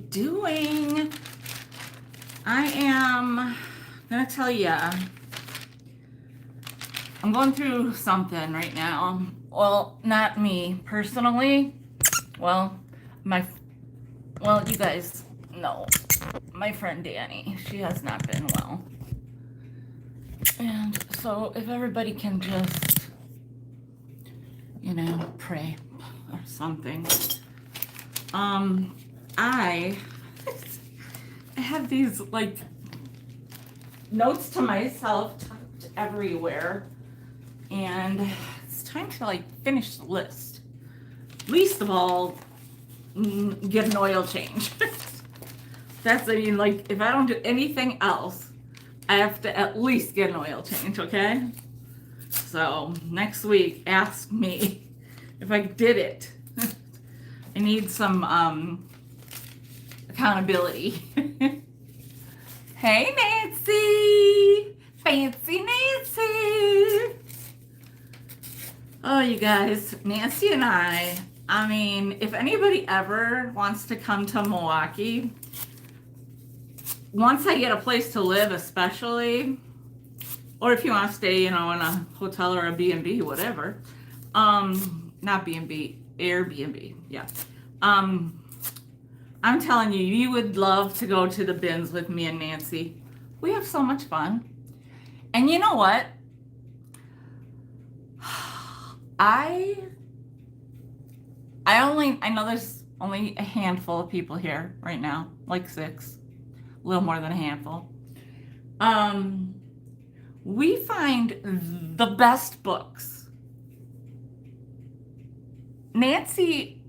doing? I am gonna tell you, I'm going through something right now. Well, not me personally. Well, my, well, you guys know my friend Danny. She has not been well. And so if everybody can just, pray or something. I have these like notes to myself tucked everywhere, and it's time to like finish the list. Least of all, get an oil change. Like if I don't do anything else, I have to at least get an oil change, okay? So next week, ask me if I did it. I need some accountability. Hey, Nancy! Fancy Nancy! Oh, you guys, Nancy and I mean, if anybody ever wants to come to Milwaukee, once I get a place to live, especially, or if you want to stay, in a hotel or a B&B, whatever, not B&B, Airbnb, yeah. I'm telling you, you would love to go to the bins with me and Nancy. We have so much fun. And you know what? I know there's only a handful of people here right now, like 6, a little more than a handful. We find the best books. Nancy,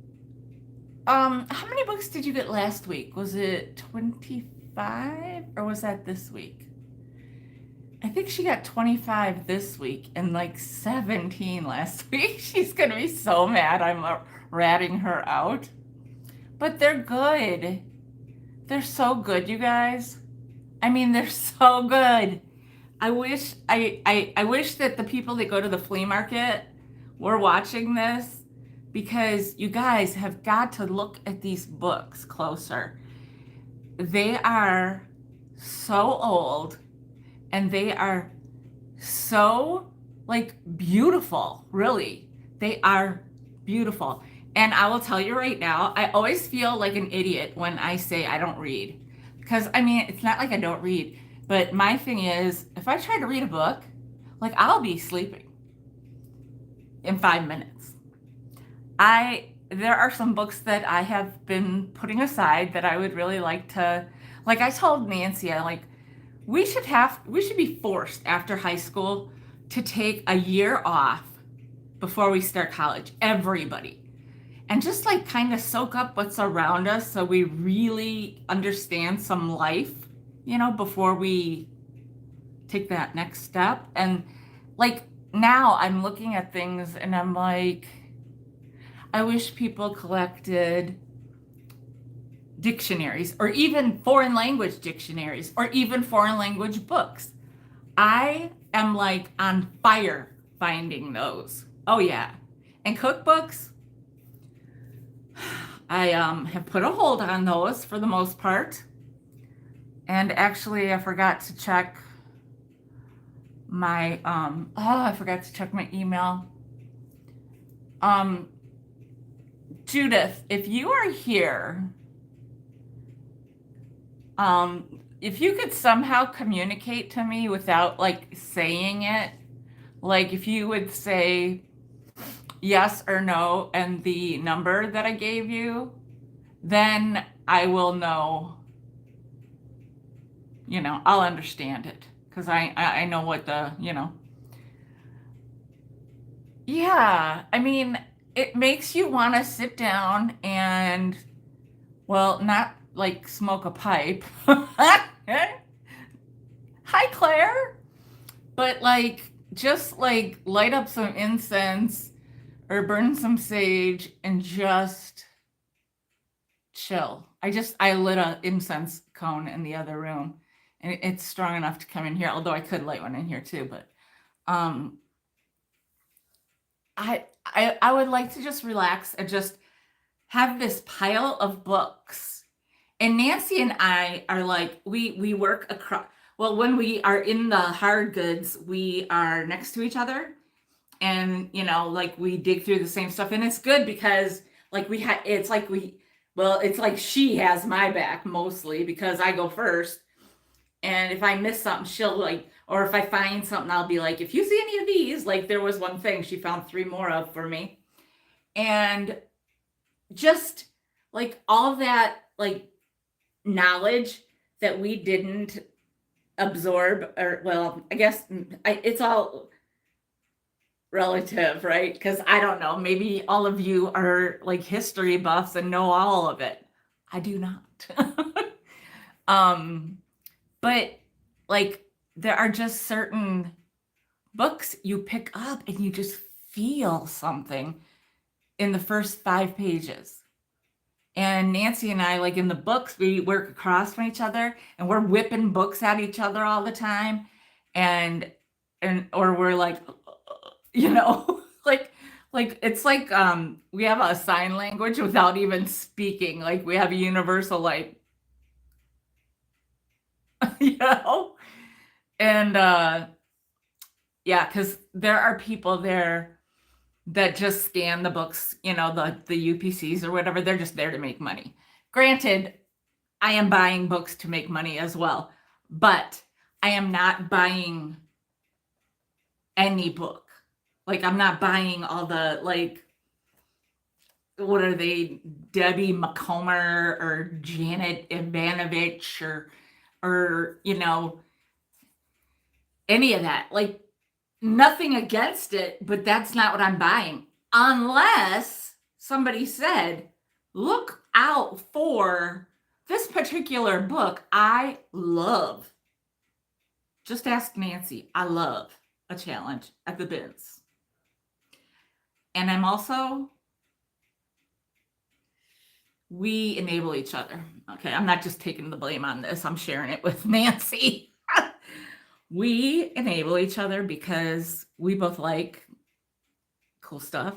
how many books did you get last week? Was it 25 or was that this week? I think she got 25 this week and like 17 last week. She's going to be so mad I'm ratting her out. But they're good. They're so good, you guys. I mean, they're so good. I wish that the people that go to the flea market were watching this, because you guys have got to look at these books closer. They are so old and they are so like beautiful, really. They are beautiful. And I will tell you right now, I always feel like an idiot when I say I don't read. Because I mean, it's not like I don't read, but my thing is, if I try to read a book, like I'll be sleeping in 5 minutes. There are some books that I have been putting aside that I would really like to, like I told Nancy, we should be forced after high school to take a year off before we start college, everybody. And just like kind of soak up what's around us so we really understand some life, before we take that next step. And like now I'm looking at things and I'm like, I wish people collected dictionaries or even foreign language dictionaries or even foreign language books. I am like on fire finding those. Oh yeah. And cookbooks, I have put a hold on those for the most part. And actually I forgot to check my email. Judith, if you are here, if you could somehow communicate to me without like saying it, like if you would say yes or no and the number that I gave you, then I will know, I'll understand it, because I know what the, yeah, I mean, it makes you want to sit down and, well, not like smoke a pipe. Hi, Claire. But like, just like light up some incense or burn some sage and just chill. I lit a incense cone in the other room, and it's strong enough to come in here, although I could light one in here too, but I would like to just relax and just have this pile of books And Nancy and I are like, we work across, well, when we are in the hard goods, we are next to each other. And, like we dig through the same stuff. And it's good because like it's like she has my back mostly because I go first. And if I miss something, she'll like, or if I find something, I'll be like, if you see any of these, like there was one thing she found 3 more of for me. And just like all that, like knowledge that we didn't absorb, or well, I guess it's all relative, right? Because I don't know, maybe all of you are like history buffs and know all of it. I do not. um, but like there are just certain books you pick up and you just feel something in the first 5 pages. And Nancy and I, like in the books, we work across from each other and we're whipping books at each other all the time. And or we're like, like it's like we have a sign language without even speaking. Like we have a universal like, you know? And yeah, because there are people there that just scan the books, the UPCs or whatever. They're just there to make money. Granted, I am buying books to make money as well, but I am not buying any book. Like I'm not buying all the like, what are they, Debbie McComber or Janet Ivanovich or any of that. Like nothing against it, but that's not what I'm buying. Unless somebody said, look out for this particular book I love. Just ask Nancy. I love a challenge at the bins. And I'm also, we enable each other. Okay, I'm not just taking the blame on this. I'm sharing it with Nancy. We enable each other because we both like cool stuff.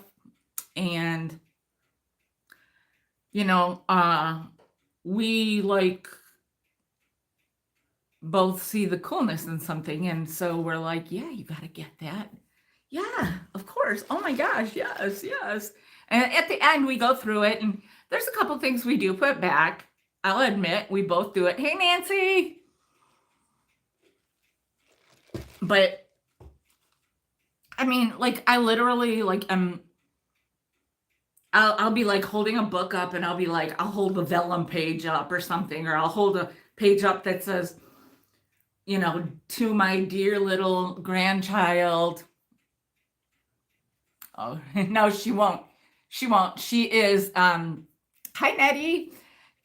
And, we like both see the coolness in something. And so we're like, yeah, you got to get that. Yeah, of course. Oh my gosh. Yes, yes. And at the end, we go through it. And there's a couple things we do put back. I'll admit, we both do it. Hey, Nancy. But I mean, like, I literally, like, I'll be like holding a book up and I'll be like, I'll hold the vellum page up or something, or I'll hold a page up that says, to my dear little grandchild. Oh, no, she won't. She won't. She is, hi, Nettie.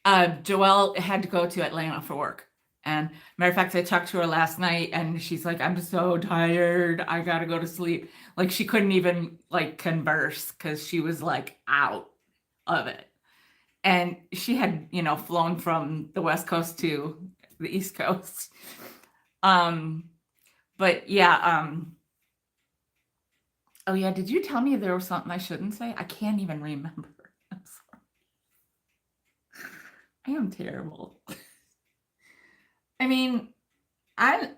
Joelle had to go to Atlanta for work. And matter of fact, I talked to her last night and she's like, I'm so tired. I got to go to sleep. Like she couldn't even like converse because she was like out of it. And she had, flown from the West Coast to the East Coast. But yeah, oh yeah, did you tell me there was something I shouldn't say? I can't even remember. I'm sorry. I am terrible. I mean, I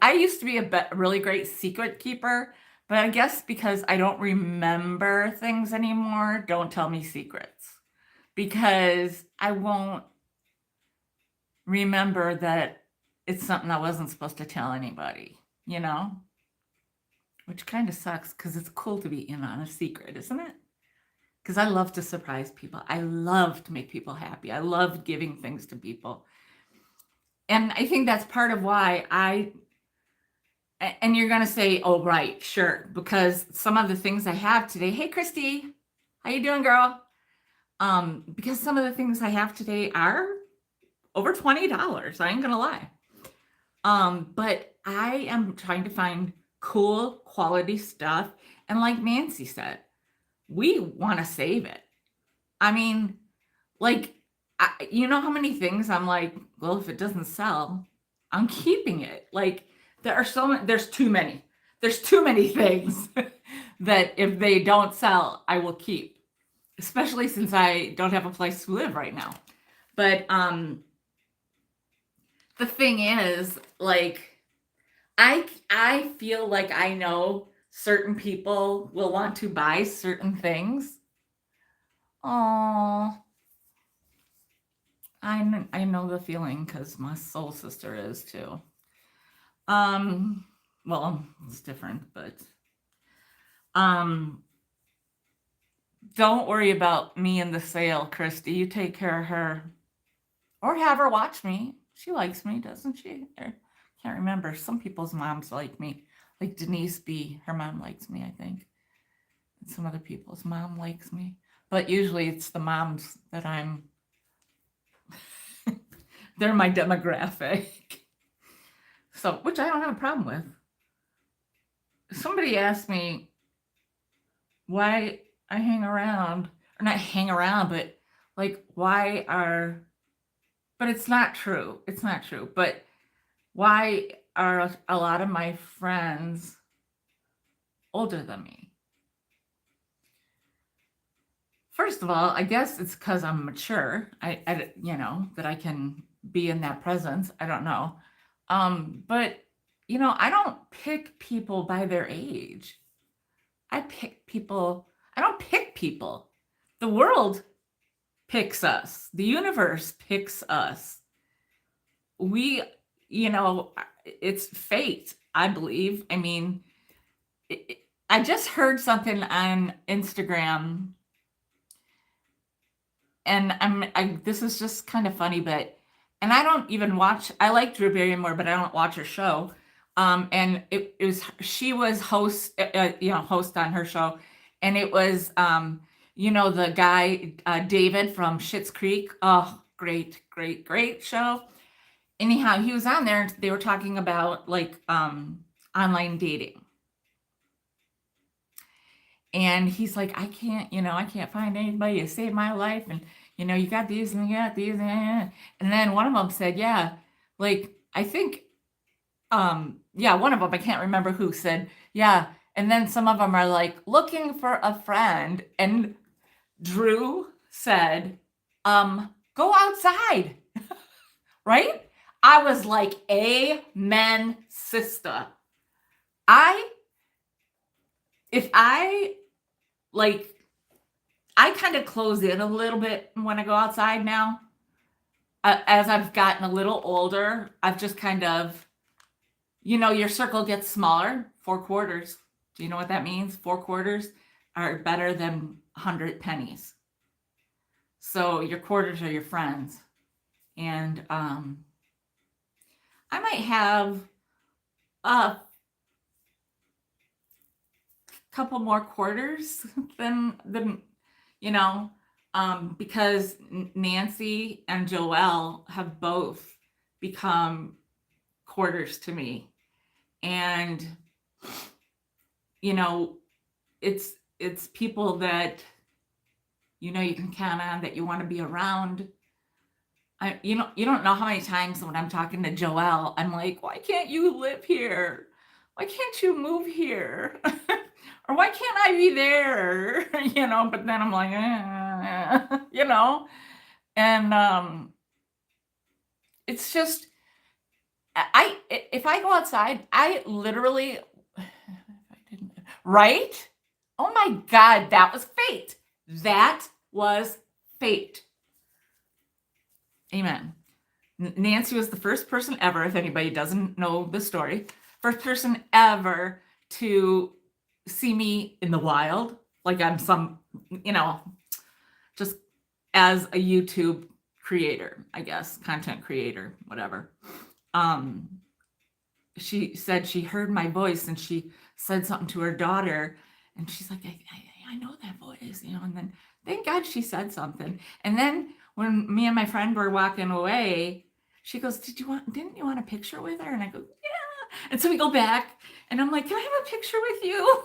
used to be a really great secret keeper, but I guess because I don't remember things anymore, don't tell me secrets because I won't remember that it's something I wasn't supposed to tell anybody, which kind of sucks because it's cool to be in on a secret, isn't it? Because I love to surprise people. I love to make people happy. I love giving things to people. And I think that's part of why and you're going to say, oh, right, sure. Because some of the things I have today, hey, Christy, how you doing, girl? Because some of the things I have today are over $20. I ain't going to lie. But I am trying to find cool quality stuff. And like Nancy said, we want to save it. I mean, like, you know how many things I'm like, well, if it doesn't sell, I'm keeping it. Like, there's too many. There's too many things that if they don't sell, I will keep. especially since I don't have a place to live right now. But the thing is, like, I feel like I know certain people will want to buy certain things. Oh, I know the feeling because my soul sister is too. Um, well, it's different, but um, don't worry about me in the sale, Christy. You take care of her, or have her watch me. She likes me, doesn't she? Or, can't remember. Some people's moms like me, like Denise B. Her mom likes me, I think. And some other people's mom likes me, but usually it's the moms that I'm. They're my demographic. So, which I don't have a problem with. Somebody asked me why I hang around, or not hang around, but like why are, but it's not true. It's not true. But why are a lot of my friends older than me? First of all, I guess it's because I'm mature. That I can be in that presence. I don't know. But I don't pick people by their age. I pick people. I don't pick people. The world picks us. The universe picks us. We, it's fate, I believe. I mean, I just heard something on Instagram, and this is just kind of funny, and I don't even watch. I like Drew Barrymore, but I don't watch her show. And she was host on her show, and it was the guy David from Schitt's Creek. Oh, great, great, great show. Anyhow, he was on there, and they were talking about like online dating. And he's like, I can't find anybody to save my life. And, you got these and you got these. And then one of them said, yeah, like, I think, one of them, I can't remember who, said, yeah. And then some of them are like, looking for a friend. And Drew said, go outside. Right? I was like, amen, sister. I kind of close in a little bit when I go outside now. As I've gotten a little older, I've just kind of, your circle gets smaller. 4 quarters. Do you know what that means? 4 quarters are better than 100 pennies. So your quarters are your friends. And I might have a couple more quarters than because Nancy and Joelle have both become quarters to me. And it's people that you can count on, that you want to be around. You don't know how many times when I'm talking to Joelle, I'm like, why can't you live here? Why can't you move here? Or why can't I be there? But then I'm like, and it's just, if I go outside, I literally, right? Oh my God, that was fate. That was fate. Amen. Nancy was the first person ever, if anybody doesn't know the story, first person ever to see me in the wild, like I'm some, just as a YouTube creator, I guess, content creator, whatever. She said she heard my voice and she said something to her daughter, and she's like, I know that voice, and then thank God she said something. And then when me and my friend were walking away, she goes, didn't you want a picture with her? And I go, yeah. And so we go back, and I'm like, can I have a picture with you?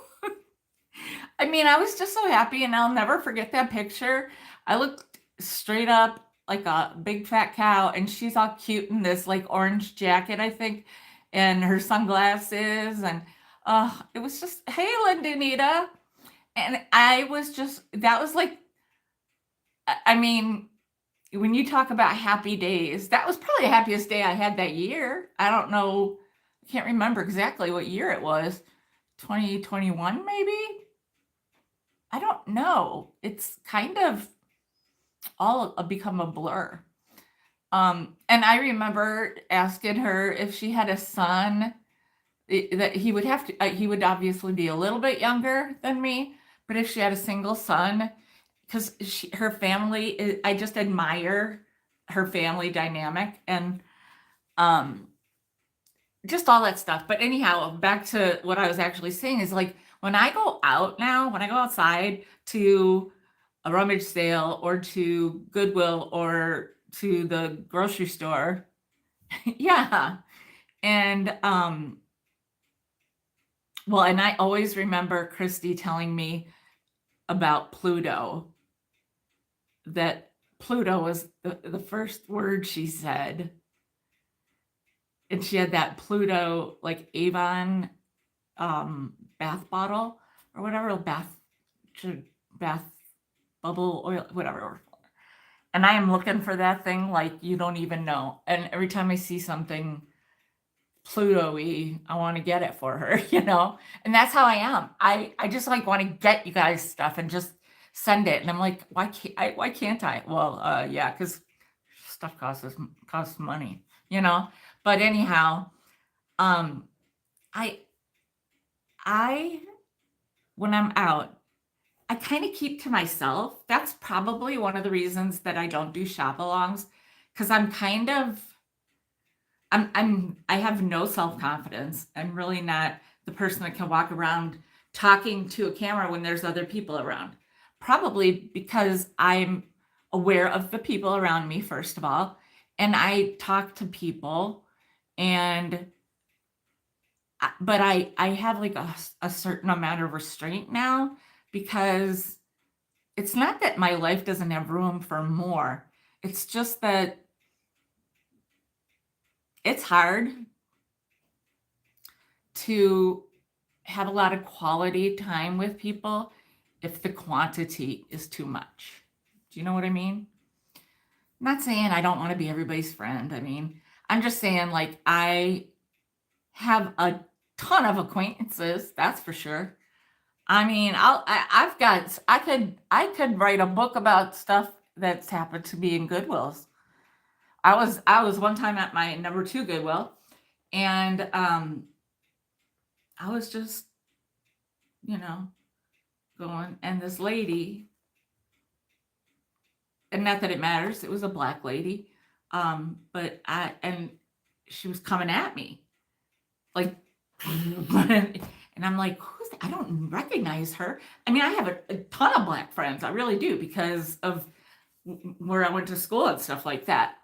I mean, I was just so happy, and I'll never forget that picture. I looked straight up like a big fat cow, and she's all cute in this like orange jacket, I think, and her sunglasses, and it was just, hey, Linda Nita. And I was just, that was like I mean, when you talk about happy days, that was probably the happiest day I had that year. I don't know. I can't remember exactly what year it was. 2021, maybe? I don't know. It's kind of all become a blur. And I remember asking her if she had a son that he would have to, he would obviously be a little bit younger than me, but if she had a single son, because her family, I just admire her family dynamic and um, just all that stuff. But anyhow, back to what I was actually saying is like when I go out now, when I go outside to a rummage sale or to Goodwill or to the grocery store, yeah. And well, and I always remember Christy telling me about Pluto, that Pluto was the first word she said. And she had that Pluto, like Avon bath bottle or whatever, bath bubble oil, whatever. And I am looking for that thing like you don't even know. And every time I see something Pluto-y, I want to get it for her, you know? And that's how I am. I just like want to get you guys stuff and just send it. And I'm like, why can't I? Well, yeah, because stuff costs money, you know? But anyhow, um, I when I'm out, I kind of keep to myself. That's probably one of the reasons that I don't do shop-alongs, because I have no self-confidence. I'm really not the person that can walk around talking to a camera when there's other people around. Probably because I'm aware of the people around me, first of all, and I talk to people and but I have like a certain amount of restraint now, because it's not that my life doesn't have room for more. It's just that it's hard to have a lot of quality time with people if the quantity is too much. Do you know what I mean? I'm not saying I don't want to be everybody's friend. I mean, I'm just saying like I have a ton of acquaintances, that's for sure. I mean, I could write a book about stuff that's happened to me in Goodwills. I was one time at my number 2 Goodwill, and I was just, you know, going, and this lady, and not that it matters, it was a black lady, but and she was coming at me, like, and I'm like, who's that? I don't recognize her. I mean, I have a ton of black friends, I really do, because of where I went to school and stuff like that.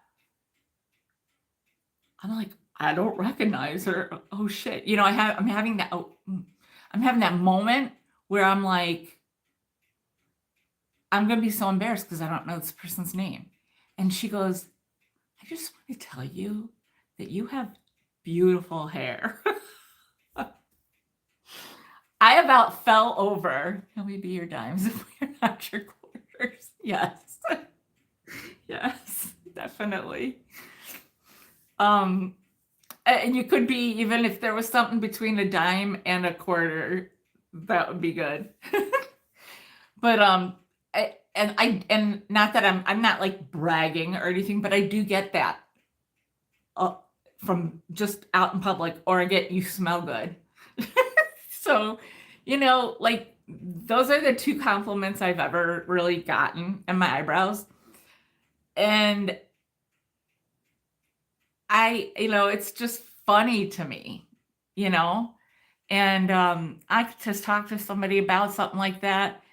I'm like, I don't recognize her. Oh shit. You know, I'm having that moment where I'm like, I'm gonna be so embarrassed because I don't know this person's name. And she goes, I just want to tell you that you have beautiful hair. I about fell over. Can we be your dimes if we're not your quarters? Yes. Yes, definitely. And you could be, even if there was something between a dime and a quarter, that would be good. But and not that I'm not like bragging or anything, but I do get that from just out in public, or I get you smell good. So, you know, like those are the 2 compliments I've ever really gotten, and my eyebrows. And it's just funny to me, you know? And I could just talk to somebody about something like that,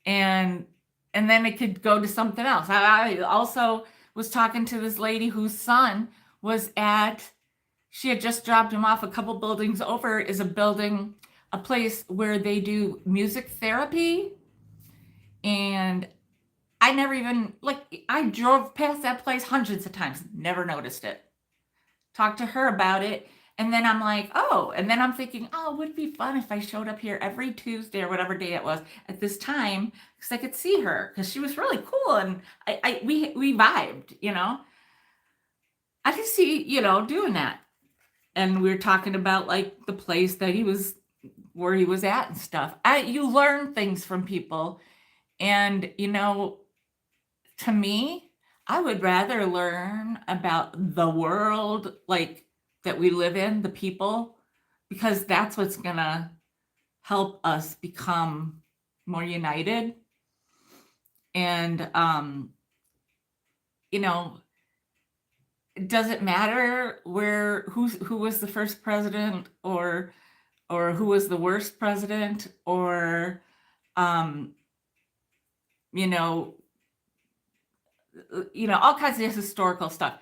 and then it could go to something else. I also was talking to this lady whose son was she had just dropped him off a couple buildings over, is a place where they do music therapy. And I never even, like, I drove past that place hundreds of times, never noticed it. Talked to her about it. And then I'm like, oh, and then I'm thinking, oh, it would be fun if I showed up here every Tuesday or whatever day it was at this time, because I could see her because she was really cool, and we vibed, you know. I could see, you know, doing that. And we were talking about like the place that he was, where he was at and stuff. You learn things from people, and you know, to me, I would rather learn about the world like that we live in, the people, because that's what's gonna help us become more united. And you know, does it matter who was the first president, or who was the worst president, or um you know all kinds of historical stuff?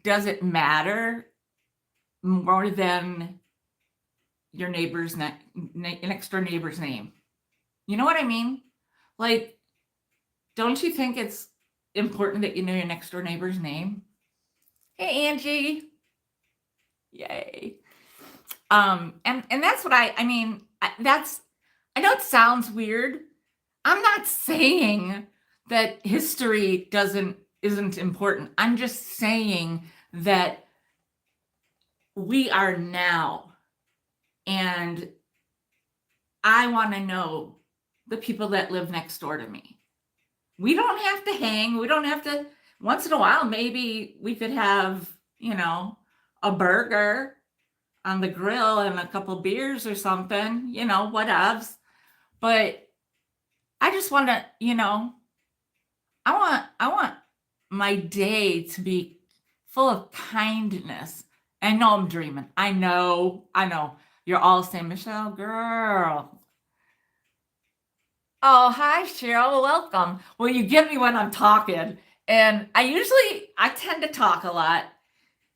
Does it matter more than your neighbor's next door neighbor's name? You know what I mean? Like, don't you think it's important that you know your next door neighbor's name? Hey, Angie. Yay. And that's what I mean, that's, I know it sounds weird. I'm not saying that history isn't important. I'm just saying that we are now, and I want to know the people that live next door to me. We don't have to hang. We don't have to, once in a while, maybe we could have, a burger on the grill and a couple beers or something, whatevs. But I just want to, I want my day to be full of kindness. I know I'm dreaming. I know. You're all saying, Michelle, girl. Oh, hi, Cheryl. Welcome. Well, you get me when I'm talking. And I tend to talk a lot.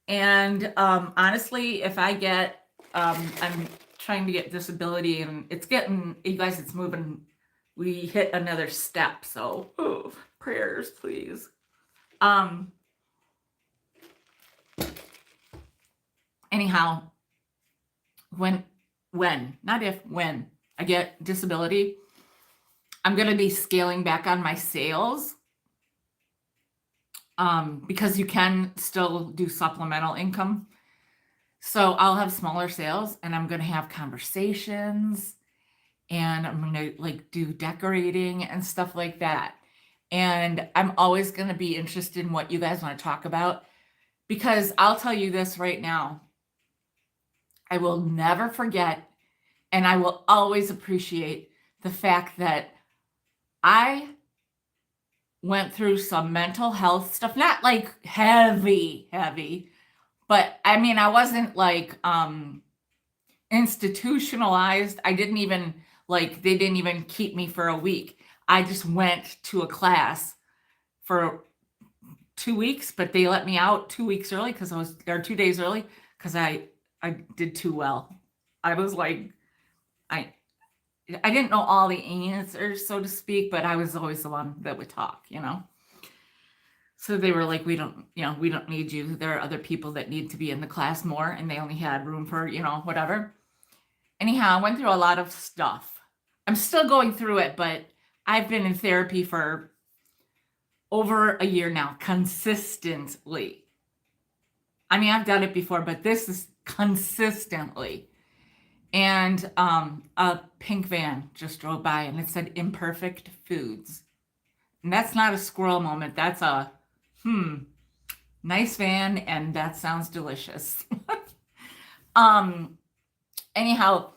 And honestly, if I get, I'm trying to get disability, and you guys, it's moving. We hit another step. So prayers, please. Anyhow, when I get disability, I'm going to be scaling back on my sales, because you can still do supplemental income. So I'll have smaller sales, and I'm going to have conversations, and I'm going to do decorating and stuff like that. And I'm always going to be interested in what you guys want to talk about, because I'll tell you this right now. I will never forget, and I will always appreciate the fact that I went through some mental health stuff, not like heavy, but I mean, I wasn't institutionalized. I didn't even they didn't even keep me for a week. I just went to a class for 2 weeks, but they let me out 2 weeks early because 2 days early because I did too well. I was I didn't know all the answers, so to speak, but I was always the one that would talk, So they were like, we don't need you. There are other people that need to be in the class more, and they only had room for, whatever. Anyhow, I went through a lot of stuff. I'm still going through it, but I've been in therapy for over a year now, consistently. I mean, I've done it before, but this is consistently. And a pink van just drove by, and it said Imperfect Foods. And that's not a squirrel moment. That's a, nice van, and that sounds delicious. Anyhow,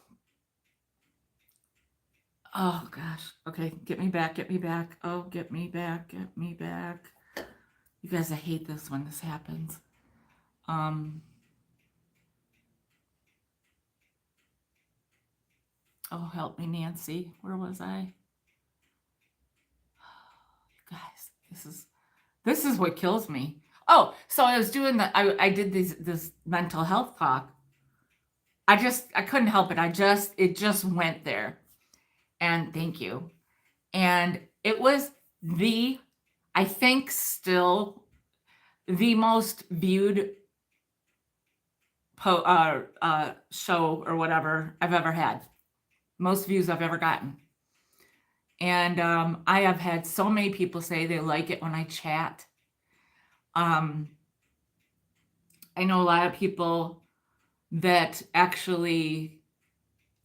oh gosh. Okay, get me back. Oh, get me back. You guys, I hate this when this happens. Oh, help me, Nancy. Where was I? You guys, this is what kills me. Oh, so I was doing I did this mental health talk. I couldn't help it. It just went there. And thank you. And it was I think still the most viewed show or whatever I've ever had. Most views I've ever gotten. And I have had so many people say they like it when I chat. Um, I know a lot of people that actually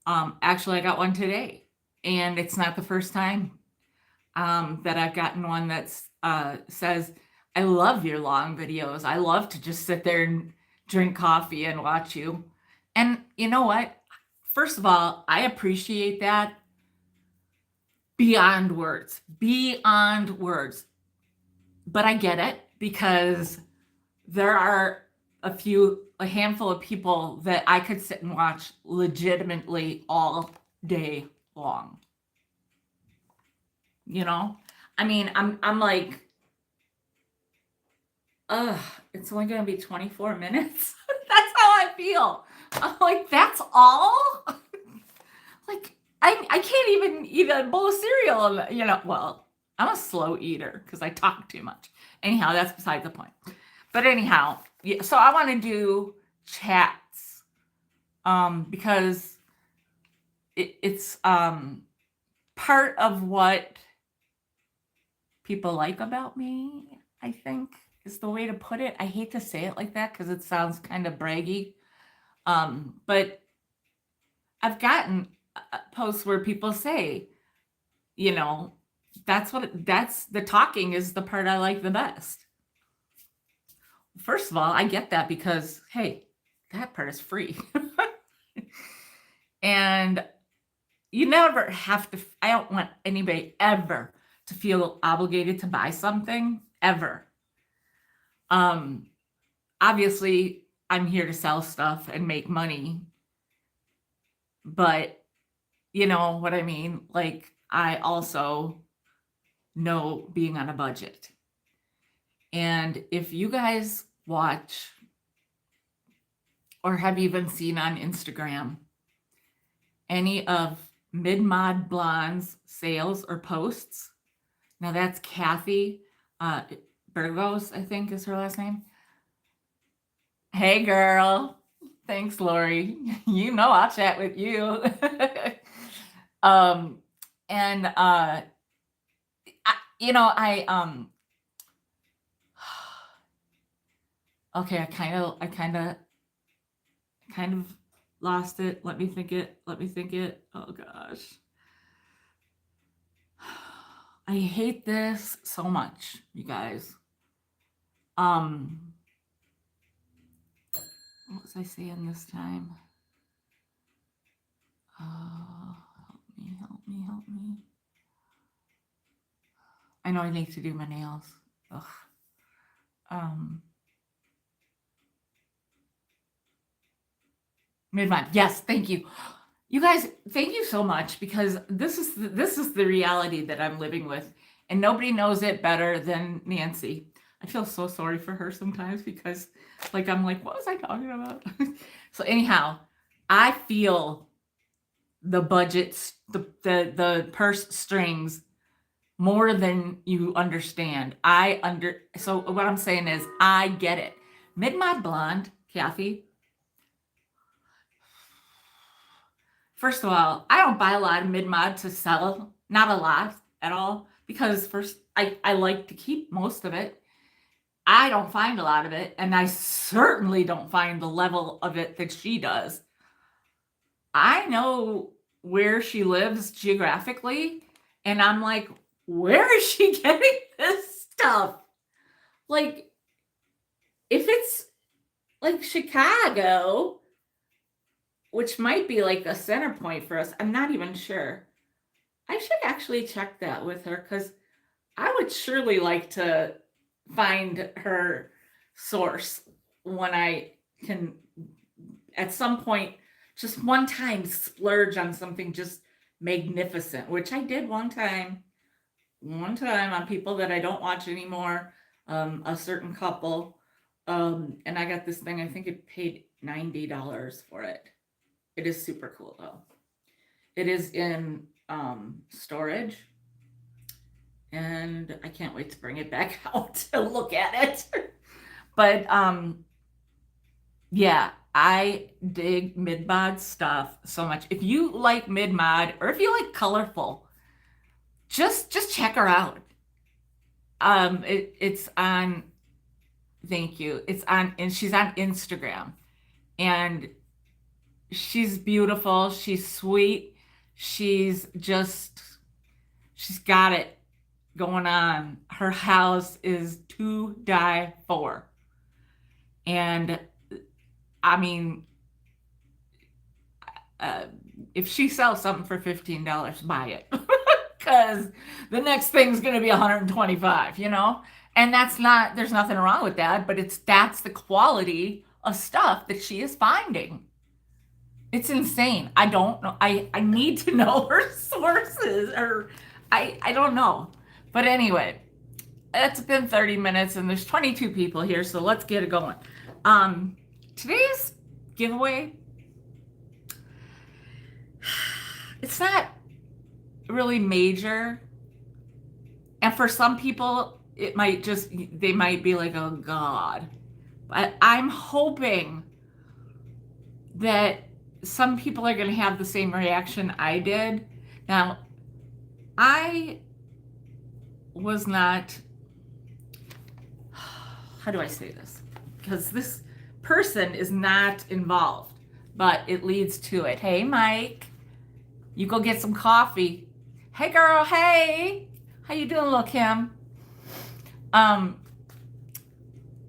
I got one today, and it's not the first time that I've gotten one that's says, "I love your long videos. I love to just sit there and drink coffee and watch you." And you know what? First of all, I appreciate that beyond words, beyond words. But I get it because there are a handful of people that I could sit and watch legitimately all day long. You know? I mean, I'm like, ugh, it's only gonna be 24 minutes. That's how I feel. I'm like, that's all? Like, I can't even eat a bowl of cereal, you know. Well, I'm a slow eater because I talk too much. Anyhow, that's beside the point. But anyhow, yeah, so I want to do chats because it's part of what people like about me, I think, is the way to put it. I hate to say it like that because it sounds kind of braggy. But I've gotten posts where people say, you know, that's the talking is the part I like the best. First of all, I get that because, hey, that part is free. And you never have to, I don't want anybody ever to feel obligated to buy something, ever. Obviously, I'm here to sell stuff and make money, but you know what I mean? Like, I also know being on a budget. And if you guys watch or have even seen on Instagram any of Mid-Mod Blonde's sales or posts, now that's Kathy Burgos, I think is her last name. Hey, girl. Thanks, Lori. You know I'll chat with you. And okay, I kind of lost it. Let me think it. Oh gosh. I hate this so much, you guys. What was I saying this time? Oh, help me. I know I need to do my nails. Ugh. Mid-month. Yes, thank you. You guys, thank you so much because this is the reality that I'm living with, and nobody knows it better than Nancy. I feel so sorry for her sometimes because, like, I'm like, what was I talking about? So anyhow, I feel the budgets, the purse strings more than you understand. So what I'm saying is, I get it. Mid-Mod Blonde, Kathy. First of all, I don't buy a lot of mid-mod to sell, not a lot at all, because first, I like to keep most of it. I don't find a lot of it, and I certainly don't find the level of it that she does. I know where she lives geographically, and I'm like, where is she getting this stuff? Like, if it's like Chicago, which might be like a center point for us, I'm not even sure. I should actually check that with her because I would surely like to find her source when I can, at some point, just one time splurge on something just magnificent, which I did one time on people that I don't watch anymore, a certain couple. And I got this thing, I think it paid $90 for it. It is super cool though. It is in storage, and I can't wait to bring it back out to look at it. But yeah, I dig mid-mod stuff so much. If you like mid-mod or if you like colorful, just check her out. It's on. Thank you. It's on, and she's on Instagram, and she's beautiful. She's sweet. She's just, she's got it going on. Her house is to die for. And I mean, uh, if she sells something for $15, buy it. Because the next thing's going to be 125, you know? And that's not, there's nothing wrong with that, but that's the quality of stuff that she is finding. It's insane. I don't know. I need to know her sources, or I don't know. But anyway, it's been 30 minutes and there's 22 people here, so let's get it going. Today's giveaway, it's not really major. And for some people, it might just, they might be like, oh God. But I'm hoping that some people are going to have the same reaction I did. Now, I was not, how do I say this? Because this person is not involved, but it leads to it. Hey, Mike, you go get some coffee. Hey, girl, hey. How you doing, little Kim?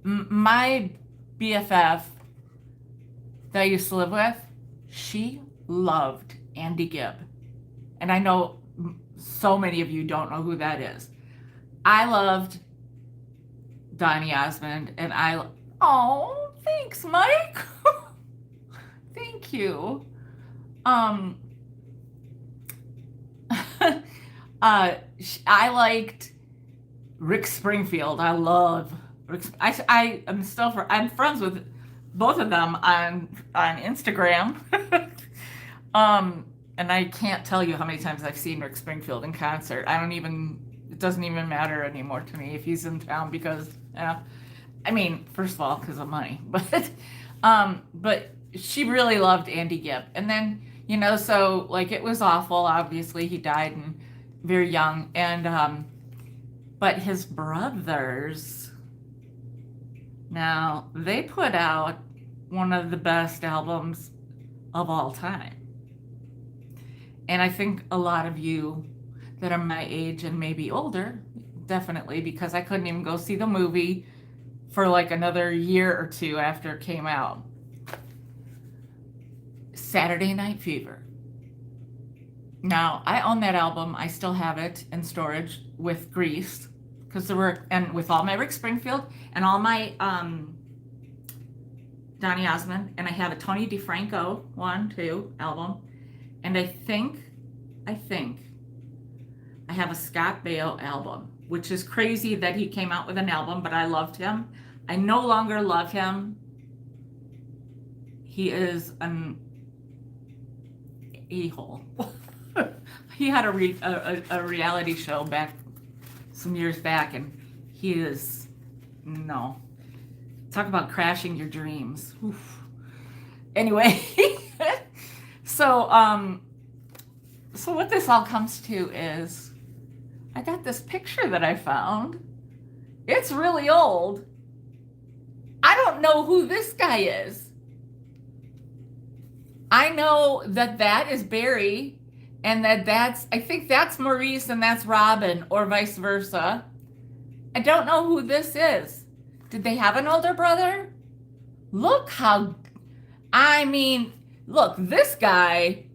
My BFF that I used to live with, she loved Andy Gibb. And I know so many of you don't know who that is. I loved Donny Osmond, and oh, thanks, Mike. Thank you. I liked Rick Springfield. I love Rick. I'm friends with both of them on Instagram. And I can't tell you how many times I've seen Rick Springfield in concert. It doesn't even matter anymore to me if he's in town because, I mean, first of all, because of money, but she really loved Andy Gibb. And then, so like it was awful. Obviously, he died and very young. And, but his brothers, now they put out one of the best albums of all time. And I think a lot of you that are my age and maybe older, definitely, because I couldn't even go see the movie for like another year or two after it came out. Saturday Night Fever. Now, I own that album. I still have it in storage with Grease, because and with all my Rick Springfield and all my Donny Osmond, and I have a Tony DeFranco 1-2 album. And I think I have a Scott Baio album, which is crazy that he came out with an album, but I loved him. I no longer love him. He is an a-hole. He had a reality show back some years back, and he is, no. Talk about crashing your dreams. Oof. Anyway. So what this all comes to is, I got this picture that I found. It's really old. I don't know who this guy is. I know that is Barry, and I think that's Maurice and that's Robin, or vice versa. I don't know who this is. Did they have an older brother? Look, this guy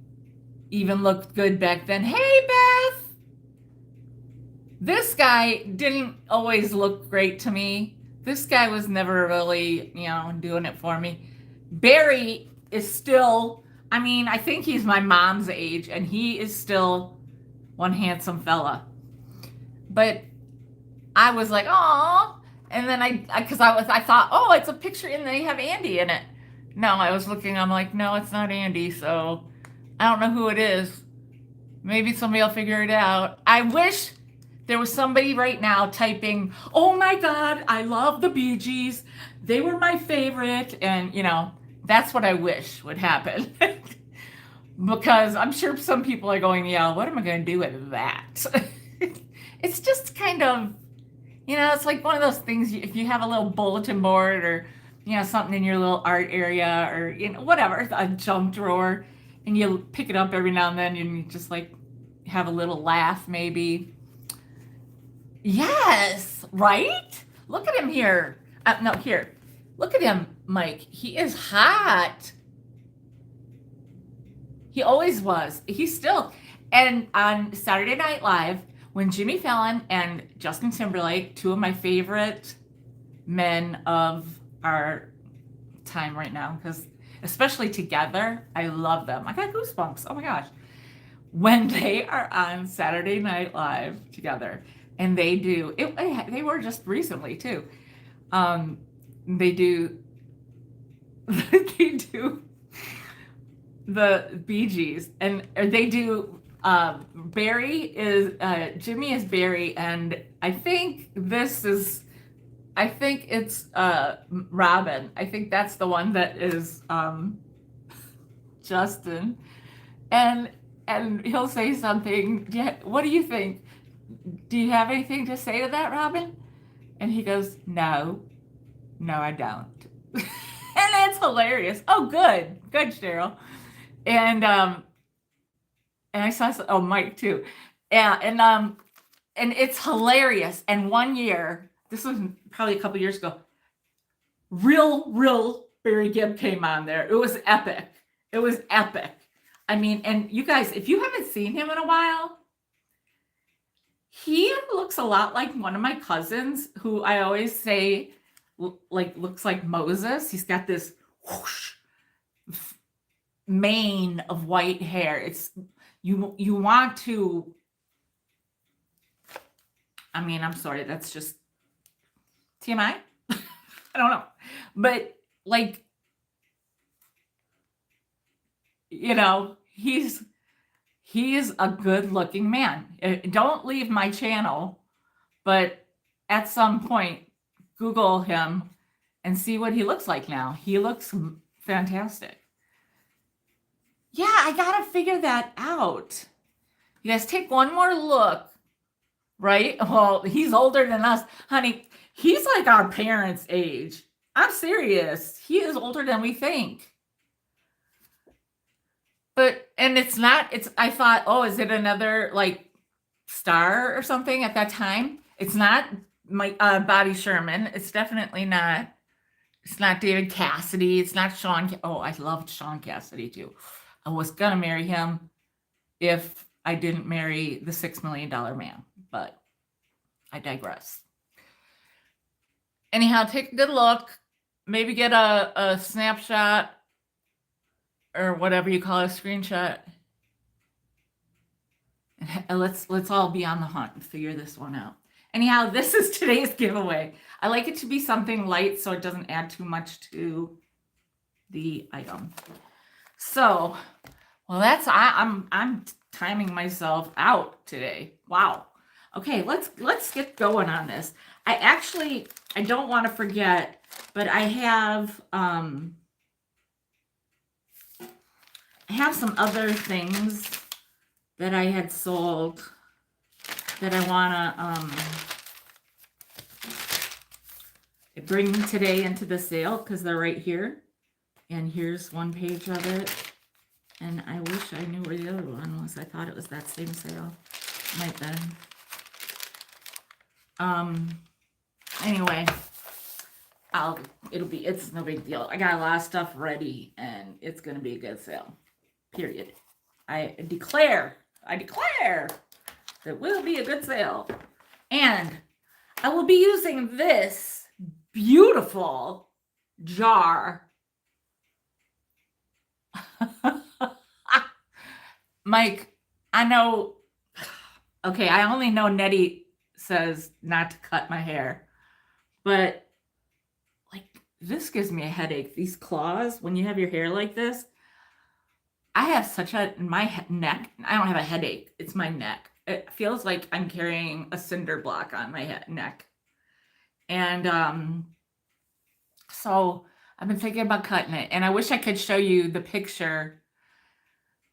even looked good back then. Hey, Beth! This guy didn't always look great to me. This guy was never really, doing it for me. Barry is still, I think he's my mom's age, and he is still one handsome fella. But I was like, oh, and then I thought, oh, it's a picture, and they have Andy in it. No, I was looking, I'm like, no, it's not Andy, so I don't know who it is. Maybe somebody will figure it out. I wish there was somebody right now typing, oh my God, I love the Bee Gees. They were my favorite. And, that's what I wish would happen. Because I'm sure some people are going, yeah, what am I going to do with that? it's just kind of, it's like one of those things, if you have a little bulletin board or, something in your little art area or, whatever, a junk drawer, and you pick it up every now and then and you just like have a little laugh maybe. Yes, right? Look at him here. No, here. Look at him, Mike. He is hot. He always was. He's still. And on Saturday Night Live, when Jimmy Fallon and Justin Timberlake, two of my favorite men of our time right now, because especially together, I love them. I got goosebumps. Oh my gosh. When they are on Saturday Night Live together, and they do it, they were just recently too. They do they do the Bee Gees, and they do Jimmy is Barry, and I think it's Robin. I think that's the one that is Justin, and he'll say something. What do you think? Do you have anything to say to that, Robin? And he goes, no, I don't. And that's hilarious. Oh, good, Cheryl. And I saw Mike too. Yeah, and it's hilarious. And one year, this was probably a couple years ago, real Barry Gibb came on there. It was epic. I mean, and you guys, if you haven't seen him in a while, he looks a lot like one of my cousins, who I always say looks like Moses. He's got this whoosh mane of white hair. It's you want to. I mean, I'm sorry, that's just TMI. I don't know, but like, he's a good-looking man. Don't leave my channel, but at some point, Google him and see what he looks like now. He looks fantastic. Yeah, I gotta figure that out. You guys take one more look, right? Well, he's older than us. Honey, he's like our parents' age. I'm serious. He is older than we think. And I thought, oh, is it another like star or something at that time? It's not Bobby Sherman. It's definitely not. It's not David Cassidy. It's not Sean. Oh, I loved Sean Cassidy too. I was gonna marry him if I didn't marry the $6 million man, but I digress. Anyhow, take a good look. Maybe get a snapshot or whatever you call it, a screenshot. And let's all be on the hunt and figure this one out. Anyhow, this is today's giveaway. I like it to be something light so it doesn't add too much to the item. So, well, I'm timing myself out today. Wow. Okay, let's get going on this. I don't want to forget, but I have some other things that I had sold that I want to bring today into the sale because they're right here. And here's one page of it. And I wish I knew where the other one was. I thought it was that same sale. Might then. Anyway, it's no big deal. I got a lot of stuff ready and it's going to be a good sale. Period. I declare that will be a good sale. And I will be using this beautiful jar. Mike, I know, okay, I only know Nettie says not to cut my hair, but like this gives me a headache. These claws, when you have your hair like this, I have my neck, I don't have a headache. It's my neck. It feels like I'm carrying a cinder block on my neck. And so I've been thinking about cutting it, and I wish I could show you the picture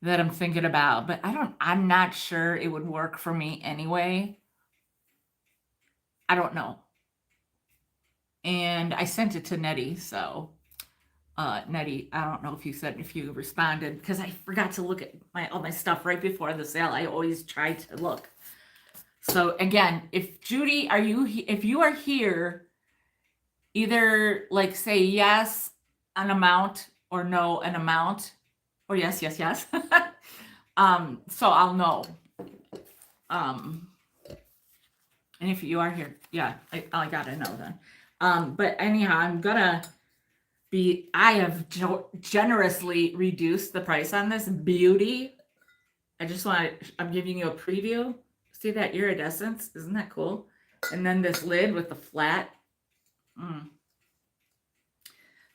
that I'm thinking about, but I'm not sure it would work for me anyway. I don't know. And I sent it to Nettie, so Nettie, I don't know if you responded, because I forgot to look at all my stuff right before the sale. I always try to look. So again, if Judy, if you are here, either like say yes an amount or no an amount, or yes. So I'll know. And if you are here, yeah, I gotta know then. But anyhow, I have generously reduced the price on this beauty. I'm giving you a preview. See that iridescence? Isn't that cool? And then this lid with the flat.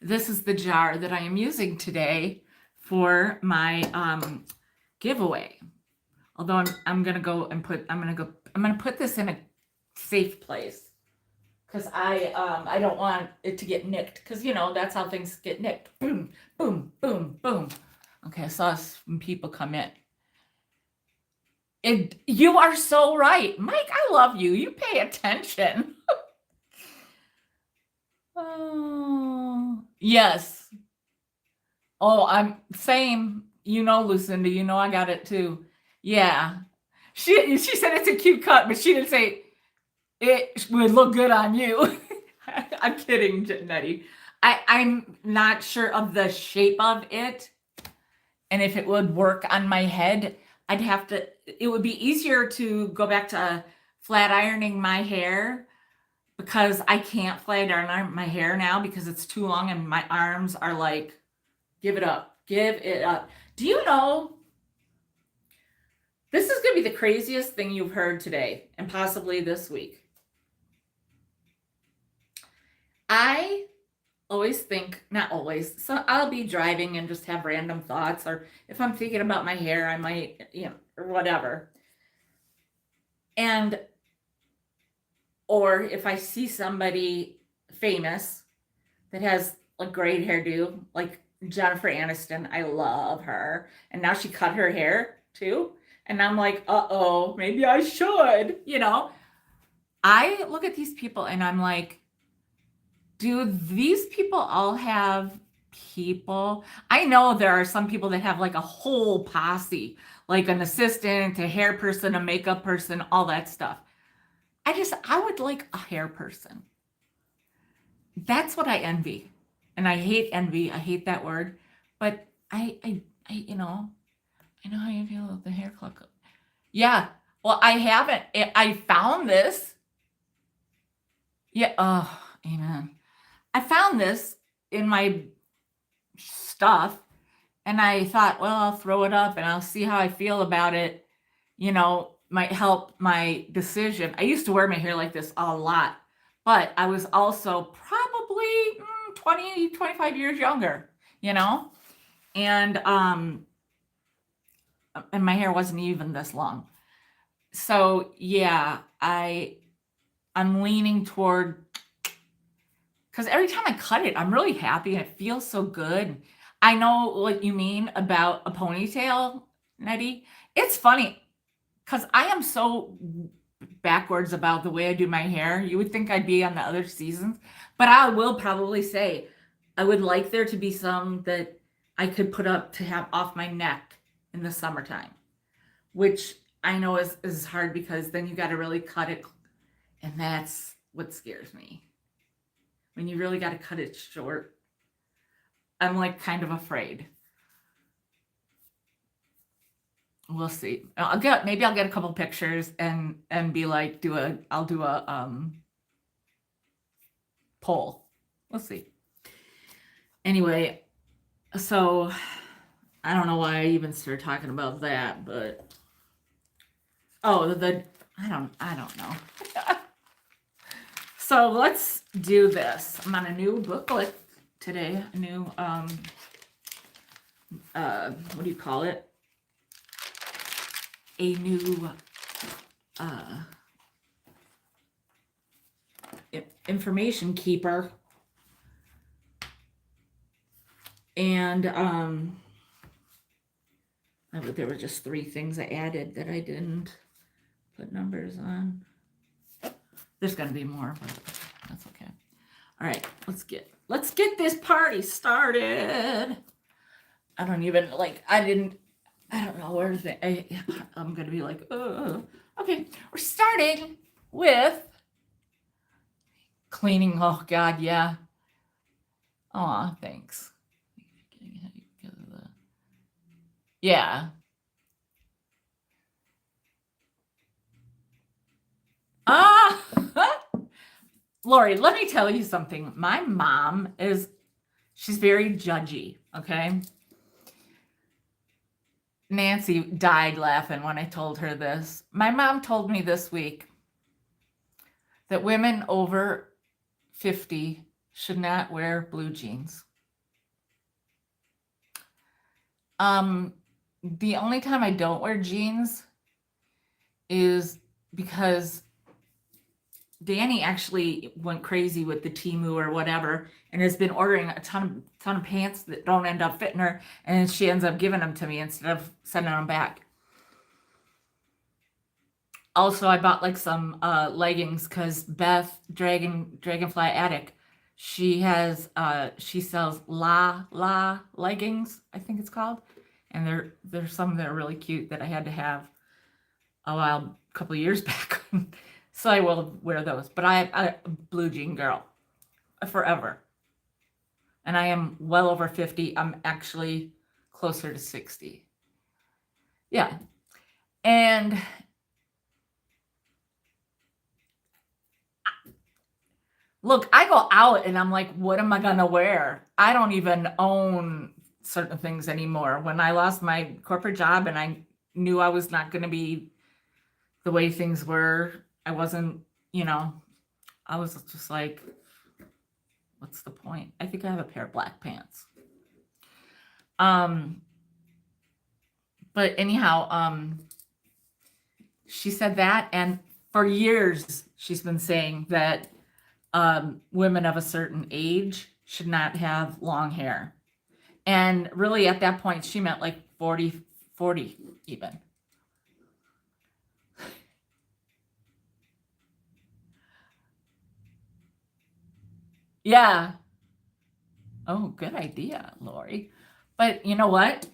This is the jar that I am using today for my giveaway. Although I'm gonna put this in a safe place, because I don't want it to get nicked, because that's how things get nicked. Boom, boom, boom, boom. Okay, I saw some people come in. You are so right, Mike. I love you. You pay attention. Oh yes. Oh, I'm same. Lucinda. I got it too. Yeah. She said it's a cute cut, but she didn't say it would look good on you. I'm kidding, Nettie. I'm not sure of the shape of it, and if it would work on my head. It would be easier to go back to flat ironing my hair, because I can't flat iron my hair now because it's too long and my arms are like, give it up. Do you know, this is going to be the craziest thing you've heard today and possibly this week. I always think, not always, so I'll be driving and just have random thoughts, or if I'm thinking about my hair, I might, or whatever. Or if I see somebody famous that has a great hairdo, like Jennifer Aniston, I love her. And now she cut her hair too. And I'm like, uh-oh, maybe I should, I look at these people and I'm like, do these people all have people? I know there are some people that have like a whole posse, like an assistant, a hair person, a makeup person, all that stuff. I would like a hair person. That's what I envy. And I hate envy. I hate that word. But I know how you feel about the hair cluck. Yeah. Well, I haven't. I found this. Yeah. Oh, amen. I found this in my stuff, and I thought, well, I'll throw it up and I'll see how I feel about it. Might help my decision. I used to wear my hair like this a lot, but I was also probably 20, 25 years younger, and my hair wasn't even this long. So yeah, I'm leaning toward, because every time I cut it, I'm really happy and it feels so good. I know what you mean about a ponytail, Nettie. It's funny, because I am so backwards about the way I do my hair. You would think I'd be on the other seasons, but I will probably say I would like there to be some that I could put up to have off my neck in the summertime, which I know is hard, because then you got to really cut it, and that's what scares me. When you really got to cut it short, I'm like kind of afraid. We'll see. Maybe I'll get a couple pictures and be like, I'll do a poll. We'll see. Anyway, so I don't know why I even started talking about that, but I don't know. So let's do this. I'm on a new booklet today. A new what do you call it? A new information keeper. And there were just 3 things I added that I didn't put numbers on. There's going to be more, but that's okay. All right, let's get this party started. I don't even I don't know where I'm going to be like, okay, we're starting with cleaning. Oh God, yeah. Aw, thanks. Yeah. Lori, let me tell you something. My mom she's very judgy, okay? Nancy died laughing when I told her this. My mom told me this week that women over 50 should not wear blue jeans. The only time I don't wear jeans is because Danny actually went crazy with the Temu or whatever and has been ordering a ton of pants that don't end up fitting her, and she ends up giving them to me instead of sending them back. Also, I bought some leggings because Beth Dragonfly Attic, she sells La leggings, I think it's called, and there's some that are really cute that I had to have a couple of years back. So I will wear those, but I'm a blue jean girl forever. And I am well over 50. I'm actually closer to 60. Yeah. And look, I go out and I'm like, what am I going to wear? I don't even own certain things anymore. When I lost my corporate job and I knew I was not going to be the way things were, I wasn't, I was just like, what's the point? I think I have a pair of black pants. But anyhow, she said that, and for years she's been saying that women of a certain age should not have long hair. And really at that point she meant 40 even. Yeah. Oh, good idea, Lori. But you know what?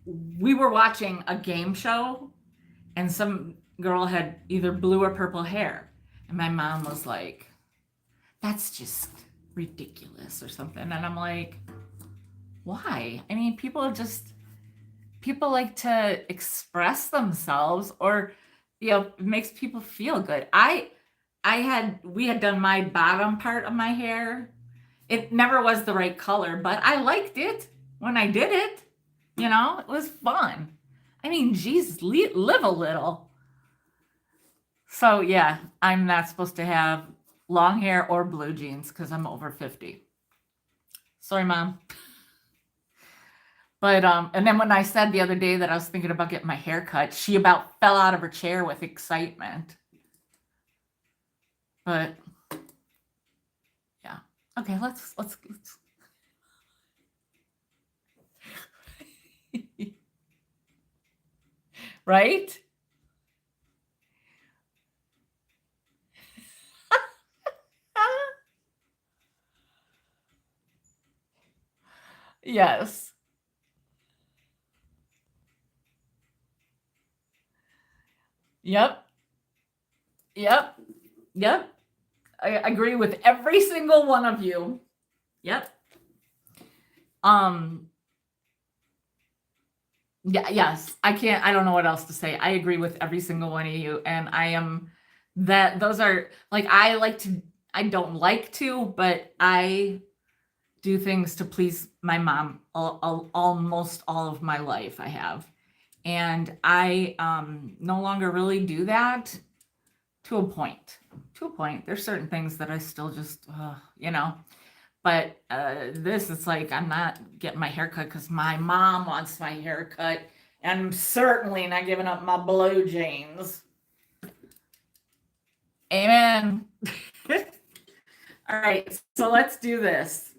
We were watching a game show and some girl had either blue or purple hair. And my mom was like, that's just ridiculous or something. And I'm like, why? I mean, people like to express themselves, or, it makes people feel good. We had done my bottom part of my hair. It never was the right color, but I liked it when I did it. It was fun. I mean, geez, live a little. So yeah, I'm not supposed to have long hair or blue jeans because I'm over 50. Sorry, Mom. But and then when I said the other day that I was thinking about getting my hair cut, she about fell out of her chair with excitement. But yeah. Okay, let's right? Yes. Yep. I agree with every single one of you. Yep. Yeah, yes. I don't know what else to say. I agree with every single one of you. And those are I don't like to, but I do things to please my mom almost all of my life I have. And I no longer really do that to a point. There's certain things that I still just, but this is I'm not getting my hair cut because my mom wants my hair cut, and I'm certainly not giving up my blue jeans. Amen. All right, so let's do this.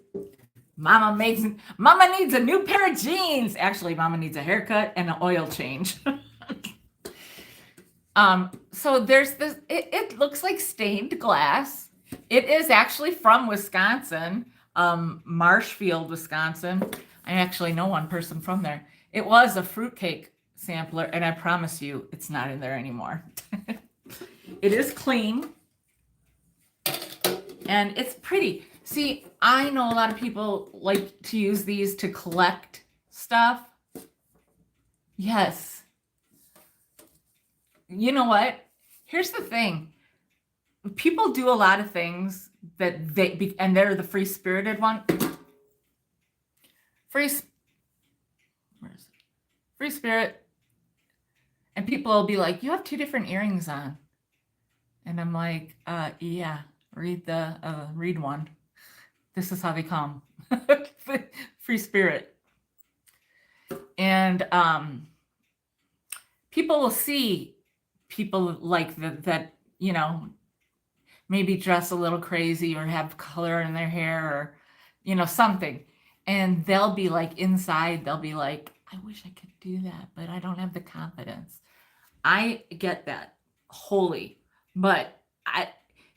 Mama needs a new pair of jeans. Actually, Mama needs a haircut and an oil change. So there's this, it looks like stained glass. It is actually from Wisconsin, Marshfield, Wisconsin. I actually know one person from there. It was a fruitcake sampler, and I promise you, it's not in there anymore. It is clean, and it's pretty. See, I know a lot of people like to use these to collect stuff. Yes. You know what? Here's the thing. People do a lot of things that and they're the free-spirited one. Free spirit. And people will be like, you have 2 different earrings on. And I'm like, yeah, read one. This is how they come. Free spirit. And people will see people like that, you know, maybe dress a little crazy or have color in their hair or, you know, something. And they'll be like inside, they'll be like, I wish I could do that, but I don't have the confidence. I get that wholly. But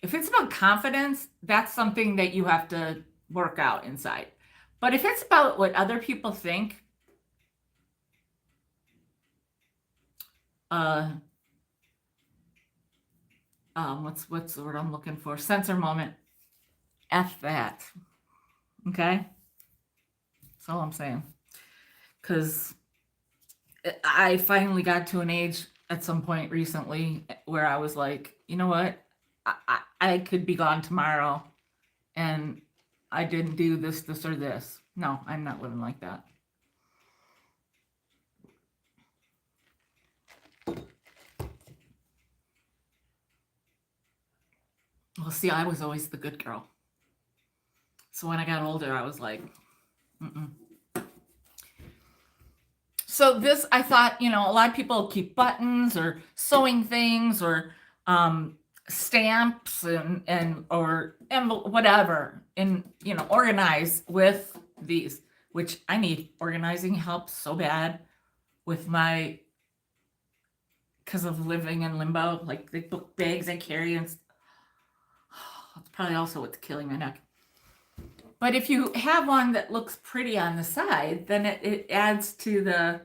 if it's about confidence, that's something that you have to work out inside. But if it's about what other people think, what's the word I'm looking for? Censor moment. F that. Okay? That's all I'm saying. Because I finally got to an age at some point recently where I was like, you know what? I could be gone tomorrow and I didn't do this, or this. No, I'm not living like that. Well, see, I was always the good girl. So when I got older, I was like, mm-mm. So this, I thought, you know, a lot of people keep buttons or sewing things or stamps and whatever, and, you know, organize with these, which I need organizing help so bad with my, because of living in limbo, like the book bags I carry, and it's probably also what's killing my neck. But if you have one that looks pretty on the side, then it adds to the,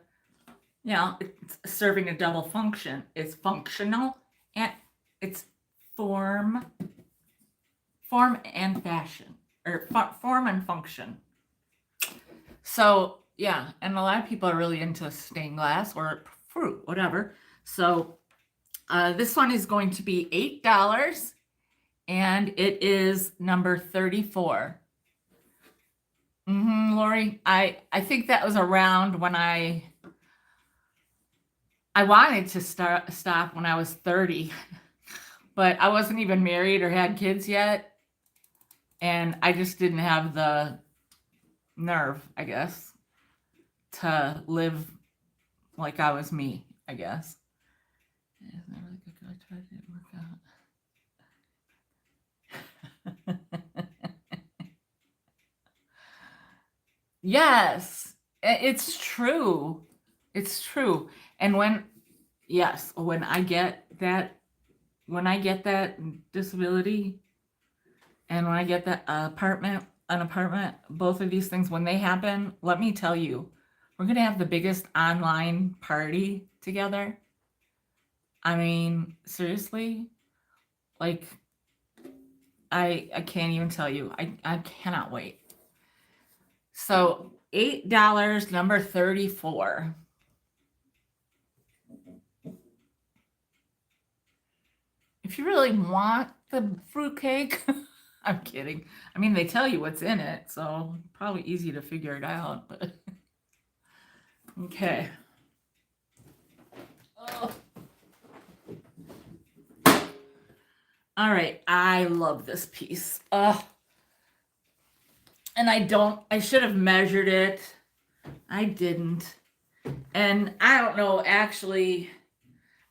you know, it's serving a double function. It's functional and it's form and fashion, or form and function. So yeah, and a lot of people are really into stained glass or fruit, whatever. So this one is going to be $8, and it is number 34. Lori, I think that was around when I wanted to stop when I was 30, but I wasn't even married or had kids yet. And I just didn't have the nerve, I guess, to live like I was me, I guess. Yes, it's true. It's true. And when I get that disability, and when I get that an apartment, both of these things, when they happen, let me tell you, we're going to have the biggest online party together. I mean, seriously, like, I can't even tell you. I cannot wait. So $8, number 34. If you really want the fruitcake, I'm kidding. I mean, they tell you what's in it, so probably easy to figure it out, but okay. Oh. All right, I love this piece. And I should have measured it. I didn't. And I don't know, actually,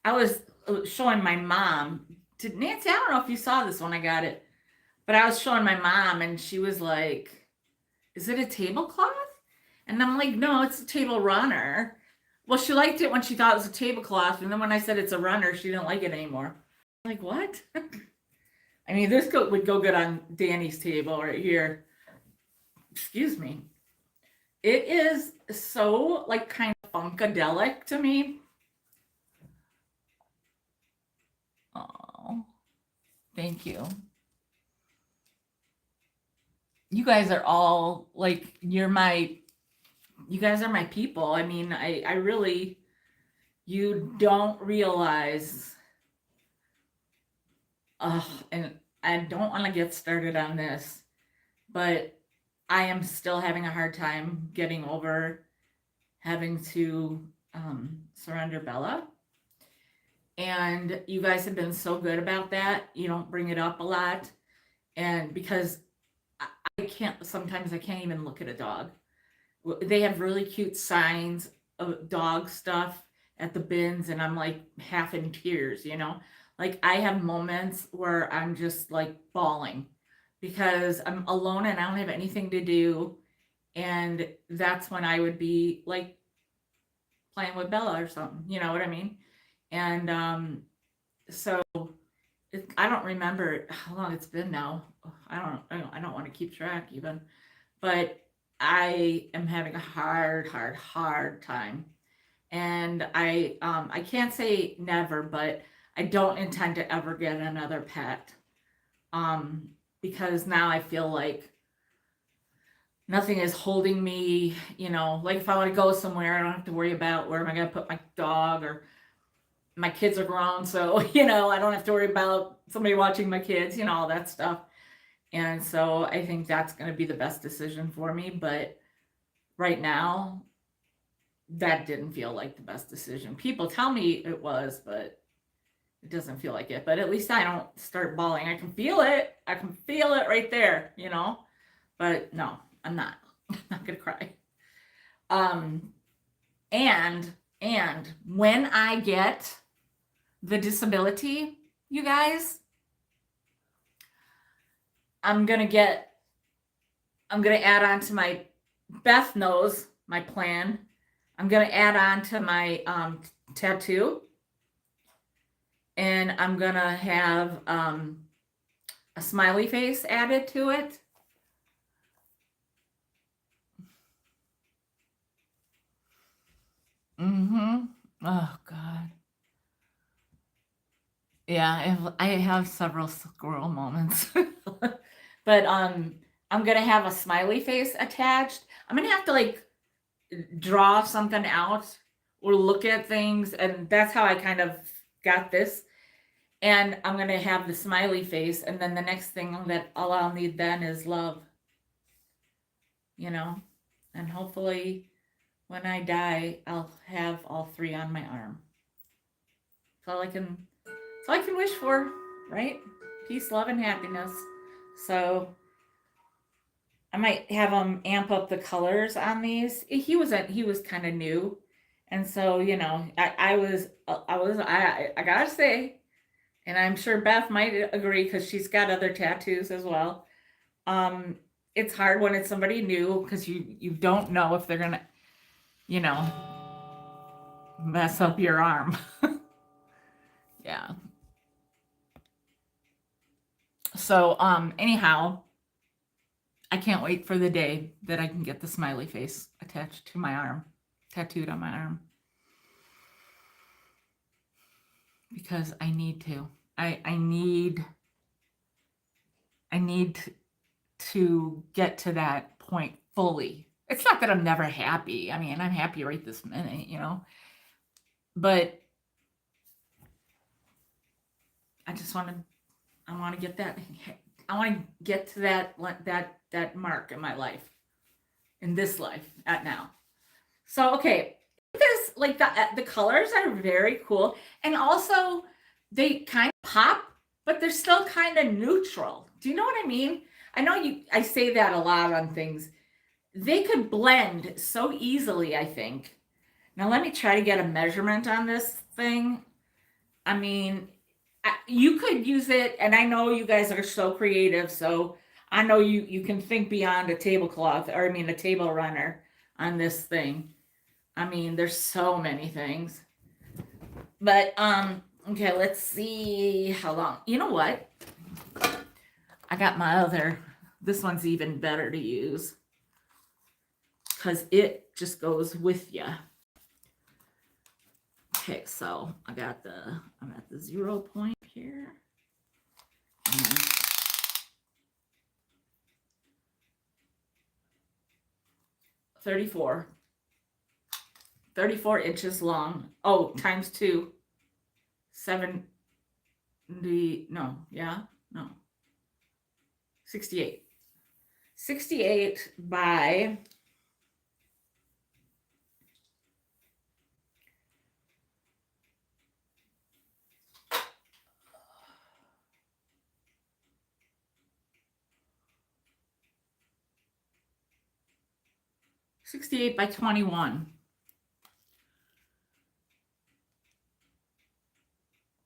I was showing my mom. Nancy, I don't know if you saw this when I got it, but I was showing my mom and she was like, is it a tablecloth? And I'm like, no, it's a table runner. Well, she liked it when she thought it was a tablecloth, and then when I said it's a runner, she didn't like it anymore. I'm like, what? I mean, this would go good on Danny's table right here. Excuse me. It is so like kind of funkadelic to me. Oh, thank you. You guys are all like, you guys are my people. I mean, I really, you don't realize, and I don't want to get started on this, but I am still having a hard time getting over having to surrender Bella. And you guys have been so good about that. You don't bring it up a lot. And because I can't, sometimes I can't even look at a dog. They have really cute signs of dog stuff at the bins, and I'm like half in tears, you know? Like I have moments where I'm just like bawling because I'm alone and I don't have anything to do. And that's when I would be like playing with Bella or something, you know what I mean? And so I don't remember how long it's been now. I don't want to keep track even, but I am having a hard time. And I can't say never, but I don't intend to ever get another pet. Um, because now I feel like nothing is holding me, you know, like if I want to go somewhere, I don't have to worry about where am I going to put my dog, or my kids are grown. So, you know, I don't have to worry about somebody watching my kids, you know, all that stuff. And so I think that's going to be the best decision for me. But right now, that didn't feel like the best decision. People tell me it was, but it doesn't feel like it. But at least I don't start bawling. I can feel it. I can feel it right there, you know? But no, I'm not. I'm not going to cry. Um, and when I get the disability, you guys, I'm going to add on to my, Beth knows my plan. I'm going to add on to my tattoo, and I'm going to have a smiley face added to it. Mm-hmm. Oh, God. Yeah, I have several squirrel moments. But I'm going to have a smiley face attached. I'm going to have to like draw something out or look at things, and that's how I kind of got this. And I'm going to have the smiley face, and then the next thing that I'll need then is love, you know? And hopefully when I die, I'll have all three on my arm. That's all I can wish for, right? Peace, love, and happiness. So I might have him amp up the colors on these. He was kind of new, and so you know, I gotta say, and I'm sure Beth might agree because she's got other tattoos as well. Um, it's hard when it's somebody new because you don't know if they're gonna, you know, mess up your arm. Yeah. So anyhow, I can't wait for the day that I can get the smiley face attached to my arm, tattooed on my arm. Because I need to. I need to get to that point fully. It's not that I'm never happy. I mean, I'm happy right this minute, you know. But I just want to I want to get that I want to get to that mark in my life. In this life at now. So okay, this like the colors are very cool, and also they kind of pop, but they're still kind of neutral. Do you know what I mean? I know I say that a lot on things. They could blend so easily, I think. Now let me try to get a measurement on this thing. I mean, you could use it, and I know you guys are so creative, so I know you can think beyond a tablecloth, or I mean a table runner on this thing. I mean, there's so many things. But okay, let's see how long. You know what? I got my other. This one's even better to use because it just goes with you. Okay, so I'm at the 0 point here. And 34 inches long. Oh, times 2. 70, no, yeah, no. 68. 68 by 68 by 21.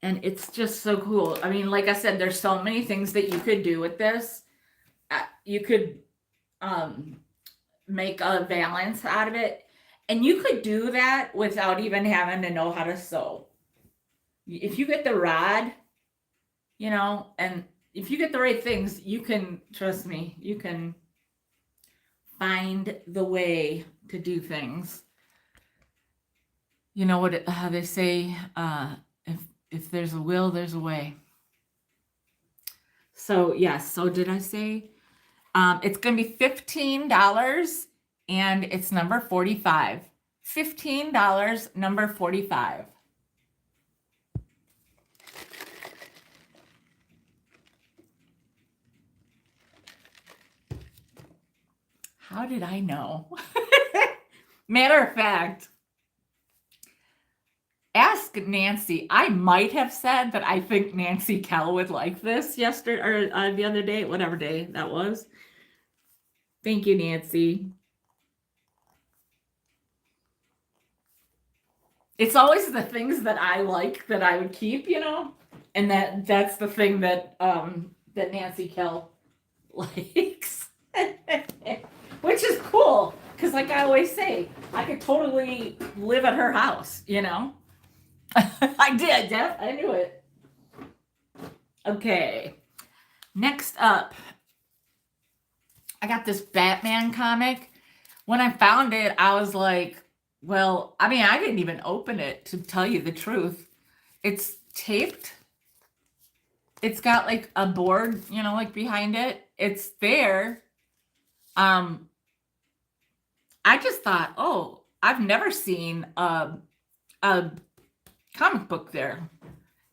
And it's just so cool. I mean, like I said, there's so many things that you could do with this. You could make a valance out of it. And you could do that without even having to know how to sew. If you get the rod, and if you get the right things, you can, trust me, you can find the way to do things. You know how they say, if there's a will, there's a way. So yes, so did I say it's going to be $15 and it's number 45. $15, number 45. How did I know? Matter of fact, ask Nancy. I might have said that I think Nancy Kell would like this yesterday or the other day, whatever day that was. Thank you, Nancy. It's always the things that I like that I would keep, and that's the thing that that Nancy Kell likes, which is cool because, like I always say, I could totally live at her house, I did, Jeff. I knew it. Okay. Next up, I got this Batman comic. When I found it, I was like, well, I mean, I didn't even open it, to tell you the truth. It's taped. It's got like a board, like behind it. It's there. I just thought, oh, I've never seen a comic book there.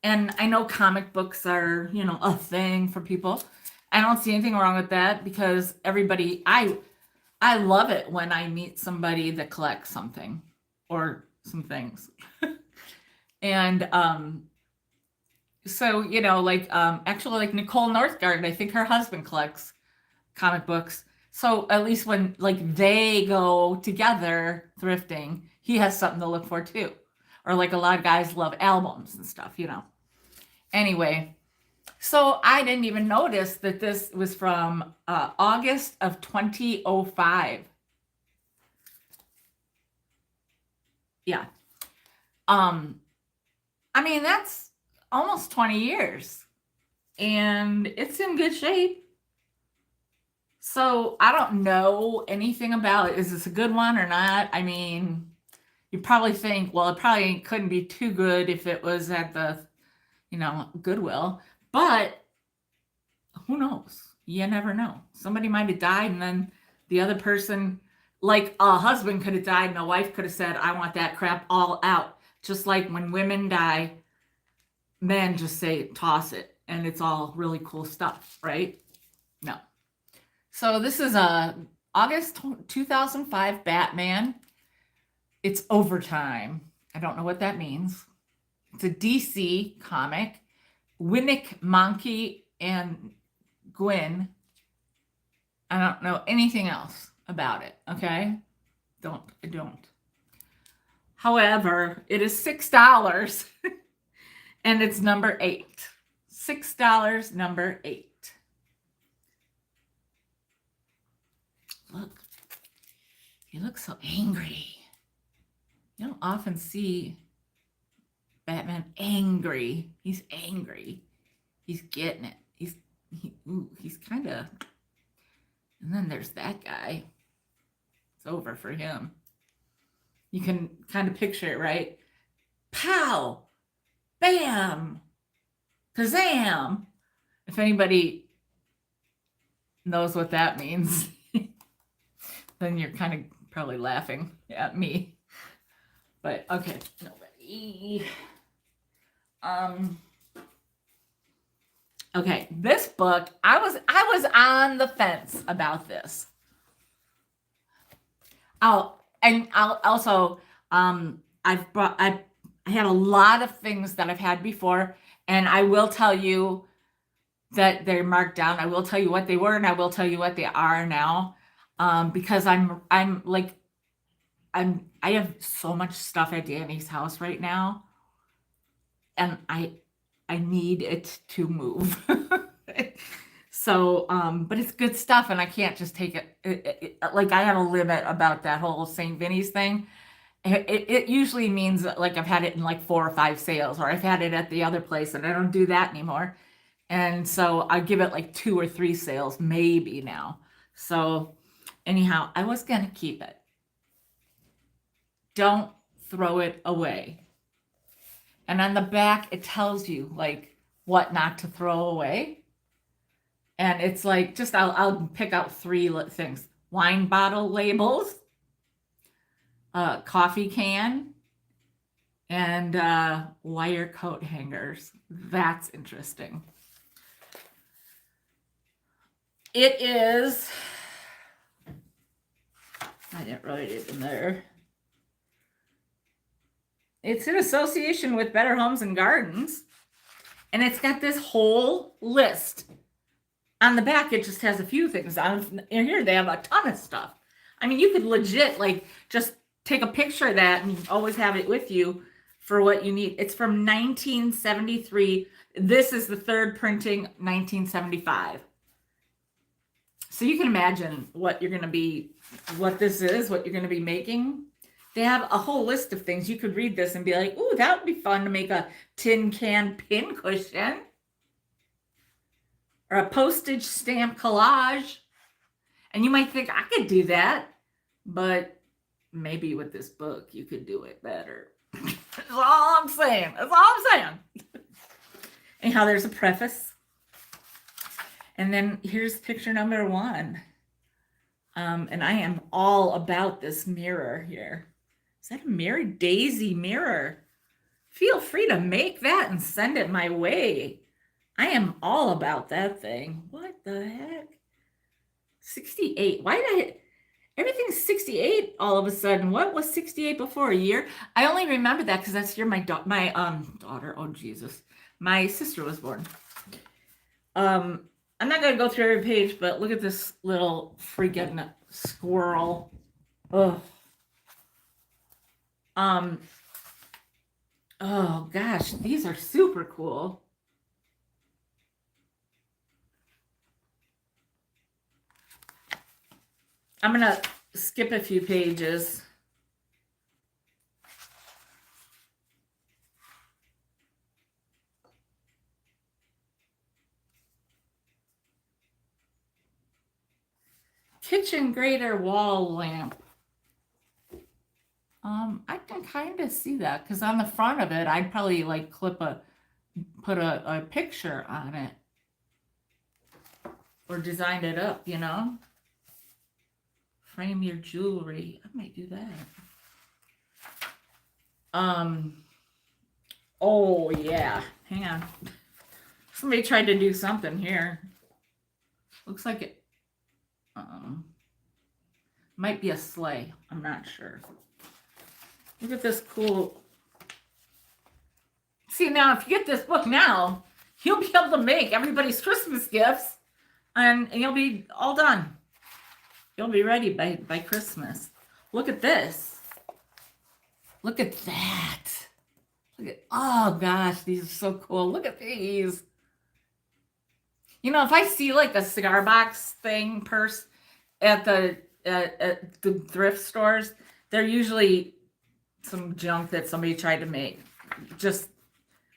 And I know comic books are, a thing for people. I don't see anything wrong with that because I love it when I meet somebody that collects something or some things. And so, actually, like Nicole Northgard, I think her husband collects comic books. So at least when they go together thrifting, he has something to look for too. Or like a lot of guys love albums and stuff, Anyway, so I didn't even notice that this was from August of 2005. Yeah. I mean, that's almost 20 years. And it's in good shape. So I don't know anything about it. Is this a good one or not? I mean, you probably think, well, it probably couldn't be too good if it was at the, Goodwill. But who knows? You never know. Somebody might have died and then the other person, like a husband could have died and a wife could have said, I want that crap all out. Just like when women die, men just say, toss it. And it's all really cool stuff, right? No. So this is a August 2005 Batman. It's Overtime. I don't know what that means. It's a DC comic. Winnick Monkey and Gwyn. I don't know anything else about it, okay? I don't. However, it is $6 and it's number 8. $6, number 8. Look, he looks so angry. often see Batman angry. He's angry. He's getting it. He's kind of, and then there's that guy. It's over for him. You can kind of picture it, right? Pow, bam, kazam. If anybody knows what that means, then you're kind of probably laughing at me. But okay, nobody. Okay, this book, I was on the fence about this. I'll also I had a lot of things that I've had before, and I will tell you that they're marked down. I will tell you what they were, and I will tell you what they are now, because I have so much stuff at Danny's house right now, and I need it to move. So, but it's good stuff, and I can't just take it. Like, I have a limit about that whole St. Vinny's thing. It usually means that, like, I've had it in like 4 or 5 sales, or I've had it at the other place, and I don't do that anymore. And so I give it like 2 or 3 sales, maybe now. So anyhow, I was going to keep it. Don't throw it away. And on the back, it tells you like what not to throw away. And it's like, just, I'll pick out 3 things: wine bottle labels, coffee can, and wire coat hangers. That's interesting. It is, I didn't write it in there. It's in association with Better Homes and Gardens. And it's got this whole list. On the back, it just has a few things. On here, they have a ton of stuff. I mean, you could legit, like, just take a picture of that and always have it with you for what you need. It's from 1973. This is the 3rd printing, 1975. So you can imagine what you're going to be, what this is, what you're going to be making. They have a whole list of things. You could read this and be like, ooh, that would be fun to make a tin can pin cushion. Or a postage stamp collage. And you might think, I could do that. But maybe with this book, you could do it better. That's all I'm saying. That's all I'm saying. Anyhow, there's a preface. And then here's picture number 1. And I am all about this mirror here. Is that a mirror? Daisy mirror. Feel free to make that and send it my way. I am all about that thing. What the heck? 68. Why did I... Everything's 68 all of a sudden. What was 68 before? A year? I only remember that because that's the year my daughter, oh Jesus, my sister was born. I'm not going to go through every page, but look at this little freaking squirrel. Ugh. Oh gosh, these are super cool. I'm going to skip a few pages. Kitchen grater wall lamp. I can kind of see that because on the front of it, I'd probably like put a picture on it or design it up, you know. Frame your jewelry. I might do that. Oh yeah. Hang on. Somebody tried to do something here. Looks like it. Might be a sleigh. I'm not sure. Look at this cool. See, now if you get this book now, you'll be able to make everybody's Christmas gifts, and you'll be all done. You'll be ready by Christmas. Look at this. Look at that. Look at, oh gosh, these are so cool. Look at these. You know, if I see like a cigar box thing purse at the thrift stores, they're usually some junk that somebody tried to make, just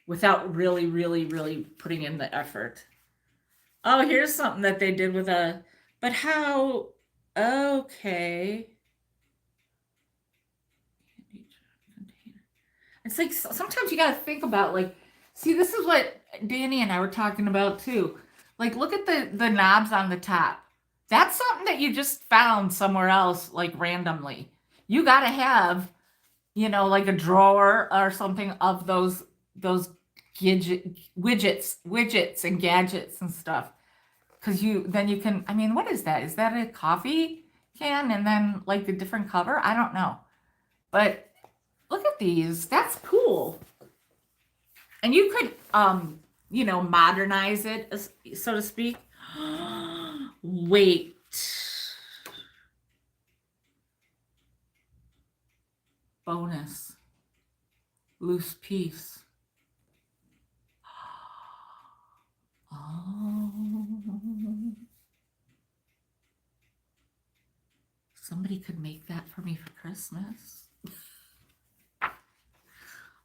without really, really, really putting in the effort. Oh, here's something that they did with a, but how, okay. It's like sometimes you got to think about, like, see, this is what Danny and I were talking about too. Like, look at the knobs on the top. That's something that you just found somewhere else, like randomly. You got to have, like a drawer or something of those widgets and gadgets and stuff. Because then you can, I mean, what is that? Is that a coffee can and then like the different cover? I don't know. But look at these. That's cool. And you could, modernize it, so to speak. Wait. Bonus. Loose piece. Oh. Somebody could make that for me for Christmas.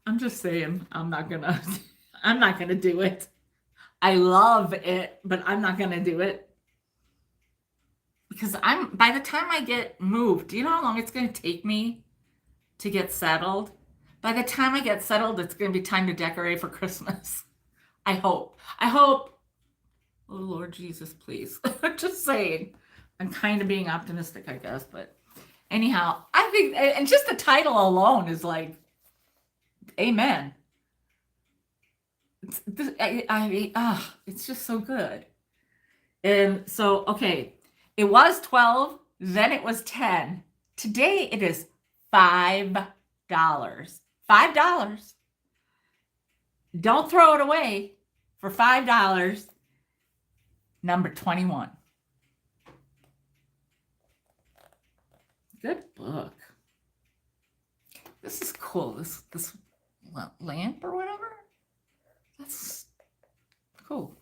I'm just saying, I'm not gonna do it. I love it, but I'm not gonna do it. Because by the time I get moved, do you know how long it's gonna take me to get settled? By the time I get settled, it's gonna be time to decorate for Christmas. I hope. Oh Lord Jesus, please. I'm just saying. I'm kind of being optimistic, I guess, but anyhow, I think, and just the title alone is like, amen. It's just so good. And so, okay, it was 12, then it was 10. Today it is $5. $5. Don't throw it away for $5. Number 21. Good book. This is cool. This lamp or whatever. That's cool.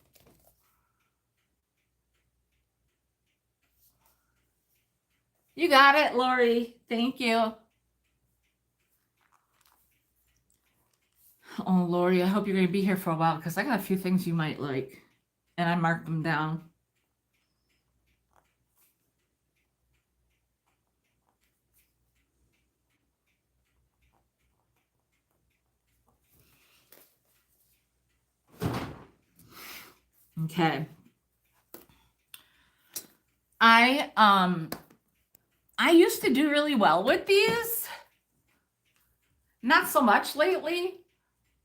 You got it, Lori. Thank you. Oh, Lori, I hope you're going to be here for a while because I got a few things you might like, and I marked them down. Okay. I used to do really well with these. Not so much lately,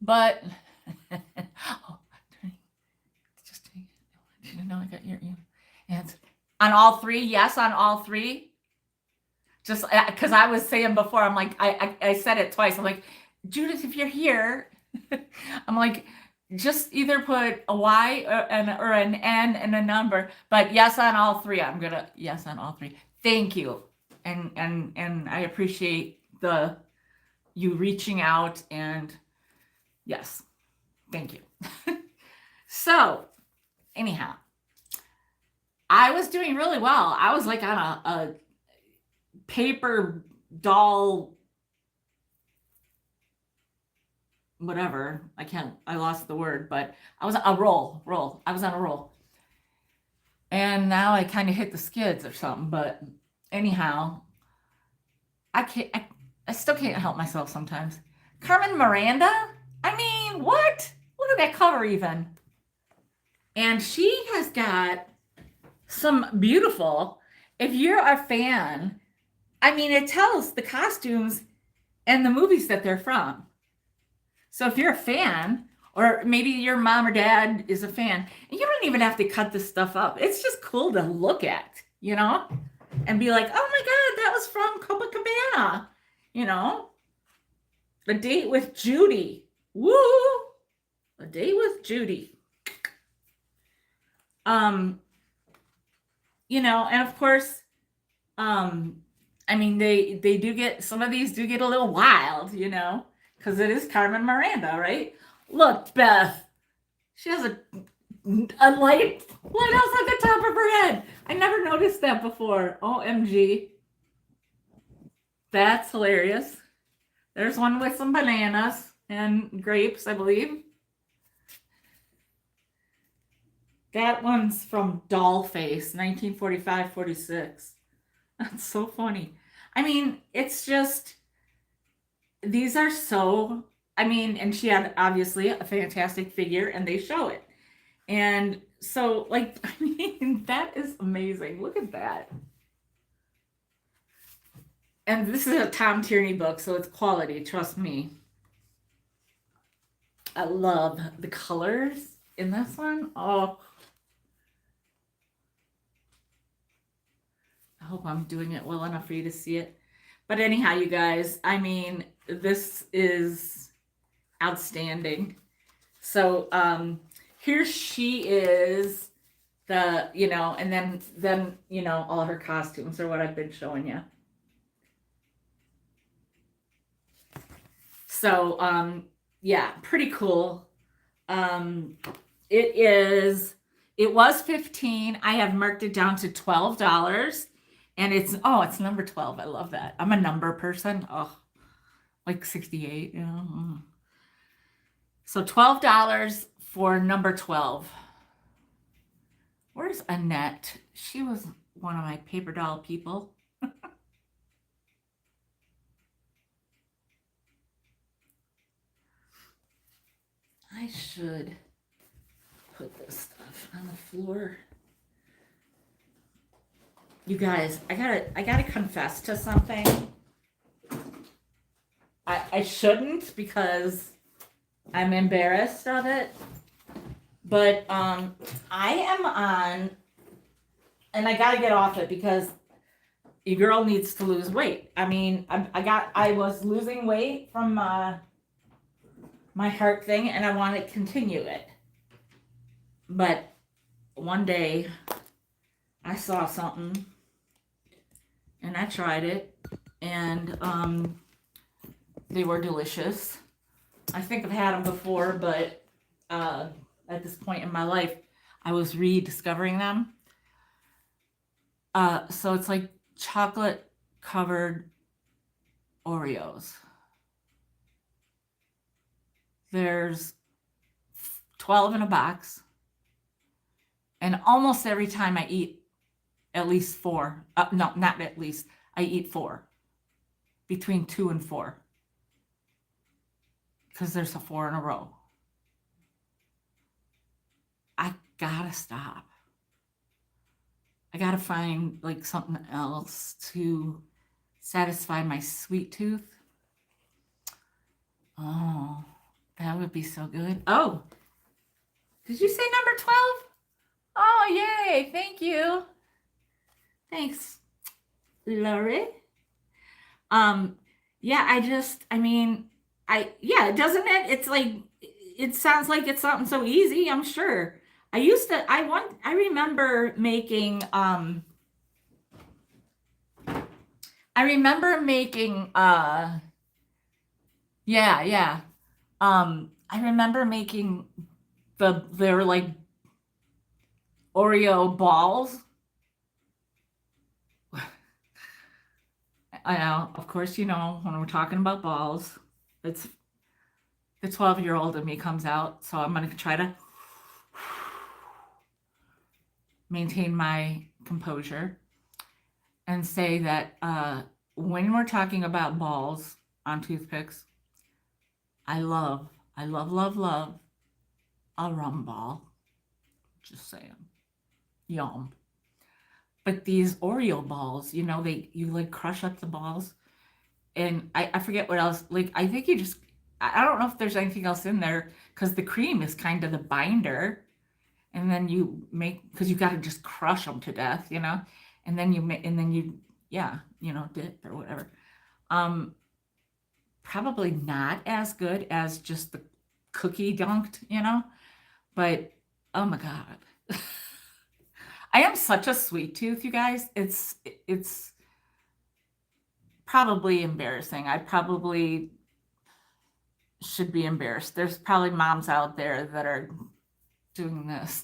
but just you know I got your answer. On all three, yes, on all three. Just because I was saying before, I'm like, I said it twice. I'm like, Judith, if you're here, I'm like, just either put a Y or an N and a number, but yes on all three. I'm gonna yes on all three. Thank you, and I appreciate you reaching out, and yes, thank you. So anyhow, I was doing really well. I was like on a paper doll, whatever. I lost the word, but I was on a roll. I was on a roll. And now I kind of hit the skids or something, but anyhow, I still can't help myself sometimes. Carmen Miranda? I mean, what? Look at that cover even. And she has got some beautiful, if you're a fan, I mean, it tells the costumes and the movies that they're from. So if you're a fan, or maybe your mom or dad is a fan, and you don't even have to cut this stuff up. It's just cool to look at, and be like, oh my God, that was from Copacabana, A Date with Judy. Woo! A Date with Judy. And of course, I mean, they do get, some of these do get a little wild, because it is Carmen Miranda, right? Look, Beth, she has a lighthouse on the top of her head. I never noticed that before. OMG. That's hilarious. There's one with some bananas and grapes, I believe. That one's from Dollface, 1945-46. That's so funny. I mean, it's just, these are so, I mean, and she had obviously a fantastic figure, and they show it. And so, like, I mean, that is amazing. Look at that. And this is a Tom Tierney book, so it's quality, trust me. I love the colors in this one. Oh, I hope I'm doing it well enough for you to see it. But anyhow, you guys, I mean, this is outstanding. So here she is, the, you know, and then, you know, all her costumes are what I've been showing you. So yeah, pretty cool. It was 15. I have marked it down to $12. And it's number 12. I love that. I'm a number person. Oh, like 68, you know. So $12 for number 12. Where's Annette? She was one of my paper doll people. I should put this stuff on the floor. You guys, I gotta confess to something. I shouldn't, because I'm embarrassed of it. But I am on, and I gotta get off it because your girl needs to lose weight. I mean, I was losing weight from my heart thing, and I want to continue it. But one day I saw something and I tried it, and they were delicious. I think I've had them before, but at this point in my life, I was rediscovering them. So it's like chocolate covered Oreos. There's 12 in a box. And almost every time I eat at least 4. No, not at least. I eat 4. Between 2 and 4. Because there's a 4 in a row. I gotta stop. I gotta find like something else to satisfy my sweet tooth. Oh, that would be so good. Oh, did you say number 12? Oh, yay. Thank you. Thanks, Lori. Yeah, doesn't it? It's like, it sounds like it's something so easy, I'm sure. I remember making, I remember making they were like Oreo balls. I know, of course, you know, when we're talking about balls, it's the 12-year-old in me comes out. So I'm going to try to maintain my composure and say that when we're talking about balls on toothpicks, I love a rum ball. Just saying. Yum. But these Oreo balls, you know, you like crush up the balls, and I forget what else. Like, I think I don't know if there's anything else in there, because the cream is kind of the binder, and then because you got to just crush them to death, you know, and then dip or whatever. Probably not as good as just the cookie dunked, you know, but oh my God. I am such a sweet tooth, you guys. It's probably embarrassing. I probably should be embarrassed. There's probably moms out there that are doing this.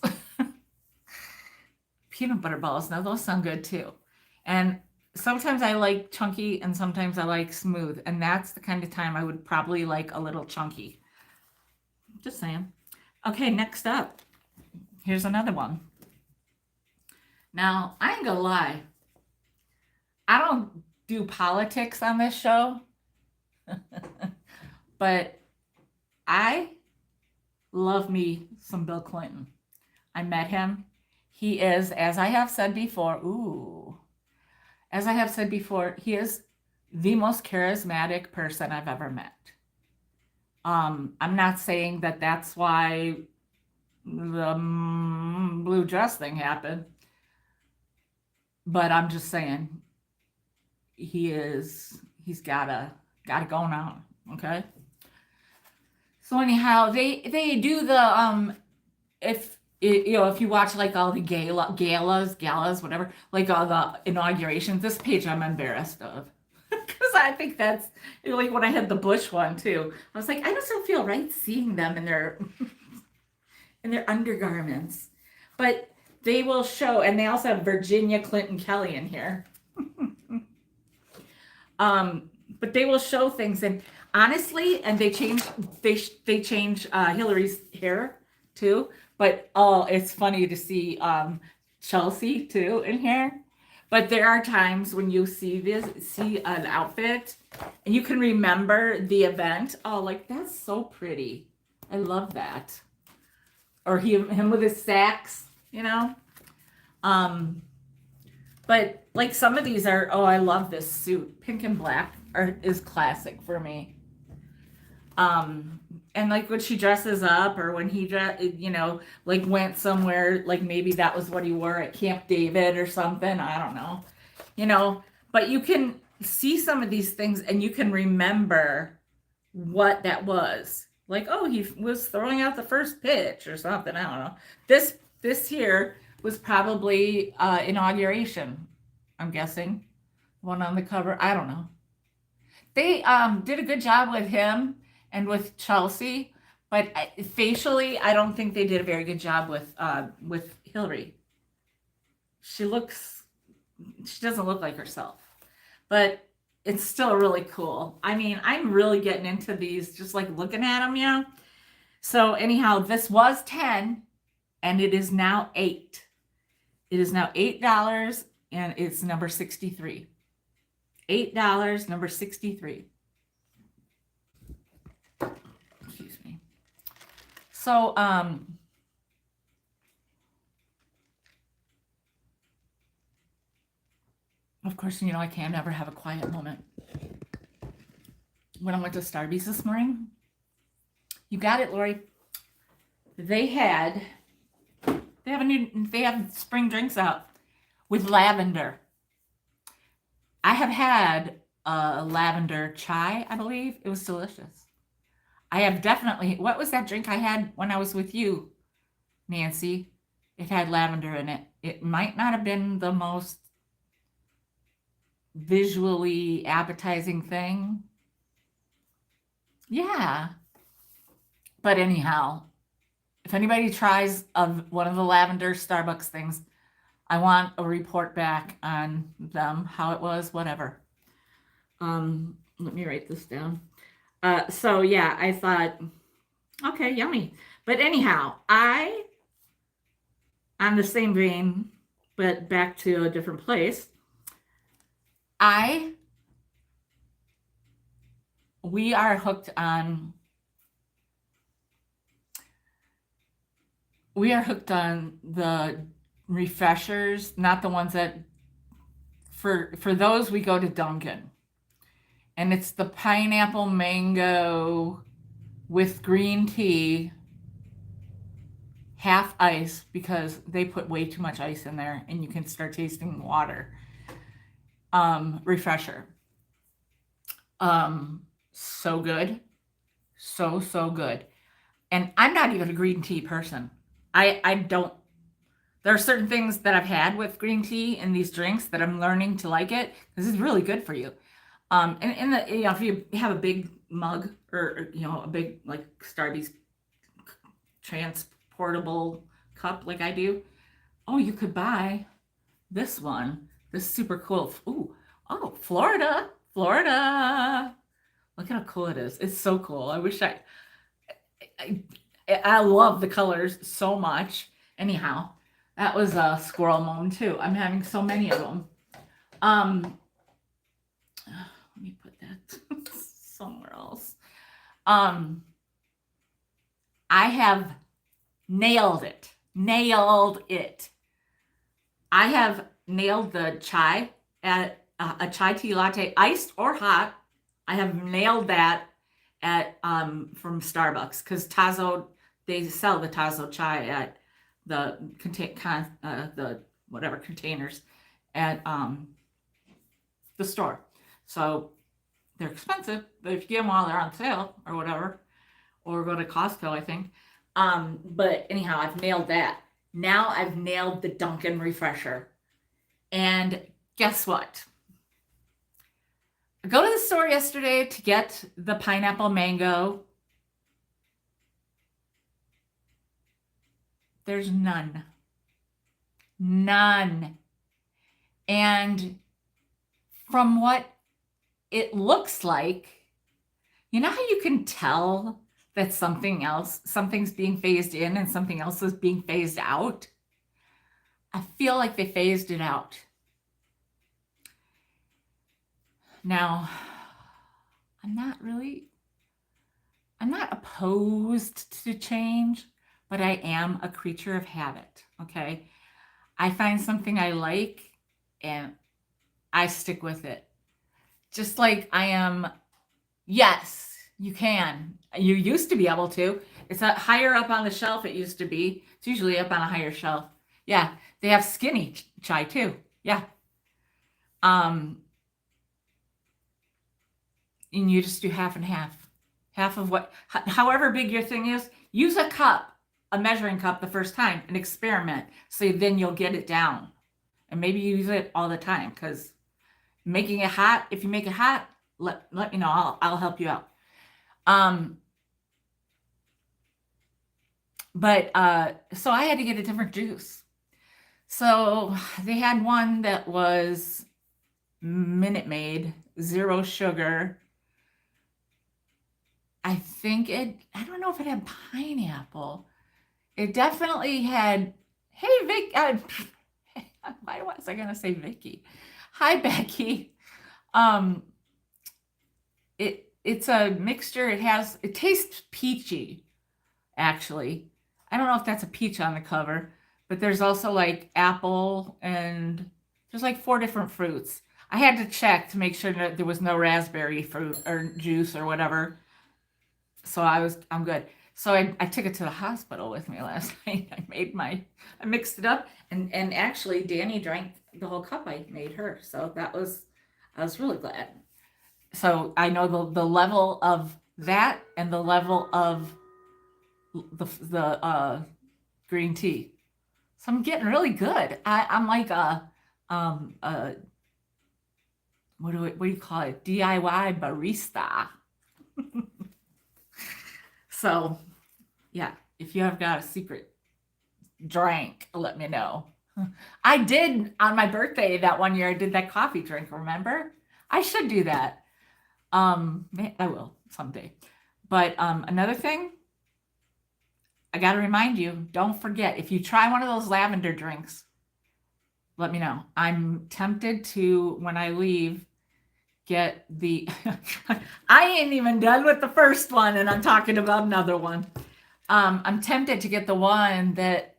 Peanut butter balls. Now those sound good too. And sometimes I like chunky and sometimes I like smooth. And that's the kind of time I would probably like a little chunky. Just saying. Okay, next up. Here's another one. Now, I ain't gonna lie. I don't do politics on this show, but I love me some Bill Clinton. I met him. He is, as I have said before, he is the most charismatic person I've ever met. I'm not saying that that's why the blue dress thing happened, but I'm just saying he's got it going on. Okay. So anyhow, they do the if you watch like all the galas, whatever, like all the inaugurations, this page I'm embarrassed of. Because I think that's like when I had the Bush one too. I was like, I just don't feel right seeing them in their in their undergarments. But they will show, and they also have Virginia Clinton Kelly in here. But they will show things, and honestly, and they change Hillary's hair too. But oh, it's funny to see Chelsea too in here. But there are times when you see an outfit and you can remember the event. Oh, like that's so pretty. I love that. Or him with his sax, you know. But like some of these are, oh, I love this suit. Pink and black is classic for me. And like when she dresses up, or when he like went somewhere, like maybe that was what he wore at Camp David or something. I don't know, but you can see some of these things and you can remember what that was. Like, oh, he was throwing out the first pitch or something. I don't know. This here was probably inauguration, I'm guessing. One on the cover. I don't know. They did a good job with him and with Chelsea, but facially, I don't think they did a very good job with Hillary. She doesn't look like herself, but it's still really cool. I mean, I'm really getting into these, just like looking at them, So anyhow, this was 10 and it is now 8. It is now $8 and it's number 63. $8, number 63. Excuse me. So, of course, I can't ever have a quiet moment. When I went to Starbucks this morning, you got it, Lori. They have spring drinks out with lavender. I have had a lavender chai, I believe. It was delicious. I have definitely, what was that drink I had when I was with you, Nancy? It had lavender in it. It might not have been the most visually appetizing thing. Yeah. But anyhow, if anybody tries one of the lavender Starbucks things, I want a report back on them, how it was, whatever. Let me write this down. So yeah, I thought, okay, yummy. But anyhow, on the same vein, but back to a different place, we are hooked on the refreshers, not the ones that, for those we go to Dunkin'. And it's the pineapple mango with green tea, half ice, because they put way too much ice in there and you can start tasting water. Refresher. So good. So good. And I'm not even a green tea person. I don't, there are certain things that I've had with green tea in these drinks that I'm learning to like it because it's really good for you. And if you have a big mug or a big like Starbucks transportable cup like I do, oh, you could buy this one. This is super cool. Ooh, Oh, Florida, Florida. Look at how cool it is. It's so cool. I wish I, I love the colors so much. Anyhow, that was a squirrel moment too. I'm having so many of them. Let me put that somewhere else. I have nailed it. Nailed it. I have nailed the chai at a chai tea latte, iced or hot. I have nailed that at from Starbucks because Tazo, they sell the Tazo chai at the the whatever containers at the store. So they're expensive, but if you get them while they're on sale or whatever, or go to Costco, I think. But anyhow, I've nailed that. Now I've nailed the Dunkin' refresher. And guess what? I go to the store yesterday to get the pineapple mango. There's none. None. And from what it looks like, you know how you can tell that something's being phased in and something else is being phased out? I feel like they phased it out. Now, I'm not opposed to change, but I am a creature of habit, okay? I find something I like and I stick with it. Just like I am, yes, you can. You used to be able to. It's higher up on the shelf it used to be. It's usually up on a higher shelf. Yeah, they have skinny chai too. Yeah. And you just do half and half. Half of however big your thing is, use a cup, a measuring cup the first time and experiment. So then you'll get it down. And maybe use it all the time because making it hot, if you make it hot, let me know. I'll help you out. So I had to get a different juice. So they had one that was Minute Maid, 0 sugar. I don't know if it had pineapple. It definitely had, hey, Vic, why was I going to say Vicky? Hi, Becky. It's a mixture. It tastes peachy, actually. I don't know if that's a peach on the cover, but there's also like apple and there's like 4 different fruits. I had to check to make sure that there was no raspberry fruit or juice or whatever. So I'm good. So I took it to the hospital with me last night. I mixed it up and actually Danny drank the whole cup I made her. So I was really glad. So I know the level of that and the level of the green tea. So I'm getting really good. I'm like what do you call it? DIY barista. So yeah, if you have got a secret drink, let me know. I did on my birthday that one year. I did that coffee drink. Remember? I should do that. I will someday. But another thing, I got to remind you, don't forget, if you try one of those lavender drinks, let me know. I'm tempted to, when I leave, get the, I ain't even done with the first one and I'm talking about another one. I'm tempted to get the one that,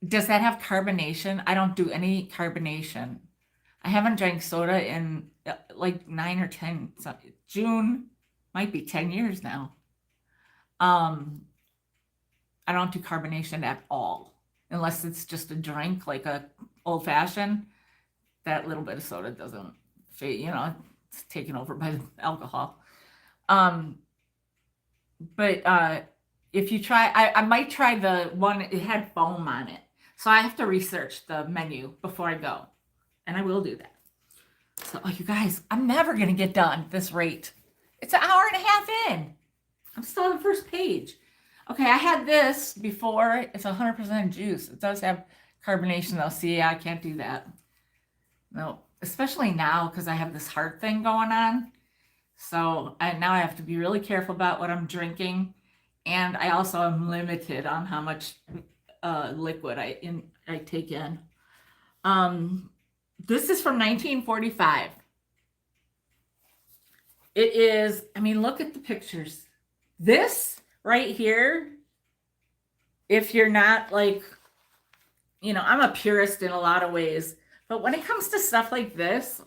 does that have carbonation? I don't do any carbonation. I haven't drank soda in like 9 or 10, June might be 10 years now. I don't do carbonation at all, unless it's just a drink, like a old fashioned. That little bit of soda doesn't, it's taken over by the alcohol. But if you try, I might try the one, it had foam on it. So I have to research the menu before I go. And I will do that. So, you guys, I'm never going to get done at this rate. It's an hour and a half in. I'm still on the first page. Okay, I had this before. It's 100% juice. It does have carbonation though. See, I can't do that. No, especially now because I have this heart thing going on. So now I have to be really careful about what I'm drinking. And I also am limited on how much liquid I take in. This is from 1945. It is, I mean, look at the pictures. This right here, if you're not like, I'm a purist in a lot of ways, but when it comes to stuff like this,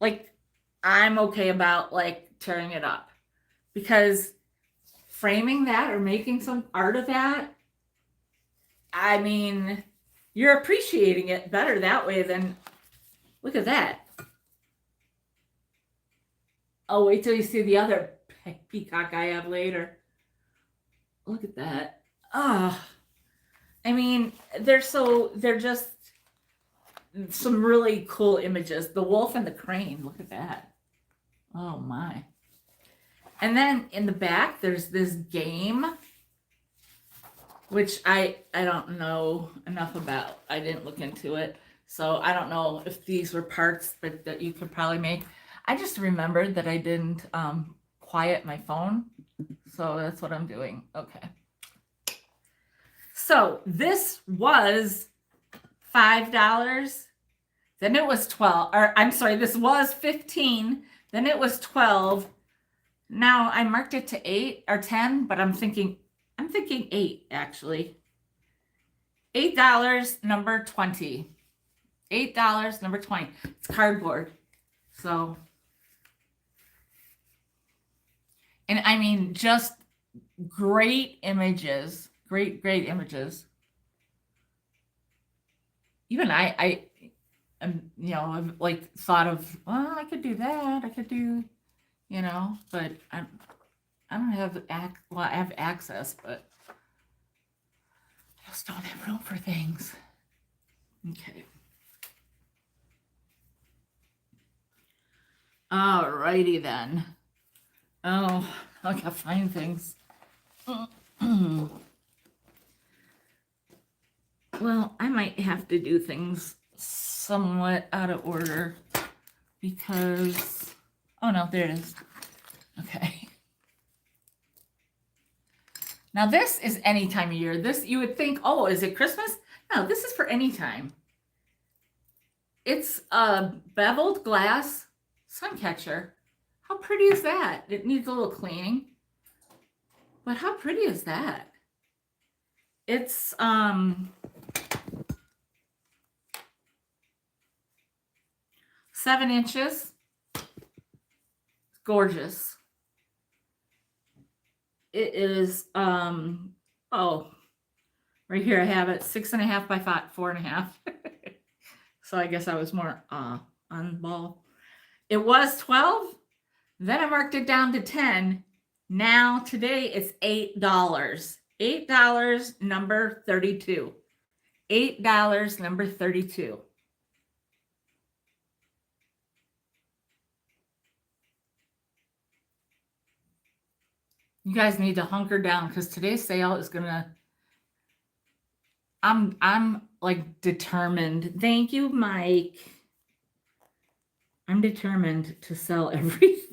like, I'm okay about like tearing it up, because framing that or making some art of that, I mean, you're appreciating it better that way than, look at that. Oh, wait till you see the other peacock I have later. Look at that. Ah, I mean, they're just some really cool images. The wolf and the crane, look at that. Oh my. And then in the back, there's this game, which I don't know enough about. I didn't look into it. So I don't know if these were parts that you could probably make. I just remembered that I didn't quiet my phone. So that's what I'm doing. Okay. So this was $5. Then it was 12. Or I'm sorry, this was 15. Then it was 12. Now I marked it to 8 or 10, but I'm thinking 8 actually. $8, number 20. $8, number 20. It's cardboard. So, and I mean, just great images. Great images. Even I've like thought of, well, I could do that. I could do, but I don't have I have access, but I just don't have room for things. Okay. Alrighty then. Oh, I gotta find things. Well, I might have to do things somewhat out of order because, oh no, there it is. Okay. Now this is any time of year. This, you would think, oh, is it Christmas? No, this is for any time. It's a beveled glass sun catcher. How pretty is that? It needs a little cleaning. But how pretty is that? It's 7 inches. Gorgeous. It is right here I have it 6.5 by 4.5. So I guess I was more on ball. It was 12. Then I marked it down to 10. Now today it's $8. $8, number 32. $8, number 32. You guys need to hunker down because today's sale is gonna. I'm like determined. Thank you, Mike. I'm determined to sell everything.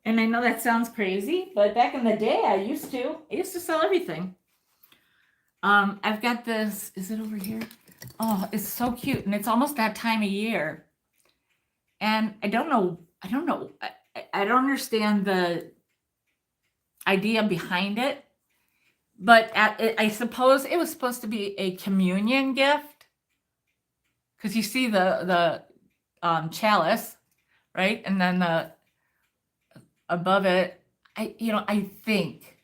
And I know that sounds crazy, but back in the day, I used to sell everything. I've got this. Is it over here? Oh, it's so cute, and it's almost that time of year. And I don't know. I don't understand the idea behind it, but I suppose it was supposed to be a communion gift, because you see the chalice, right, and then the above it. I think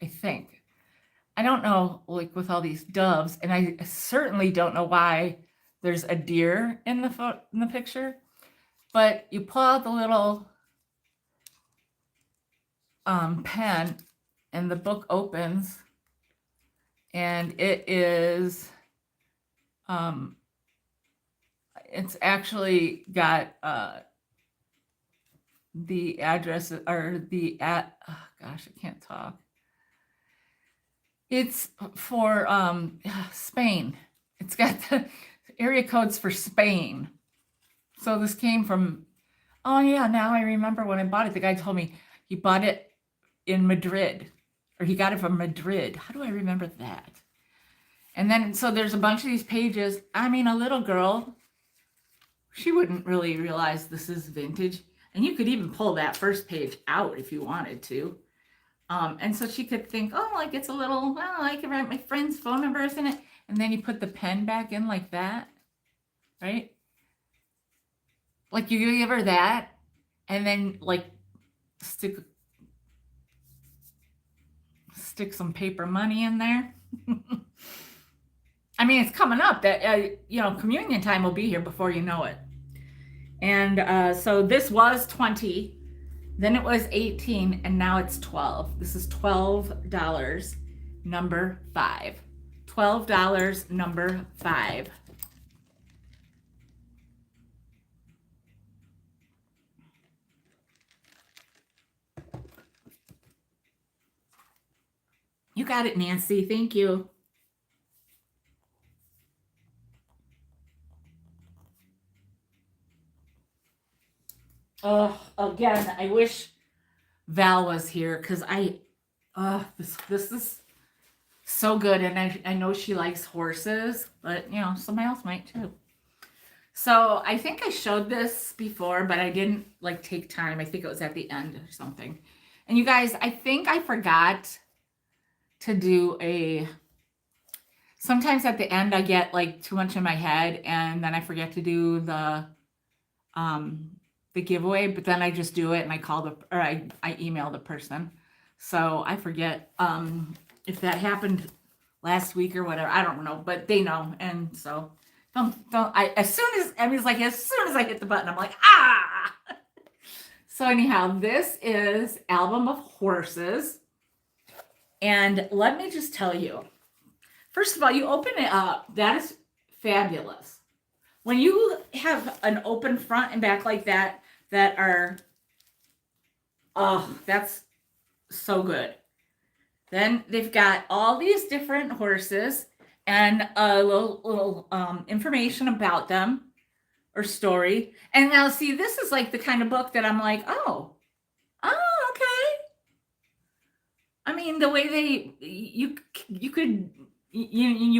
I don't know, like with all these doves, and I certainly don't know why there's a deer in the picture, but you pull out the little pen, and the book opens, and it is it's actually got the address or oh gosh, I can't talk. It's for Spain. It's got the area codes for Spain. So this came from, oh yeah, now I remember when I bought it. The guy told me he bought it in Madrid, or he got it from Madrid. How do I remember that? And then, so there's a bunch of these pages. I mean, a little girl, she wouldn't really realize this is vintage. And you could even pull that first page out if you wanted to. And so she could think, oh, like it's a little, well, I can write my friend's phone numbers in it. And then you put the pen back in like that, right? Like you give her that, and then like stick some paper money in there. I mean, it's coming up that, communion time will be here before you know it. And so this was 20, then it was 18, and now it's 12. This is $12, number 5. $12, number 5. You got it, Nancy. Thank you. Again, I wish Val was here because this is so good, and I know she likes horses, but somebody else might too. So I think I showed this before, but I didn't like take time. I think it was at the end or something. And you guys, I think I forgot to do sometimes at the end I get like too much in my head, and then I forget to do the giveaway, but then I just do it and I email the person. So I forget if that happened last week or whatever. I don't know, but they know. And so as soon as I hit the button, I'm like, ah. So anyhow, this is Album of Horses. And let me just tell you, first of all, you open it up. That is fabulous. When you have an open front and back like that are, that's so good. Then they've got all these different horses and a little information about them or story. And now see, this is like the kind of book that I'm like, oh, okay. I mean, the way you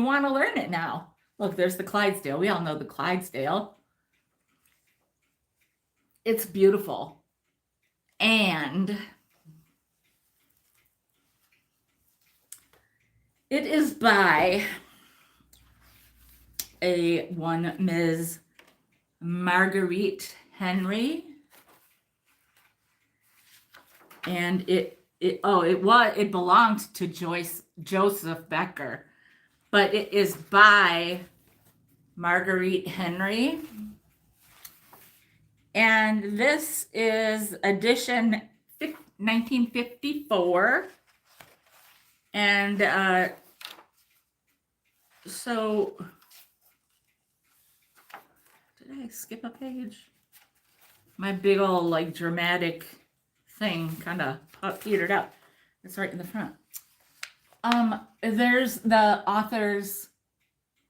want to learn it now. Look, there's the Clydesdale. We all know the Clydesdale. It's beautiful. And it is by one Ms. Marguerite Henry. And it belonged to Joseph Becker, but it is by Marguerite Henry. And this is edition 1954. And so, did I skip a page? My big old like dramatic thing kind of petered out. It's right in the front. There's the author's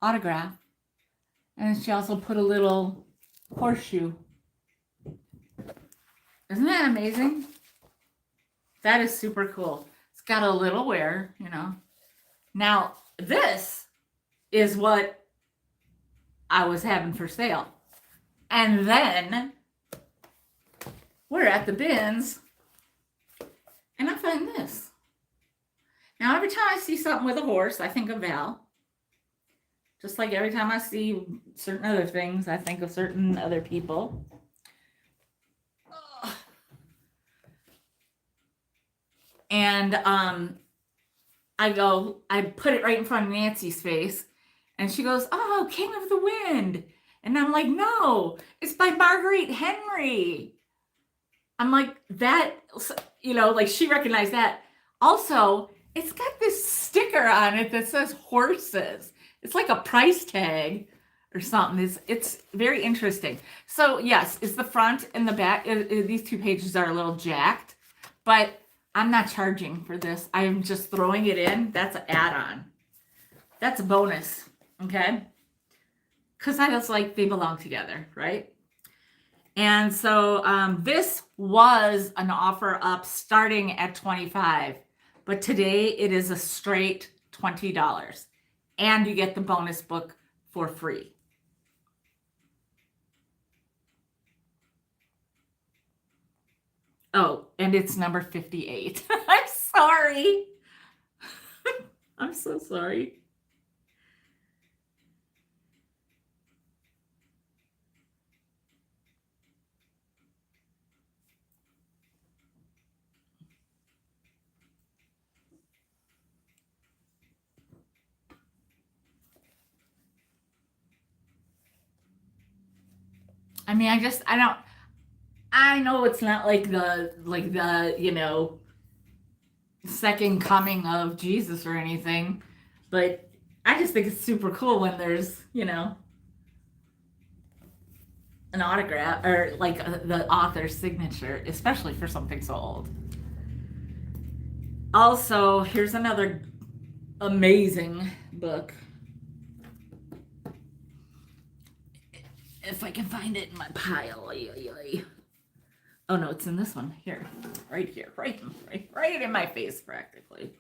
autograph, and she also put a little horseshoe. Isn't that amazing? That is super cool. It's got a little wear, Now, this is what I was having for sale. And then we're at the bins, and I find this. Now, every time I see something with a horse, I think of Val. Just like every time I see certain other things, I think of certain other people. And I put it right in front of Nancy's face, and she goes, oh, King of the Wind. And I'm like, no, it's by Marguerite Henry. I'm like, that, like she recognized that. Also, it's got this sticker on it that says horses. It's like a price tag or something. It's very interesting. So yes, it's the front and the back. These two pages are a little jacked, but I'm not charging for this. I'm just throwing it in. That's an add-on. That's a bonus, okay? Because I just like they belong together, right? And so this was an offer up starting at $25, but today it is a straight $20. And you get the bonus book for free. Oh, and it's number 58. I'm sorry. I'm so sorry. I mean, I know it's not like the, second coming of Jesus or anything, but I just think it's super cool when there's, an autograph or like the author's signature, especially for something so old. Also, here's another amazing book. If I can find it in my pile. Oh no, it's in this one here, right in my face practically.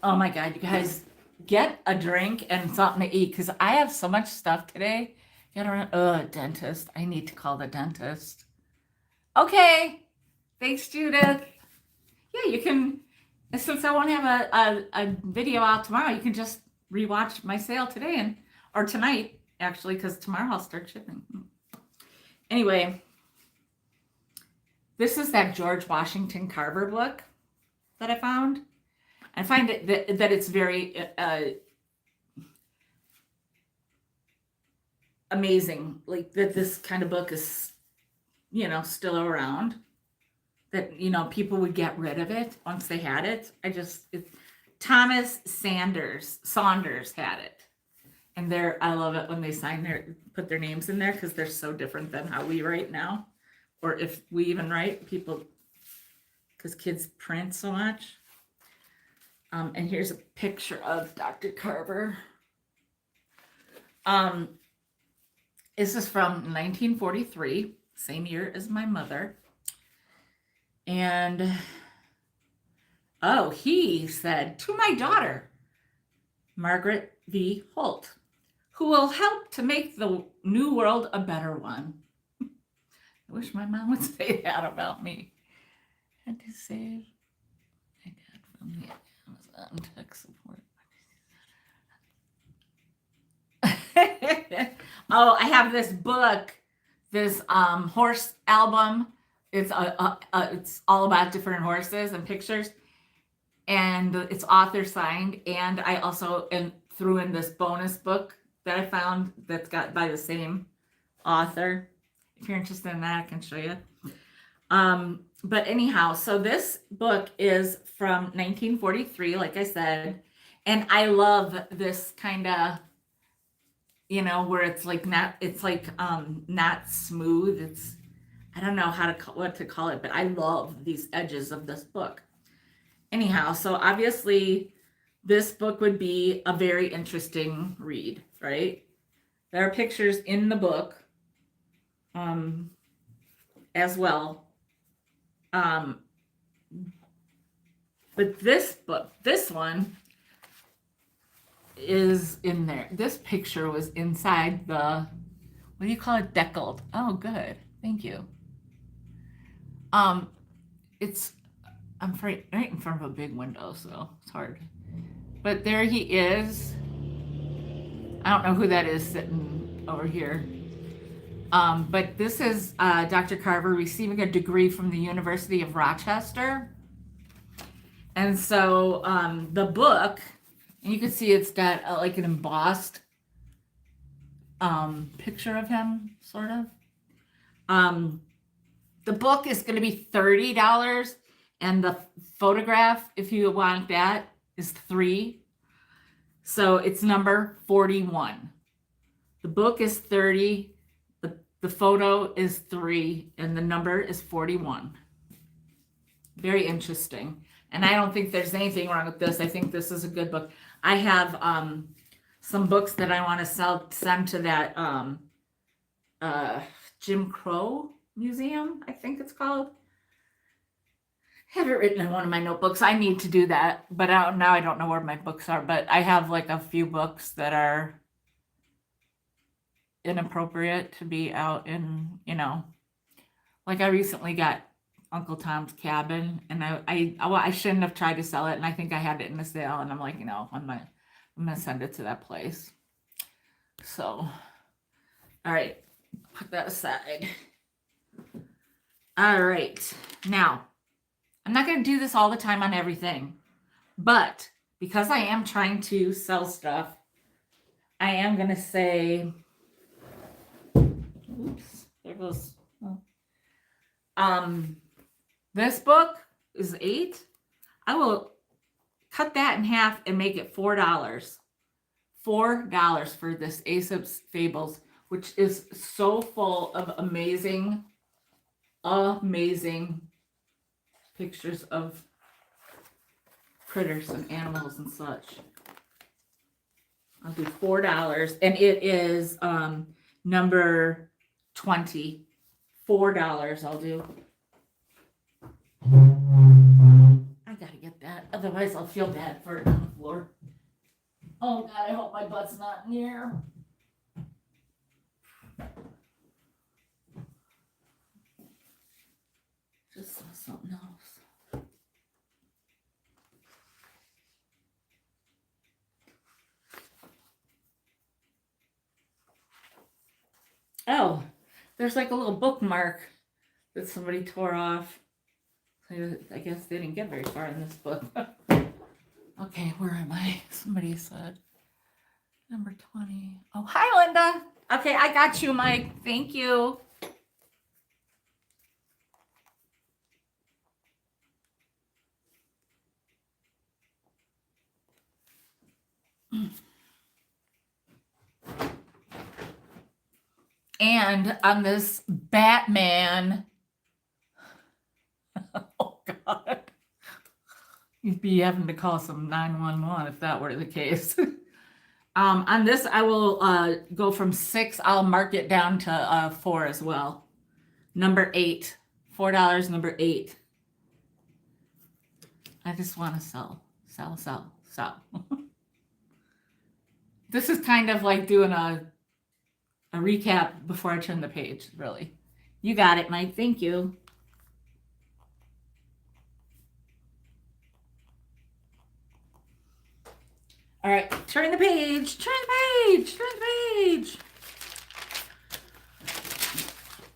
Oh my God, you guys, get a drink and something to eat because I have so much stuff today. Dentist. I need to call the dentist. Okay, thanks, Judith. Yeah, you can. Since I won't have a video out tomorrow, you can just rewatch my sale today or tonight actually, because tomorrow I'll start shipping. Anyway, this is that George Washington Carver book that I found. I find it that it's very amazing, like that this kind of book is, still around. That people would get rid of it once they had it. Thomas Saunders had it, and I love it when they put their names in there because they're so different than how we write now, or if we even write people, because kids print so much. And here's a picture of Dr. Carver. This is from 1943, same year as my mother. And, he said, "To my daughter, Margaret V. Holt, who will help to make the new world a better one." I wish my mom would say that about me. Had to save my dad from the Amazon tech support. I have this book, this horse album. It's it's all about different horses and pictures, and it's author signed. And I also threw in this bonus book that I found that's got by the same author. If you're interested in that, I can show you. But anyhow, so this book is from 1943, like I said, and I love this kind of, where it's like not smooth. I don't know what to call it, but I love these edges of this book. Anyhow, so obviously this book would be a very interesting read, right? There are pictures in the book as well. But this one is in there. This picture was inside what do you call it? Deckled. Oh, good. Thank you. I'm right in front of a big window, so it's hard. But there he is. I don't know who that is sitting over here. But this is Dr. Carver receiving a degree from the University of Rochester. And so the book, and you can see it's got like an embossed picture of him, sort of. The book is going to be $30, and the photograph, if you want that, is $3. So it's number 41. The book is 30, the photo is 3, and the number is 41. Very interesting. And I don't think there's anything wrong with this. I think this is a good book. I have some books that I want to send to that uh, Jim Crow Museum, I think it's called. I have it written in one of my notebooks. I need to do that, but now I don't know where my books are. But I have like a few books that are inappropriate to be out in, like I recently got Uncle Tom's Cabin, and I shouldn't have tried to sell it, and I think I had it in the sale, and I'm like, I'm gonna send it to that place. So, all right, put that aside. All right, now I'm not gonna do this all the time on everything, but because I am trying to sell stuff, I am gonna say, oops, there goes. This book is $8. I will cut that in half and make it $4. $4 for this Aesop's Fables, which is so full of amazing pictures of critters and animals and such. I'll do $4, and it is number 20. $4 I'll do. I gotta get that, otherwise I'll feel bad for it on the floor. Oh God, I hope my butt's not in here. Just saw something else. Oh, there's like a little bookmark that somebody tore off. I guess they didn't get very far in this book. Okay, where am I? Somebody said number 20. Oh, hi, Linda. Okay, I got you, Mike. Thank you. And on this Batman, oh God, you'd be having to call some 911 if that were the case. On this, I will go from 6. I'll mark it down to 4 as well. Number 8, $4. Number 8. I just want to sell. This is kind of like doing a recap before I turn the page, really. You got it, Mike. Thank you. All right, turn the page.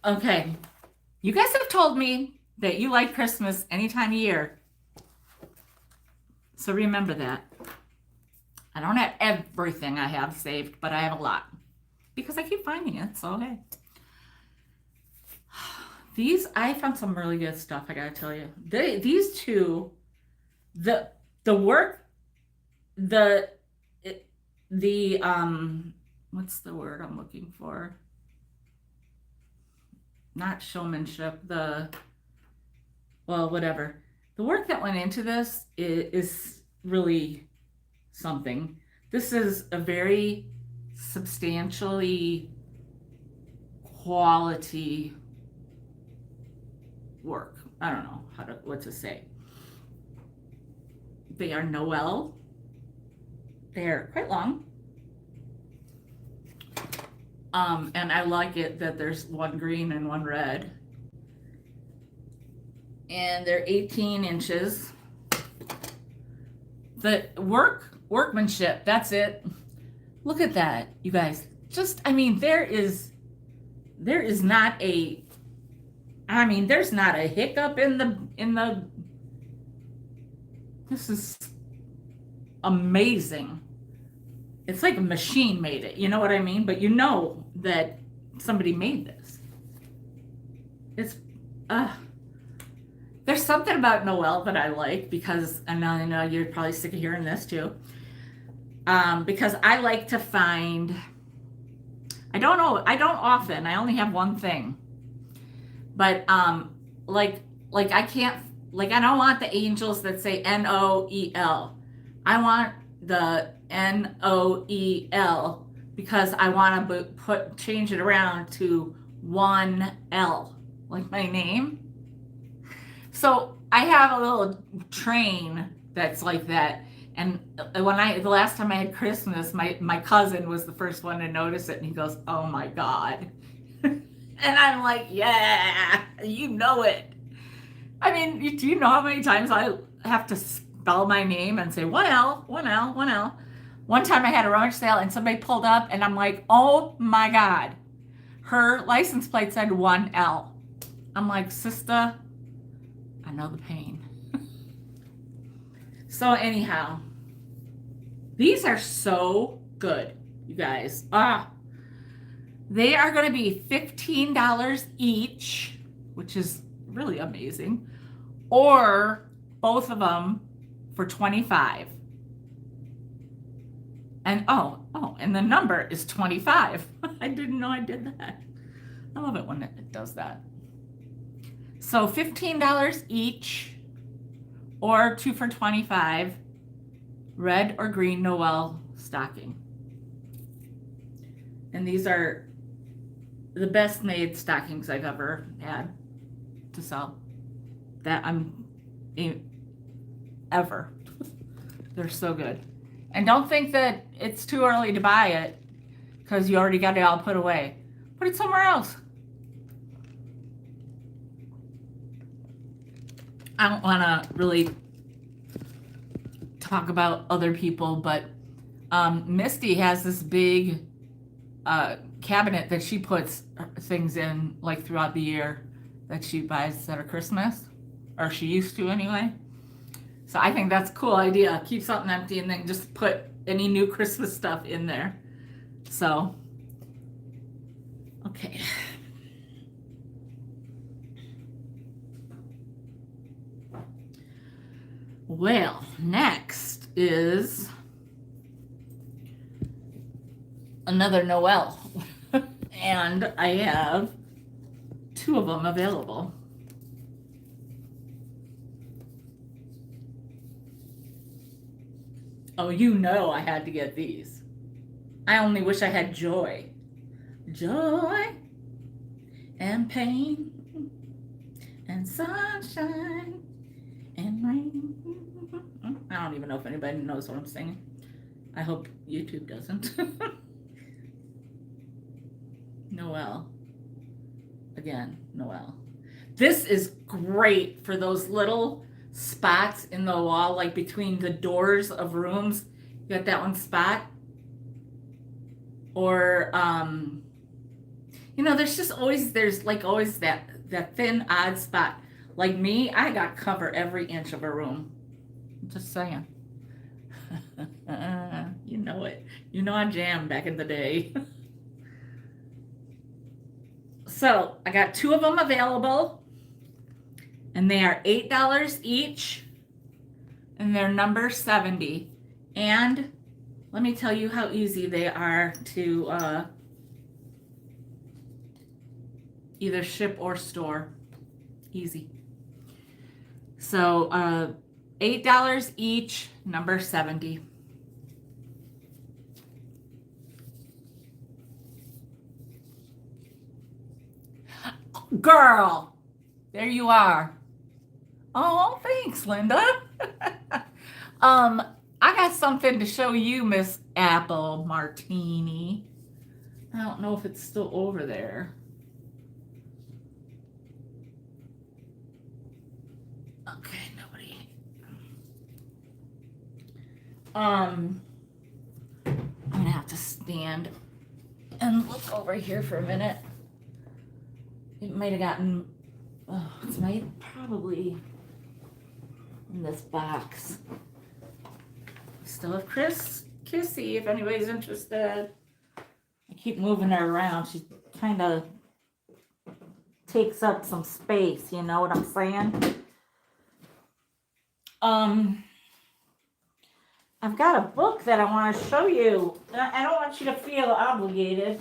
Okay, you guys have told me that you like Christmas any time of year. So remember that. I don't have everything I have saved, but I have a lot. Because I keep finding it, so hey. I found some really good stuff, I gotta tell you. These two, the work, what's the word I'm looking for? Not showmanship, whatever. The work that went into this is really something. This is a very substantially quality work. I don't know what to say. They are Noel. They're quite long. And I like it that there's one green and one red. And they're 18 inches. The workmanship, that's it. Look at that, you guys. There is not a, there's not a hiccup in the, this is amazing. It's like a machine made it, you know what I mean? But you know that somebody made this. It's, there's something about Noel that I like because, and I know you're probably sick of hearing this too, because I like to find, I don't often, I only have one thing, but like I can't, like I don't want the angels that say Noel. I want the Noel because I want to change it around to 1L, like my name. So I have a little train that's like that. And the last time I had Christmas, my cousin was the first one to notice it, and he goes, "Oh my God." And I'm like, "Yeah, you know it." I mean, do you know how many times I have to spell my name and say 1L, 1L, 1L? One time I had a rummage sale and somebody pulled up and I'm like, "Oh my God." Her license plate said 1L. I'm like, "Sister, I know the pain." So anyhow, these are so good, you guys. They are going to be $15 each, which is really amazing, or both of them for $25. And and the number is 25. I didn't know I did that. I love it when it does that. So $15 each, or 2 for $25, red or green Noel stocking. And these are the best made stockings I've ever had to sell. Ever. They're so good. And don't think that it's too early to buy it because you already got it all put away. Put it somewhere else. I don't want to really talk about other people, but Misty has this big cabinet that she puts things in like throughout the year that she buys at her Christmas, or she used to anyway. So I think that's a cool idea. Keep something empty and then just put any new Christmas stuff in there. So, okay. Well, next is another Noel. And I have 2 of them available. Oh, you know I had to get these. I only wish I had joy. Joy and pain and sunshine and rain. I don't even know if anybody knows what I'm singing. I hope YouTube doesn't. Noel. Again, Noel. This is great for those little spots in the wall, like between the doors of rooms. You got that one spot. Or, there's always that thin, odd spot. Like me, I got cover every inch of a room. I'm just saying. You know it. You know I jammed back in the day. So I got 2 of them available, and they are $8 each, and they're number 70. And let me tell you how easy they are to either ship or store. Easy. So $8 each, number 70. Girl, there you are. Oh, thanks, Linda. I got something to show you, Miss Apple Martini. I don't know if it's still over there. Okay, nobody. I'm gonna have to stand and look over here for a minute. It might have gotten, it's probably in this box. Still have Kissy, if anybody's interested. I keep moving her around. She kind of takes up some space, you know what I'm saying? I've got a book that I want to show you. I don't want you to feel obligated.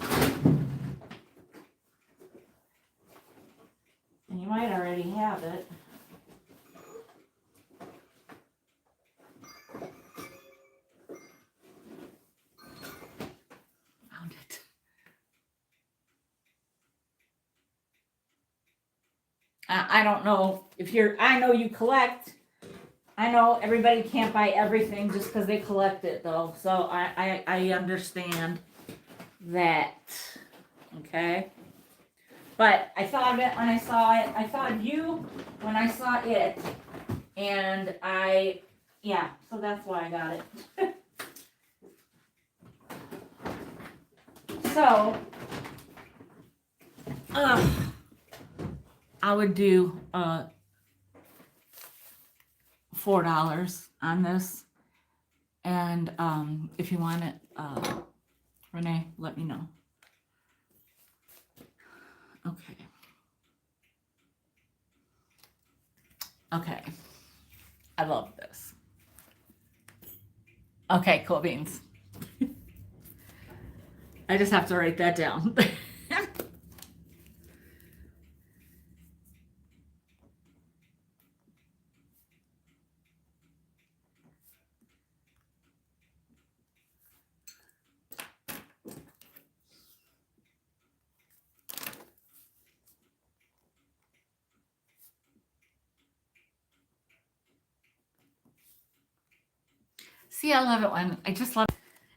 And you might already have it. Found I don't know if I know you collect. I know everybody can't buy everything just because they collect it though. So I understand that. Okay. But I thought of it when I saw it. I thought of you when I saw it. And yeah, so that's why I got it. So, I would do $4 on this. And if you want it, Renee, let me know. Okay. Okay. I love this. Okay, cool beans. I just have to write that down. See, I love it when I just love it.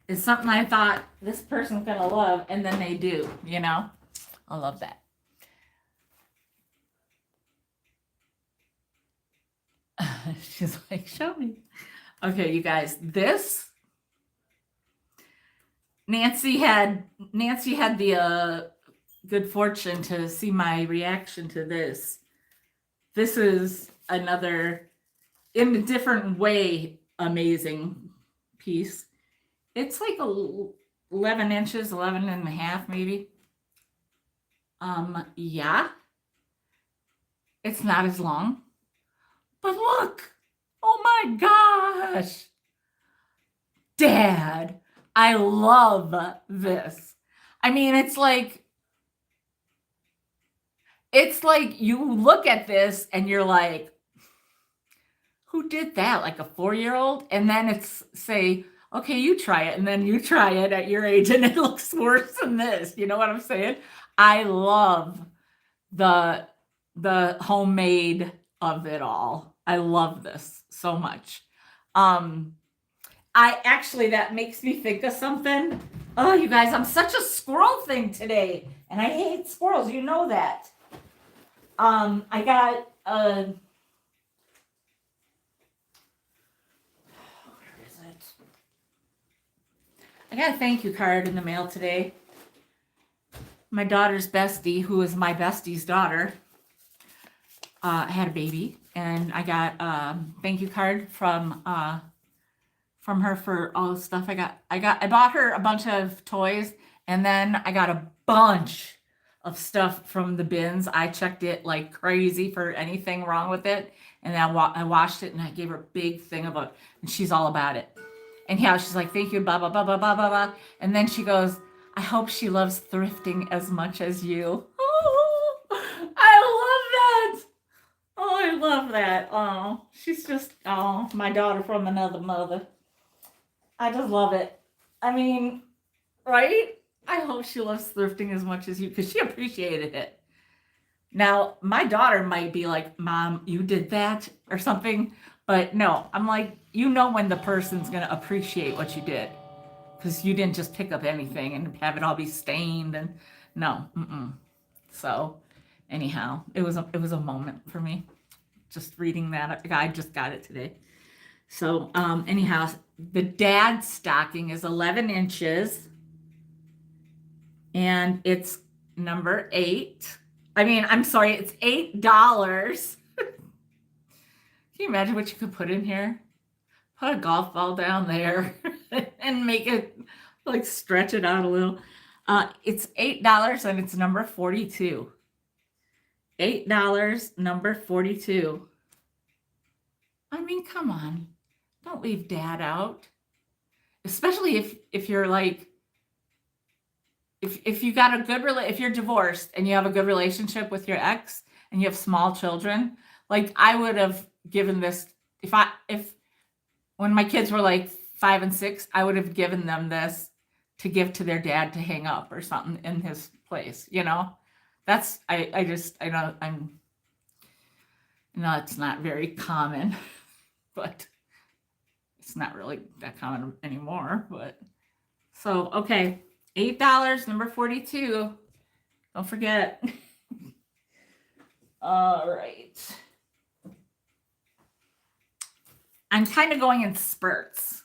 It's something I thought this person's gonna love, and then they do, you know? I love that. She's like, show me. Okay, you guys, this Nancy had the good fortune to see my reaction to this. This is another, in a different way, amazing piece. It's like 11 inches, 11 and a half maybe. Yeah. It's not as long. But look. Oh my gosh. Dad, I love this. I mean, it's like you look at this and you're like, who did that? Like a 4-year-old? And then it's say, okay, you try it. And then you try it at your age and it looks worse than this. You know what I'm saying? I love the homemade of it all. I love this so much. That makes me think of something. Oh, you guys, I'm such a squirrel thing today. And I hate squirrels. You know that. I got where is it? I got a thank you card in the mail today. My daughter's bestie, who is my bestie's daughter, had a baby, and I got a thank you card from her for all the stuff I bought her a bunch of toys, and then I got a bunch of stuff from the bins. I checked it like crazy for anything wrong with it, and I washed it, and I gave her a big thing of it, and she's all about it. And yeah, she's like, thank you, blah, blah, blah, blah, blah, blah, blah. And then she goes, I hope she loves thrifting as much as you. Oh, I love that. Oh, I love that. Oh, she's just, my daughter from another mother. I just love it. I mean, right? I hope she loves thrifting as much as you, because she appreciated it. Now, my daughter might be like, Mom, you did that or something. But no, I'm like, you know when the person's going to appreciate what you did. Because you didn't just pick up anything and have it all be stained. And no. So anyhow, it was a moment for me. Just reading that. I just got it today. So anyhow, the dad's stocking is 11 inches. And it's number 8. I'm sorry, it's $8. Can you imagine what you could put in here? Put a golf ball down there and make it like stretch it out a little. It's $8 and it's number 42. $8, number 42. I mean, come on. Don't leave Dad out. Especially if you're like, if you got a good if you're divorced and you have a good relationship with your ex and you have small children, like I would have given this if when my kids were like 5 and 6, I would have given them this to give to their dad to hang up or something in his place, you know. That's I know No, it's not very common, but it's not really that common anymore. But so, okay, $8, number 42. Don't forget. All right. I'm kind of going in spurts.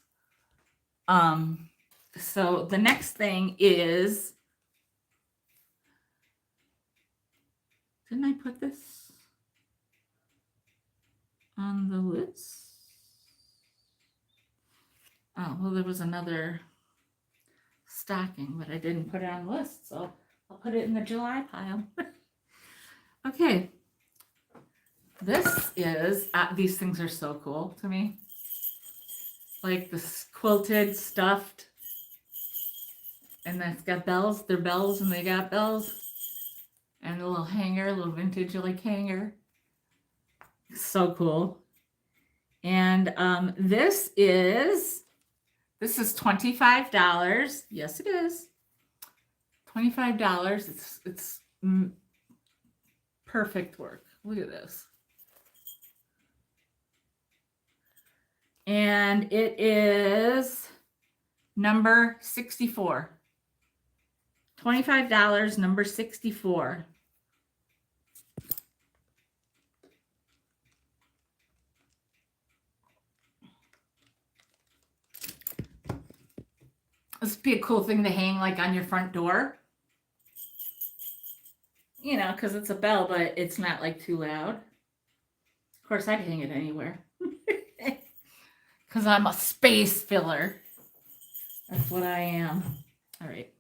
So the next thing is, didn't I put this on the list? Oh, well, there was another stocking, but I didn't put it on the list, so I'll put it in the July pile. Okay. This is, these things are so cool to me. Like this quilted, stuffed, and it's got bells. They're bells and they got bells. And a little hanger, a little vintage like hanger. So cool. And this is $25. Yes, it is. $25. It's perfect work. Look at this. And it is number 64. $25, number 64. This would be a cool thing to hang like on your front door. You know, because it's a bell, but it's not like too loud. Of course, I'd hang it anywhere. Because I'm a space filler. That's what I am. All right.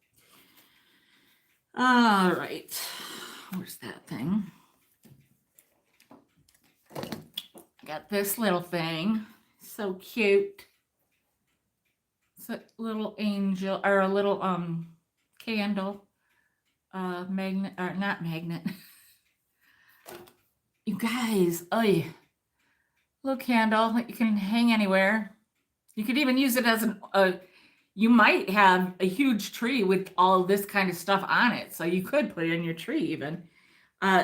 All right. Where's that thing? Got this little thing. So cute. It's a little angel, or a little candle. Magnet, or not magnet. You guys, oh, little candle that you can hang anywhere. You could even use it as you might have a huge tree with all this kind of stuff on it. So you could put it in your tree even.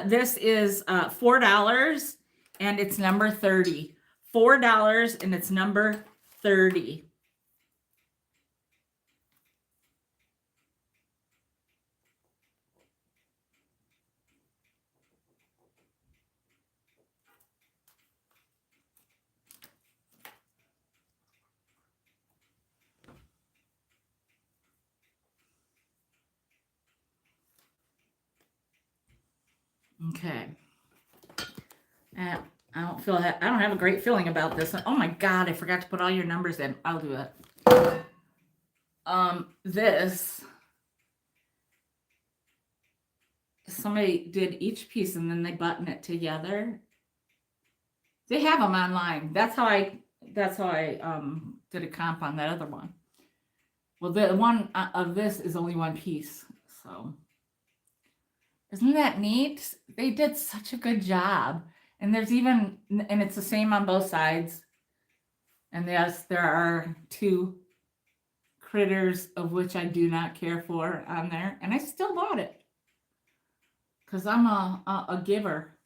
This is $4 and it's number 30. $4 and it's number 30. Okay. I don't have a great feeling about this. Oh my God, I forgot to put all your numbers in. I'll do it. This, somebody did each piece and then they button it together. They have them online. That's how I did a comp on that other one. Well, the one of this is only one piece. So isn't that neat? They did such a good job. And there's even, and it's the same on both sides. And yes, there are 2 critters of which I do not care for on there. And I still bought it. Because I'm a giver.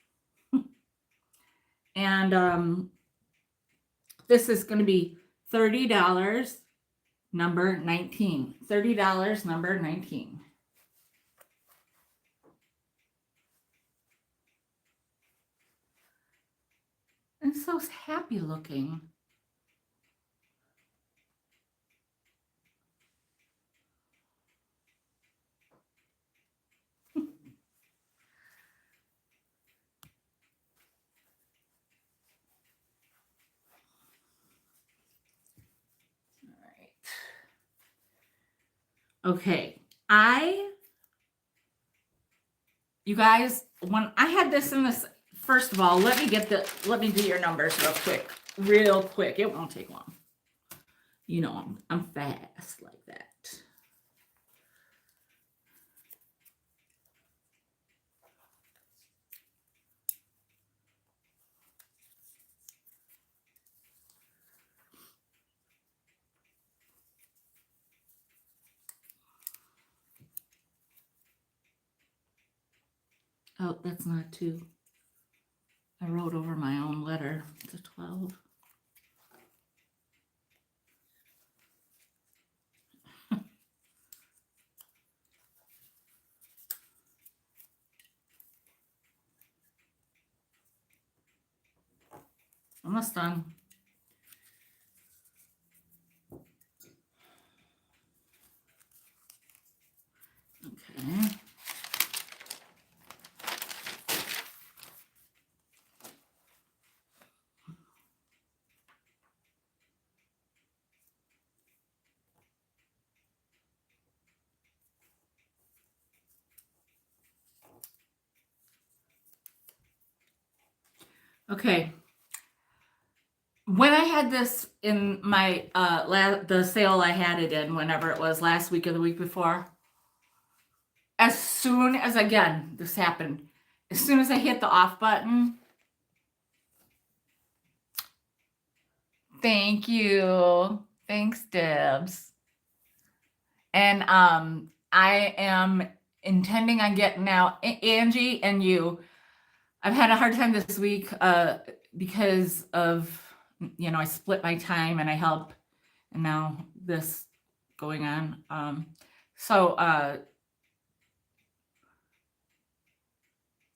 And this is going to be $30, number 19. $30, number 19. And so happy looking. Okay, you guys, when I had this in this, first of all, let me do your numbers real quick. It won't take long. You know, I'm fast like that. Oh, that's not 2. I wrote over my own letter. It's a 12. Almost done. Okay. Okay. When I had this in my the sale I had it in, whenever it was, last week or the week before, as soon as, again, this happened, as soon as I hit the off button, thank you. Thanks, Debs. And I am intending on getting now, Angie and you, I've had a hard time this week because of, I split my time and I help, and now this going on. So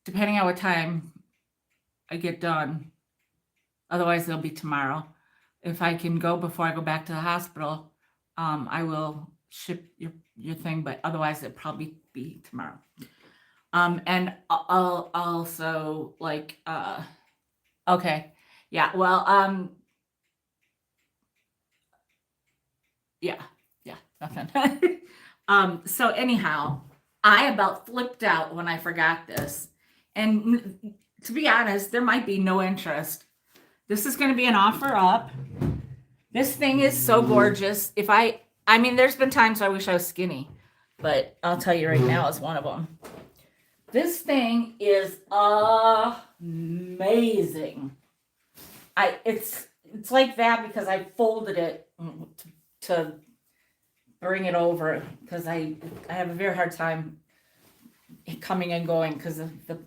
depending on what time I get done, otherwise it'll be tomorrow. If I can go before I go back to the hospital, I will ship your thing, but otherwise it'll probably be tomorrow. And I'll also okay. Yeah, well, yeah, nothing. So anyhow, I about flipped out when I forgot this. And to be honest, there might be no interest. This is going to be an offer up. This thing is so gorgeous. I mean, there's been times I wish I was skinny, but I'll tell you right now is one of them. This thing is amazing. It's like that because I folded it to bring it over, because I have a very hard time coming and going because of the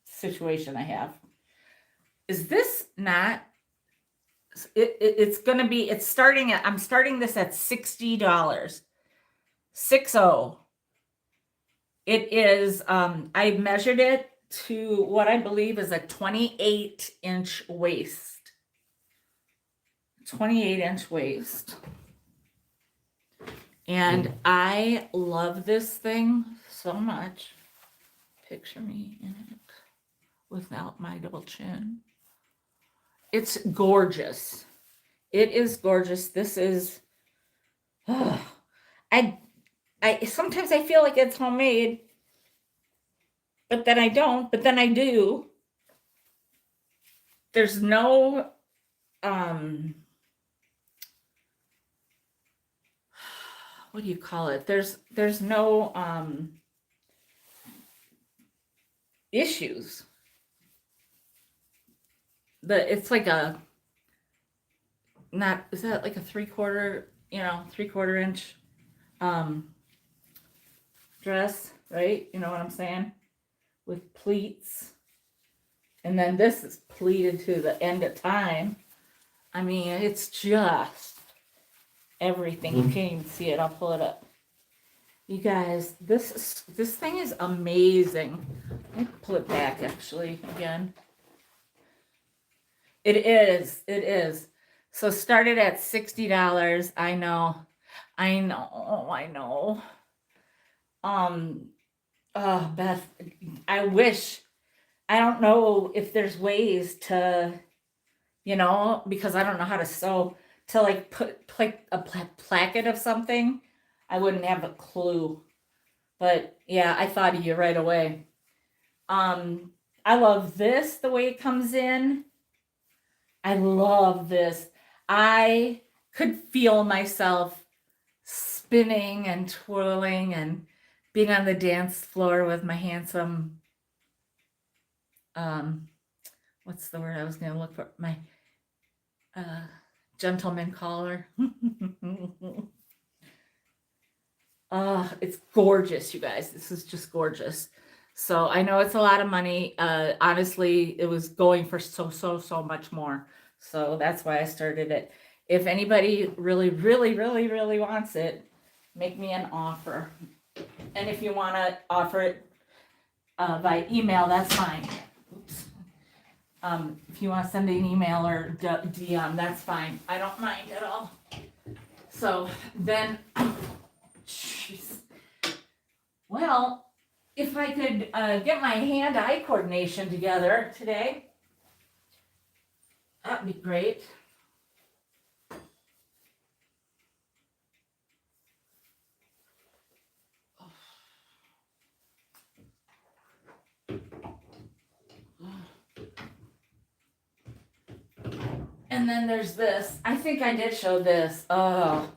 situation I have. Is this not? It's gonna be. It's starting at. I'm starting this at $60. 60. It is. I measured it to what I believe is a 28-inch waist. 28-inch waist. And I love this thing so much. Picture me in it without my double chin. It's gorgeous. It is gorgeous. This is, I sometimes I feel like it's homemade, but then I don't, but then I do. There's no, what do you call it? There's no issues. It's like is that like a 3/4 inch dress, right? You know what I'm saying? With pleats. And then this is pleated to the end of time. I mean, it's just everything. You can't even see it. I'll pull it up. You guys, this thing is amazing. Let me pull it back actually again. It is. So started at $60. I know. Beth, I wish, I don't know if there's ways to, because I don't know how to sew, to like put like a placket of something. I wouldn't have a clue. But yeah, I thought of you right away. I love this, the way it comes in. I love this. I could feel myself spinning and twirling and being on the dance floor with my handsome, what's the word I was going to look for? My gentleman caller. It's gorgeous, you guys. This is just gorgeous. So I know it's a lot of money. Honestly, it was going for so much more. So that's why I started it. If anybody really wants it, make me an offer. And if you want to offer it by email, that's fine. Oops. If you want to send an email or DM, that's fine. I don't mind at all. So then, jeez. Well, if I could get my hand-eye coordination together today, that'd be great. And then there's this. I think I did show this. Oh,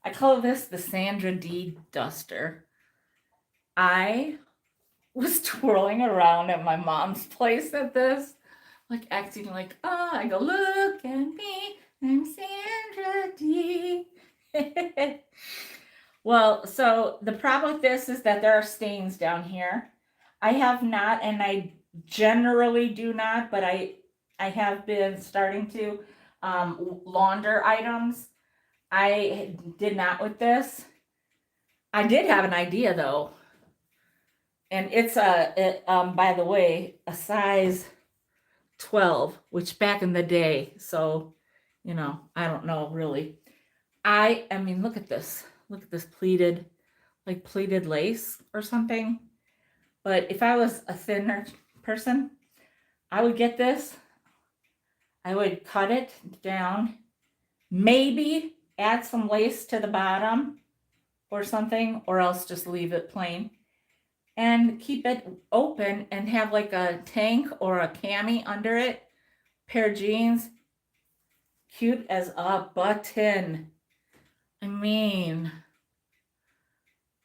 I call this the Sandra D duster. I was twirling around at my mom's place at this, like acting like, oh, I go, look at me, I'm Sandra D. Well, so the problem with this is that there are stains down here. I have not, and I generally do not, but I have been starting to launder items. I did not with this. I did have an idea though. And it's by the way, a size 12, which back in the day, so, you know, I don't know really. I mean, look at this. Look at this pleated lace or something. But if I was a thinner person, I would get this. I would cut it down, maybe add some lace to the bottom or something, or else just leave it plain. And keep it open and have like a tank or a cami under it. Pair of jeans. Cute as a button. I mean,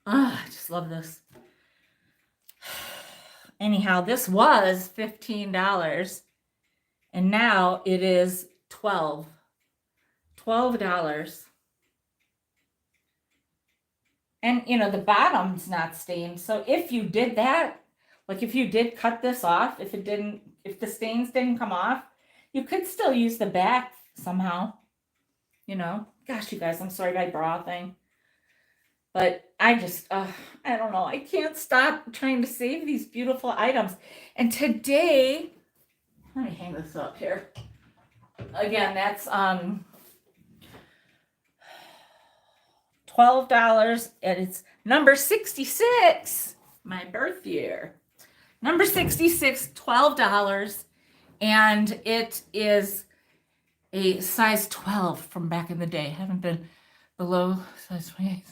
I just love this. Anyhow, this was $15 and now it is $12. And you know, the bottom's not stained. So if you did that, like if you did cut this off, if the stains didn't come off, you could still use the back somehow. You know, gosh, you guys, I'm sorry, my bra thing. But I just, I don't know. I can't stop trying to save these beautiful items. And today, let me hang this up here. Again, that's $12, and it's number 66, my birth year. Number 66, $12, and it is a size 12 from back in the day. I haven't been below size 28.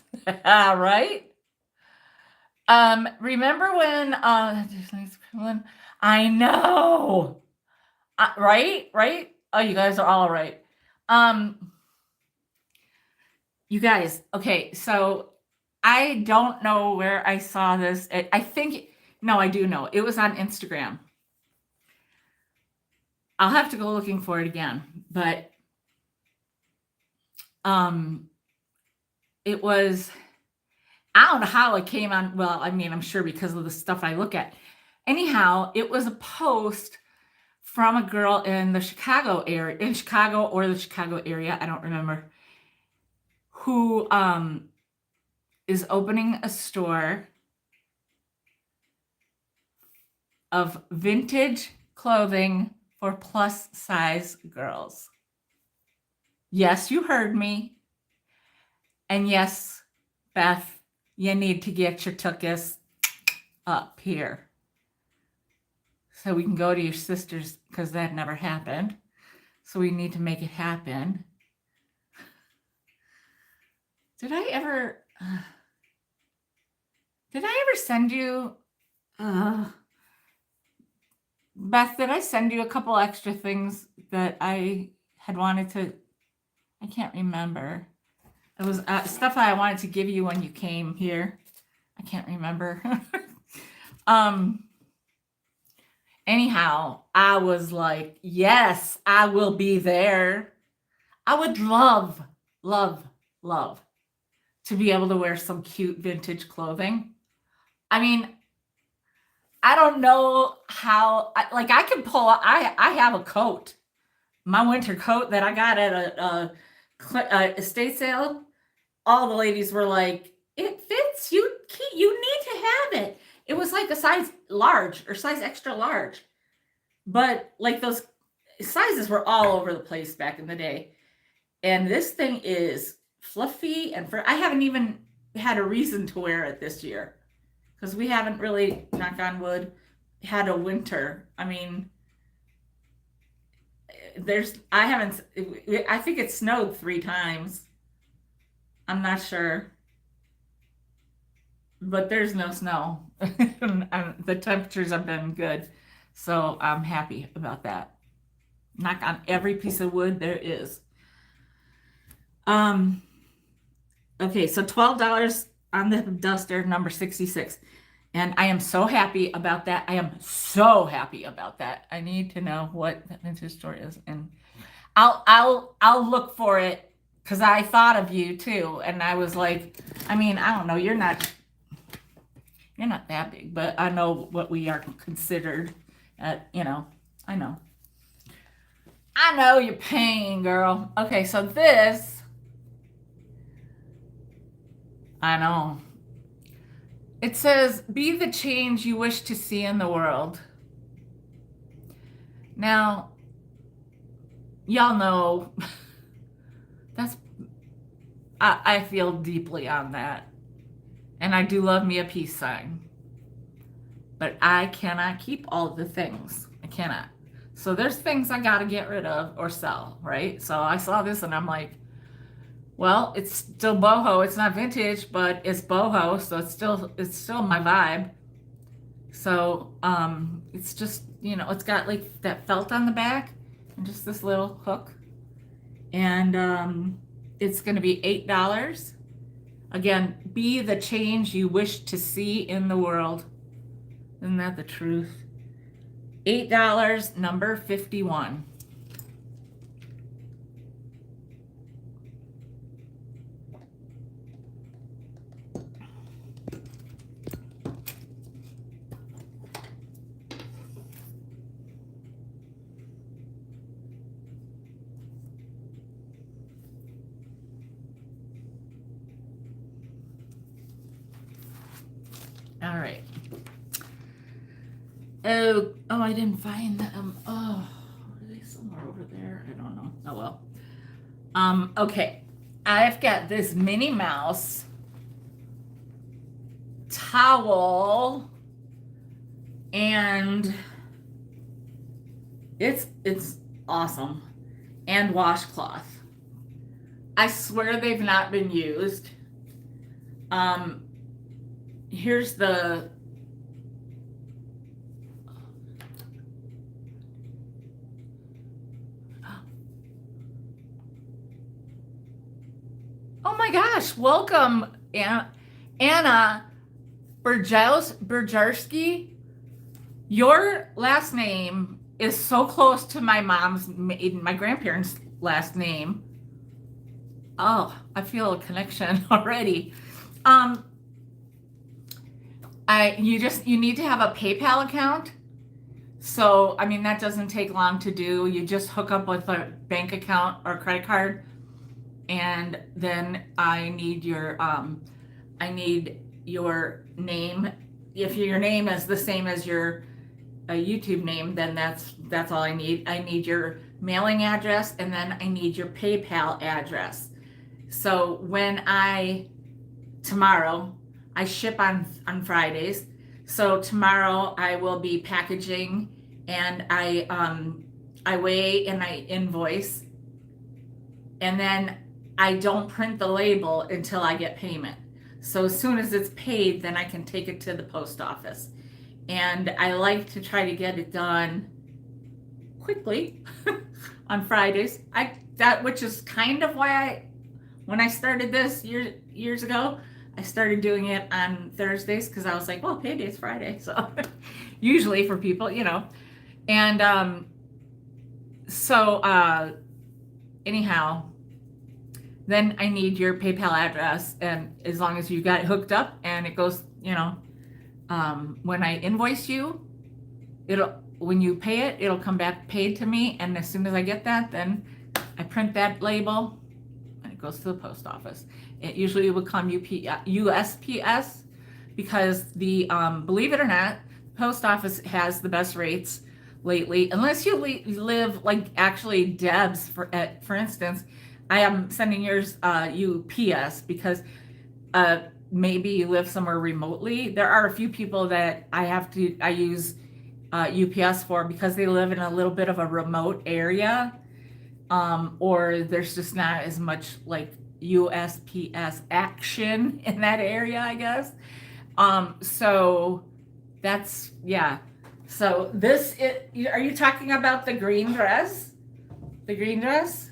Right? Remember when I know. Right? Oh, you guys are all right. You guys, okay, so I don't know where I saw this. I think, no, I do know. It was on Instagram. I'll have to go looking for it again, but it was, I don't know how it came on. Well, I mean, I'm sure because of the stuff I look at. Anyhow, it was a post from a girl in the Chicago area, in Chicago or the Chicago area, I don't remember, who is opening a store of vintage clothing for plus size girls. Yes, you heard me. And yes, Beth, you need to get your tuchus up here. So we can go to your sister's, because that never happened. So we need to make it happen. Did I ever send you, Beth, did I send you a couple extra things that I had wanted to, I can't remember. It was stuff I wanted to give you when you came here. I can't remember. Anyhow, I was like, yes, I will be there. I would love to be able to wear some cute vintage clothing. I mean, I don't know how, like I can pull, I have a coat, my winter coat that I got at a estate sale. All the ladies were like, it fits, you need to have it. It was like a size large or size extra large. But like those sizes were all over the place back in the day. And this thing is fluffy and I haven't even had a reason to wear it this year because we haven't really, knock on wood, had a winter. I mean, I think it snowed 3 times. I'm not sure. But there's no snow. The temperatures have been good. So I'm happy about that. Knock on every piece of wood there is. Okay, so $12 on the duster, number 66. And I am so happy about that. I am so happy about that. I need to know what that vintage store is. And I'll look for it because I thought of you too. And I was like, I mean, I don't know, you're not that big, but I know what we are considered at, I know. I know your pain, girl. Okay, so this, I know. It says, be the change you wish to see in the world. Now, y'all know, I feel deeply on that. And I do love me a peace sign. But I cannot keep all the things. I cannot. So there's things I got to get rid of or sell, right? So I saw this and I'm like, well, it's still boho. It's not vintage, but it's boho, so it's still my vibe. So it's just, it's got like that felt on the back and just this little hook. And it's going to be $8. Again, be the change you wish to see in the world. Isn't that the truth? $8, number 51. All right. Oh, I didn't find them. Oh, are they somewhere over there? I don't know. Oh well. Okay. I've got this Minnie Mouse towel, and it's awesome, and washcloth. I swear they've not been used. Here's the oh my gosh, welcome, Anna Berjarski. Your last name is so close to my grandparents' last name. Oh, I feel a connection already. You need to have a PayPal account. So, I mean, that doesn't take long to do. You just hook up with a bank account or credit card. And then I need your name. If your name is the same as your YouTube name, then that's all I need. I need your mailing address, and then I need your PayPal address. So tomorrow, I ship on Fridays. So tomorrow I will be packaging, and I weigh and I invoice, and then I don't print the label until I get payment. So as soon as it's paid, then I can take it to the post office. And I like to try to get it done quickly on Fridays. Which is kind of why when I started this years ago, I started doing it on Thursdays because I was like, well, payday's Friday. So usually for people, And anyhow, then I need your PayPal address. And as long as you got it hooked up and it goes, when I invoice you, when you pay it, it'll come back paid to me. And as soon as I get that, then I print that label and it goes to the post office. It usually will come USPS because believe it or not, post office has the best rates lately. Unless you live like actually Deb's, for instance, I am sending yours UPS because maybe you live somewhere remotely. There are a few people that I use UPS for because they live in a little bit of a remote area, or there's just not as much like USPS action in that area, I guess. So that's, yeah. So are you talking about the green dress? The green dress?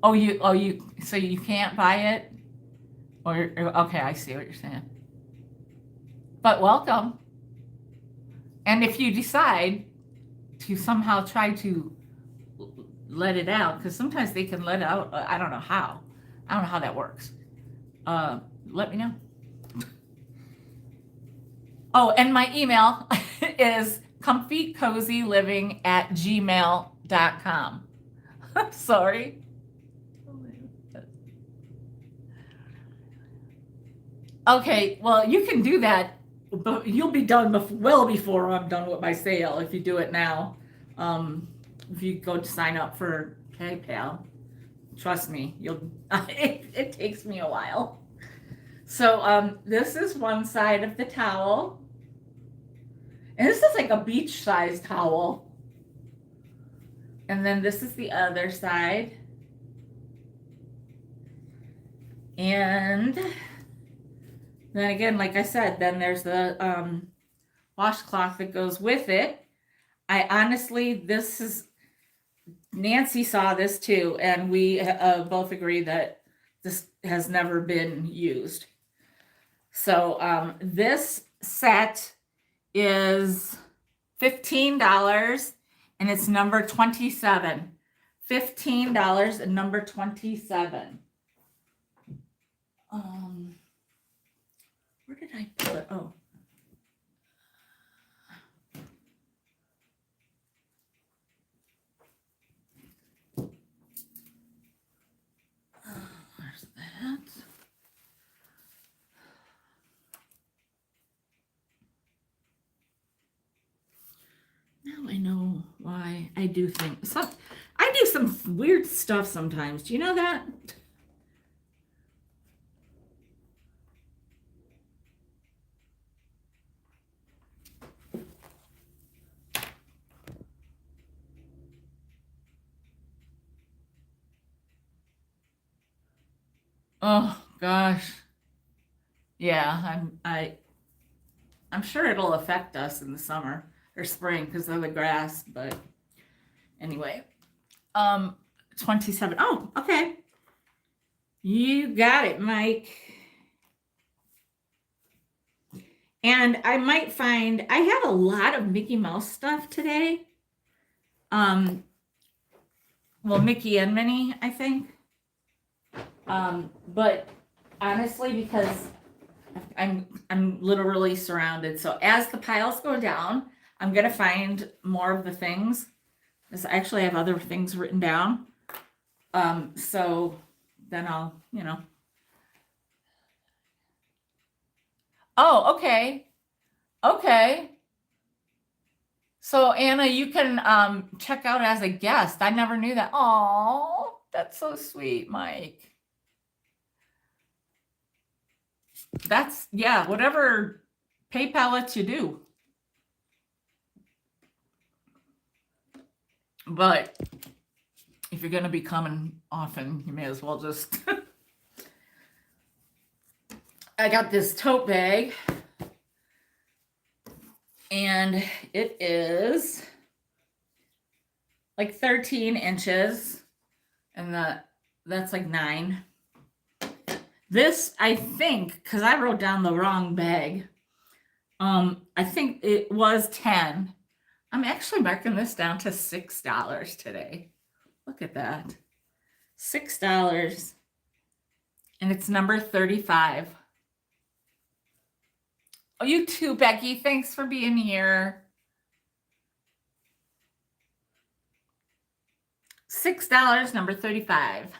So you can't buy it? Okay, I see what you're saying. But welcome. And if you decide to somehow try to let it out, because sometimes they can let out, I don't know how. I don't know how that works. Let me know. Oh, and my email is comfycozyliving@gmail.com. Sorry. Okay, well, you can do that, but you'll be done well before I'm done with my sale if you do it now. If you go to sign up for PayPal, trust me, it takes me a while. So this is one side of the towel. And this is like a beach-sized towel. And then this is the other side. And then again, like I said, then there's the washcloth that goes with it. I honestly, Nancy saw this too, and we both agree that this has never been used. So this set is $15 and it's number 27. $15 and number 27. Where did I put it? Oh. There's that. Now I know why I do things. I do some weird stuff sometimes. Do you know that? Oh gosh. Yeah, I'm sure it'll affect us in the summer or spring because of the grass, but anyway. 27. Oh, okay. You got it, Mike. And I might find I have a lot of Mickey Mouse stuff today. Well, Mickey and Minnie, I think. But honestly, because I'm literally surrounded. So as the piles go down, I'm gonna find more of the things. Because I actually have other things written down. So then I'll, Oh, okay. Okay. So Anna, you can check out as a guest. I never knew that. Oh, that's so sweet, Mike. That's, yeah, whatever PayPal lets you do. But if you're going to be coming often, you may as well just. I got this tote bag. And it is like 13 inches. And that's like 9. This, I think, because I wrote down the wrong bag. I think it was 10. I'm actually marking this down to $6 today. Look at that. $6. And it's number 35. Oh, you too, Becky. Thanks for being here. $6, number 35.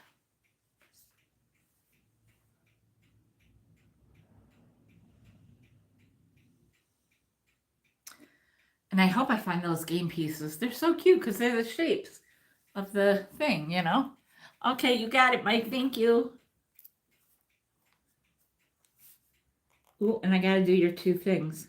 And I hope I find those game pieces. They're so cute because they're the shapes of the thing, you know? Okay, you got it, Mike. Thank you. Ooh, and I got to do your two things.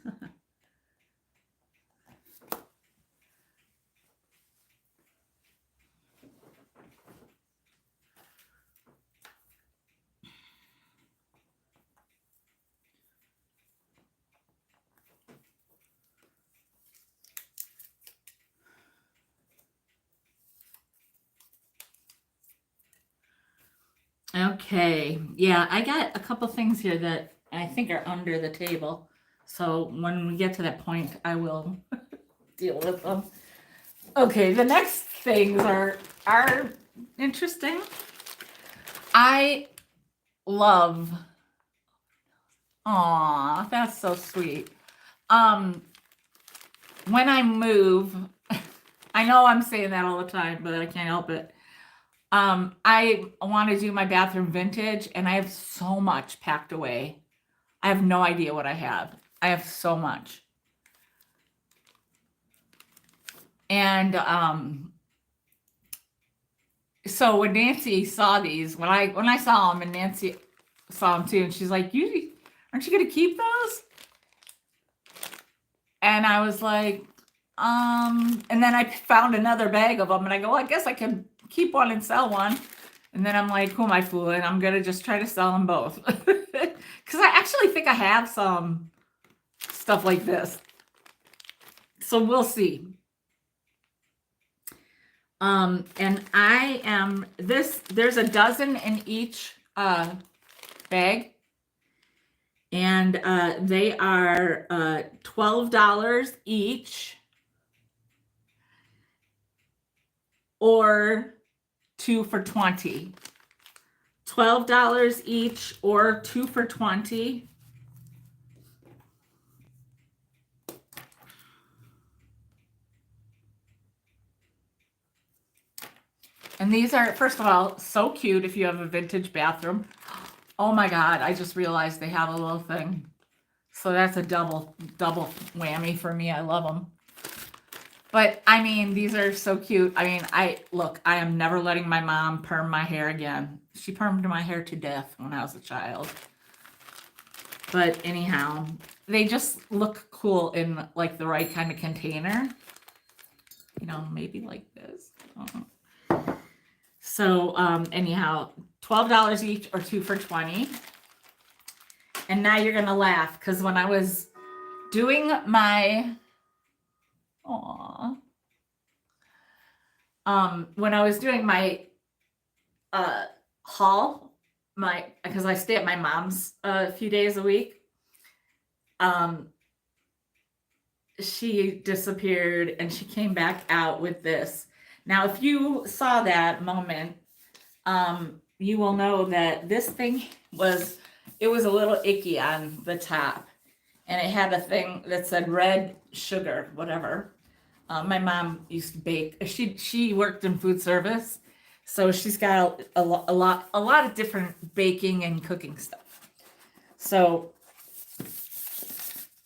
Okay, yeah, I got a couple things here that I think are under the table. So when we get to that point, I will deal with them. Okay, the next things are interesting. I love, aw, that's so sweet. When I move, I know I'm saying that all the time, but I can't help it. I want to do my bathroom vintage, and I have so much packed away. I have no idea what I have. I have so much. And so when Nancy saw these, when I saw them, and Nancy saw them too, and she's like, aren't you gonna keep those? And I was like, and then I found another bag of them, and I go, well, I guess I can keep one and sell one. And then I'm like, who am I fooling? I'm gonna just try to sell them both. Because I actually think I have some stuff like this. So we'll see. And I am there's a dozen in each bag. And they are $12 each, or 2 for $20. $12 each, or 2 for $20. And these are, first of all, so cute if you have a vintage bathroom. Oh my God, I just realized they have a little thing. So that's a double whammy for me. I love them. But I mean, these are so cute. I mean, I am never letting my mom perm my hair again. She permed my hair to death when I was a child. But anyhow, they just look cool in like the right kind of container. You know, maybe like this. So anyhow, $12 each, or 2 for $20. And now you're gonna laugh, because when I was doing my when I was doing my haul, because I stay at my mom's a few days a week, she disappeared and she came back out with this. Now, if you saw that moment, you will know that this thing was a little icky on the top, and it had a thing that said red sugar, whatever. My mom used to bake. She worked in food service, so she's got a lot of different baking and cooking stuff. So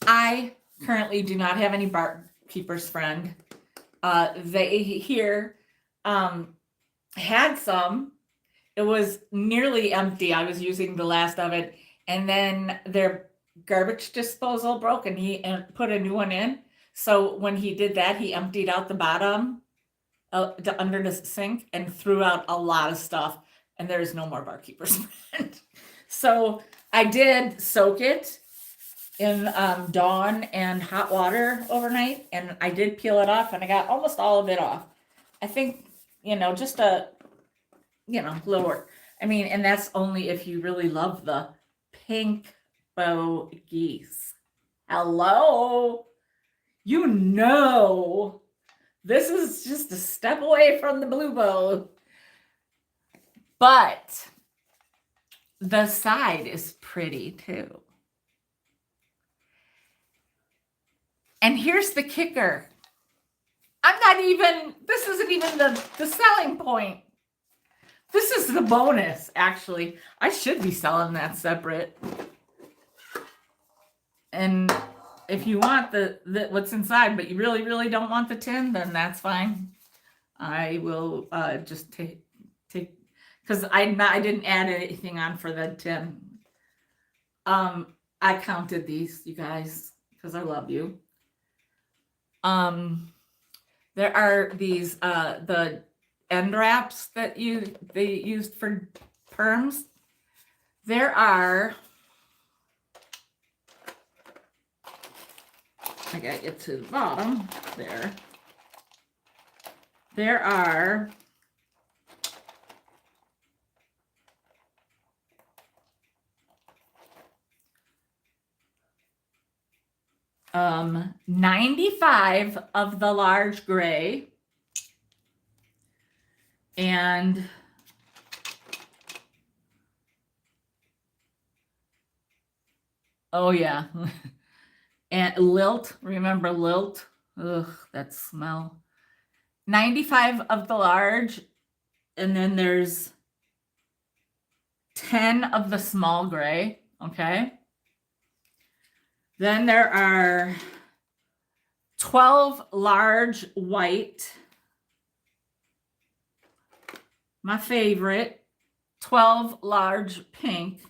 I currently do not have any barkeeper's friend. They here had some. It was nearly empty. I was using the last of it, and then their garbage disposal broke, and he put a new one in. So when he did that, he emptied out the bottom under the sink and threw out a lot of stuff, and there's no more barkeeper's friend. So I did soak it in Dawn and hot water overnight, and I did peel it off, and I got almost all of it off. I think, just a little work. I mean, and that's only if you really love the pink bow geese. Hello. This is just a step away from the blue bow. But the side is pretty too. And here's the kicker. This isn't even the selling point. This is the bonus, actually. I should be selling that separate. And if you want the what's inside, but you really, really don't want the tin, then that's fine. I will just take, because I didn't add anything on for the tin. I counted these, you guys, because I love you. There are these the end wraps that they used for perms. There are, I gotta get to the bottom there. There are 95 of the large gray, and oh yeah, and lilt. Remember lilt? Ugh, that smell. 95 of the large, and then there's 10 of the small gray. Okay. Then there are 12 large white. My favorite. 12 large pink.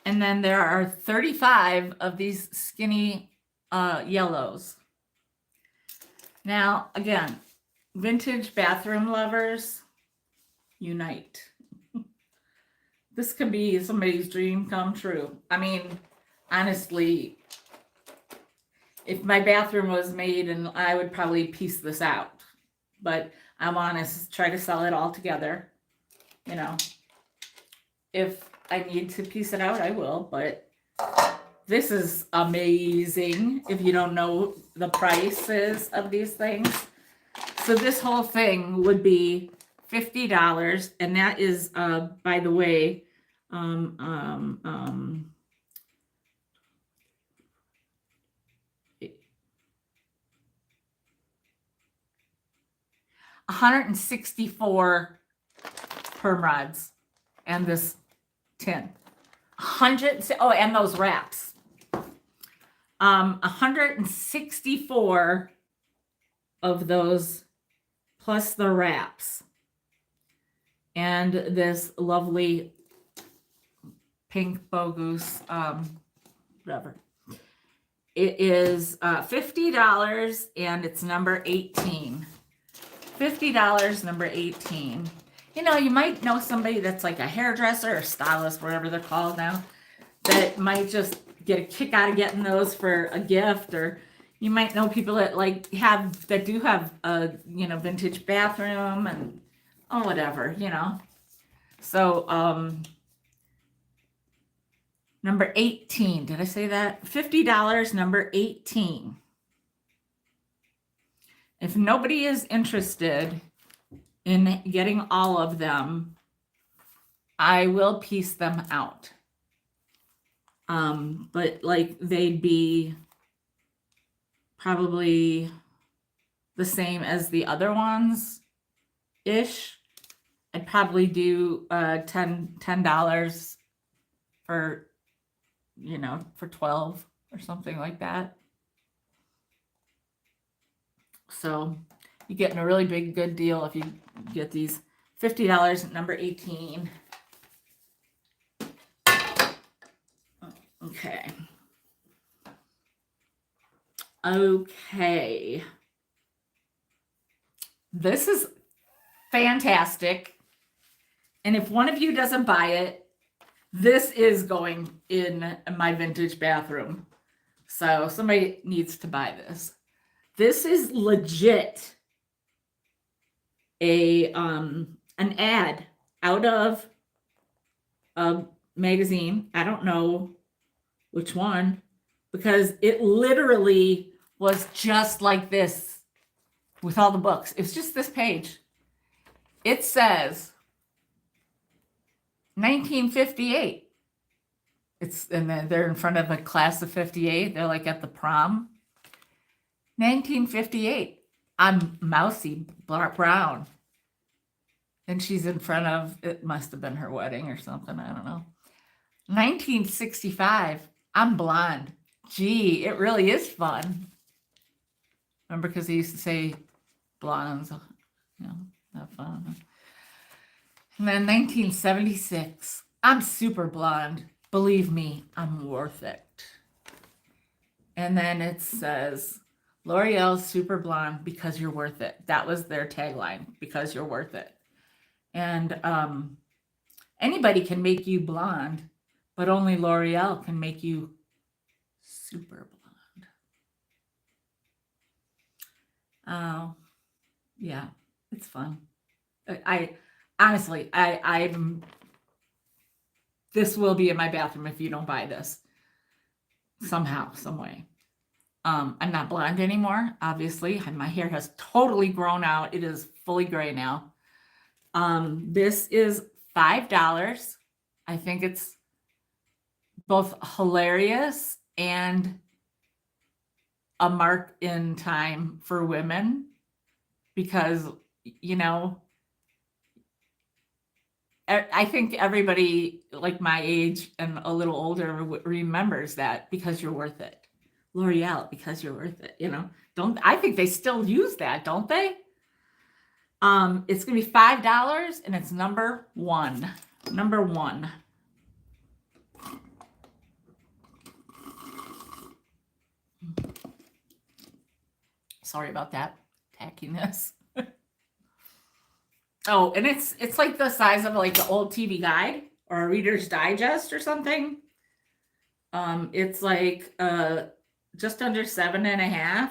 And then there are 35 of these skinny yellows. Now, again, vintage bathroom lovers, unite. This could be somebody's dream come true. I mean, honestly, if my bathroom was made, and I would probably piece this out, but I want to try to sell it all together. You know, if I need to piece it out, I will, but this is amazing if you don't know the prices of these things. So this whole thing would be $50, and that is, by the way, $164 perm rods and this tin. 100. Oh, and those wraps. 164 of those plus the wraps. And this lovely pink bogus, whatever. It is $50, and it's number 18. $50, number 18. You know, you might know somebody that's like a hairdresser or stylist, whatever they're called now, that might just get a kick out of getting those for a gift, or you might know people that do have a, you know, vintage bathroom and whatever, you know. So number 18, did I say that? $50, number 18. If nobody is interested in getting all of them, I will piece them out. But like they'd be probably the same as the other ones ish. I'd probably do $10 for, you know, for 12 or something like that. So you're getting a really big good deal if you get these. $50 at number 18. Okay. Okay. This is fantastic. And if one of you doesn't buy it, this is going in my vintage bathroom. So somebody needs to buy this. This is legit an ad out of a magazine. I don't know which one, because it literally was just like this with all the books. It was just this page. It says 1958. And then they're in front of a class of 58. They're like at the prom. 1958. I'm Mousy Brown. And she's in front of, it must have been her wedding or something. I don't know. 1965. I'm blonde. Gee, it really is fun. Remember, because he used to say blondes, not fun. And then 1976. I'm super blonde. Believe me, I'm worth it. And then it says, L'Oreal Super Blonde, because you're worth it. That was their tagline, because you're worth it. And anybody can make you blonde, but only L'Oreal can make you super blonde. Oh, yeah, it's fun. I honestly, I'm. This will be in my bathroom if you don't buy this somehow, some way. I'm not blonde anymore, obviously. My hair has totally grown out. It is fully gray now. This is $5. I think it's both hilarious and a mark in time for women because, I think everybody like my age and a little older remembers that because you're worth it. L'Oreal, because you're worth it, I think they still use that, don't they? It's gonna be $5 and it's number one. Number one. Sorry about that tackiness. Oh, and it's like the size of like the old TV guide or a Reader's Digest or something. It's like just under 7.5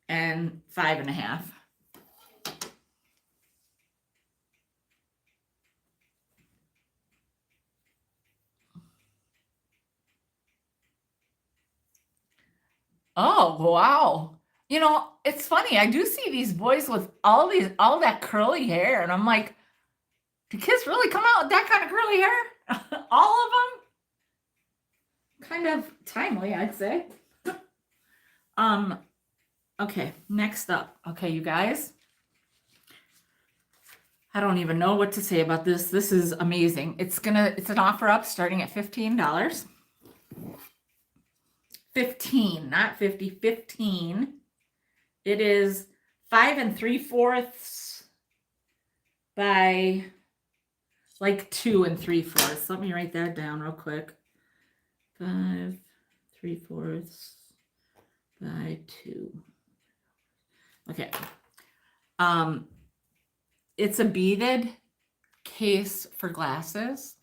and 5.5. Oh, wow. It's funny. I do see these boys with all that curly hair, and I'm like, do kids really come out with that kind of curly hair? All of them? Kind of timely, I'd say. Okay, next up. Okay, you guys. I don't even know what to say about this. This is amazing. It's an offer up starting at $15. 15, not 50, 15. It is 5 3/4 by like 2 3/4. Let me write that down real quick. 5 3/4 by 2. Okay. It's a beaded case for glasses,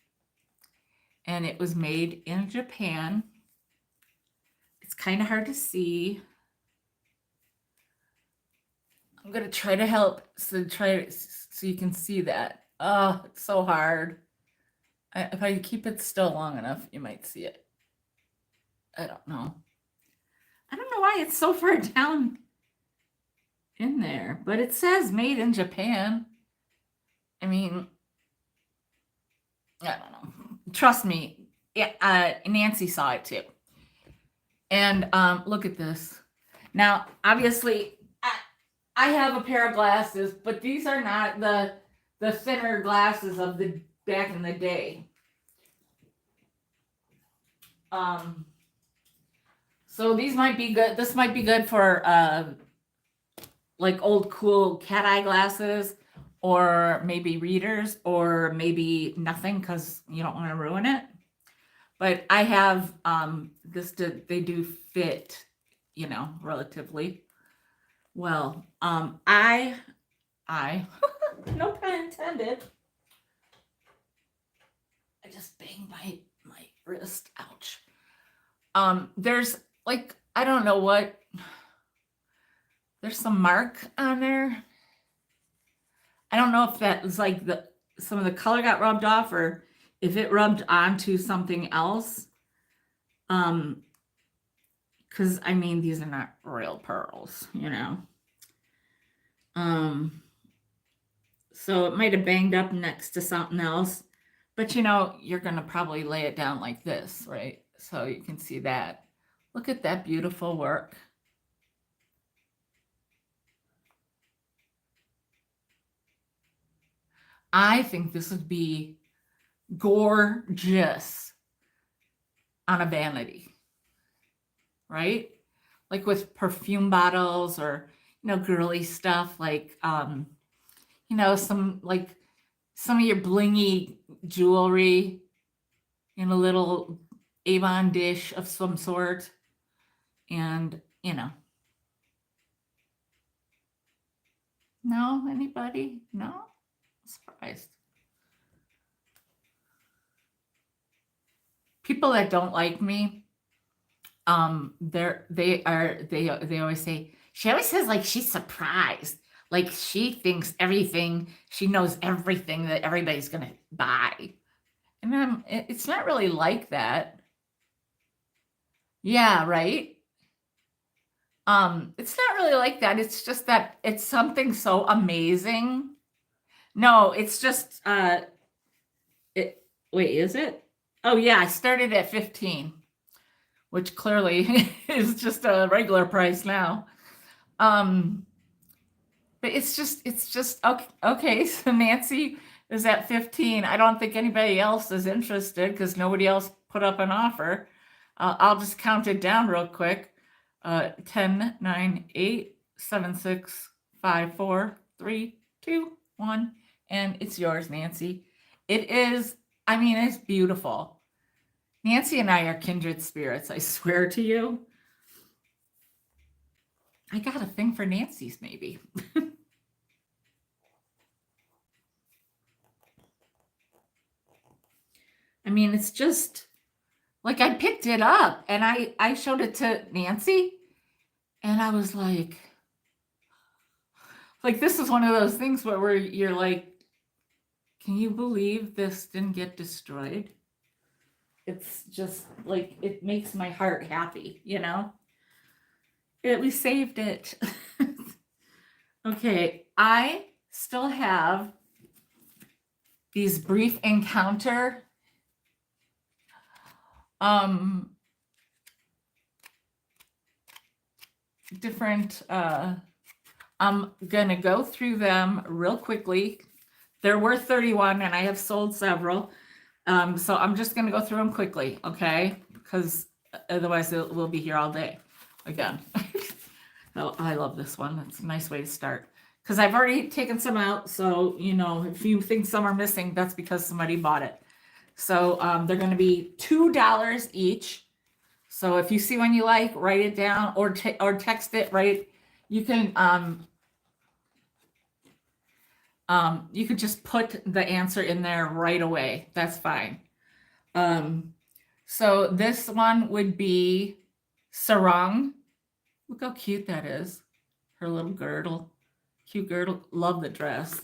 and it was made in Japan. It's kind of hard to see. I'm gonna try to help so you can see that. Oh, it's so hard. If I keep it still long enough, you might see it. I don't know. I don't know why it's so far down in there, but it says made in Japan. I mean, I don't know. Trust me. Yeah, Nancy saw it too. And look at this. Now, obviously, I have a pair of glasses, but these are not the thinner glasses of the back in the day. So these might be good. This might be good for like old cool cat eye glasses, or maybe readers, or maybe nothing because you don't want to ruin it. But I have they do fit, relatively well. I no pun intended. I just banged my wrist. Ouch. There's like, I don't know what. There's some mark on there. I don't know if that was like some of the color got rubbed off or if it rubbed onto something else. Because I mean, these are not real pearls, So it might have banged up next to something else. But you know, you're going to probably lay it down like this, right? So you can see that. Look at that beautiful work. I think this would be gorgeous on a vanity, right? Like with perfume bottles or, you know, girly stuff like, you know, some of your blingy jewelry in a little Avon dish of some sort. And, you know, no, anybody? No? I'm surprised. People that don't like me, they always say, she always says like she's surprised. Like she thinks everything, she knows everything that everybody's gonna buy. And it's not really like that. Yeah, right. It's not really like that. It's just that it's something so amazing. No, it's just it wait, is it? Oh yeah, I started at 15, which clearly is just a regular price now. Um, but it's just okay, okay. So Nancy is at 15. I don't think anybody else is interested because nobody else put up an offer. I'll just count it down real quick. 10, 9, 8, 7, 6, 5, 4, 3, 2, 1. And it's yours, Nancy. It is, I mean, it's beautiful. Nancy and I are kindred spirits, I swear to you. I got a thing for Nancy's, maybe. I mean, it's just like I picked it up and I showed it to Nancy and I was like this is one of those things where you're like, can you believe this didn't get destroyed? It's just like it makes my heart happy, you know? We saved it. Okay, I still have these brief encounter different I'm gonna go through them real quickly. They're worth 31 and I have sold several. So I'm just gonna go through them quickly, okay? Because otherwise we'll be here all day again. Oh, I love this one. That's a nice way to start. Because I've already taken some out, so you know, if you think some are missing, that's because somebody bought it. So they're going to be $2 each. So if you see one you like, write it down or text it. Right, you can you could just put the answer in there right away. That's fine. So this one would be sarong. Look how cute that is. Her little girdle. Cute girdle. Love the dress.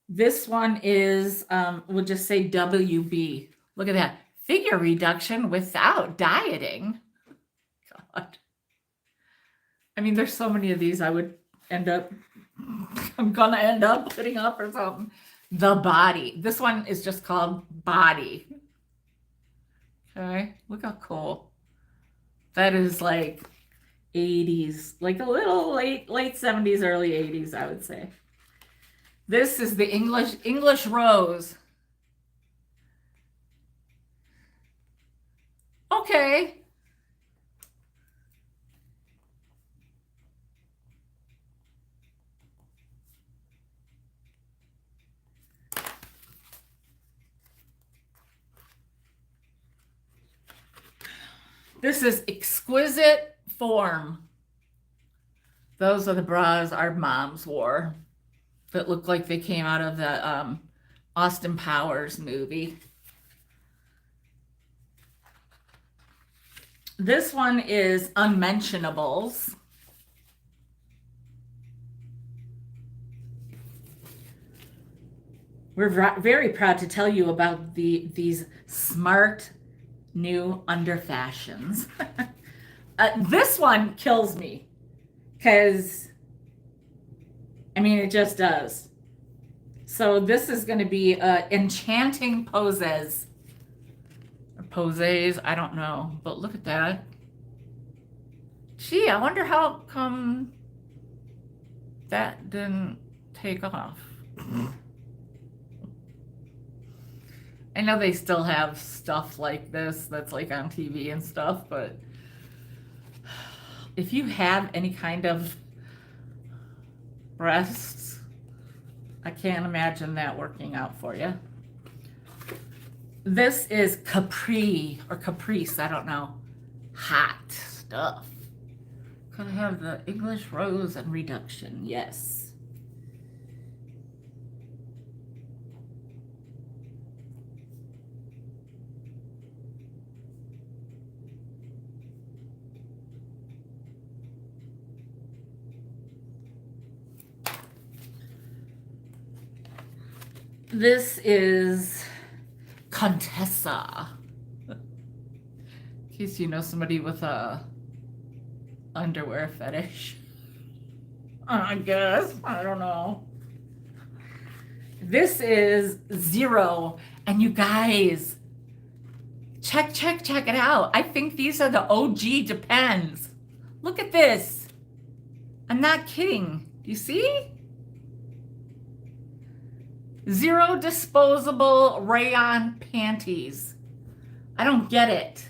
This one is, we'll just say WB. Look at that. Figure reduction without dieting. God. I mean, there's so many of these I would end up, I'm going to end up putting up or something. The body. This one is just called body. Okay. Look how cool. That is like 80s, like a little late 70s, early 80s, I would say. This is the English rose. Okay. This is exquisite form. Those are the bras our moms wore that look like they came out of the Austin Powers movie. This one is Unmentionables. We're very proud to tell you about these smart new under fashions. This one kills me because, I mean, it just does. So this is going to be enchanting poses. Or poses, I don't know. But look at that. Gee, I wonder how come that didn't take off. I know they still have stuff like this that's like on TV and stuff, but if you have any kind of breasts, I can't imagine that working out for you. This is Capri or Caprice, I don't know. Hot stuff. Could have the English rose and reduction, yes. This is Contessa. In case you know somebody with a underwear fetish. I guess. I don't know. This is Zero. And you guys, check it out. I think these are the OG Depends. Look at this. I'm not kidding. Do you see? Zero disposable rayon panties. I don't get it.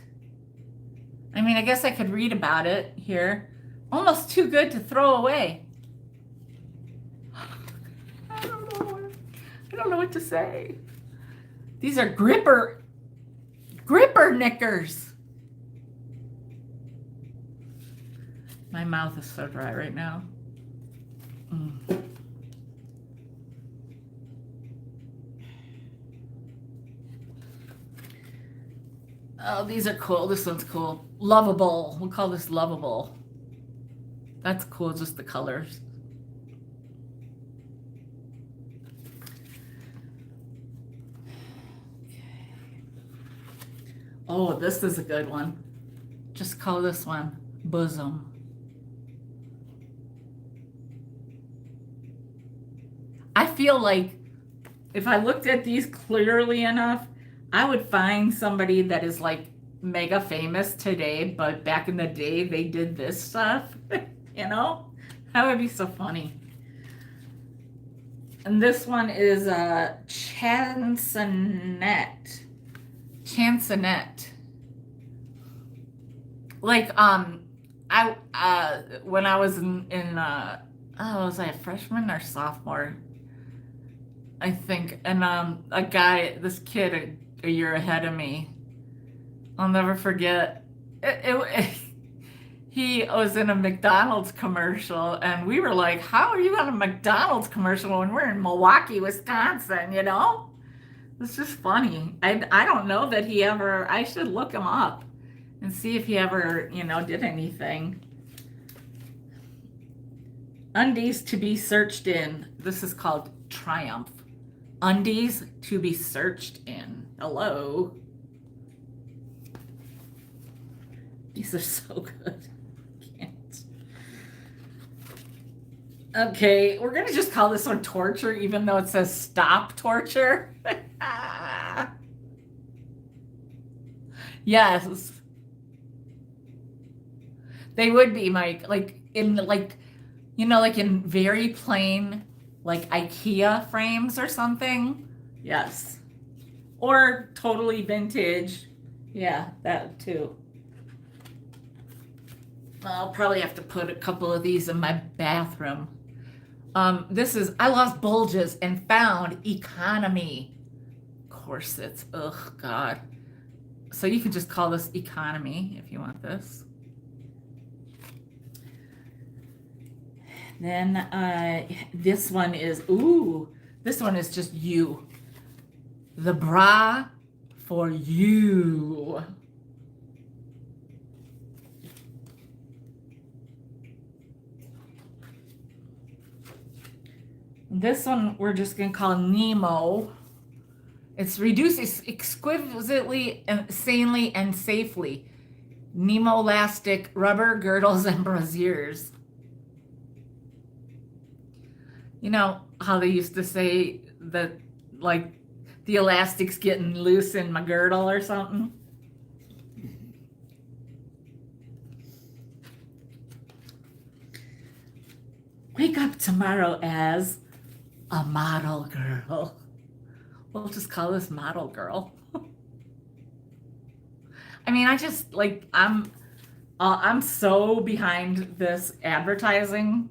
I mean, I guess I could read about it here. Almost too good to throw away. I don't know what to say. These are gripper knickers. My mouth is so dry right now. Oh, these are cool. This one's cool. Lovable. We'll call this lovable. That's cool, just the colors. Okay. Oh, this is a good one. Just call this one Bosom. I feel like if I looked at these clearly enough, I would find somebody that is like mega famous today, but back in the day they did this stuff, you know? That would be so funny. And this one is Chansonette. Like I when I was in was I a freshman or sophomore? I think, and this kid a year ahead of me, I'll never forget. He was in a McDonald's commercial, and we were like, "How are you on a McDonald's commercial when we're in Milwaukee, Wisconsin?" You know, it's just funny. I don't know that he ever. I should look him up and see if he ever did anything. Undies to be searched in. This is called Triumph. Undies to be searched in. Hello. These are so good. Can't. Okay, we're gonna just call this one torture, even though it says stop torture. Yes. They would be, Mike, like in very plain like IKEA frames or something. Yes. Or totally vintage. Yeah, that too. I'll probably have to put a couple of these in my bathroom. This is, I lost bulges and found economy corsets. Ugh, God. So you can just call this economy if you want this. Then this one is just you. The bra for you. This one we're just going to call Nemo. It's reduced exquisitely, sanely, and safely. Nemo elastic rubber girdles and brassiers. You know how they used to say the like the elastic's getting loose in my girdle or something. Wake up tomorrow as a model girl. We'll just call this model girl. I mean, I just like I'm so behind this advertising.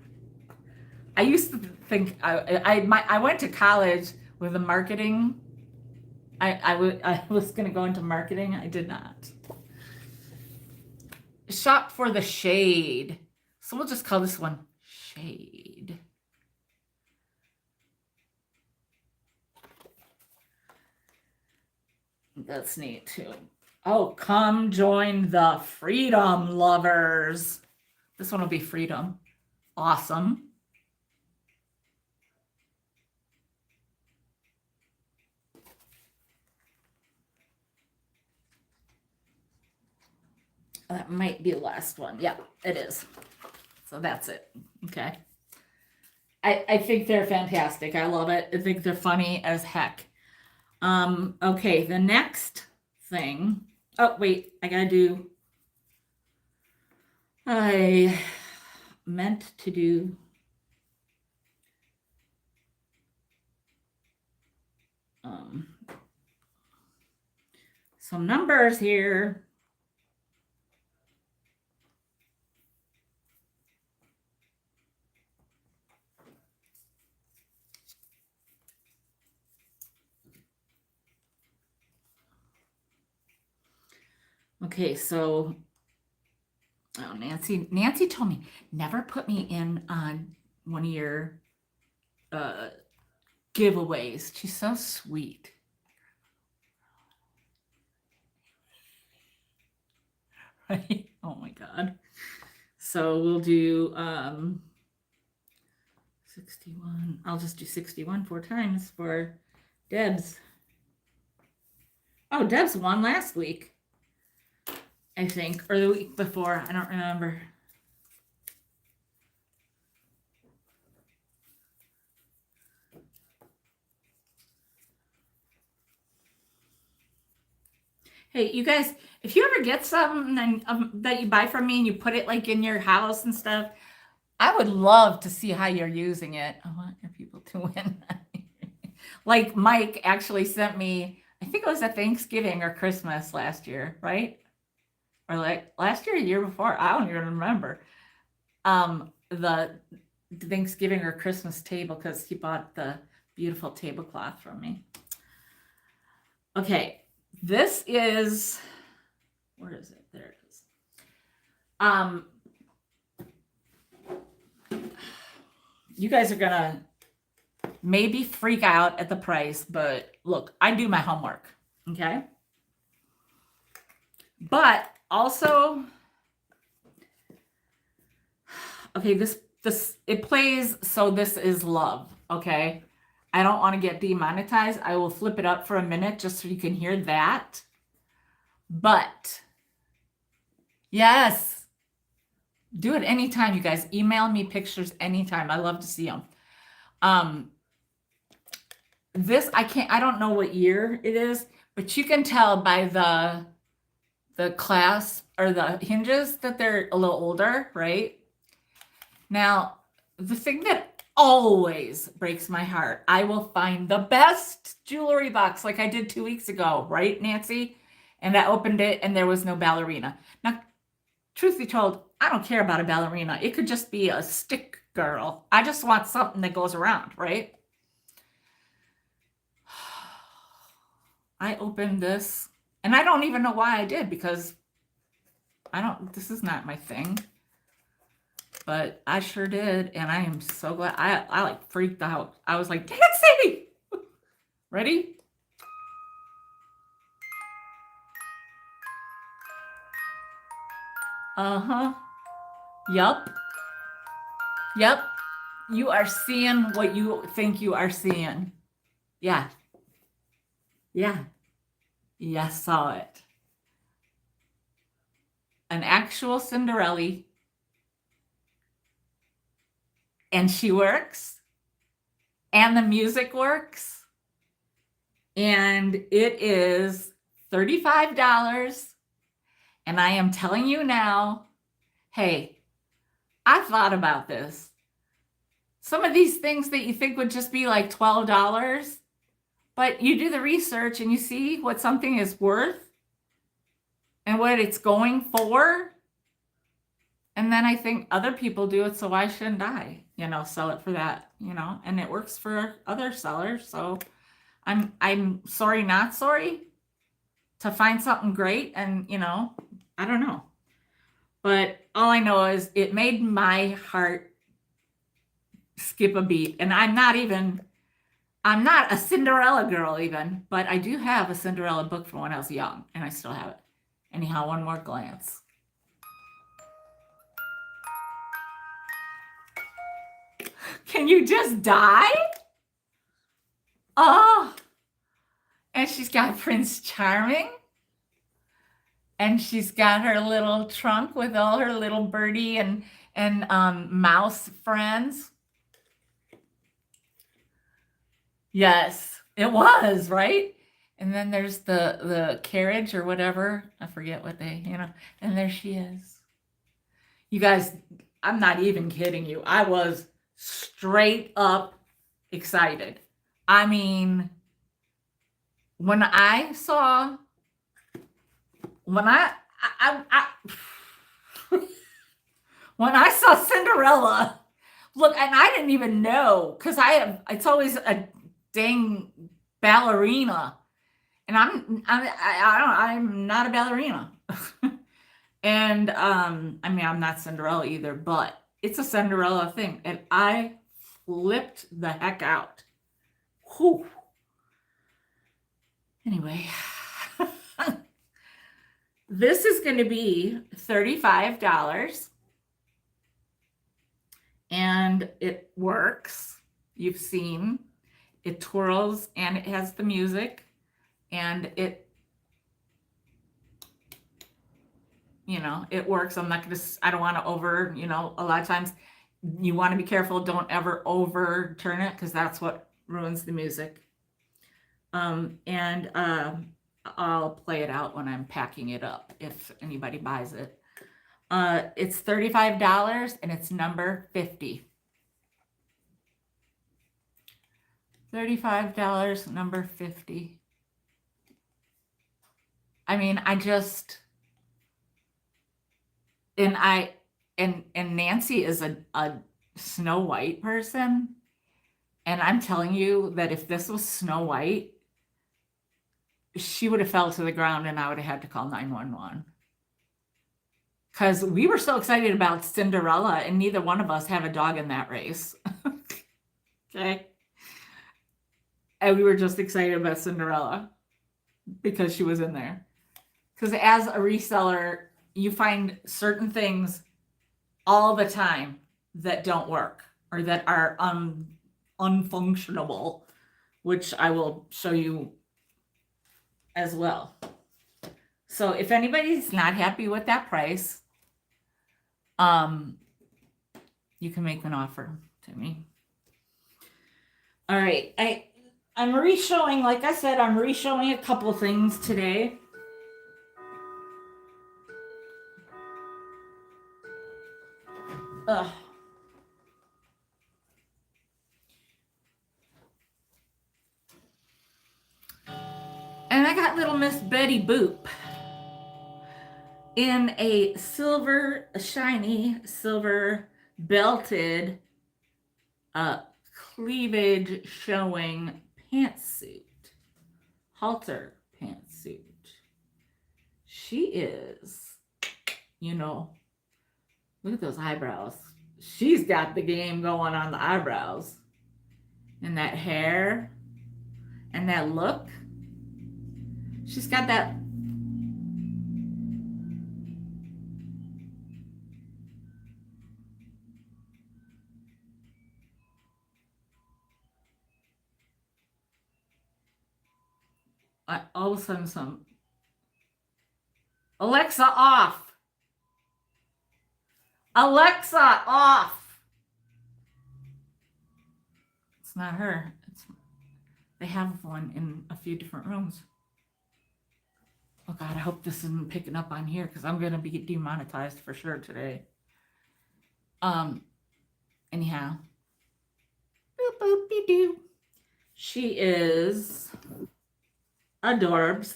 I used to think I went to college with the marketing. I was going to go into marketing. I did not. Shop for the shade. So we'll just call this one shade. That's neat too. Oh, come join the freedom lovers. This one will be freedom. Awesome. That might be the last one. Yeah, it is. So that's it. Okay. I think they're fantastic. I love it. I think they're funny as heck. Okay, the next thing. Oh, wait, I meant to do some numbers here. Okay, so Nancy told me never put me in on one of your giveaways. She's so sweet. Right? Oh my God. So we'll do 61. I'll just do 61 4 times for Debs. Oh, Debs won last week, I think, or the week before. I don't remember. Hey, you guys, if you ever get something that you buy from me and you put it like in your house and stuff, I would love to see how you're using it. I want your people to win. Like Mike actually sent me, I think it was at Thanksgiving or Christmas last year, right? Or like last year, or the year before, I don't even remember. The Thanksgiving or Christmas table because he bought the beautiful tablecloth from me. Okay, this is, where is it? There it is. You guys are gonna maybe freak out at the price, but look, I do my homework, okay? But also, okay, this it plays, so this is love, okay? I don't want to get demonetized. I will flip it up for a minute just so you can hear that. But yes, do it anytime, you guys. Email me pictures anytime. I love to see them. This I don't know what year it is, but you can tell by the clasp or the hinges that they're a little older, right? Now, the thing that always breaks my heart, I will find the best jewelry box like I did 2 weeks ago, right, Nancy? And I opened it and there was no ballerina. Now, truth be told, I don't care about a ballerina. It could just be a stick girl. I just want something that goes around, right? I opened this and I don't even know why I did because this is not my thing. But I sure did, and I am so glad. I like freaked out. I was like, Nancy! Ready? Uh-huh. Yup. Yep. You are seeing what you think you are seeing. Yeah. Yeah. Yes, saw it. An actual Cinderella. And she works. and the music works. And it is $35. And I am telling you now, hey, I thought about this. Some of these things that you think would just be like $12, but you do the research and you see what something is worth and what it's going for. And then I think other people do it, so why shouldn't I, sell it for that, and it works for other sellers. So I'm sorry, not sorry to find something great. And, I don't know. But all I know is it made my heart skip a beat. And I'm not a Cinderella girl even, but I do have a Cinderella book from when I was young, and I still have it. Anyhow, one more glance. Can you just die? Oh, and she's got Prince Charming. And she's got her little trunk with all her little birdie and mouse friends. Yes, it was, right? And then there's the carriage or whatever. I forget what they, and there she is. You guys, I'm not even kidding you. I was straight up excited. I mean, when I saw when I when I saw Cinderella, look, and I didn't even know, because it's always a dang ballerina, and I'm not a ballerina. And I'm not Cinderella either, but it's a Cinderella thing, and I flipped the heck out. Whew. Anyway. This is going to be $35, and it works. You've seen it twirls, and it has the music, and it works. I don't want to a lot of times you want to be careful. Don't ever overturn it, because that's what ruins the music. I'll play it out when I'm packing it up if anybody buys it. It's $35, and it's number 50. $35, number 50. I mean, and Nancy is a Snow White person, and I'm telling you that if this was Snow White, she would have fell to the ground, and I would have had to call 911. Because we were so excited about Cinderella, and neither one of us have a dog in that race. Okay? And we were just excited about Cinderella because she was in there. Because as a reseller, you find certain things all the time that don't work, or that are unfunctionable, which I will show you as well. So if anybody's not happy with that price, you can make an offer to me. All right, I'm re-showing, like I said, I'm re-showing a couple things today. Ugh. And I got little Miss Betty Boop in a shiny silver belted cleavage showing pantsuit, halter pantsuit. She is, look at those eyebrows. She's got the game going on the eyebrows, and that hair, and that look. She's got that. All of a sudden, some Alexa off. Alexa off. It's not her. They have one in a few different rooms. Oh God, I hope this isn't picking up on here because I'm gonna be demonetized for sure today. Anyhow. Boop boop be doo. She is adorbs.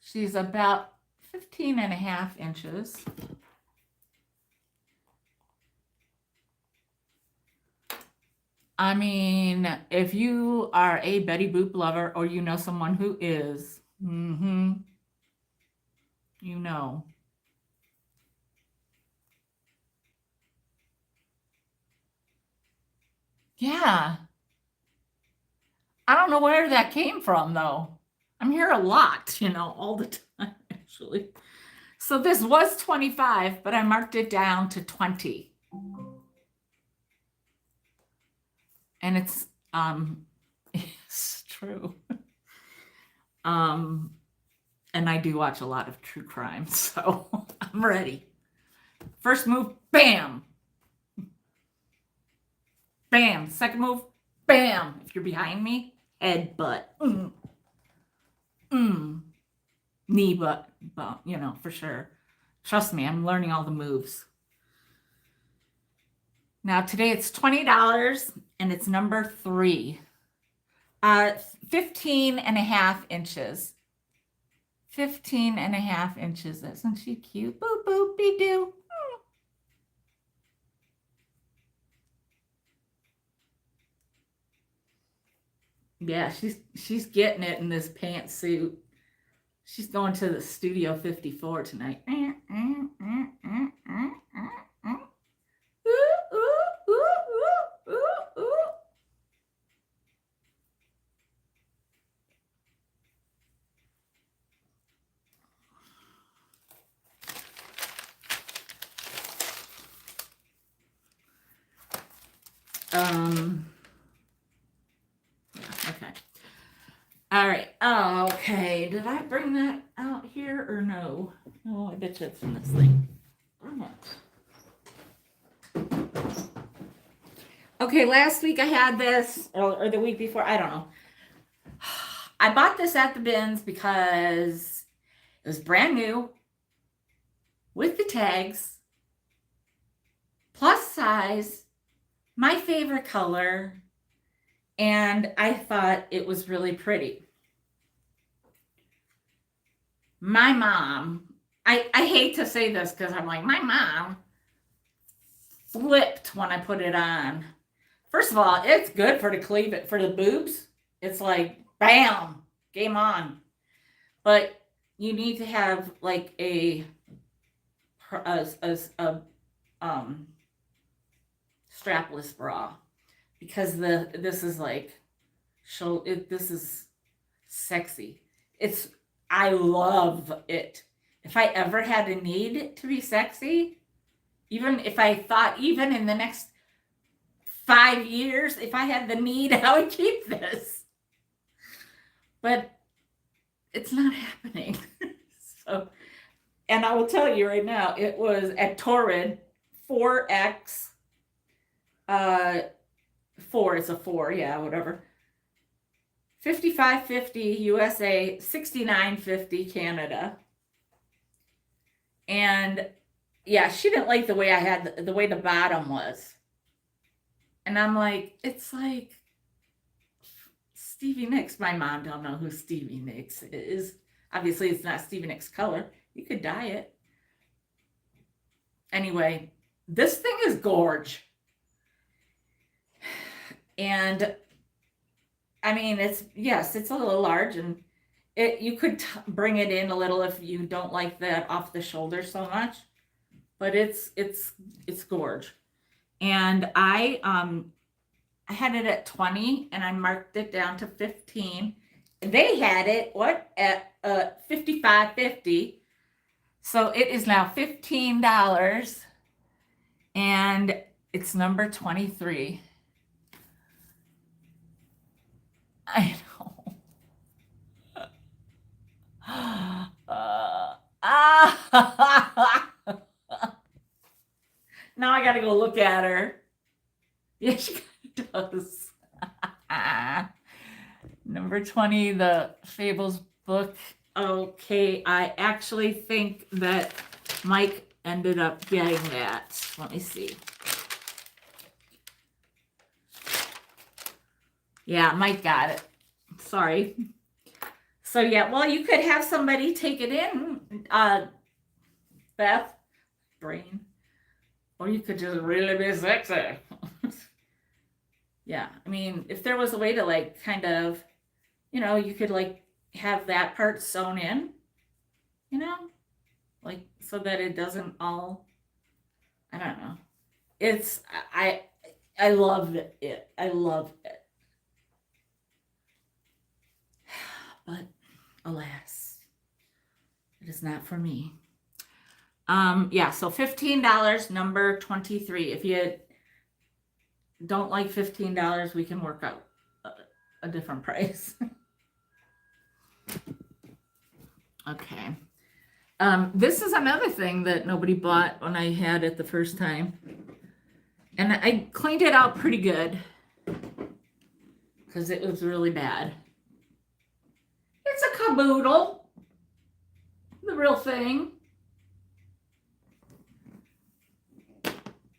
She's about 15 and a half inches. I mean, if you are a Betty Boop lover or you know someone who is, you know. Yeah. I don't know where that came from, though. I'm here a lot, all the time, actually. So this was 25, but I marked it down to 20. And it's it's true. And I do watch a lot of true crime, so I'm ready. First move, bam. Bam. Second move, bam. If you're behind me, headbutt. Knee butt, for sure. Trust me, I'm learning all the moves. Now today it's $20 and it's number 3. 15 and a half inches. 15 and a half inches. Isn't she cute? Boop, boop, be doo. Yeah, she's getting it in this pantsuit. She's going to the Studio 54 tonight. Okay. All right. Okay. Did I bring that out here or no? Oh, I bet you it's in this thing. Okay, last week I had this, or the week before, I don't know. I bought this at the bins because it was brand new with the tags, plus size, my favorite color, and I thought it was really pretty. My mom, I hate to say this because I'm like, my mom flipped when I put it on. First of all, it's good for the cleavage, for the boobs. It's like, bam, game on. But you need to have like a strapless bra because this is like this is sexy. I love it. If I ever had a need to be sexy, even if I thought even in the next 5 years, if I had the need, I would keep this. But it's not happening. So, and I will tell you right now, it was at Torrid 4X. 4 is a 4, yeah, whatever. $55.50 USA, $69.50 Canada. And yeah, she didn't like the way I had the way the bottom was. And I'm like, it's like Stevie Nicks. My mom don't know who Stevie Nicks is. Obviously, it's not Stevie Nicks color. You could dye it. Anyway, this thing is gorge. And I mean, it's a little large, and you could bring it in a little if you don't like that off the shoulder so much, but it's gorge. And I had it at 20 and I marked it down to 15. They had it at $55.50. So it is now $15 and it's number 23. I know. Now I gotta go look at her. Yeah, she kind of does. 20, the Fables book. Okay, I actually think that Mike ended up getting that. Let me see. Yeah, Mike got it. Sorry. So yeah, well, you could have somebody take it in, Beth, brain, or you could just really be sexy. Yeah, I mean, if there was a way to like kind of, you could like have that part sewn in, like so that it doesn't all, I don't know. It's I love it. I love it. But alas, it is not for me. Yeah, so $15, number 23. If you don't like $15, we can work out a different price. Okay. This is another thing that nobody bought when I had it the first time. And I cleaned it out pretty good because it was really bad. It's a caboodle. The real thing.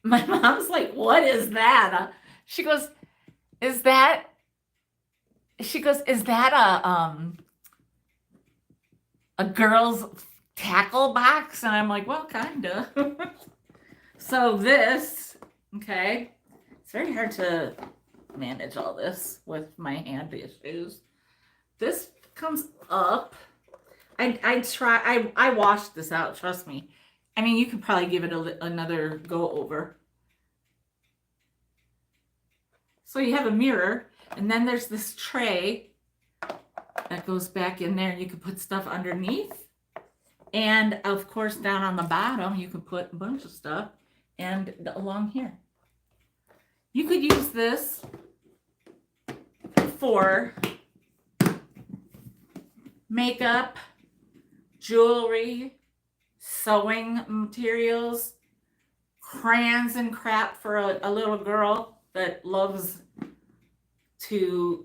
My mom's like, what is that? She goes, is that a girl's tackle box? And I'm like, well, kinda. So this, okay, it's very hard to manage all this with my hand issues. This comes up. I washed this out, trust me. I mean, you could probably give it another go over. So you have a mirror, and then there's this tray that goes back in there. You can put stuff underneath. And of course, down on the bottom, you can put a bunch of stuff and along here. You could use this for makeup, jewelry, sewing materials, crayons and crap for a little girl that loves to,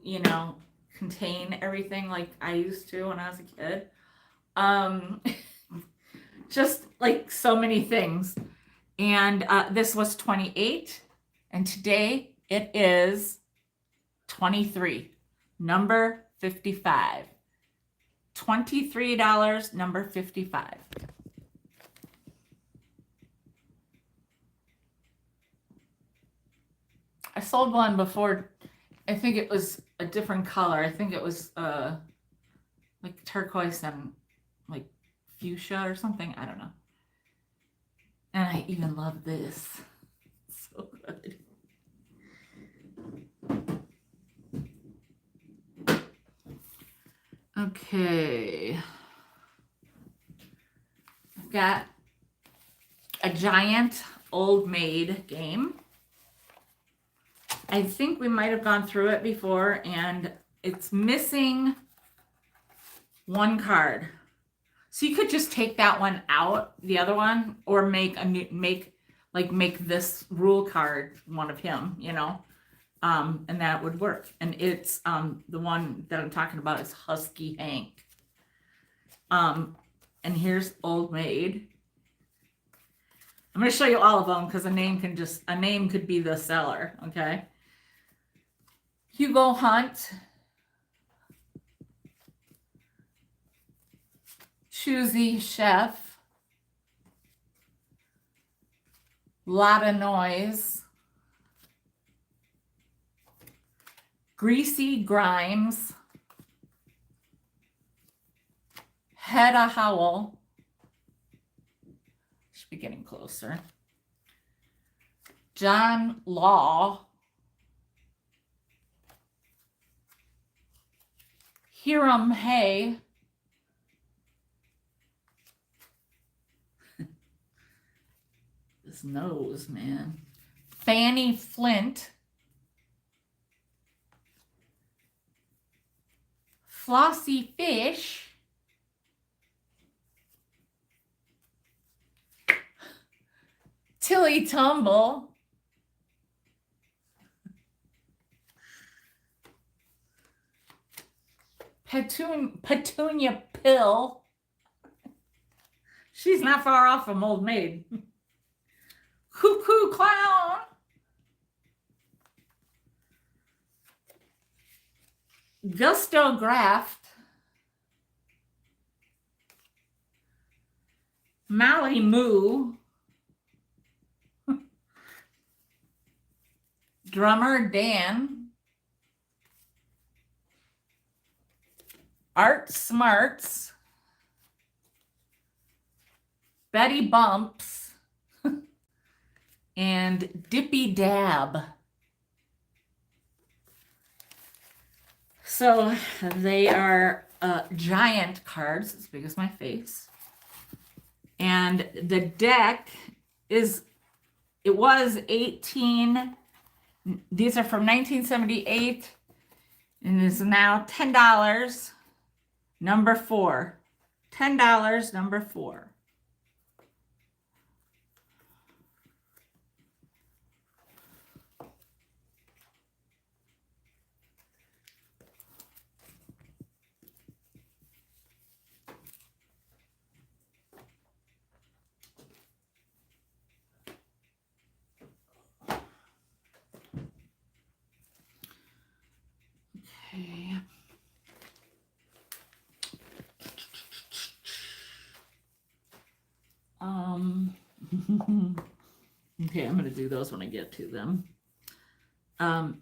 contain everything like I used to when I was a kid. Just like so many things. And this was 28, and today it is 23, number 55. $23, number 55. I sold one before. I think it was a different color. I think it was like turquoise and like fuchsia or something. I don't know. And I even love this. It's so good. Okay. I've got a giant Old Maid game. I think we might have gone through it before, and it's missing one card. So you could just take that one out, the other one, or make this rule card one of him, and that would work. And it's the one that I'm talking about is Husky Hank. And here's Old Maid. I'm going to show you all of them because a name could be the seller, okay? Hugo Hunt, Choosy Chef, Lotta Noise, Greasy Grimes, Hedda Howell, should be getting closer, John Law, Hiram Hay, this nose, man, Fanny Flint, Flossie Fish, Tilly Tumble, Petunia Pill. She's not far off from Old Maid. Cuckoo Clown. Gusto Graft. Mally Moo. Drummer Dan. Art Smarts. Betty Bumps. And Dippy Dab. So they are giant cards, as big as my face. And the deck is, it was 18. These are from 1978 and is now $10. Number 4. $10, number 4. Okay. Okay, I'm gonna do those when I get to them.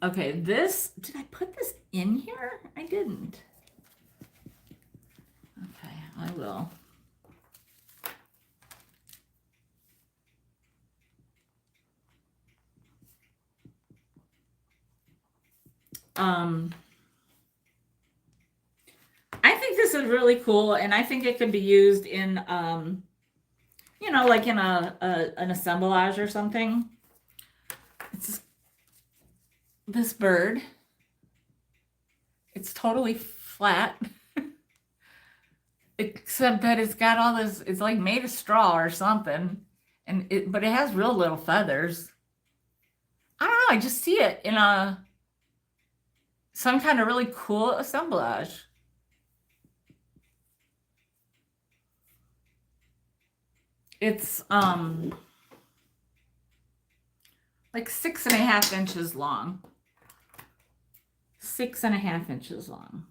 Okay, this, did I put this in here? I didn't. Okay, I will. I think this is really cool, and I think it could be used in, you know, like in an assemblage or something. It's this bird. It's totally flat, except that it's got all this. It's like made of straw or something, but it has real little feathers. I don't know. I just see it in some kind of really cool assemblage. It's like 6.5 inches long. 6.5 inches long.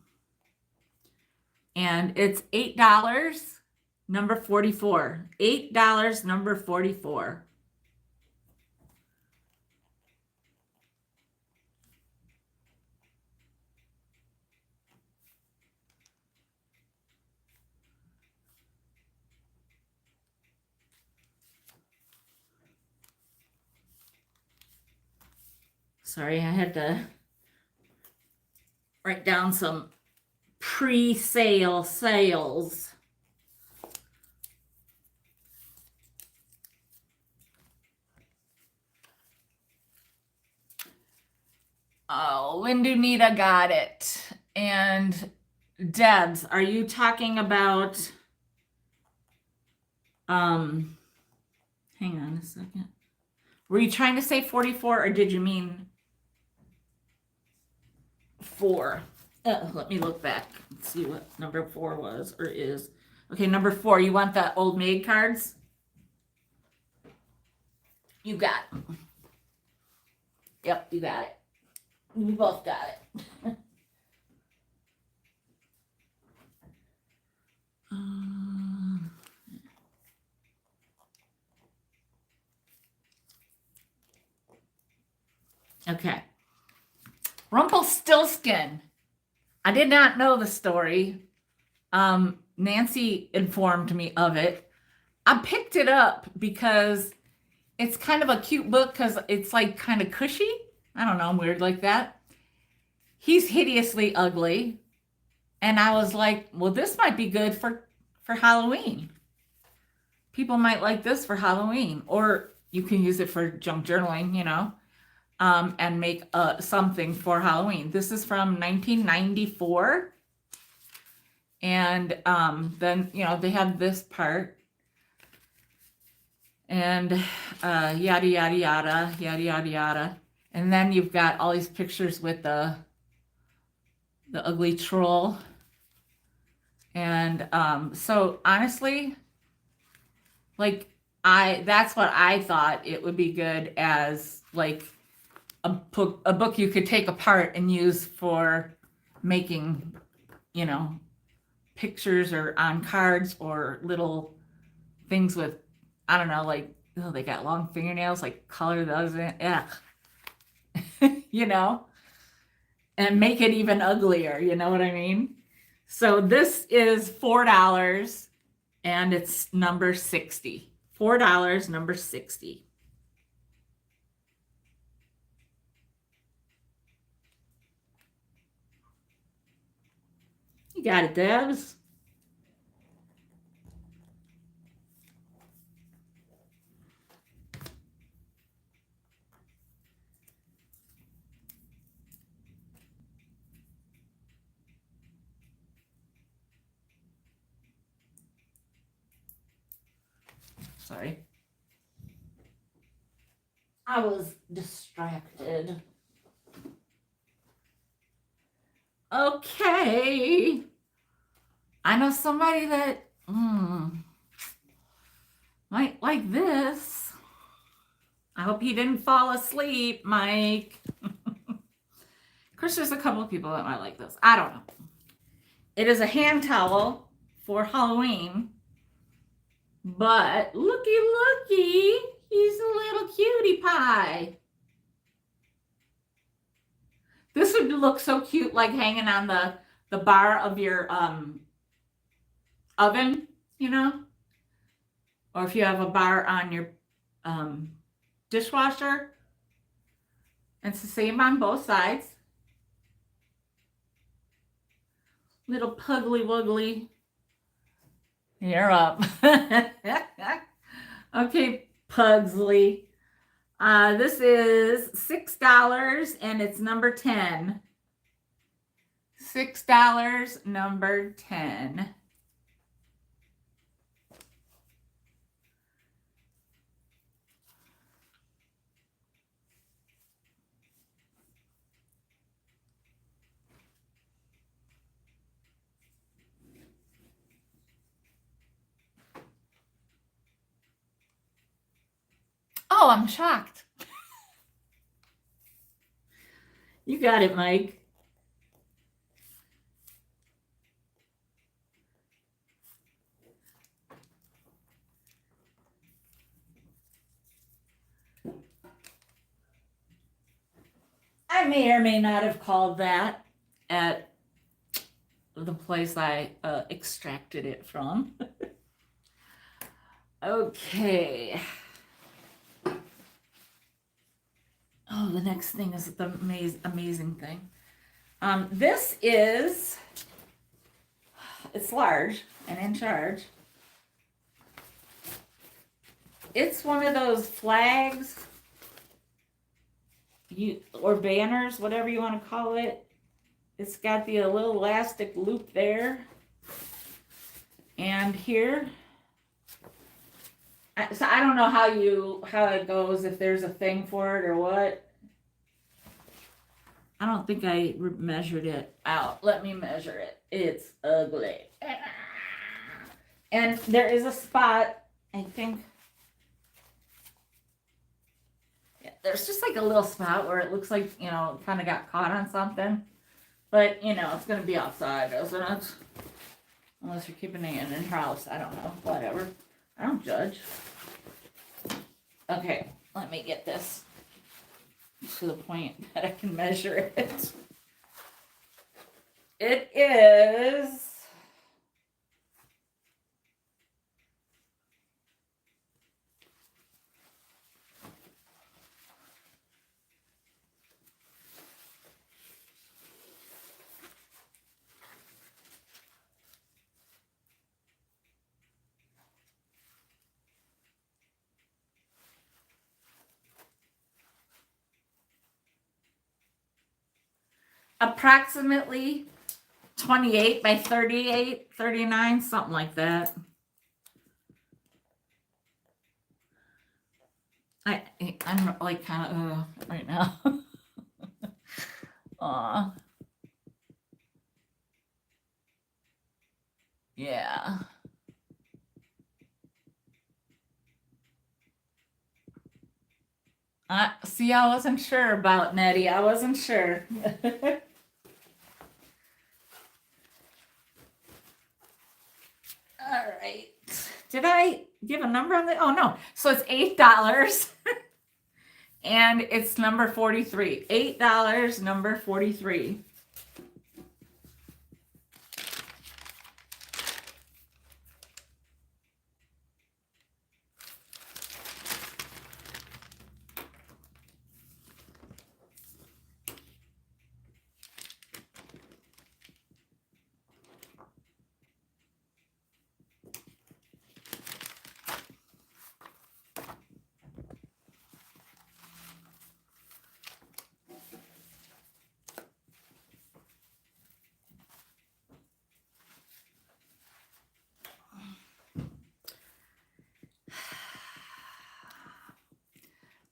And it's $8, number 44. $8, number 44. Sorry, I had to write down some pre-sale sales. Oh, Lindunita got it. And Debs, are you talking about, hang on a second. Were you trying to say 44 or did you mean 4? Let me look back and see what number 4 was or is. Okay, number 4. You want the Old Maid cards? You got it. Yep, you got it. We both got it. Okay. Rumpelstiltskin. I did not know the story. Nancy informed me of it. I picked it up because it's kind of a cute book because it's like kind of cushy. I don't know, weird like that. He's hideously ugly. And I was like, well, this might be good for Halloween. People might like this for Halloween. Or you can use it for junk journaling, you know. And make something for Halloween. This is from 1994. And then, you know, they have this part. And yada, yada, yada, yada, yada, yada. And then you've got all these pictures with the ugly troll. And so honestly, like that's what I thought it would be good as like a book you could take apart and use for making, pictures or on cards or little things with, I don't know, like, oh, they got long fingernails, like color those in, yeah, you know, and make it even uglier, you know what I mean? So this is $4 and it's number 60. $4, number 60. You got it, Debs. Sorry. I was distracted. Okay. I know somebody that might like this. I hope you didn't fall asleep, Mike. Of course, there's a couple of people that might like this. I don't know. It is a hand towel for Halloween, but looky, he's a little cutie pie. This would look so cute, like hanging on the bar of your oven, or if you have a bar on your dishwasher. It's the same on both sides. Little puggly wuggly. You're up. Okay, Pugsley. This is $6 and it's number 10. $6, number 10. Oh, I'm shocked. You got it, Mike. I may or may not have called that at the place I extracted it from. Okay. Oh, the next thing is the amazing thing. This is, it's large and in charge. It's one of those flags, or banners, whatever you want to call it. It's got the little elastic loop there. And here, so I don't know how it goes, if there's a thing for it or what. I don't think I measured it out. Let me measure it. It's ugly. And there is a spot, I think. Yeah, there's just like a little spot where it looks like, it kind of got caught on something. But, it's going to be outside, isn't it? Unless you're keeping it in your house. I don't know. Whatever. I don't judge. Okay, let me get this to the point that I can measure it. It is approximately 28 by 38, 39, something like that. I'm like kind of right now. Aw. Yeah. See, I wasn't sure about Nettie. I wasn't sure. All right. Did I give a number on that? Oh, no. So it's $8 and it's number 43. $8, number 43.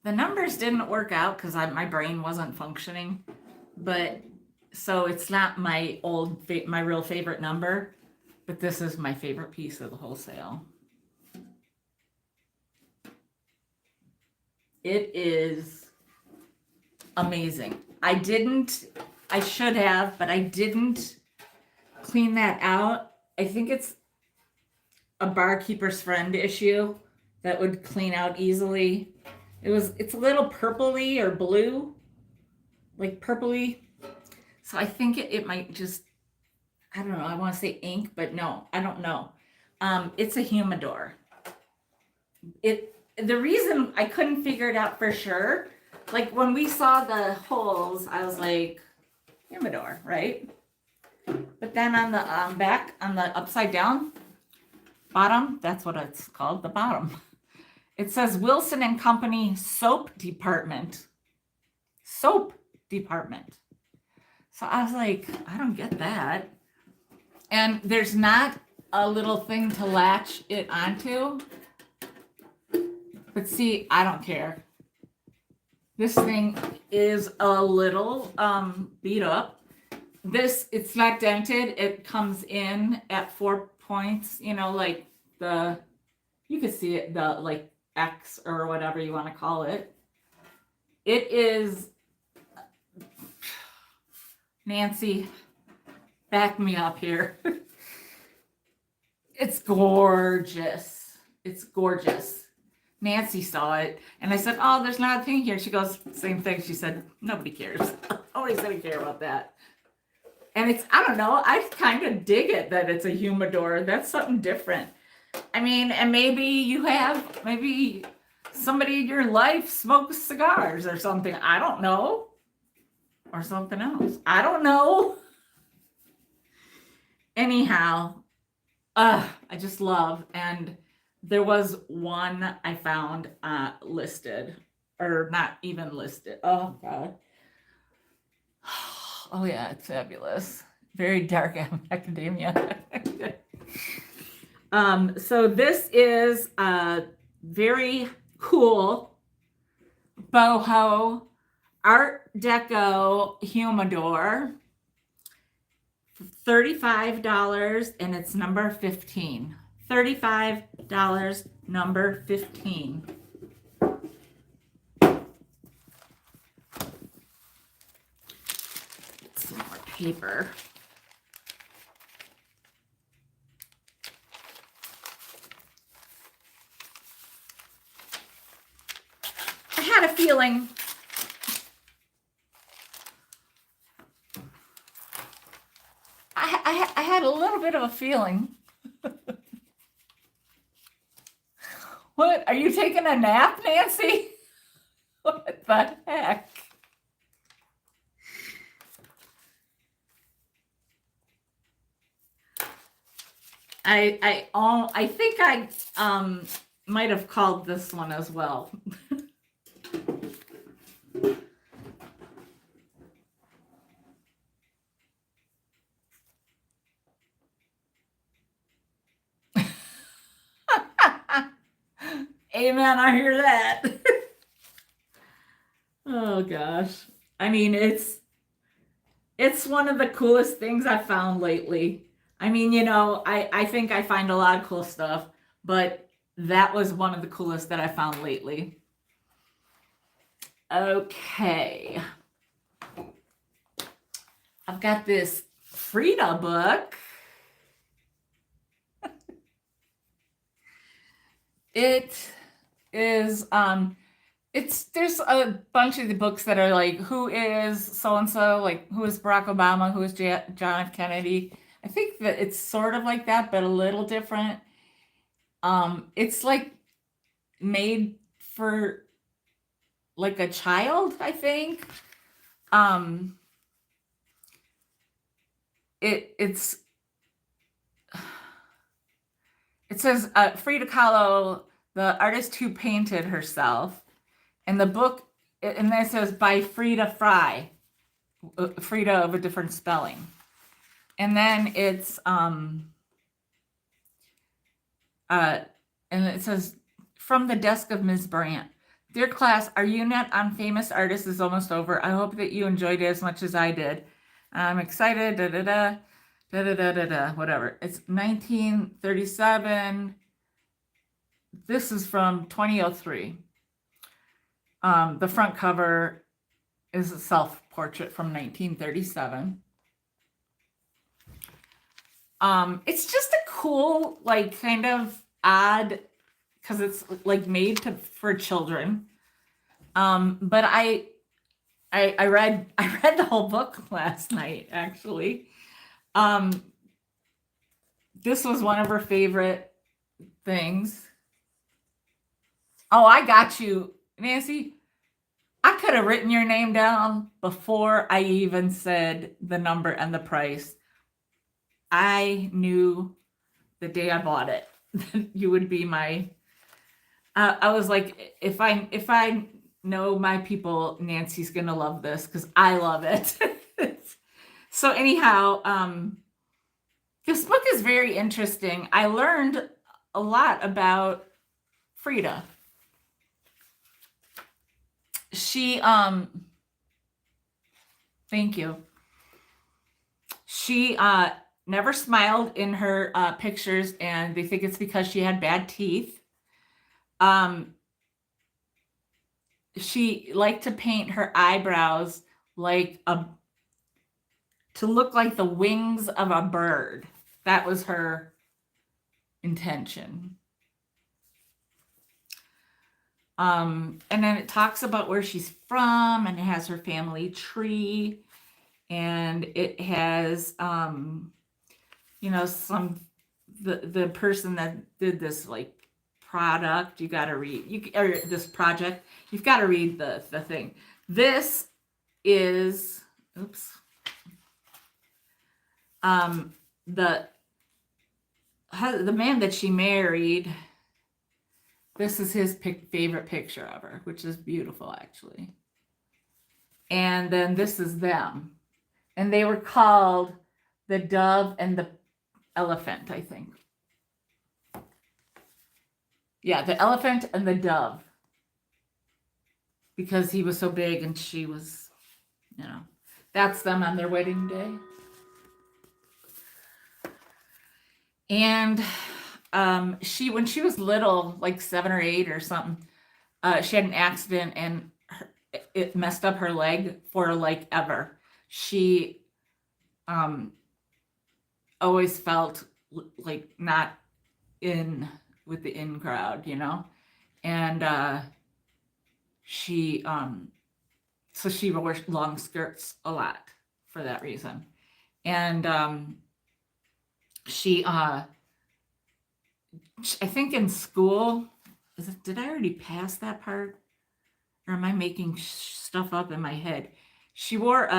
The numbers didn't work out because my brain wasn't functioning, but so it's not my my real favorite number, but this is my favorite piece of the wholesale. It is amazing. I should have, but I didn't clean that out. I think it's a barkeeper's friend issue that would clean out easily. It's a little purpley or blue, like purpley. So I think it might just, I don't know, I want to say ink, but no, I don't know. It's a humidor. The reason I couldn't figure it out for sure, like when we saw the holes, I was like, humidor, right? But then on the back, on the upside down bottom, that's what it's called, the bottom. It says Wilson and Company Soap Department. Soap Department. So I was like, I don't get that. And there's not a little thing to latch it onto. But see, I don't care. This thing is a little beat up. It's not dented. It comes in at 4 points, like you can see it, the like X or whatever you want to call it. It is, Nancy, back me up here. It's gorgeous. It's gorgeous. Nancy saw it and I said, oh, there's not a thing here. She goes, same thing. She said, nobody cares. Nobody's going to care about that. And I don't know, I kind of dig it that it's a humidor. That's something different. I mean, and maybe somebody in your life smokes cigars or something. I don't know. Or something else. I don't know. Anyhow, I just love. And there was one I found listed, or not even listed. Oh, God. Oh, yeah, it's fabulous. Very dark academia. So this is a very cool Boho Art Deco humidor. $35 and it's number 15. $35, number 15. Some more paper. I had a feeling. I had a little bit of a feeling. What? Are you taking a nap, Nancy? What the heck? I think I might have called this one as well. Amen, I hear that. Oh gosh. I mean, it's one of the coolest things I've found lately. I mean, I think I find a lot of cool stuff, but that was one of the coolest that I found lately. Okay. I've got this Frida book. It is there's a bunch of the books that are like, who is so and so, like who is Barack Obama, who is John F. Kennedy. I think that it's sort of like that, but a little different. It's like made for like a child, I think. Um, it's it says Frida Kahlo, the artist who painted herself, and the book, and then it says by Frida Fry, Frida of a different spelling, and then it's and it says from the desk of Ms. Brandt. Dear class, our unit on famous artists is almost over. I hope that you enjoyed it as much as I did. I'm excited, da da da, da da da da da, whatever. It's 1937. This is from 2003. The front cover is a self-portrait from 1937. It's just a cool, like, kind of odd, because it's like made for children. But I read the whole book last night, actually. This was one of her favorite things. Oh, I got you, Nancy. I could have written your name down before I even said the number and the price. I knew the day I bought it that you would be my. I was like, if I know my people, Nancy's gonna love this because I love it. So anyhow, this book is very interesting. I learned a lot about Frida. She thank you. She never smiled in her pictures, and they think it's because she had bad teeth. She liked to paint her eyebrows like to look like the wings of a bird. That was her intention. And then it talks about where she's from, and it has her family tree, and it has some the person that did this like product, you got to read, or this project, you've got to read the thing. This is the man that she married. This is his favorite picture of her, which is beautiful, actually. And then this is them. And they were called the Dove and the Elephant, I think. Yeah, the Elephant and the Dove. Because he was so big and she was, that's them on their wedding day. And when she was little, like 7 or 8 or something, she had an accident and it messed up her leg for like ever. She always felt like not in with the in crowd, and she so she wore long skirts a lot for that reason. And she I think in school, did I already pass that part? Or am I making stuff up in my head? She wore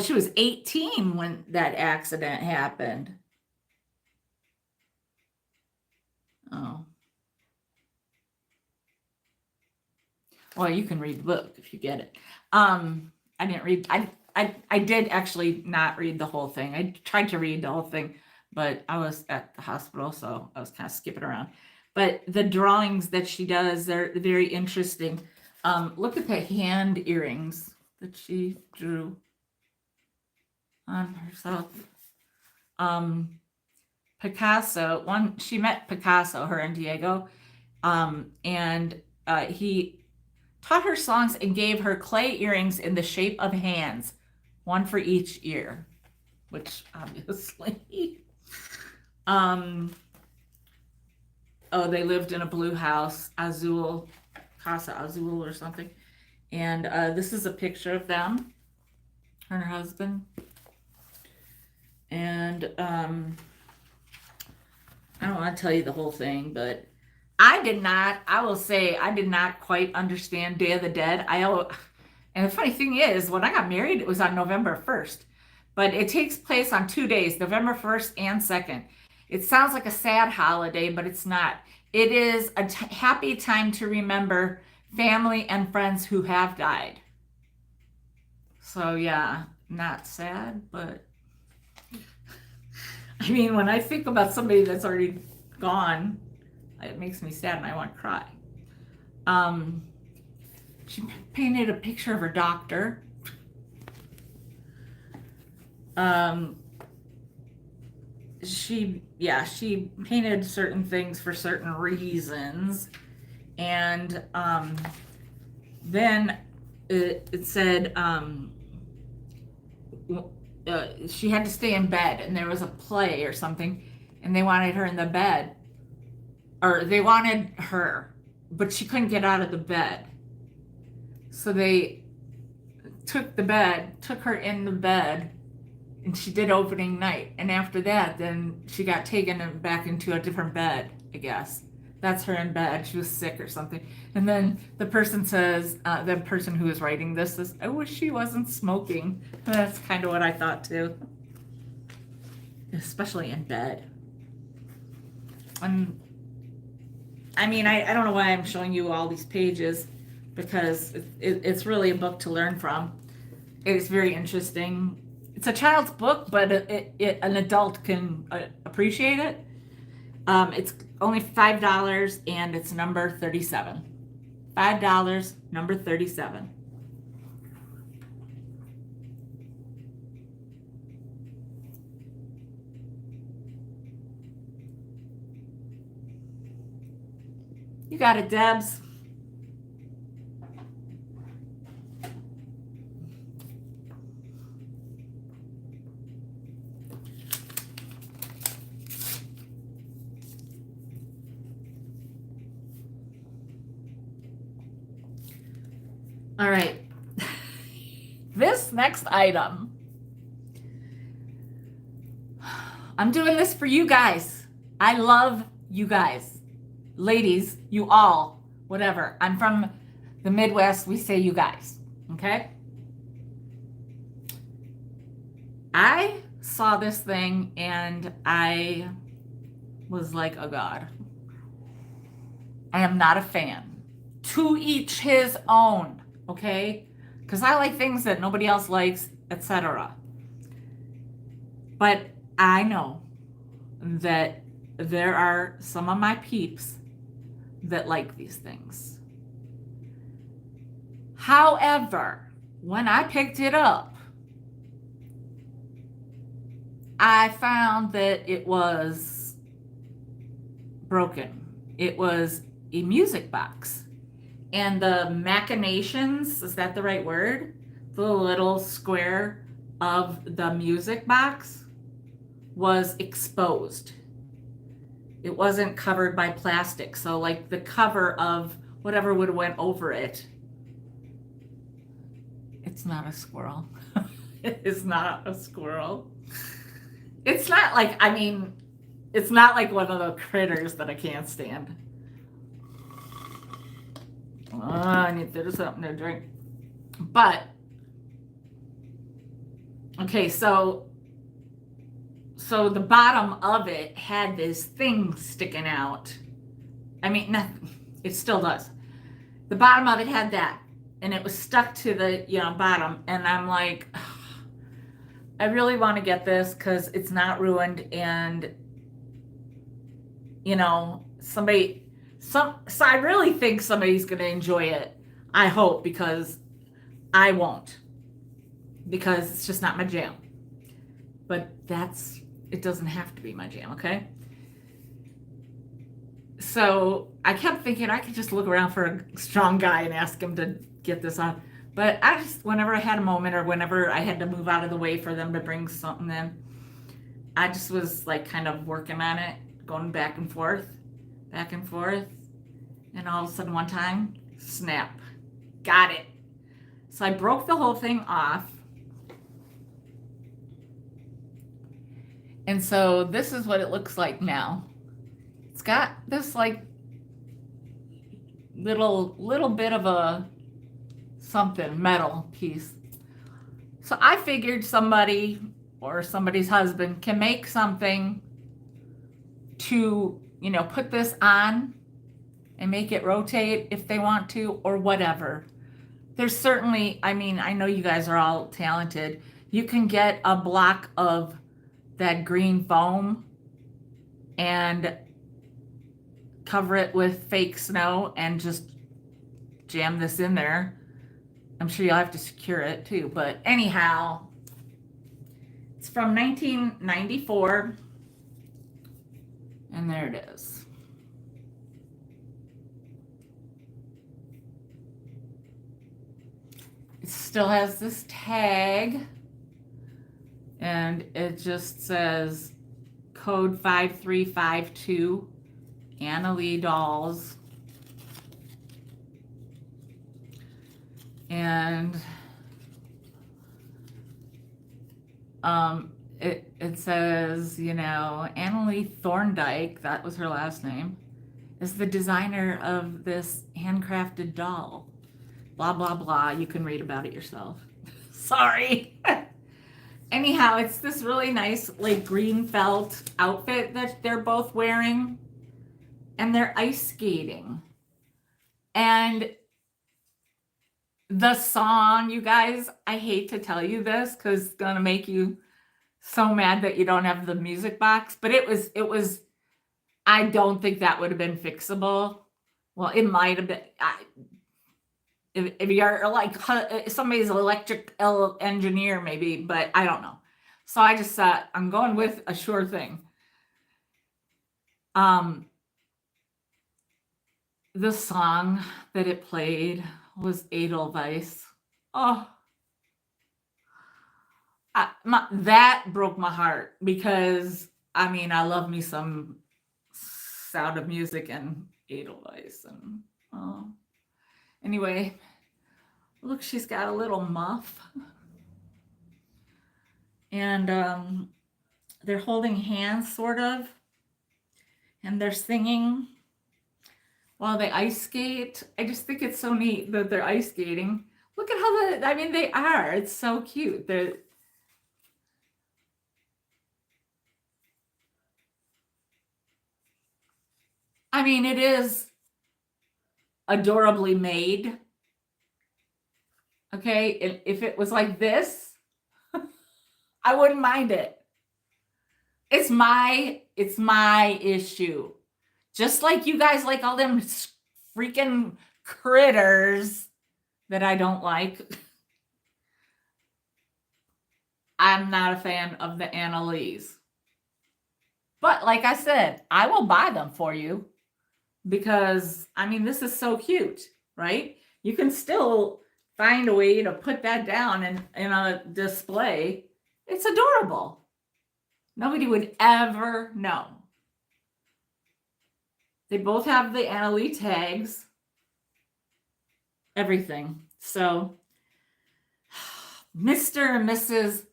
she was 18 when that accident happened. Oh. Well, you can read the book if you get it. I didn't read, I did actually not read the whole thing. I tried to read the whole thing, but I was at the hospital, so I was kind of skipping around. But the drawings that she does, they're very interesting. Look at the hand earrings that she drew. on herself. Picasso, she met Picasso, her and Diego, and he taught her songs and gave her clay earrings in the shape of hands, one for each ear, which obviously, they lived in a blue house, Azul, Casa Azul or something. And this is a picture of them, her and her husband. And I don't want to tell you the whole thing, but I will say, I did not quite understand Day of the Dead. And the funny thing is, when I got married, it was on November 1st. But it takes place on 2 days, November 1st and 2nd. It sounds like a sad holiday, but it's not. It is a happy time to remember family and friends who have died. So yeah, not sad, but I mean, when I think about somebody that's already gone, it makes me sad and I want to cry. She painted a picture of her doctor. She painted certain things for certain reasons. And then it said she had to stay in bed, and there was a play or something, and they wanted her in the bed, or they wanted her, but she couldn't get out of the bed. So they took her in the bed, and she did opening night. And after that, then she got taken back into a different bed, I guess. That's her in bed. She was sick or something. And then the person says, the person who is writing this says, I wish she wasn't smoking. That's kind of what I thought too. Especially in bed. I mean, I don't know why I'm showing you all these pages, because it's really a book to learn from. It's very interesting. It's a child's book, but an adult can appreciate it. It's only $5, and it's number 37. $5, number 37. You got it, Debs. All right. This next item, I'm doing this for you guys. I love you guys. Ladies, you all, whatever. I'm from the Midwest. We say you guys. Okay? I saw this thing and I was like, oh God. I am not a fan. To each his own. Okay? Because I like things that nobody else likes, etc. But I know that there are some of my peeps that like these things. However, when I picked it up, I found that it was broken. It was a music box. And the machinations, is that the right word? The little square of the music box was exposed. It wasn't covered by plastic. So like the cover of whatever would have went over it. It's not a squirrel. It is not a squirrel. It's not like, I mean, it's not like one of the critters that I can't stand. Oh, I need to do something to drink. But, okay, so the bottom of it had this thing sticking out. I mean, nothing, it still does. The bottom of it had that, and it was stuck to the, bottom. And I'm like, I really want to get this because it's not ruined, and, so I really think somebody's going to enjoy it. I hope, because I won't. Because it's just not my jam. but it doesn't have to be my jam, okay? So I kept thinking I could just look around for a strong guy and ask him to get this on. But I just, whenever I had a moment or whenever I had to move out of the way for them to bring something in, I just was like kind of working on it, going back and forth, back and forth. And all of a sudden, one time, snap, got it. So I broke the whole thing off. And so this is what it looks like now. It's got this like little bit of a something metal piece. So I figured somebody or somebody's husband can make something to, put this on and make it rotate if they want to or whatever. There's certainly, I know you guys are all talented. You can get a block of that green foam and cover it with fake snow and just jam this in there. I'm sure you'll have to secure it too, but anyhow, it's from 1994, and there it is. It still has this tag, and it just says code 5352 Anna Lee dolls. And it says, Anna Lee Thorndike, that was her last name, is the designer of this handcrafted doll. Blah, blah, blah. You can read about it yourself. Sorry. Anyhow, it's this really nice, like, green felt outfit that they're both wearing. And they're ice skating. And the song, you guys, I hate to tell you this because it's going to make you so mad that you don't have the music box, but it was, I don't think that would have been fixable. Well, it might have been. If you're like somebody's electric engineer, maybe, but I don't know. So I just thought I'm going with a sure thing. The song that it played was Edelweiss. Oh, that broke my heart because I love me some Sound of Music and Edelweiss, and anyway, look, she's got a little muff, and they're holding hands, sort of, and they're singing while they ice skate. I just think it's so neat that they're ice skating. Look at how they are. It's so cute. It is adorably made. Okay, if it was like this, I wouldn't mind it. It's my issue. Just like you guys like all them freaking critters that I don't like. I'm not a fan of the Anna Lees. But like I said, I will buy them for you because, this is so cute, right? You can still find a way to put that down in a display. It's adorable. Nobody would ever know. They both have the Anna Lee tags. Everything. So, Mr. and Mrs.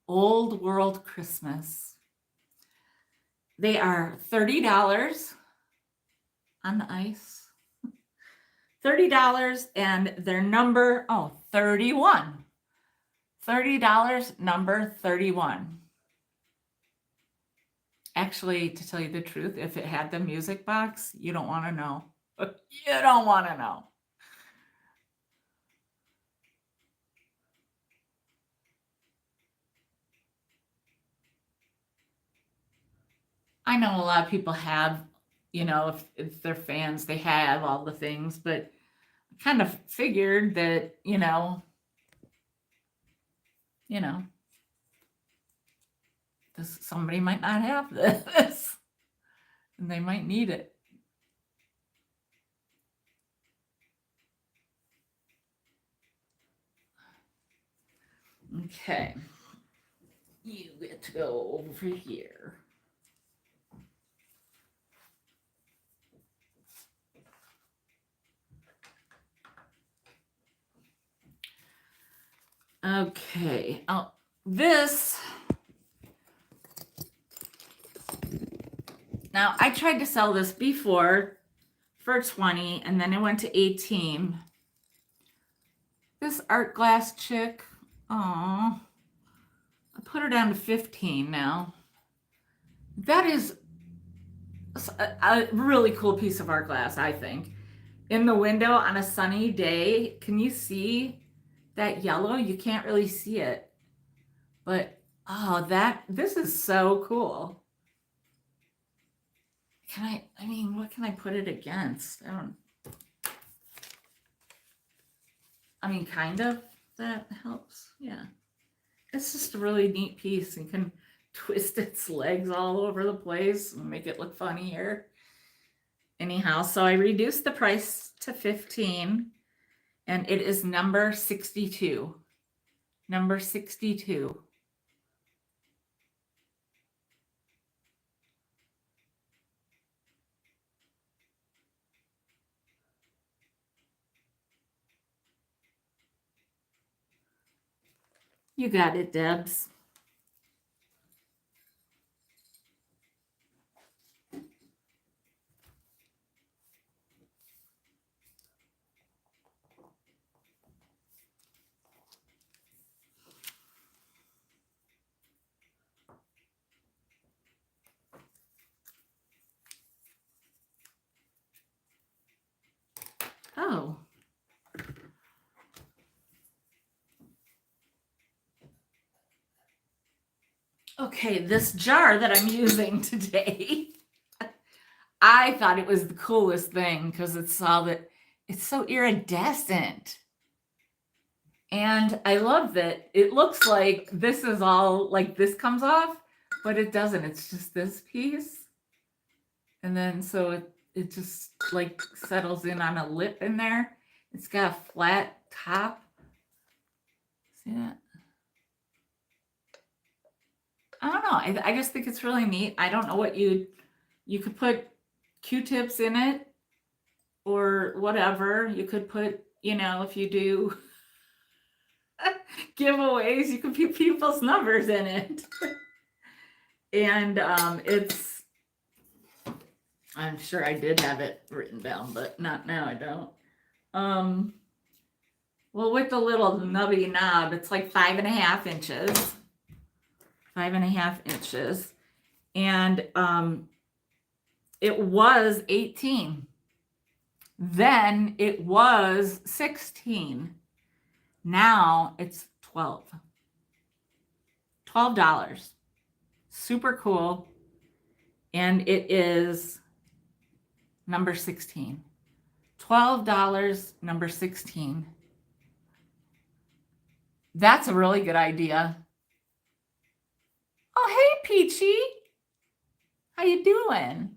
Old World Christmas. They are $30 on the ice. $30 and their number, 31. $30, number 31. Actually, to tell you the truth, if it had the music box, you don't want to know. You don't want to know. I know a lot of people have, if they're fans, they have all the things, but I kind of figured that, somebody might not have this and they might need it. Okay. You get to go over here. Okay. Oh, this. Now, I tried to sell this before for 20, and then it went to 18. This art glass chick, oh, I put her down to 15 now. That is a really cool piece of art glass, I think. In the window on a sunny day, can you see that yellow? You can't really see it, but oh, this is so cool. I mean, what can I put it against? I mean, kind of, that helps. Yeah. It's just a really neat piece. You can twist its legs all over the place and make it look funnier. Anyhow, so I reduced the price to 15 and it is number 62. Number 62. You got it, Debs. Oh. Okay, this jar that I'm using today, I thought it was the coolest thing because it's so iridescent. And I love that it looks like this is all like this comes off, but it doesn't. It's just this piece. And then so it just like settles in on a lip in there. It's got a flat top. See that? I don't know. I just think it's really neat. I don't know what you could put Q-tips in it or whatever. You could put, if you do giveaways, you could put people's numbers in it. And I'm sure I did have it written down, but not now. I don't. Well, with the little nubby knob, it's like 5.5 inches. 5.5 inches. And it was 18. Then it was 16. Now it's 12. $12. Super cool. And it is number 16. $12, number 16. That's a really good idea. Oh, hey, Peachy. How you doing?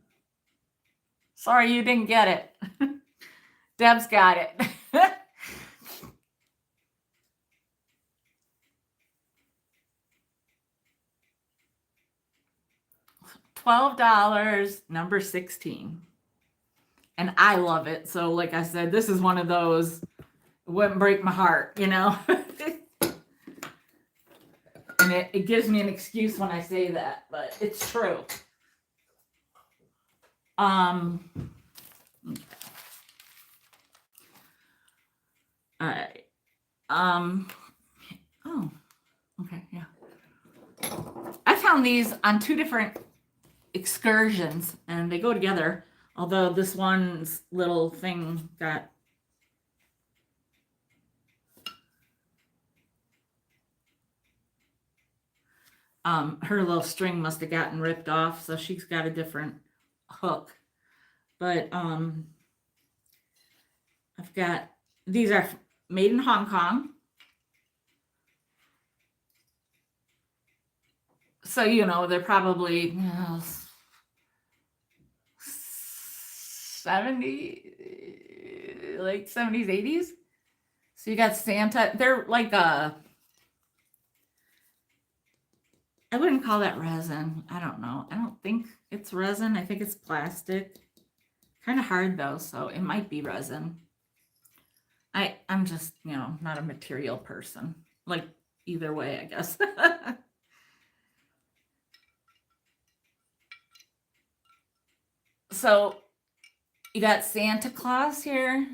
Sorry you didn't get it. Deb's got it. $12, number 16. And I love it. So like I said, this is one of those, it wouldn't break my heart, And it gives me an excuse when I say that, but it's true. Okay. All right. Oh, okay, yeah. I found these on 2 different excursions and they go together. Although this one's little thing got her little string must have gotten ripped off, so she's got a different hook. But I've got, these are made in Hong Kong. So, they're probably 70, like 70s, 80s. So you got Santa. They're like I wouldn't call that resin. I don't know. I don't think it's resin. I think it's plastic. Kind of hard though, so it might be resin. I'm just, not a material person. Like either way, I guess. So you got Santa Claus here.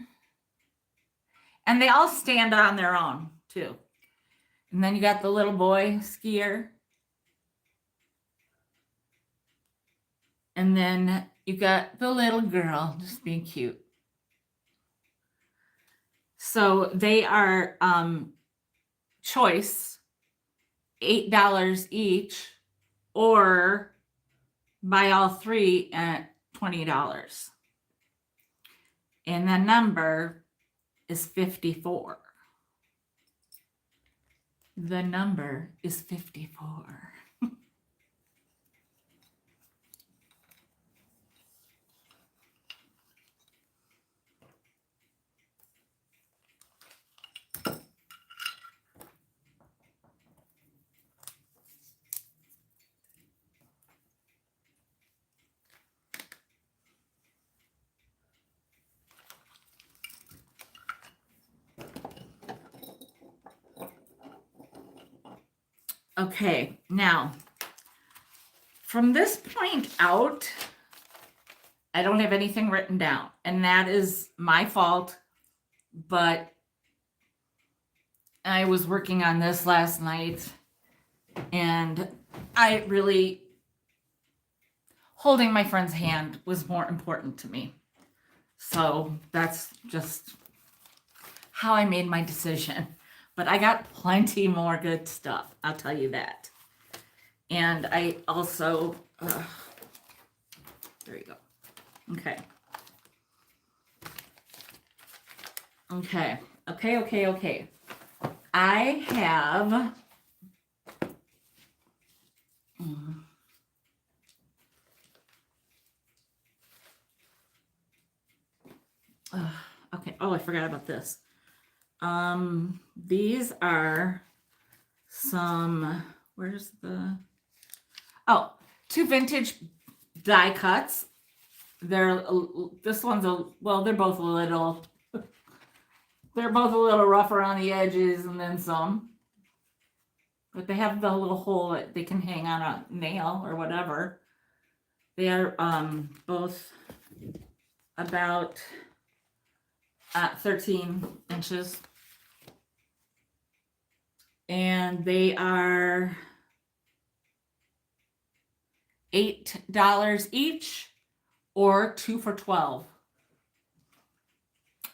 And they all stand on their own too. And then you got the little boy skier. And then you got the little girl just being cute. So they are choice, $8 each, or buy all three at $20. And the number is 54. The number is 54. Okay, now, from this point out, I don't have anything written down, and that is my fault, but I was working on this last night, and holding my friend's hand was more important to me. So that's just how I made my decision. But I got plenty more good stuff, I'll tell you that. And I also, there you go. Okay. I have, okay. Oh, I forgot about this. These are some, two vintage die cuts. They're both a little rough around the edges and then some. But they have the little hole that they can hang on a nail or whatever. They are both about 13 inches. And they are $8 each, or 2 for $12.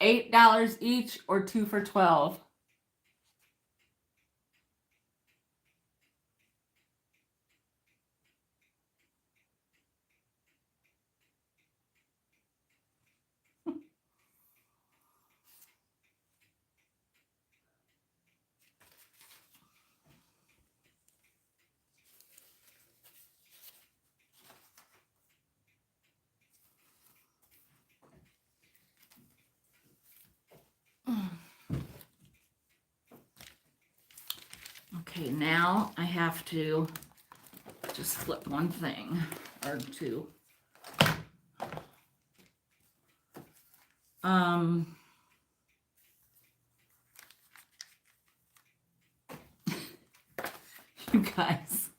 $8 each, or 2 for $12. Okay, now I have to just flip one thing or two. You guys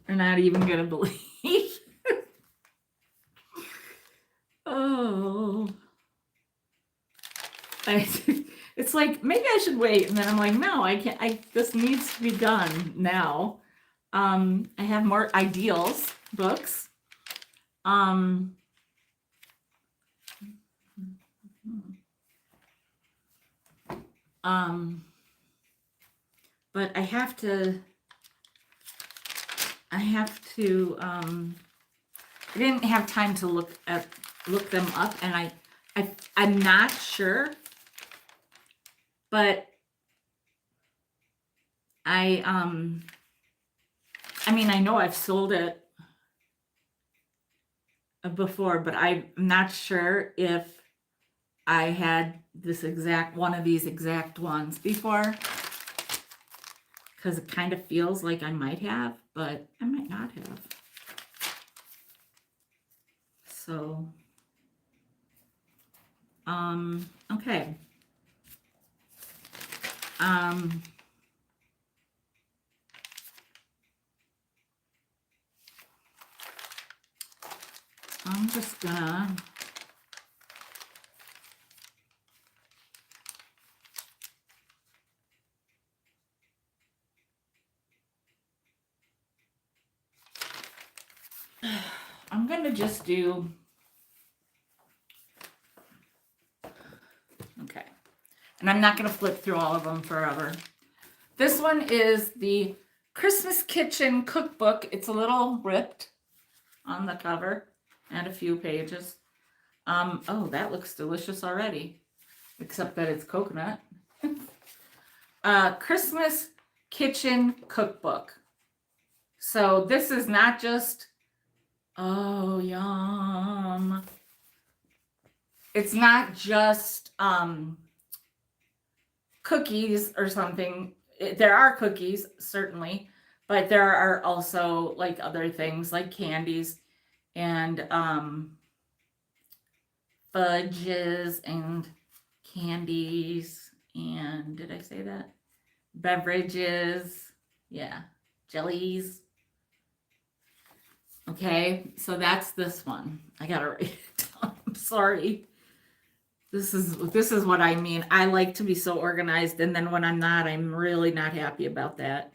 are not even gonna believe. Oh, it's like maybe I should wait, and then I'm like, no, I can't. This needs to be done now. I have more ideals books. But I have to. I didn't have time to look them up, and I'm not sure, but I I mean, I know I've sold it before, but I'm not sure if I had this exact one of these exact ones before, because it kind of feels like I might have, but I might not have. So, okay. I'm just gonna just do, okay. And I'm not gonna flip through all of them forever. This one is the Christmas Kitchen Cookbook. It's a little ripped on the cover and a few pages. Oh, that looks delicious already, except that it's coconut. Christmas Kitchen Cookbook. So this is not just, oh, yum. It's not just cookies or something. There are cookies, certainly, but there are also like other things like candies and fudges and candies and, did I say that? Beverages, yeah, jellies. Okay, so that's this one. I gotta write it down. I'm sorry. This is what I mean. I like to be so organized, and then when I'm not, I'm really not happy about that.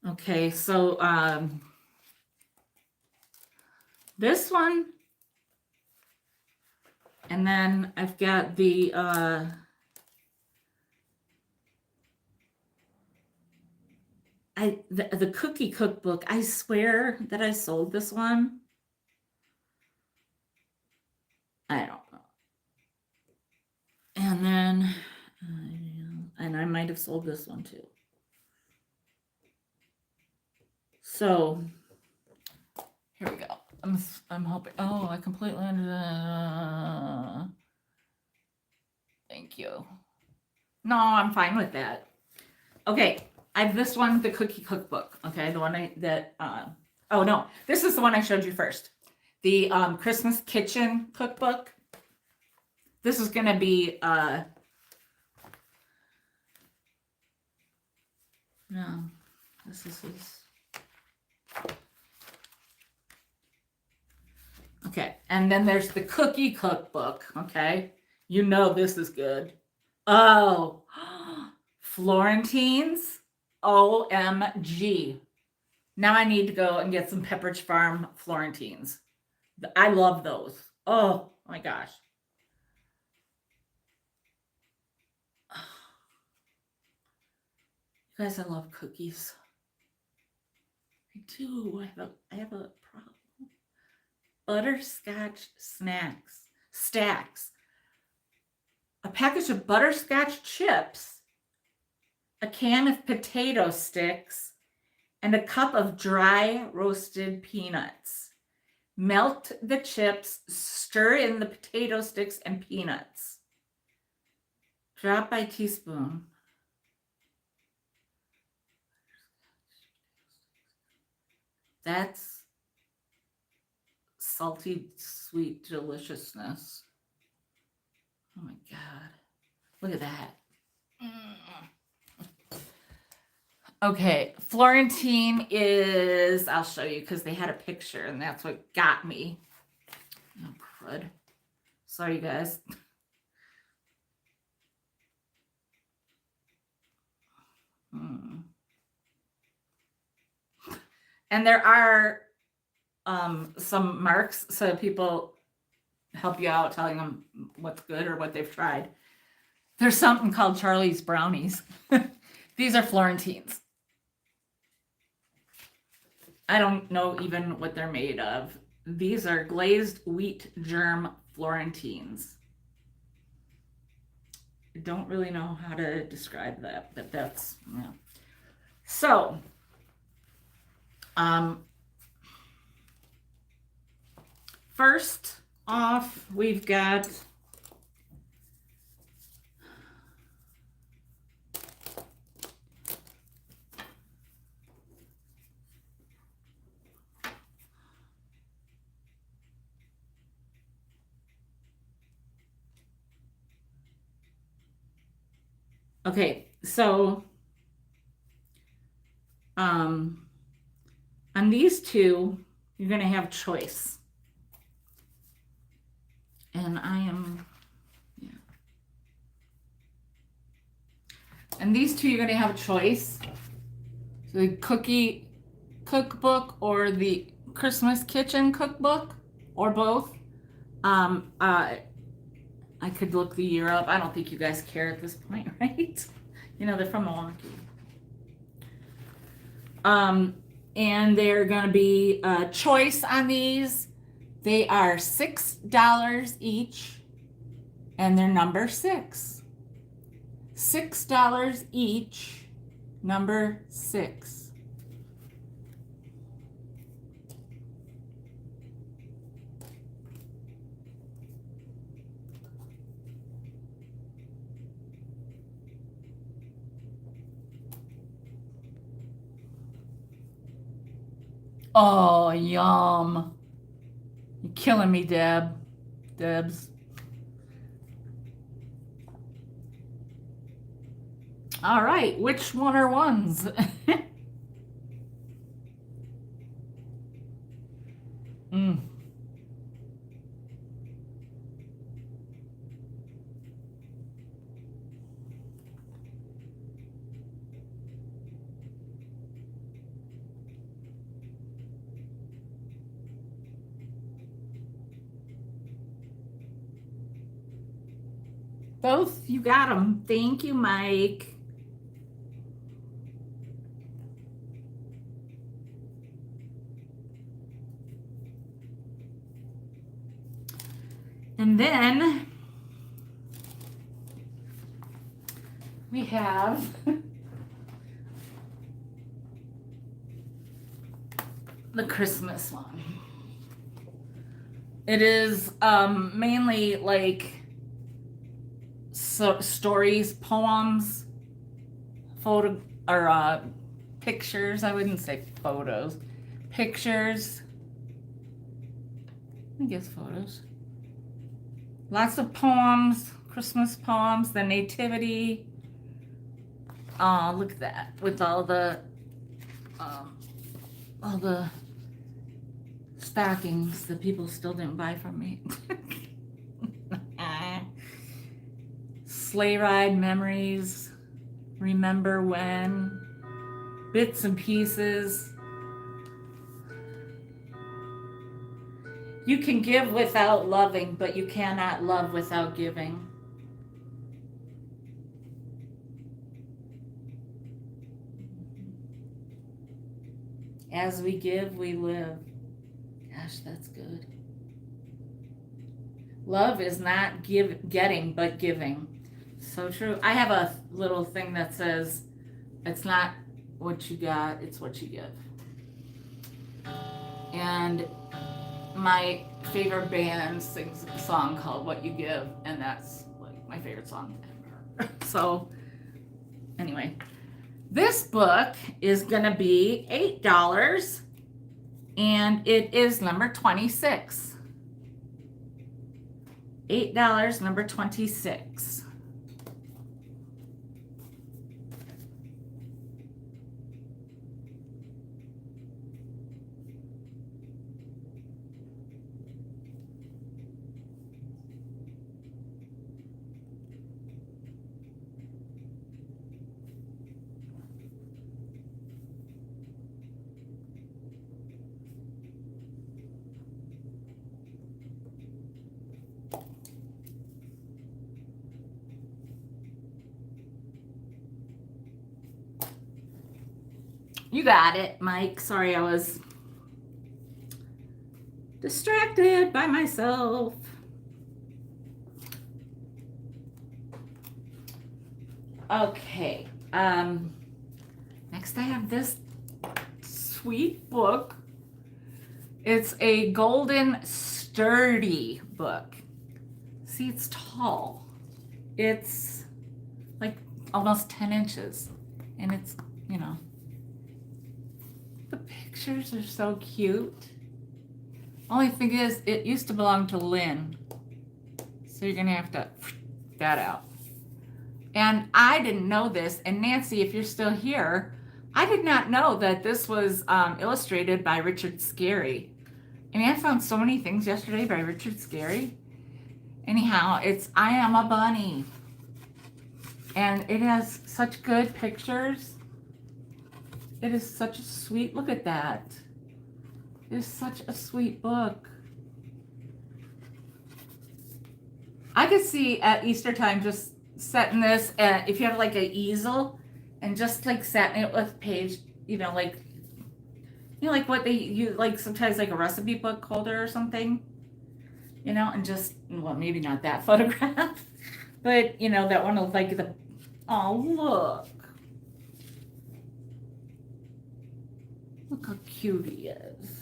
Okay, so this one, and then I've got the the cookie cookbook. I swear that I sold this one. I don't know. And then, and I might have sold this one too. So here we go. I'm hoping. Oh, I completely thank you. No, I'm fine with that. Okay, I have this one, the cookie cookbook. Okay, the one oh no, this is the one I showed you first. The Christmas Kitchen Cookbook. This is gonna be no, this is okay, and then there's the cookie cookbook. Okay, you know this is good. Oh, Florentines, OMG. Now I need to go and get some Pepperidge Farm Florentines. I love those. Oh my gosh. You guys, I love cookies. I do. I have a problem. Butterscotch stacks. A package of butterscotch chips, a can of potato sticks, and a cup of dry roasted peanuts. Melt the chips, stir in the potato sticks and peanuts. Drop by teaspoon. That's salty, sweet deliciousness. Oh my God. Look at that. Okay, Florentine is, I'll show you because they had a picture and that's what got me. Oh, crud. Sorry, guys. And there are some marks so people help you out telling them what's good or what they've tried. There's something called Charlie's Brownies. These are Florentines. I don't know even what they're made of. These are glazed wheat germ Florentines. I don't really know how to describe that, but that's, yeah. So, first off, we've got okay, so on these two, you're going to have choice. And I am, yeah. And these two, you're going to have a choice. So the cookie cookbook or the Christmas kitchen cookbook, or both. I could look the year up. I don't think you guys care at this point, right? You know, they're from Milwaukee. And they're going to be a choice on these. They are $6 each, and they're number 6. $6 each, number 6. Oh, yum. You're killing me, Debs. All right, which one are ones? Both, you got them. Thank you, Mike. And then we have the Christmas one. It is mainly like stories, poems, photo, or pictures. I wouldn't say photos. Pictures. I guess photos. Lots of poems, Christmas poems, the nativity. Oh, look at that, with all the stockings that people still didn't buy from me. Sleigh ride memories, remember when, bits and pieces. You can give without loving, but you cannot love without giving. As we give, we live. Gosh, that's good. Love is not getting, but giving. So true. I have a little thing that says, it's not what you got, it's what you give. And my favorite band sings a song called What You Give, and that's like my favorite song ever. So anyway, this book is gonna be $8, and it is number 26. $8, number 26. You got it, Mike. Sorry, I was Distracted by myself. Okay. Next I have this sweet book. It's a golden sturdy book. See, it's tall. It's like almost 10 inches. And it's, you know, the pictures are so cute. Only thing is, it used to belong to Lynn. So you're gonna have to that out. And I didn't know this. And Nancy, if you're still here, I did not know that this was illustrated by Richard Scarry. I mean, I found so many things yesterday by Richard Scarry. Anyhow, it's I Am a Bunny. And it has such good pictures. It is such a sweet, look at that. It is such a sweet book. I could see at Easter time just setting this, if you have like an easel, and just like setting it with page, like what they use, like sometimes like a recipe book holder or something, and just, well, maybe not that photograph, but that one of like the, oh, look how cute he is.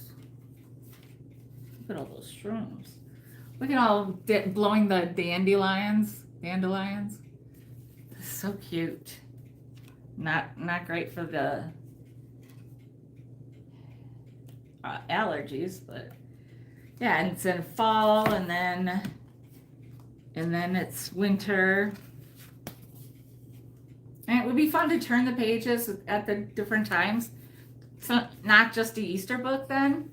Look at all those shrooms. Look at all blowing the dandelions. So cute. Not great for the allergies, but yeah. And it's in fall, and then it's winter. And it would be fun to turn the pages at the different times. So not just the Easter book then.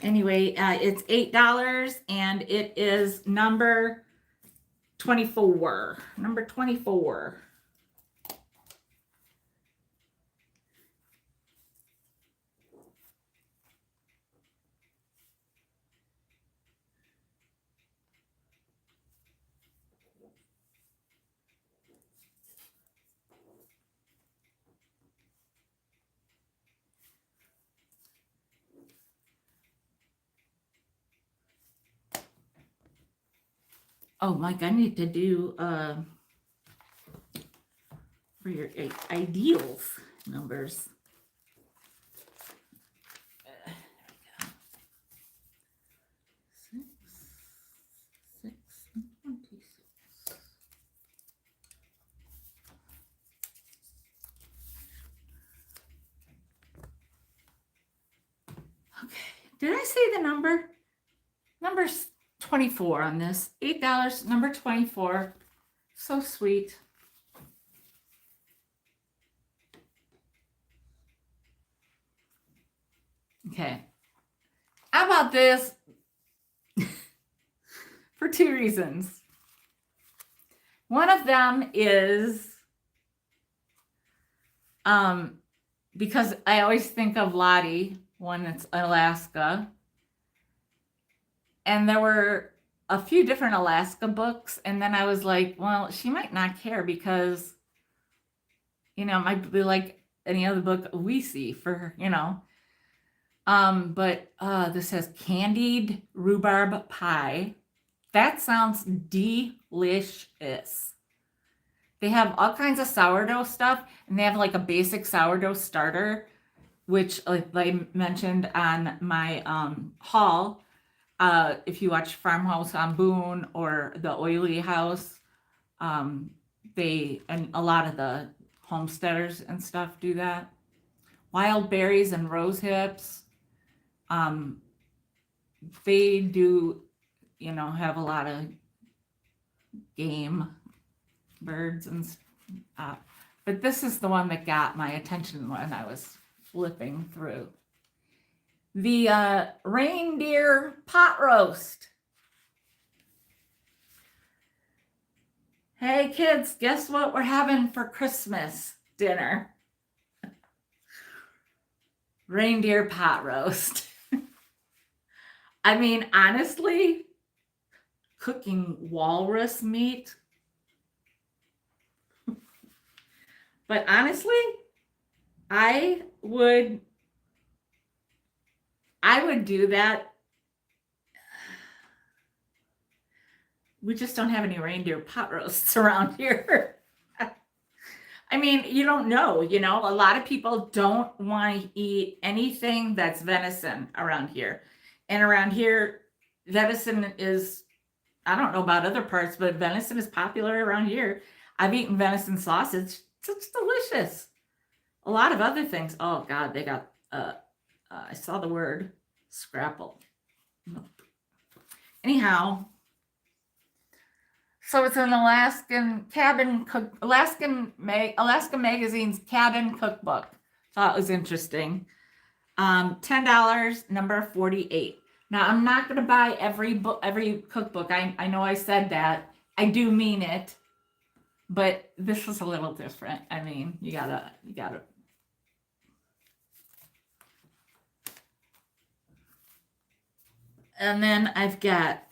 Anyway, it's $8, and it is number 24. Number 24. Oh, Mike, I need to do for your ideals numbers. There we go. 6, 6, and 26. Okay, did I say the number? Number's 24 on this. $8, number 24. So sweet. Okay. How about this? For 2 reasons. One of them is because I always think of Lottie when it's Alaska. And there were a few different Alaska books. And then I was like, well, she might not care because, it might be like any other book we see for her, But this has candied rhubarb pie. That sounds delicious. They have all kinds of sourdough stuff, and they have like a basic sourdough starter, which I mentioned on my haul. If you watch Farmhouse on Boone or The Oily House, and a lot of the homesteaders and stuff do that. Wild berries and rose hips. They do, have a lot of game, birds and stuff. But this is the one that got my attention when I was flipping through. The reindeer pot roast. Hey kids, guess what we're having for Christmas dinner? Reindeer pot roast. I mean, honestly, cooking walrus meat. But honestly, I would do that we just don't have any reindeer pot roasts around here. I mean, you don't know, a lot of people don't want to eat anything that's venison around here. And around here, venison is, I don't know about other parts, but venison is popular around here. I've eaten venison sausage. It's delicious. A lot of other things. Oh God, they got, I saw the word scrapple. Anyhow, so it's an Alaskan Magazine's cabin cookbook. Thought it was interesting. $10, number 48. Now I'm not going to buy every cookbook. I know I said that. I do mean it, but this was a little different. I mean, you gotta. And then I've got.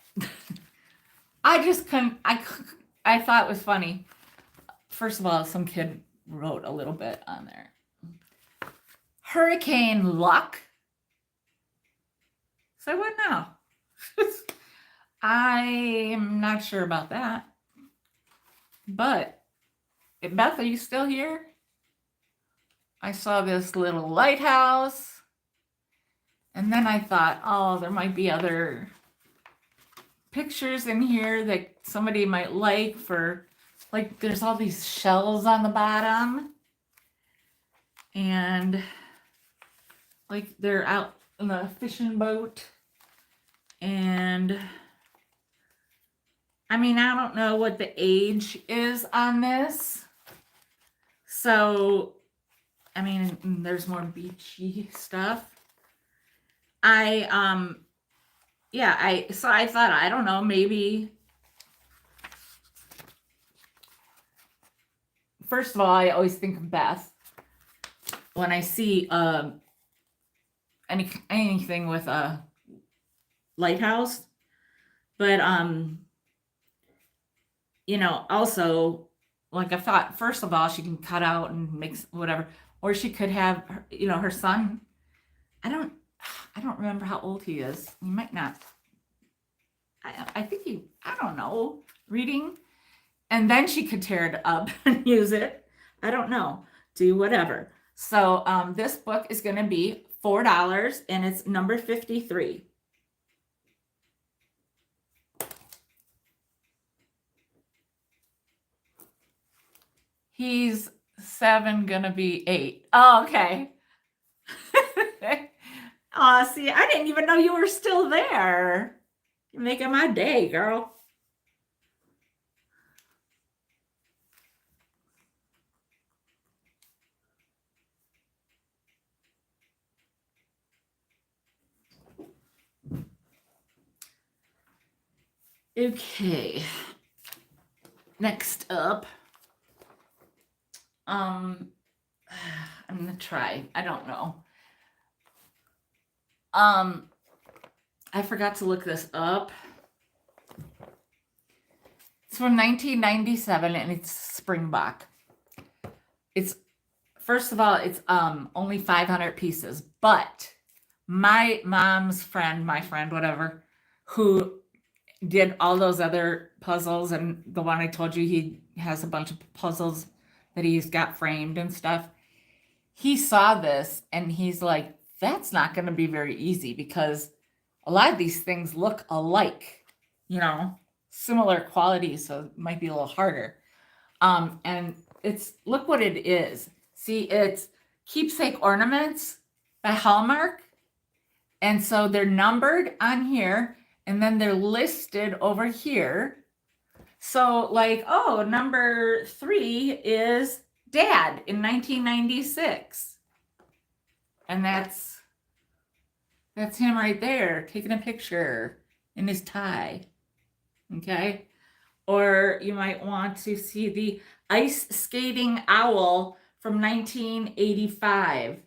I just couldn't. I thought it was funny. First of all, some kid wrote a little bit on there. Hurricane luck. So what now? I'm not sure about that. But Beth, are you still here? I saw this little lighthouse. And then I thought, oh, there might be other pictures in here that somebody might like for, like, there's all these shells on the bottom. And like they're out in the fishing boat. And I mean, I don't know what the age is on this. So, I mean, there's more beachy stuff. I thought, I don't know, maybe. First of all, I always think of Beth when I see anything with a lighthouse. But also, like, I thought, first of all, she can cut out and mix whatever, or she could have, her son. I don't remember how old he is. He might not. I think I don't know, reading. And then she could tear it up and use it. I don't know. Do whatever. So this book is going to be $4, and it's number 53. He's 7, going to be 8. Oh, okay. Oh, see, I didn't even know you were still there. You're making my day, girl. Okay. Next up. I'm gonna try. I don't know. I forgot to look this up. It's from 1997, and it's Springbok. It's, first of all, it's only 500 pieces, but my mom's friend, whatever, who did all those other puzzles, and the one I told you, he has a bunch of puzzles that he's got framed and stuff. He saw this and he's like, that's not going to be very easy, because a lot of these things look alike, similar qualities, so it might be a little harder. And it's, look what it is. See, it's Keepsake Ornaments by Hallmark. And so they're numbered on here, and then they're listed over here. So, like, oh, number 3 is Dad in 1996. And that's him right there taking a picture in his tie. Okay? Or you might want to see the Ice Skating Owl from 1985.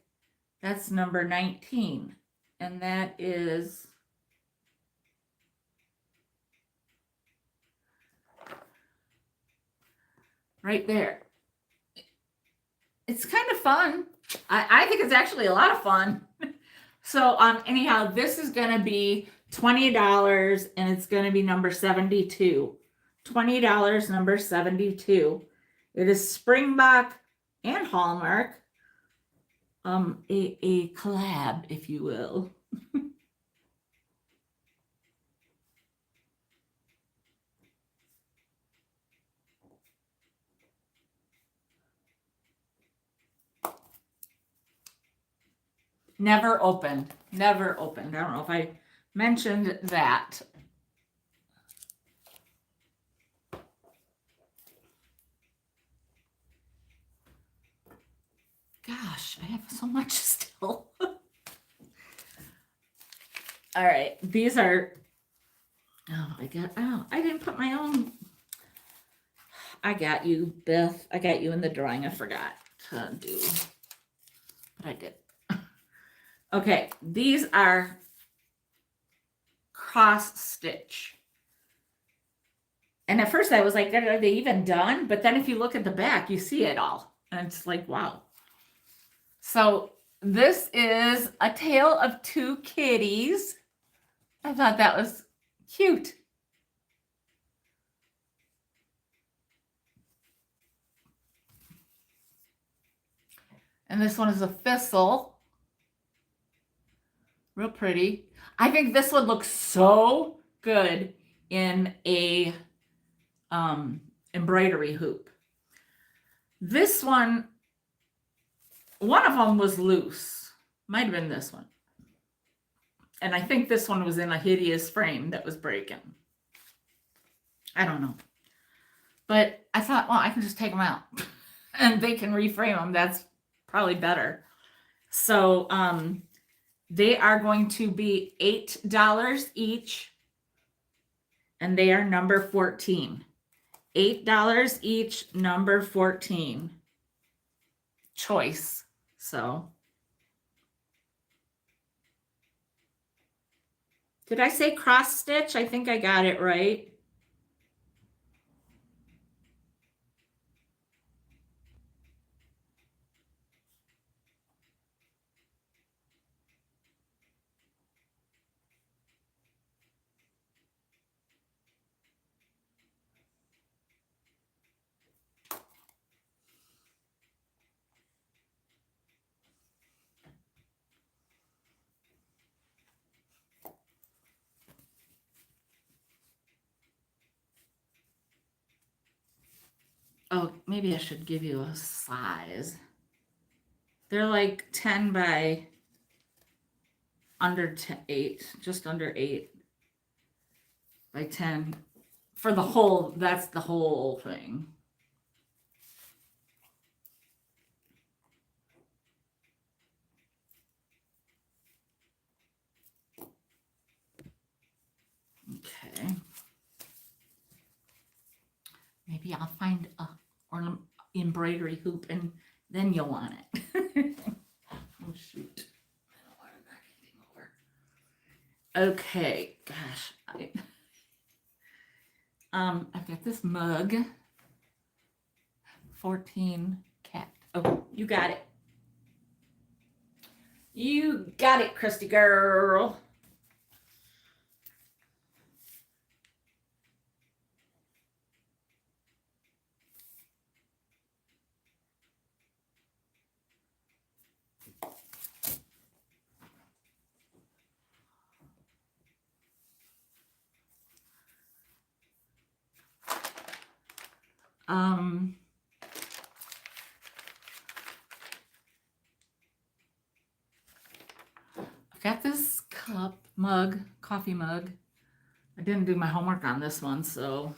That's number 19. And that is right there. It's kind of fun. I think it's actually a lot of fun. So anyhow, this is going to be $20, and it's going to be number 72. $20, number 72. It is Springbok and Hallmark. A collab, if you will. Never opened. Never opened. I don't know if I mentioned that. Gosh, I have so much still. All right, these are, I didn't put my own. I got you, Beth. I got you in the drawing. I forgot to do, but I did. Okay, these are cross stitch. And at first I was like, are they even done? But then if you look at the back, you see it all. And it's like, wow. So this is A Tale of Two Kitties. I thought that was cute. And this one is a thistle. Real pretty. I think this would look so good in a embroidery hoop. This one of them was loose. Might have been this one. And I think this one was in a hideous frame that was breaking. I don't know. But I thought, well, I can just take them out and they can reframe them. That's probably better. So they are going to be $8 each. And they are number 14. $8 each, number 14. Choice. So. Did I say cross stitch? I think I got it right. Oh, maybe I should give you a size. They're like 10 by under 8, just under 8 by 10 for the whole, that's the whole thing. Okay. Maybe I'll find a or embroidery hoop and then you'll want it. Oh shoot. I don't want to knock anything over. Okay, gosh. I've got this mug. 14 cat. Oh, you got it. You got it, Christy girl. I've got this mug, coffee mug. I didn't do my homework on this one, so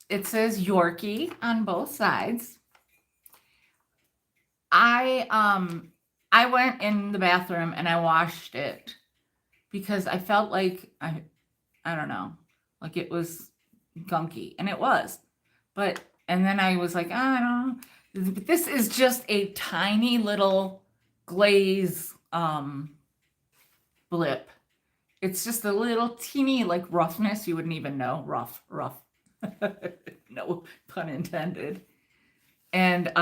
it says Yorkie on both sides. I went in the bathroom and I washed it because I felt like I don't know, like it was gunky, and it was. But and then I was like, I don't know. This is just a tiny little glaze blip. It's just a little teeny like roughness. You wouldn't even know. Rough. No pun intended. And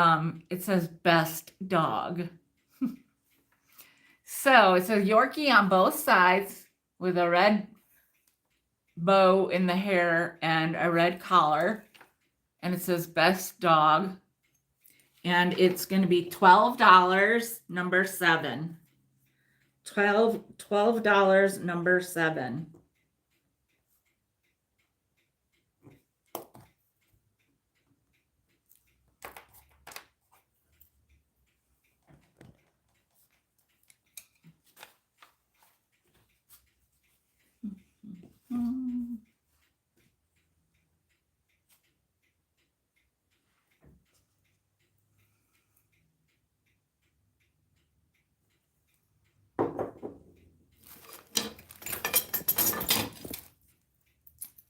it says best dog. So it says Yorkie on both sides with a red bow in the hair and a red collar. And it says best dog. And it's going to be $12, number 7. $12, number 7.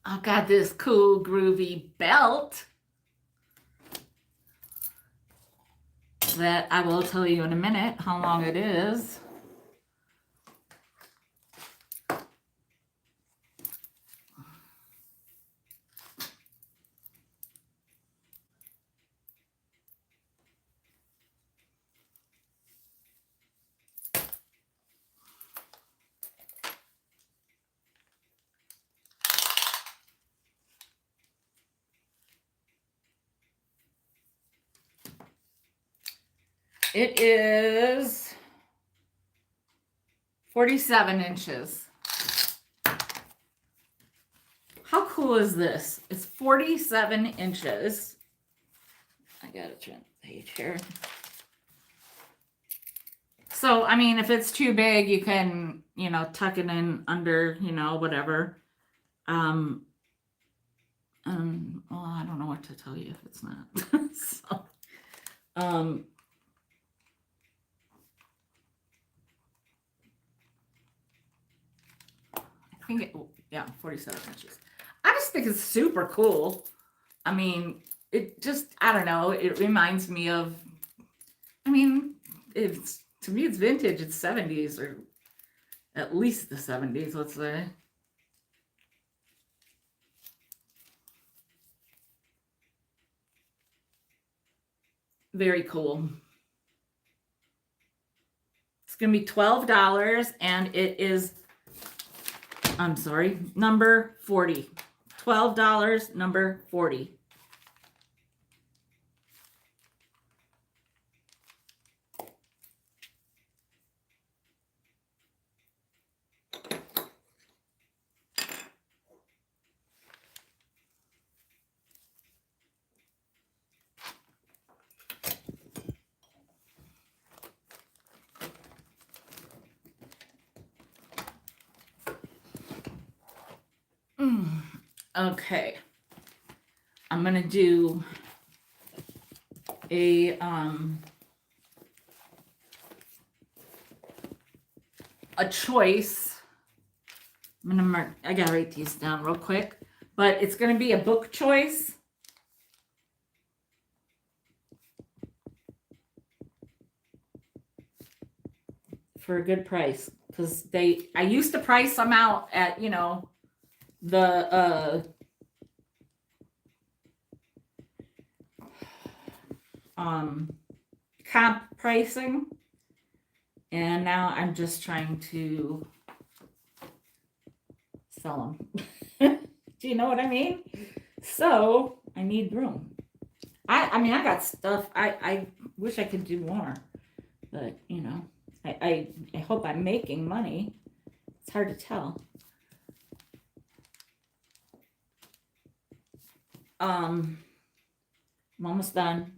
I've got this cool groovy belt that I will tell you in a minute how long it is. It is 47 inches. How cool is this? It's 47 inches. I gotta turn the page here. So, I mean, if it's too big, you can, tuck it in under, whatever. Well, I don't know what to tell you if it's not. So, I think 47 inches. I just think it's super cool. I mean, it just, I don't know, it reminds me of, to me, it's vintage. It's 70s, or at least the 70s, let's say. Very cool. It's going to be $12, and it is, number 40. $12, number 40. Okay. I'm going to do a choice. I gotta write these down real quick, but it's going to be a book choice. For a good price, because I used to price them out at, the comp pricing, and now I'm just trying to sell them. Do you know what I mean? So I need room. I mean, I got stuff. I wish I could do more, but I hope I'm making money. It's hard to tell. I'm almost done.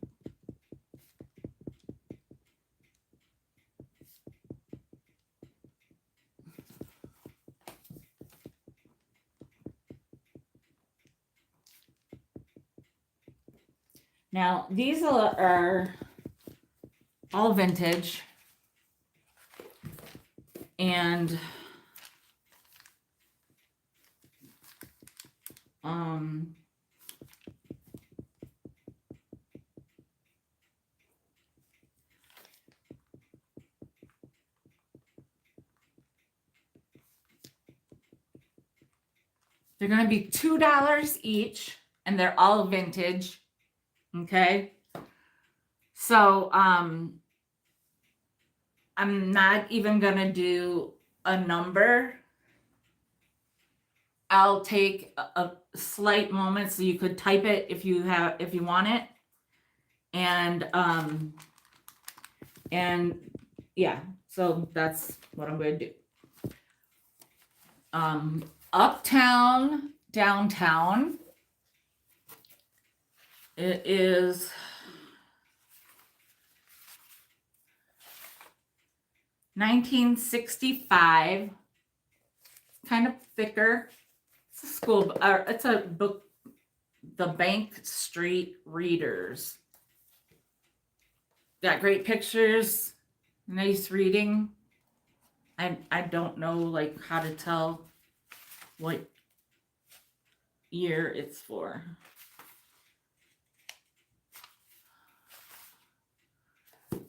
Now, these are all vintage, and they're going to be $2 each, and they're all vintage. Okay. So, I'm not even going to do a number. I'll take a slight moment so you could type it if you want it. And yeah, so that's what I'm going to do. Uptown, downtown. It is 1965. Kind of thicker. It's a school. It's a book. The Bank Street Readers. Got great pictures. Nice reading. I don't know like how to tell what year it's for.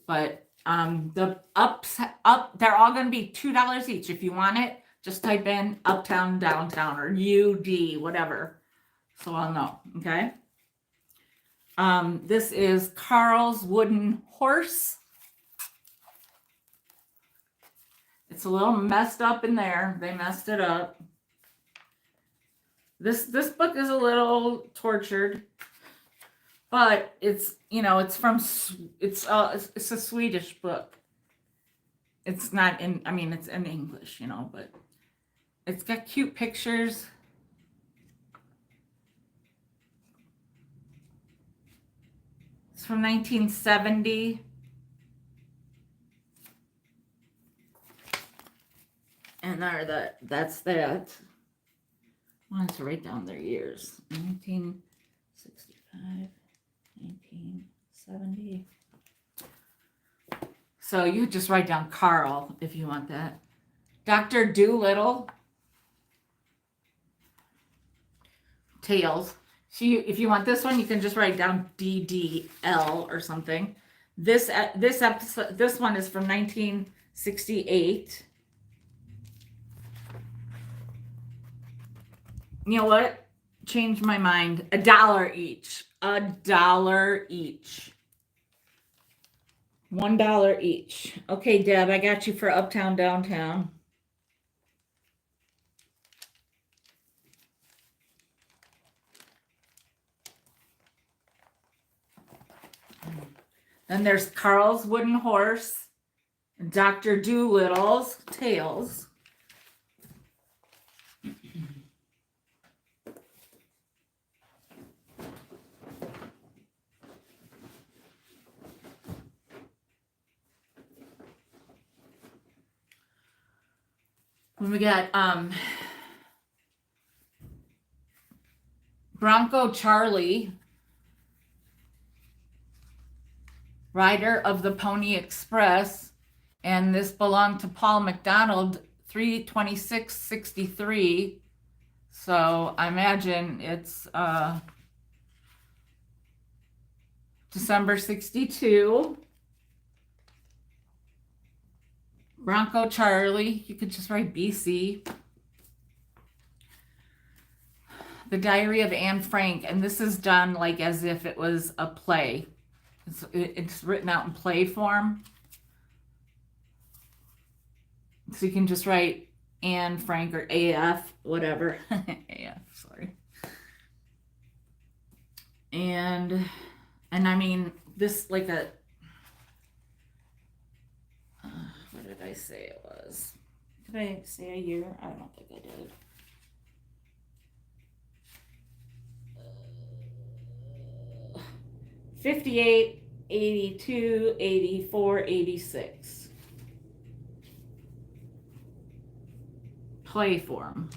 But the up they're all going to be $2 each. If you want it, just type in uptown, downtown, or UD, whatever. So I'll know. Okay. This is Carl's Wooden Horse. It's a little messed up in there. They messed it up. This book is a little tortured, but it's, you know, it's a Swedish book. It's not in, I mean, it's in English, you know, but it's got cute pictures. It's from 1970. And that's that. I wanted to write down their years. 1965, 1970. So you just write down Carl if you want that. Dr. Doolittle. Tales. So if you want this one, you can just write down DDL or something. This one is from 1968. You know what? Changed my mind. $1 each. $1 each. $1 each. Okay, Deb, I got you for Uptown, Downtown. Then there's Carl's Wooden Horse, Dr. Doolittle's Tales. When we got Bronco Charlie, rider of the Pony Express, and this belonged to Paul McDonald, 3/26/63. So I imagine it's December 62. Bronco Charlie, you could just write BC. The Diary of Anne Frank, and this is done like as if it was a play. It's written out in play form. So you can just write Anne Frank or AF, whatever. AF, sorry. And I mean, this like a, what did I say it was? Did I say a year? I don't think I did. 58, 82, 84, 86. Play form.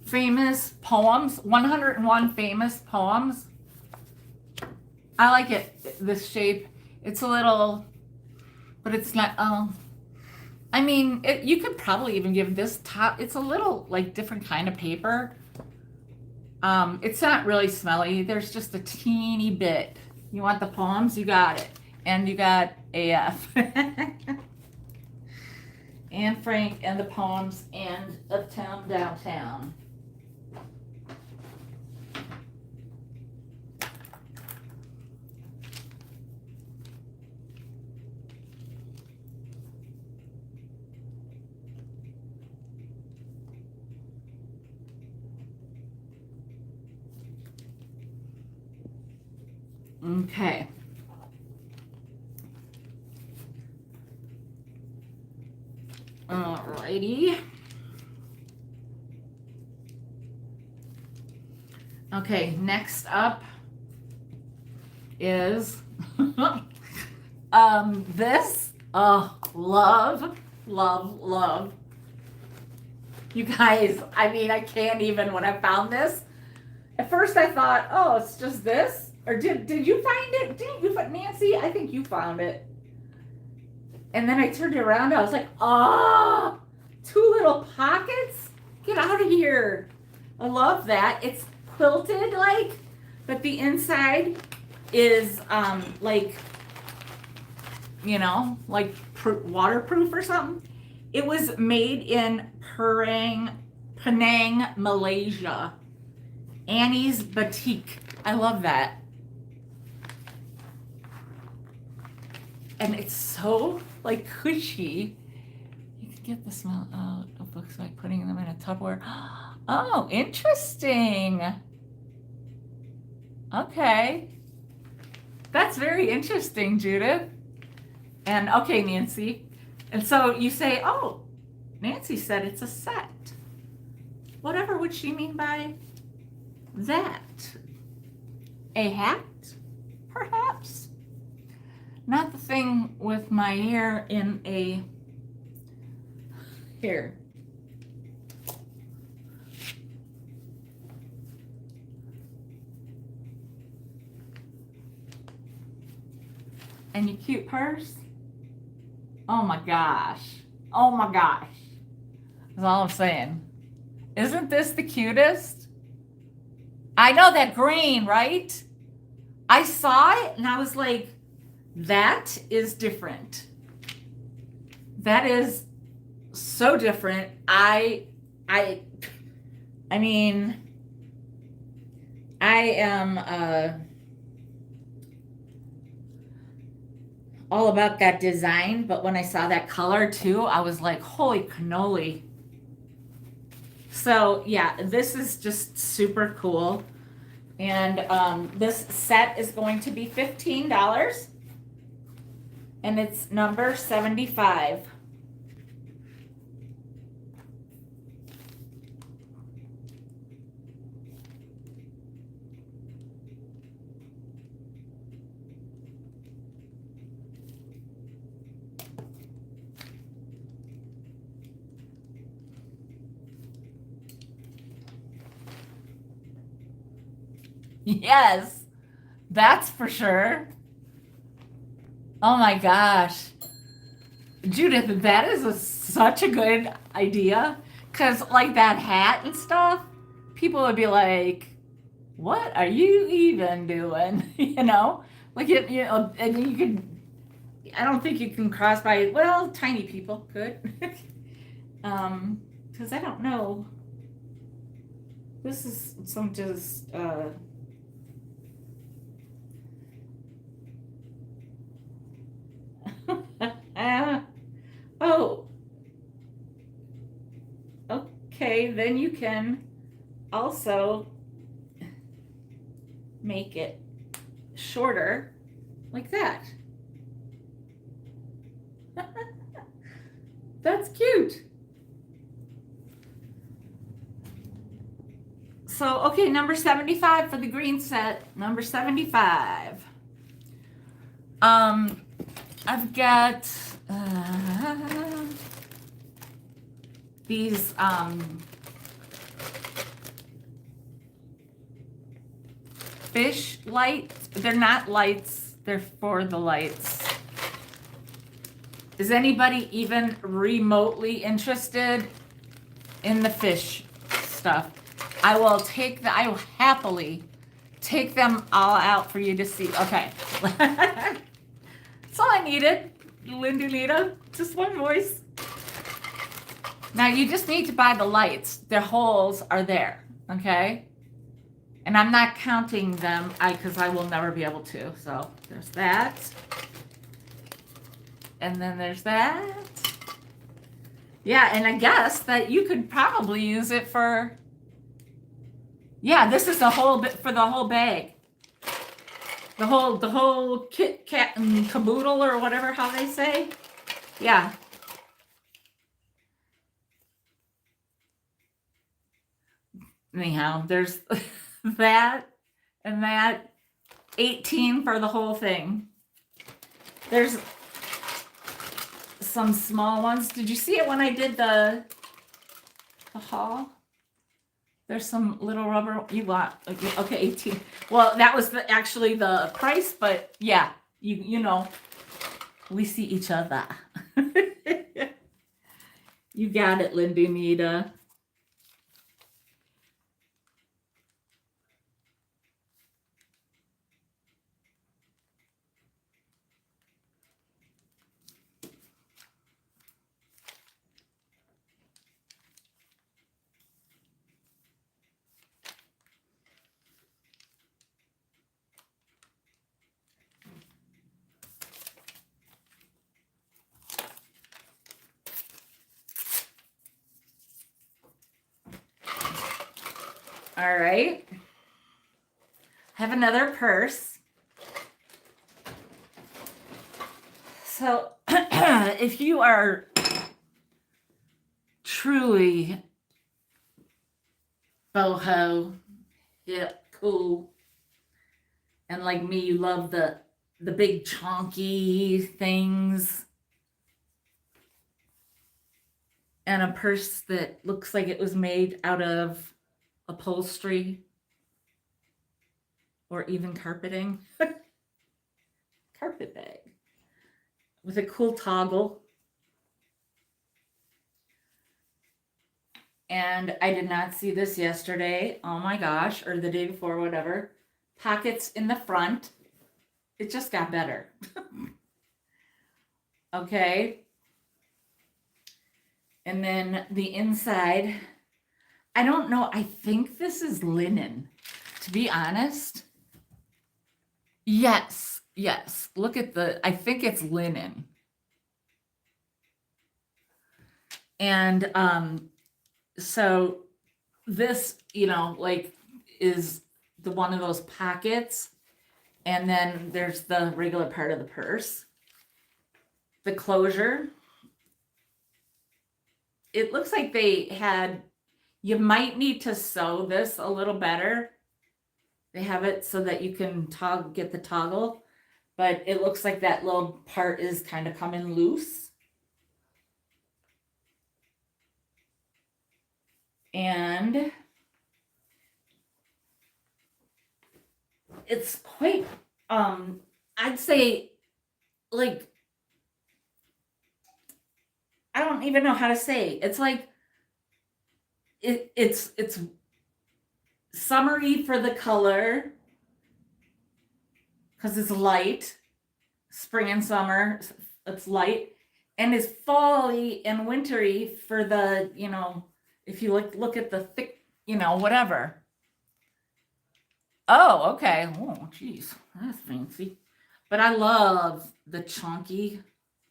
Famous poems, 101 famous poems. I like it, this shape. It's a little, but it's not, I mean, you could probably even give this top, it's a little like different kind of paper. It's not really smelly. There's just a teeny bit. You want the poems? You got it. And you got AF. Anne Frank and the poems and Uptown, Downtown. Okay. Alrighty. Okay, next up is this. Oh, love, love, love. You guys, I mean, I can't even, when I found this, at first I thought, oh, it's just this. Or did you find it? Didn't you find, Nancy? I think you found it. And then I turned it around. I was like, oh, 2 little pockets? Get out of here. I love that. It's quilted like, but the inside is like, you know, like waterproof or something. It was made in Penang, Malaysia. Annie's Batik. I love that. And it's so like cushy. You can get the smell out of books by putting them in a Tupperware. Oh, interesting. Okay. That's very interesting, Judith. And okay, Nancy. And so you say, oh, Nancy said it's a set. Whatever would she mean by that? A hat, perhaps? Not the thing with my hair in a, here. And your cute purse. Oh my gosh. Oh my gosh. That's all I'm saying. Isn't this the cutest? I know that green, right? I saw it and I was like, that is different. That is so different. I mean, I am all about that design, but when I saw that color too, I was like, holy cannoli. So yeah, this is just super cool. And this set is going to be $15. And it's number 75. Yes, that's for sure. Oh my gosh. Judith, that is such a good idea. Because, like, that hat and stuff, people would be like, what are you even doing? You know? Like, it, you know, and you can, I don't think you can cross by, well, tiny people could. Because I don't know. This is some just, oh, okay, then you can also make it shorter like that. That's cute. So, okay, number 75 for the green set. Number 75. I've got these fish lights. They're not lights, they're for the lights. Is anybody even remotely interested in the fish stuff? I will happily take them all out for you to see. Okay. That's all I needed, Linda. Just one voice. Now you just need to buy the lights. Their holes are there, okay? And I'm not counting them because I will never be able to. So there's that. And then there's that. Yeah, and I guess that you could probably use it for, yeah, this is the whole bit for the whole bag. The whole kit kat and caboodle or whatever how they say. Yeah. Anyhow, there's that and that 18 for the whole thing. There's some small ones. Did you see it when I did the haul? There's some little rubber you got. Okay, 18. Well, that was actually the price, but yeah, you know, we see each other. You got it, Linda Nita. All right. Have another purse. So if you are truly boho, hip, cool, and like me, you love the big chunky things, and a purse that looks like it was made out of upholstery or even carpeting. Carpet bag with a cool toggle. And I did not see this yesterday. Oh my gosh, or the day before, whatever. Pockets in the front. It just got better. Okay. And then the inside, I don't know. I think this is linen, to be honest. Yes, yes. Look at I think it's linen. And so this, you know, like is the one of those pockets. And then there's the regular part of the purse. The closure. It looks like they had, you might need to sew this a little better. They have it so that you can get the toggle, but it looks like that little part is kind of coming loose. And it's quite, I'd say, like, I don't even know how to say. It's like, it's summery for the color because it's light. Spring and summer, it's light, and it's fally and wintry for the, you know, if you look at the thick, you know, whatever. Oh, okay. Oh, geez, that's fancy. But I love the chunky,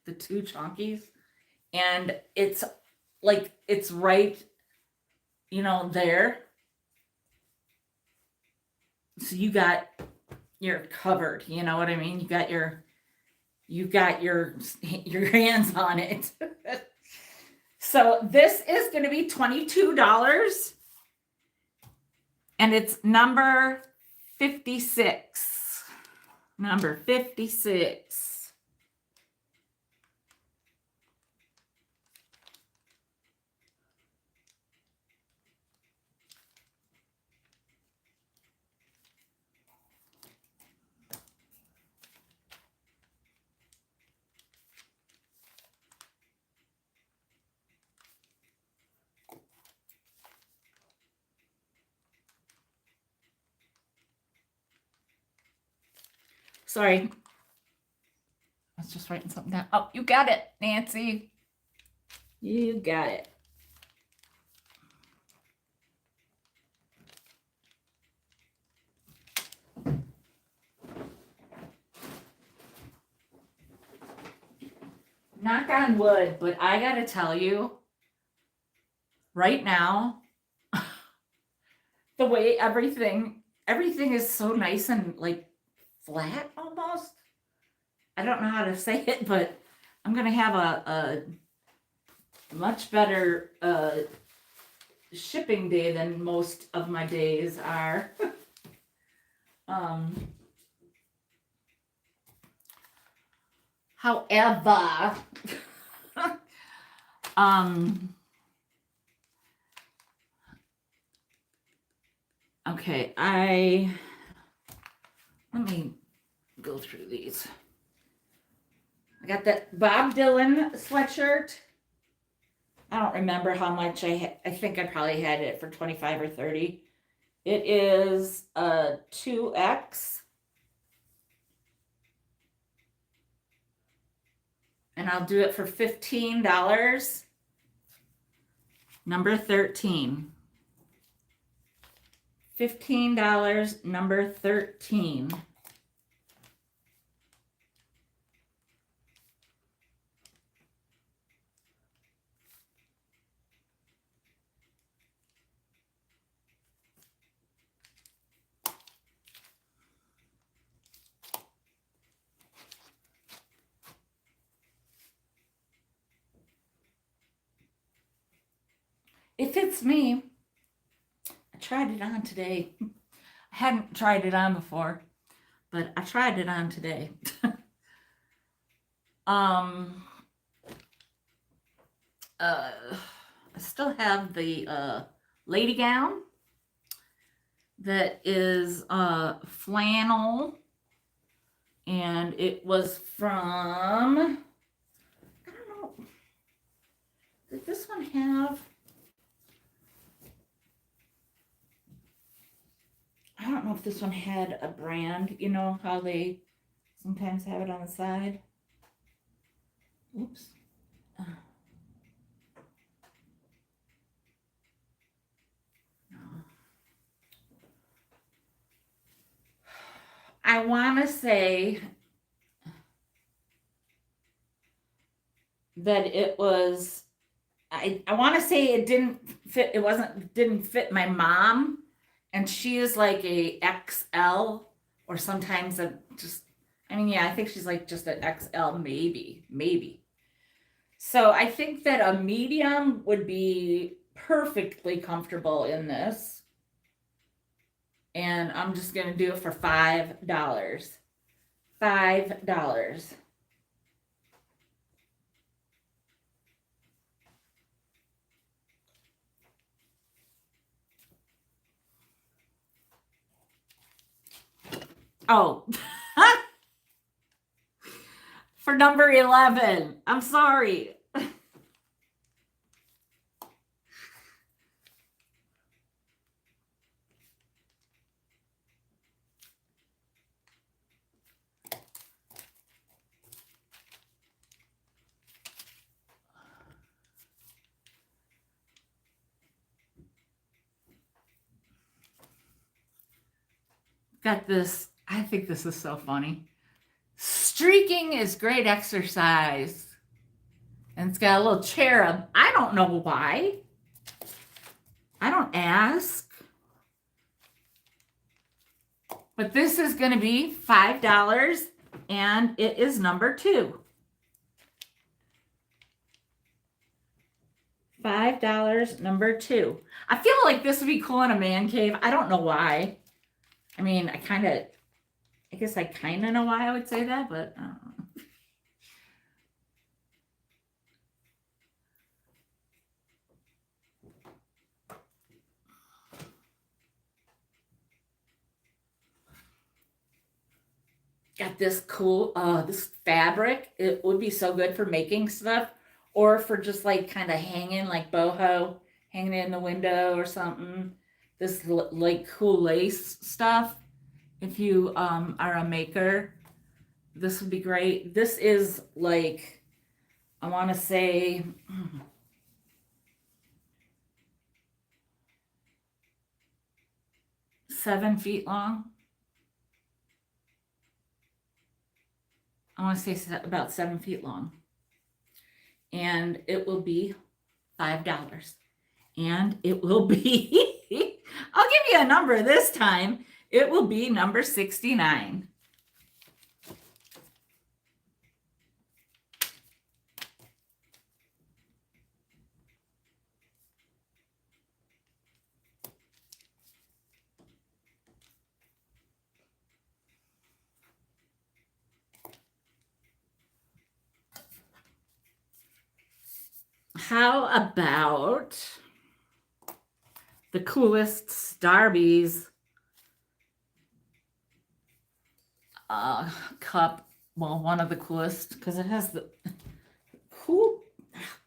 the two chunkies, and it's like it's right, you know, there. So you're covered. You know what I mean? You got your hands on it. So this is going to be $22, and it's number 56. Number 56. Sorry. I was just writing something down. Oh, you got it, Nancy. You got it. Knock on wood, but I gotta tell you, right now, the way everything is so nice and like flat almost. I don't know how to say it, but I'm going to have a much better shipping day than most of my days are. However, okay, let me go through these. I got that Bob Dylan sweatshirt. I don't remember how much I think I probably had it for 25 or 30. It is a 2X. And I'll do it for $15. Number 13. $15, number 13. It fits me. I tried it on today. I hadn't tried it on before, but I tried it on today. I still have the lady gown that is flannel, and it was from, I don't know, did this one have, I don't know if this one had a brand, you know how they sometimes have it on the side. Oops. I want to say that it was, I want to say it didn't fit, didn't fit my mom. And she is like a XL, or sometimes I think she's like just an XL, maybe. So I think that a medium would be perfectly comfortable in this. And I'm just going to do it for $5. $5. Oh, for number 11. I'm sorry. Got this. I think this is so funny. Streaking is great exercise. And it's got a little cherub. I don't know why. I don't ask. But this is going to be $5, and it is number 2. $5, number 2. I feel like this would be cool in a man cave. I don't know why. I mean, I guess I kind of know why I would say that, but I don't know. Got this cool, this fabric. It would be so good for making stuff, or for just like kind of hanging, like boho, hanging it in the window or something. This like cool lace stuff. If you are a maker, this would be great. This is like, I want to say, 7 feet long. I want to say about 7 feet long. And it will be $5. And it will be, I'll give you a number this time. It will be number 69. How about the coolest Starbies cup? Well, one of the coolest because it has the cool.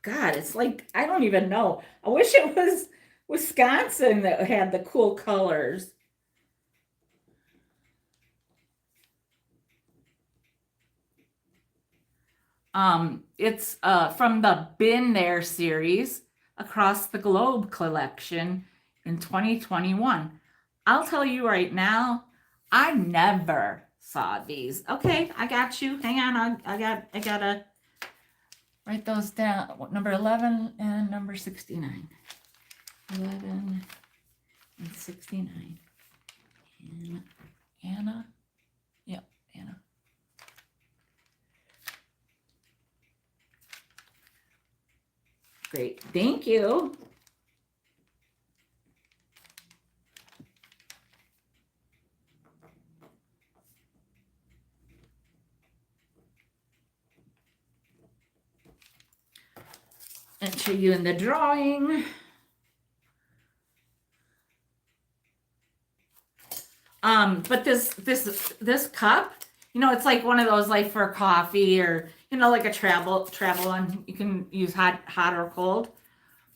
God, it's like I don't even know. I wish it was Wisconsin that had the cool colors. It's from the Been There series Across the Globe collection in 2021. I'll tell you right now, I never saw these. Okay, I got you. Hang on, I gotta write those down. Number 11 and number 69. 11 and 69. Anna. Yep, Anna. Great, thank you. Enter you in the drawing. But this cup, it's like one of those like for coffee or like a travel one. You can use hot or cold.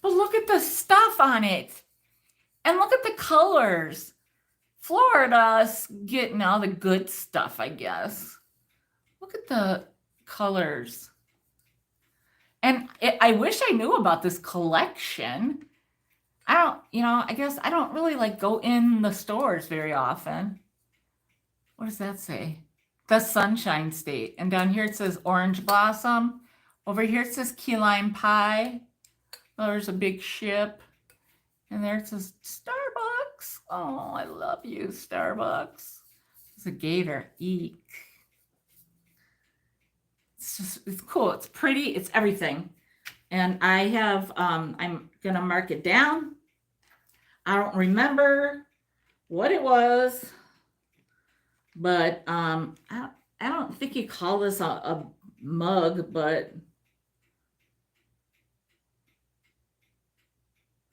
But look at the stuff on it. And look at the colors. Florida's getting all the good stuff, I guess. Look at the colors. And I wish I knew about this collection. I guess I don't really like go in the stores very often. What does that say? The Sunshine State. And down here it says Orange Blossom. Over here it says Key Lime Pie. There's a big ship. And there it says Starbucks. Oh, I love you, Starbucks. It's a gator. Eek. It's cool. It's pretty. It's everything. And I have, I'm going to mark it down. I don't remember what it was, but I don't think you call this a mug, but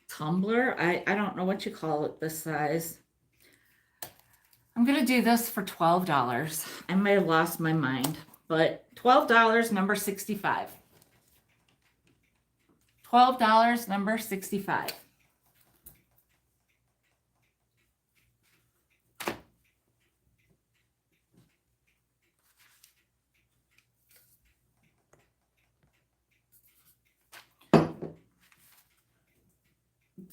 tumbler. I don't know what you call it this size. I'm going to do this for $12. I might have lost my mind, but $12, number 65. $12, number 65.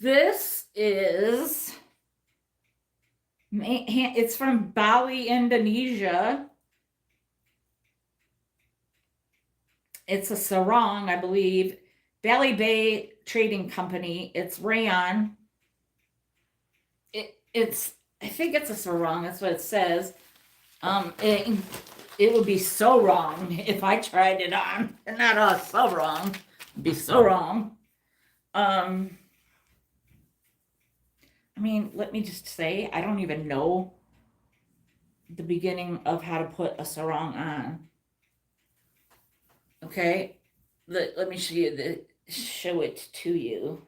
This is, it's from Bali, Indonesia. It's a sarong, I believe. Bali Bay Trading Company. It's rayon. I think it's a sarong. That's what it says. It would be so wrong if I tried it on. Not so wrong. It'd be so wrong. I mean, let me just say, I don't even know the beginning of how to put a sarong on. Okay, let me show it to you.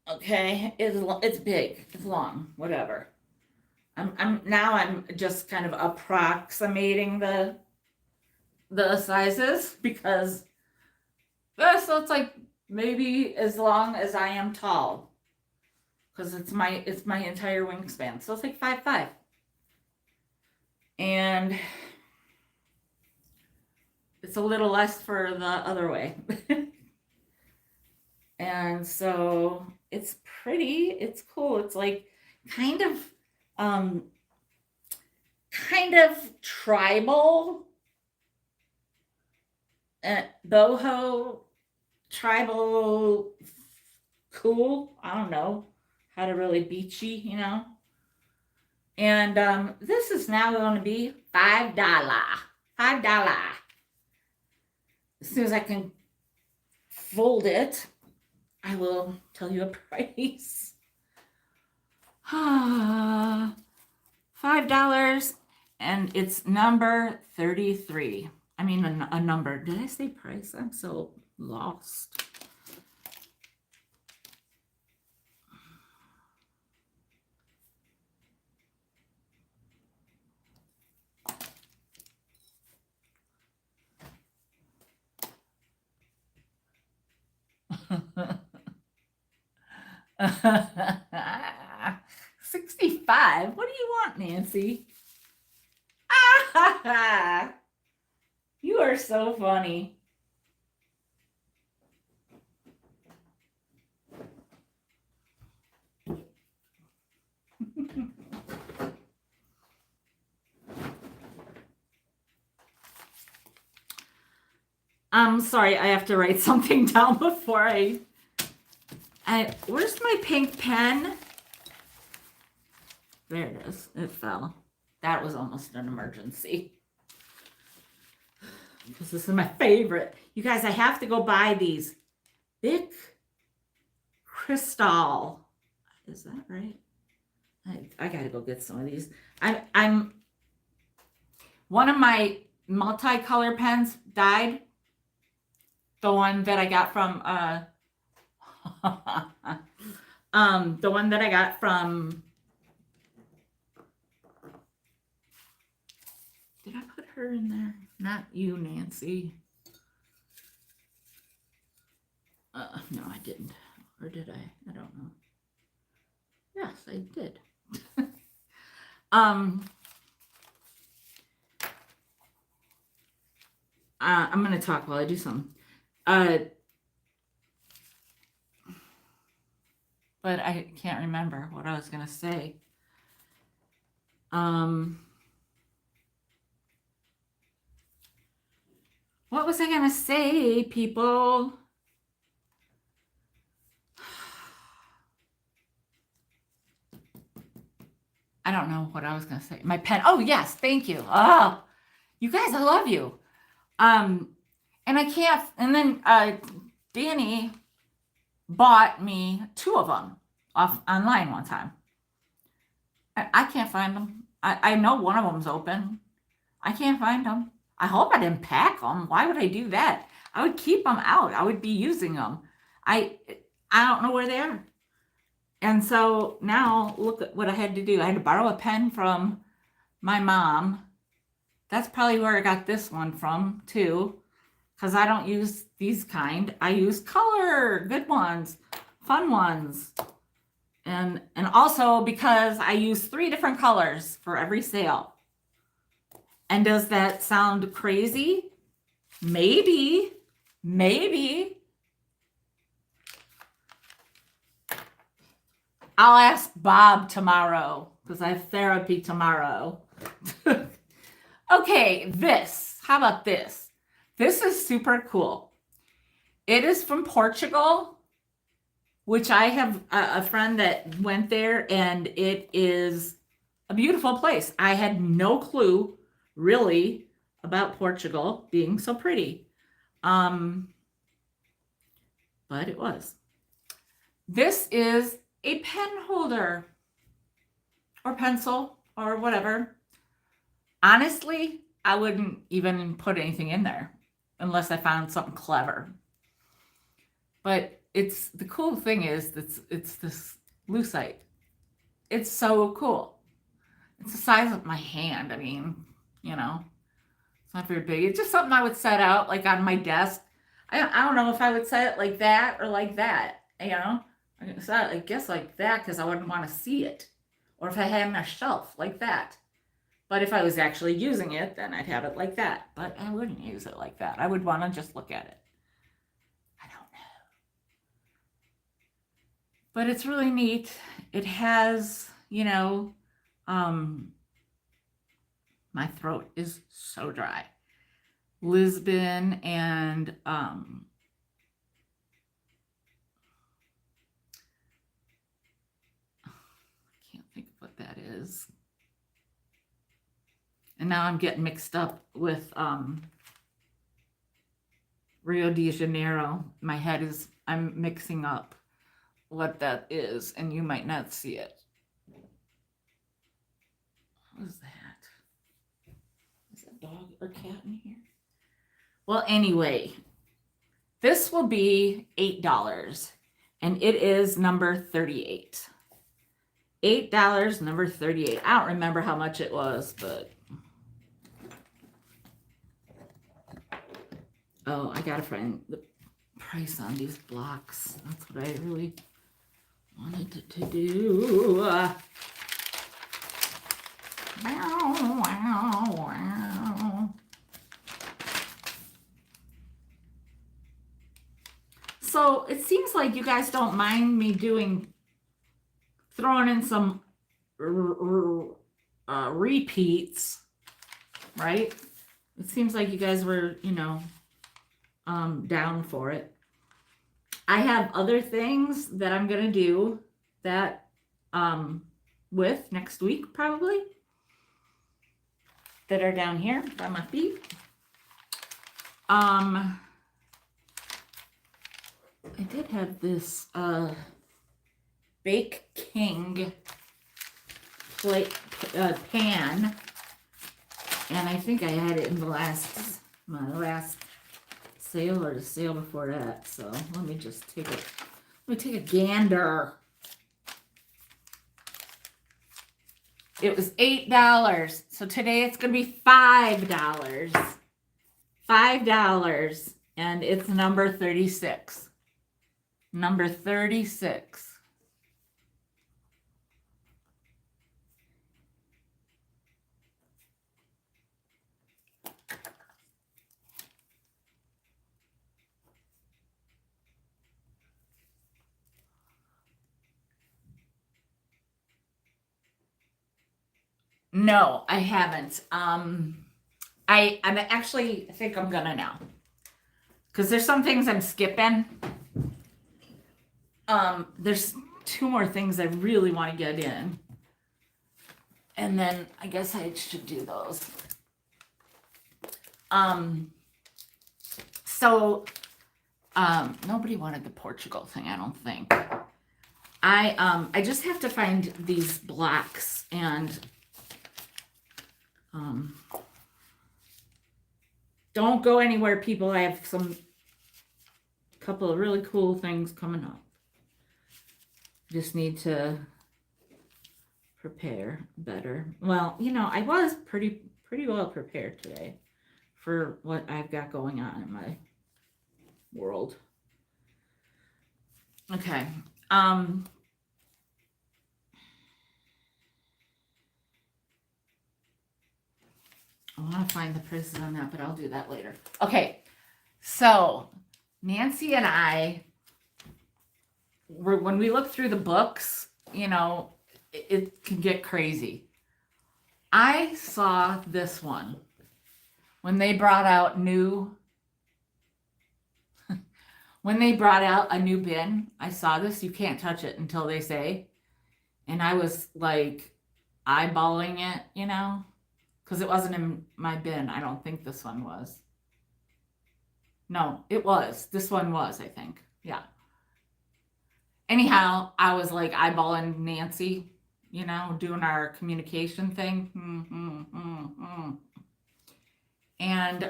Okay, it's big, it's long, whatever. I'm just kind of approximating the sizes because this looks like maybe as long as I am tall, because it's my entire wingspan. So it's like 5'5". And it's a little less for the other way. And so it's pretty, it's cool. It's like kind of tribal, boho, tribal, cool. I don't know how to really beachy, And this is now going to be $5. $5. As soon as I can fold it, I will tell you a price. $5, and it's number 33. I mean, a number. Did I say price? I'm so lost. $65. What do you want, Nancy? You are so funny. I'm sorry, I have to write something down before where's my pink pen? There it is. It fell. That was almost an emergency. Because this is my favorite. You guys, I have to go buy these. Bic Crystal. Is that right? I gotta go get some of these. I'm one of my multicolor pens died. The one that I got from the one that I got from, did I put her in there? Not you, Nancy. No, I didn't. Or did I? I don't know. Yes, I did. I'm going to talk while I do something. But I can't remember what I was going to say. What was I going to say, people? I don't know what I was going to say. My pen. Oh, yes. Thank you. Oh, you guys, I love you. And I can't. And then Danny bought me 2 of them off online one time. I can't find them. I know one of them's open. I can't find them. I hope I didn't pack them. Why would I do that? I would keep them out. I would be using them. I don't know where they are. And so now look at what I had to do. I had to borrow a pen from my mom. That's probably where I got this one from too, because I don't use these kind. I use color, good ones, fun ones. And also because I use 3 different colors for every sale. And does that sound crazy? Maybe. I'll ask Bob tomorrow because I have therapy tomorrow. Okay, how about this? This is super cool. It is from Portugal, which I have a friend that went there, and it is a beautiful place. I had no clue really about Portugal being so pretty. But it was. This is a pen holder or pencil or whatever. Honestly, I wouldn't even put anything in there unless I found something clever. But the cool thing is it's this lucite. It's so cool. It's the size of my hand. I mean, it's not very big. It's just something I would set out like on my desk. I don't know if I would set it like that or like that. I set it, I guess like that because I wouldn't want to see it. Or if I had it on a shelf like that. But if I was actually using it, then I'd have it like that. But I wouldn't use it like that. I would want to just look at it. I don't know. But it's really neat. It has, my throat is so dry. Lisbon and I can't think of what that is. And now I'm getting mixed up with Rio de Janeiro. I'm mixing up what that is, and you might not see it. What is that? Is that dog or cat in here? Well, anyway, this will be $8, and it is number 38. $8, number 38. I don't remember how much it was, but oh, I gotta find the price on these blocks. That's what I really wanted to do. Wow, wow, wow. So it seems like you guys don't mind me throwing in some repeats, right? It seems like you guys were, down for it. I have other things that I'm gonna do that with next week probably that are down here by my feet. I did have this Bake King plate pan, and I think I had it in my last sale or the sale before that. So let me just take a gander. It was $8, so today it's gonna be $5. $5, and it's number 36. Number 36. No, I haven't. I think I'm gonna now, because there's some things I'm skipping. There's 2 more things I really want to get in, and then I guess I should do those. So nobody wanted the Portugal thing, I don't think. I just have to find these blocks, and don't go anywhere, people. I have couple of really cool things coming up. Just need to prepare better. Well, I was pretty well prepared today for what I've got going on in my world. Okay. I want to find the prices on that, but I'll do that later. Okay. So Nancy and I when we look through the books, it can get crazy. I saw this one when they brought out a new bin. I saw this. You can't touch it until they say. And I was like eyeballing it, because it wasn't in my bin. I don't think this one was. No, it was. This one was, I think. Yeah. Anyhow, I was like eyeballing Nancy, doing our communication thing. And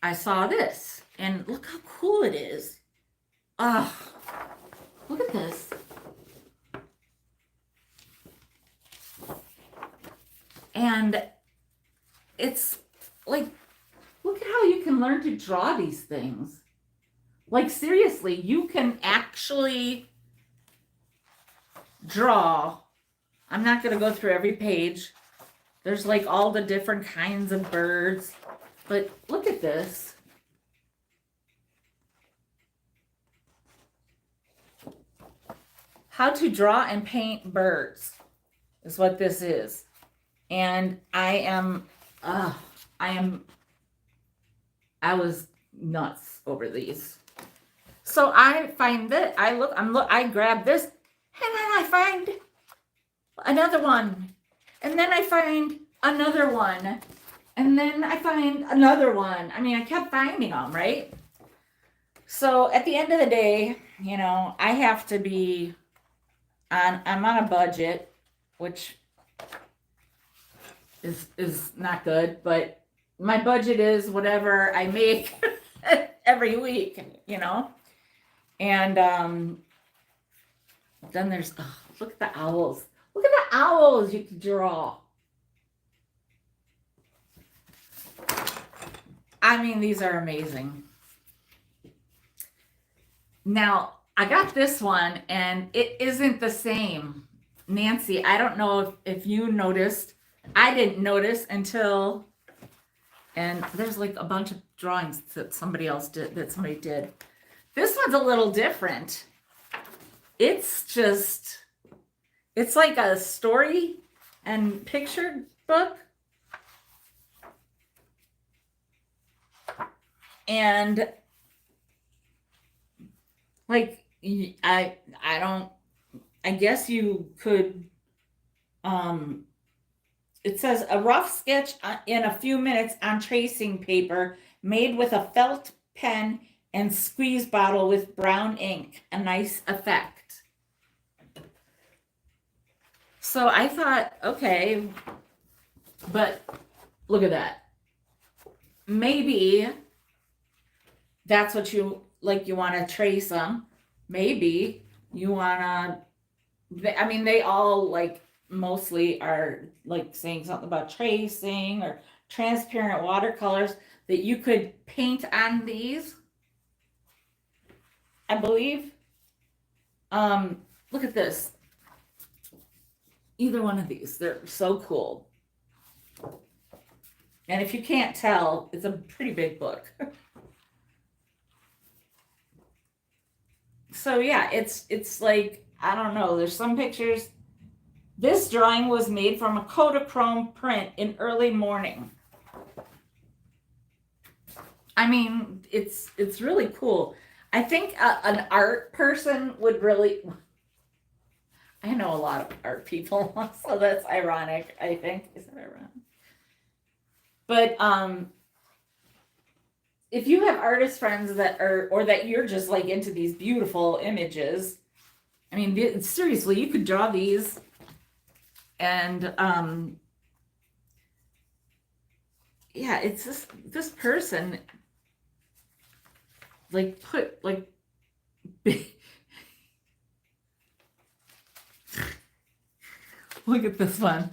I saw this, and look how cool it is. Look at this. And it's like, look at how you can learn to draw these things. Like, seriously, you can actually draw. I'm not going to go through every page. There's like all the different kinds of birds. But look at this. How to draw and paint birds is what this is. And I was nuts over these. So I find that I grab this, and then I find another one, and then I find another one, and then I find another one. I mean, I kept finding them, right? So at the end of the day, I have to be I'm on a budget, which is not good, but my budget is whatever I make every week, you know? And then there's, oh, look at the owls. Look at the owls you can draw. I mean, these are amazing. Now, I got this one, and it isn't the same. Nancy, I don't know if you noticed. I didn't notice until, and there's like a bunch of drawings that somebody else did, that somebody did. This one's a little different. It's just, it's like a story and picture book. And like, I guess you could, it says a rough sketch in a few minutes on tracing paper made with a felt pen and squeeze bottle with brown ink. A nice effect. So I thought, okay, but look at that. Maybe that's what you like, you want to trace them. Maybe you want to, I mean, they all like mostly are like saying something about tracing or transparent watercolors that you could paint on these, I believe. Look at this. Either one of these, they're so cool. And if you can't tell, it's a pretty big book. So yeah, it's like, I don't know, there's some pictures. This drawing was made from a Kodachrome print in early morning. I mean, it's really cool. I think an art person would really, I know a lot of art people, so that's ironic, I think. Is that ironic? But if you have artist friends that are, or that you're just like into these beautiful images, I mean, seriously, you could draw these and yeah, it's this person like put like look at this one.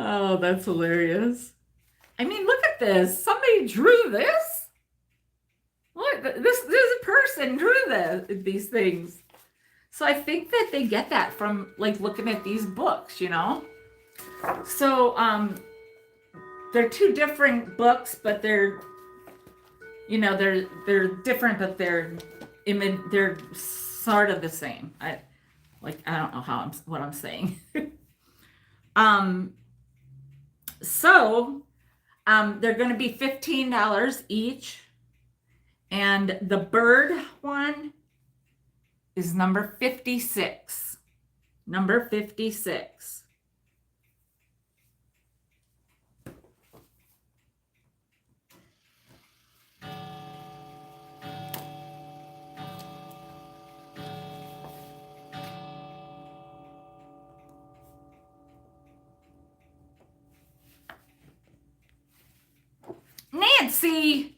Oh, that's hilarious. I mean, look at this. Somebody drew this. Look, this person drew these things. So I think that they get that from like looking at these books, you know? So they're two different books, but they're, you know, they're different, but they're sort of the same. I don't know what I'm saying. So they're going to be $15 each. And the bird one is number 56. Number 56. Nancy!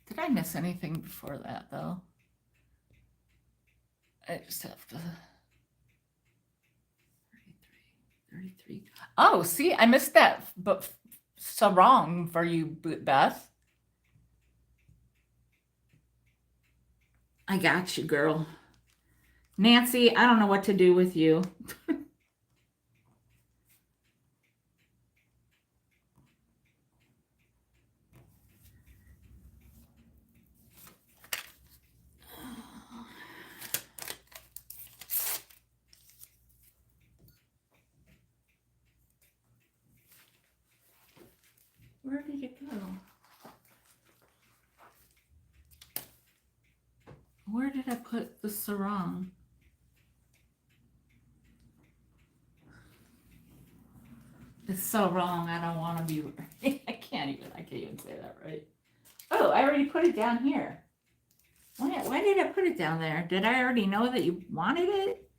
Did I miss anything before that, though? I just have to... 33. Oh, see, I missed that, but so wrong for you, Beth. I got you, girl. Nancy, I don't know what to do with you. Where did it go? Where did I put the sarong? It's so wrong. I don't want to be. I can't even say that right. Oh, I already put it down here. Why did I put it down there? Did I already know that you wanted it?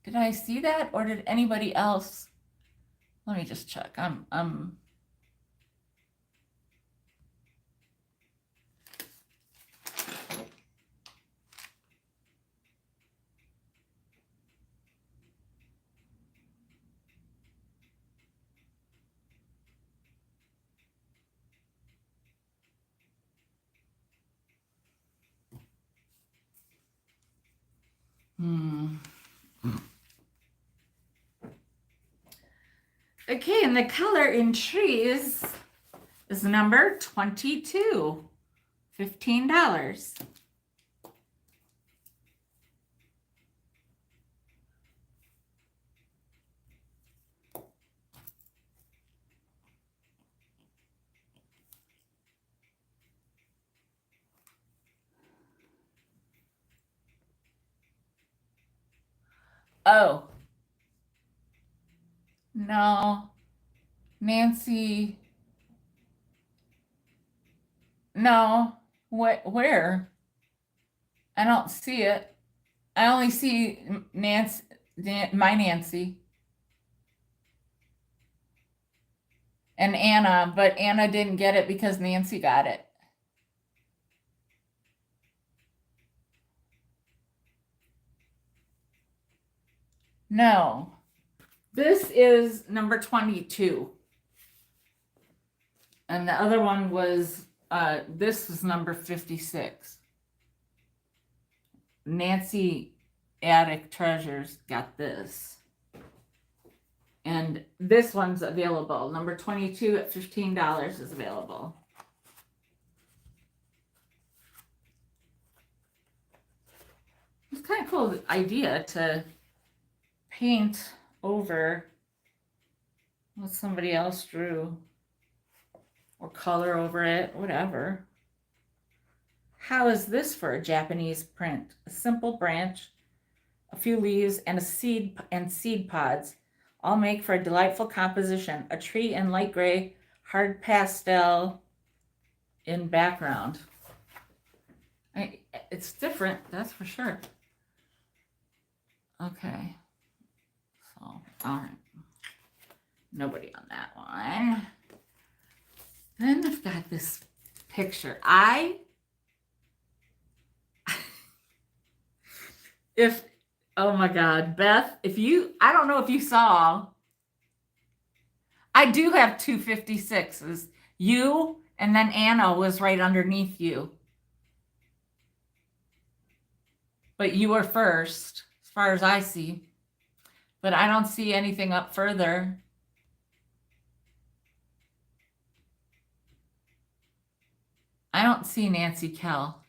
Did I see that, or did anybody else? Let me just check. Okay, and the color in trees is number 22, $15. Oh, no, Nancy, no, where? I don't see it. I only see Nancy, my Nancy and Anna, but Anna didn't get it because Nancy got it. No, this is number 22. And the other one was, this was number 56. Nancy Attic Treasures got this. And this one's available. Number 22 at $15 is available. It's kind of cool idea to paint over what somebody else drew or color over it, whatever. How is this for a Japanese print? A simple branch, a few leaves, and seed pods all make for a delightful composition. A tree in light gray, hard pastel in background. It's different, that's for sure. Okay. So, all right. Nobody on that one. Then I've got this picture. Oh my God, Beth, I don't know if you saw, I do have 256s. You, and then Anna was right underneath you. But you were first, as far as I see. But I don't see anything up further. I don't see Nancy Kell.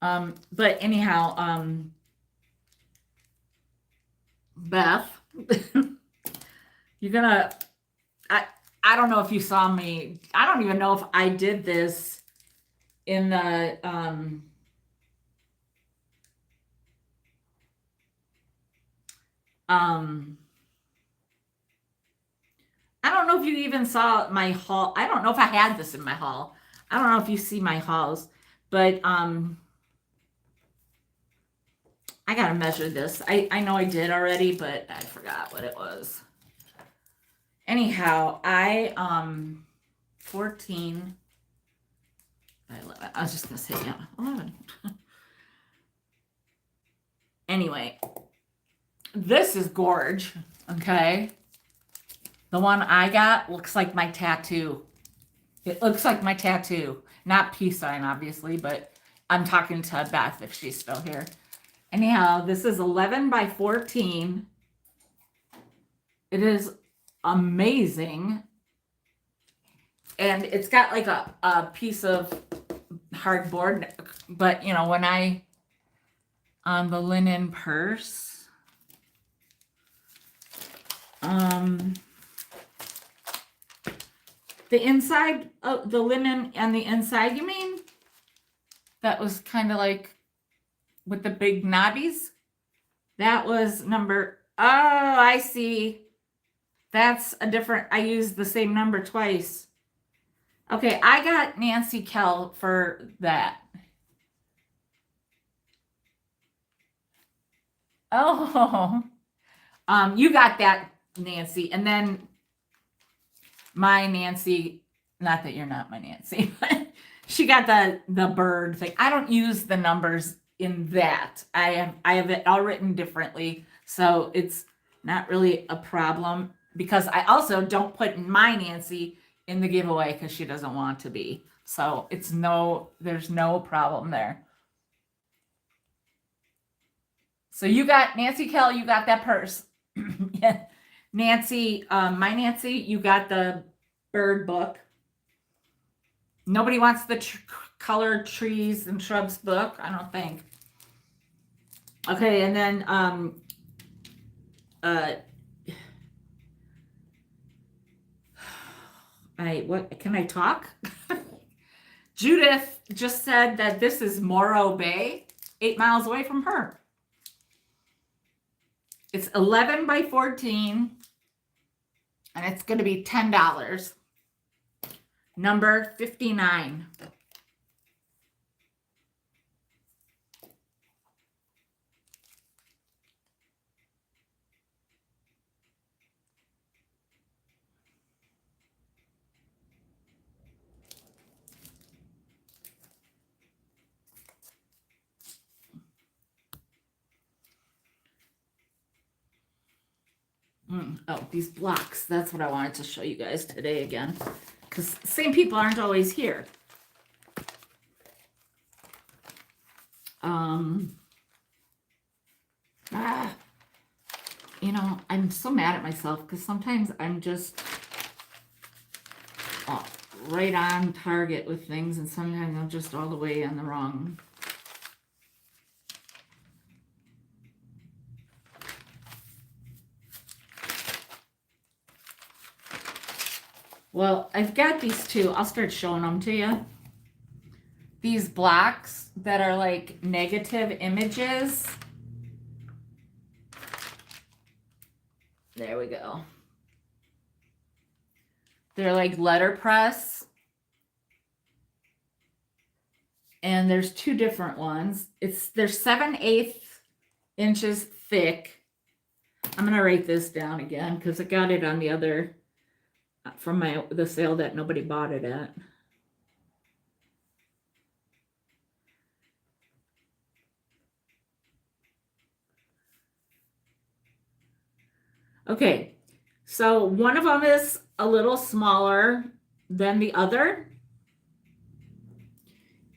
But anyhow, Beth, you're gonna, I don't know if you saw me. I don't even know if I did this in the, I don't know if you even saw my haul. I don't know if I had this in my haul. I don't know if you see my hauls, but I gotta measure this. I know I did already, but I forgot what it was. Anyhow, 14 by 11. I was just gonna say, yeah, 11. Anyway, this is gorge, okay? The one I got looks like my tattoo. It looks like my tattoo. Not peace sign, obviously, but I'm talking to Beth if she's still here. Anyhow, this is 11 by 14. It is amazing. And it's got like a piece of hardboard, but you know, when on the linen purse, the inside of the linen and the inside, you mean? That was kind of like with the big knobbies. That was number, oh, I see. That's a different, I used the same number twice. Okay, I got Nancy Kell for that. Oh, you got that, Nancy. And then my Nancy, not that you're not my Nancy, but she got the bird thing. I don't use the numbers in that. I have it all written differently, so it's not really a problem because I also don't put my Nancy in the giveaway because she doesn't want to be. So there's no problem there. So you got Nancy Kell, you got that purse. Yeah. Nancy, my Nancy, you got the bird book. Nobody wants the colored trees and shrubs book, I don't think. Okay, and then what can I talk? Judith just said that this is Morro Bay, 8 miles away from her. It's 11 by 14, and it's going to be $10. Number 59. Oh, these blocks. That's what I wanted to show you guys today again. Because same people aren't always here. You know, I'm so mad at myself because sometimes I'm just right on target with things, and sometimes I'm just all the way on the wrong. Well, I've got these two. I'll start showing them to you. These blocks that are like negative images. There we go. They're like letterpress. And there's two different ones. They're 7/8 inches thick. I'm going to write this down again because I got it on the other, from the sale that nobody bought it at. Okay, so one of them is a little smaller than the other.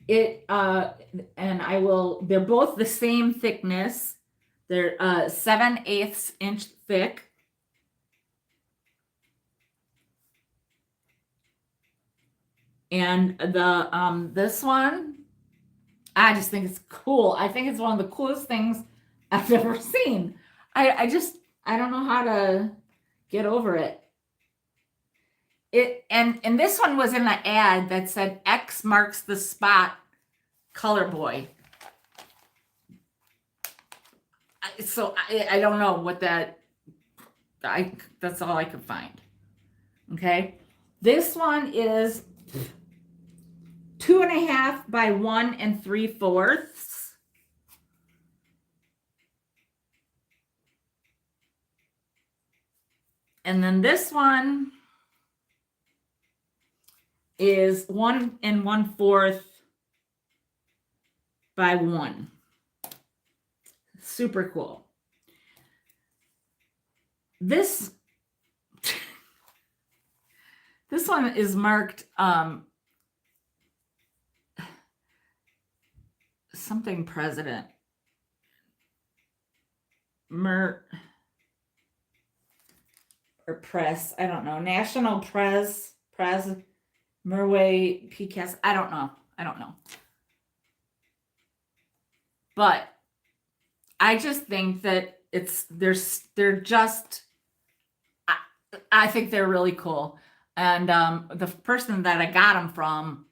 They're both the same thickness. They're 7/8 inch thick. And this one, I just think it's cool. I think it's one of the coolest things I've ever seen. I don't know how to get over it. And this one was in an ad that said X marks the spot, Color Boy. So I don't know what that's all I could find. Okay. This one is 2.5 by 1 3/4. And then this one is 1 1/4 by 1. Super cool. This one is marked something president. Or press, I don't know. National Press, Merway, PCAS, I don't know. But I just think that I think they're really cool. And the person that I got them from,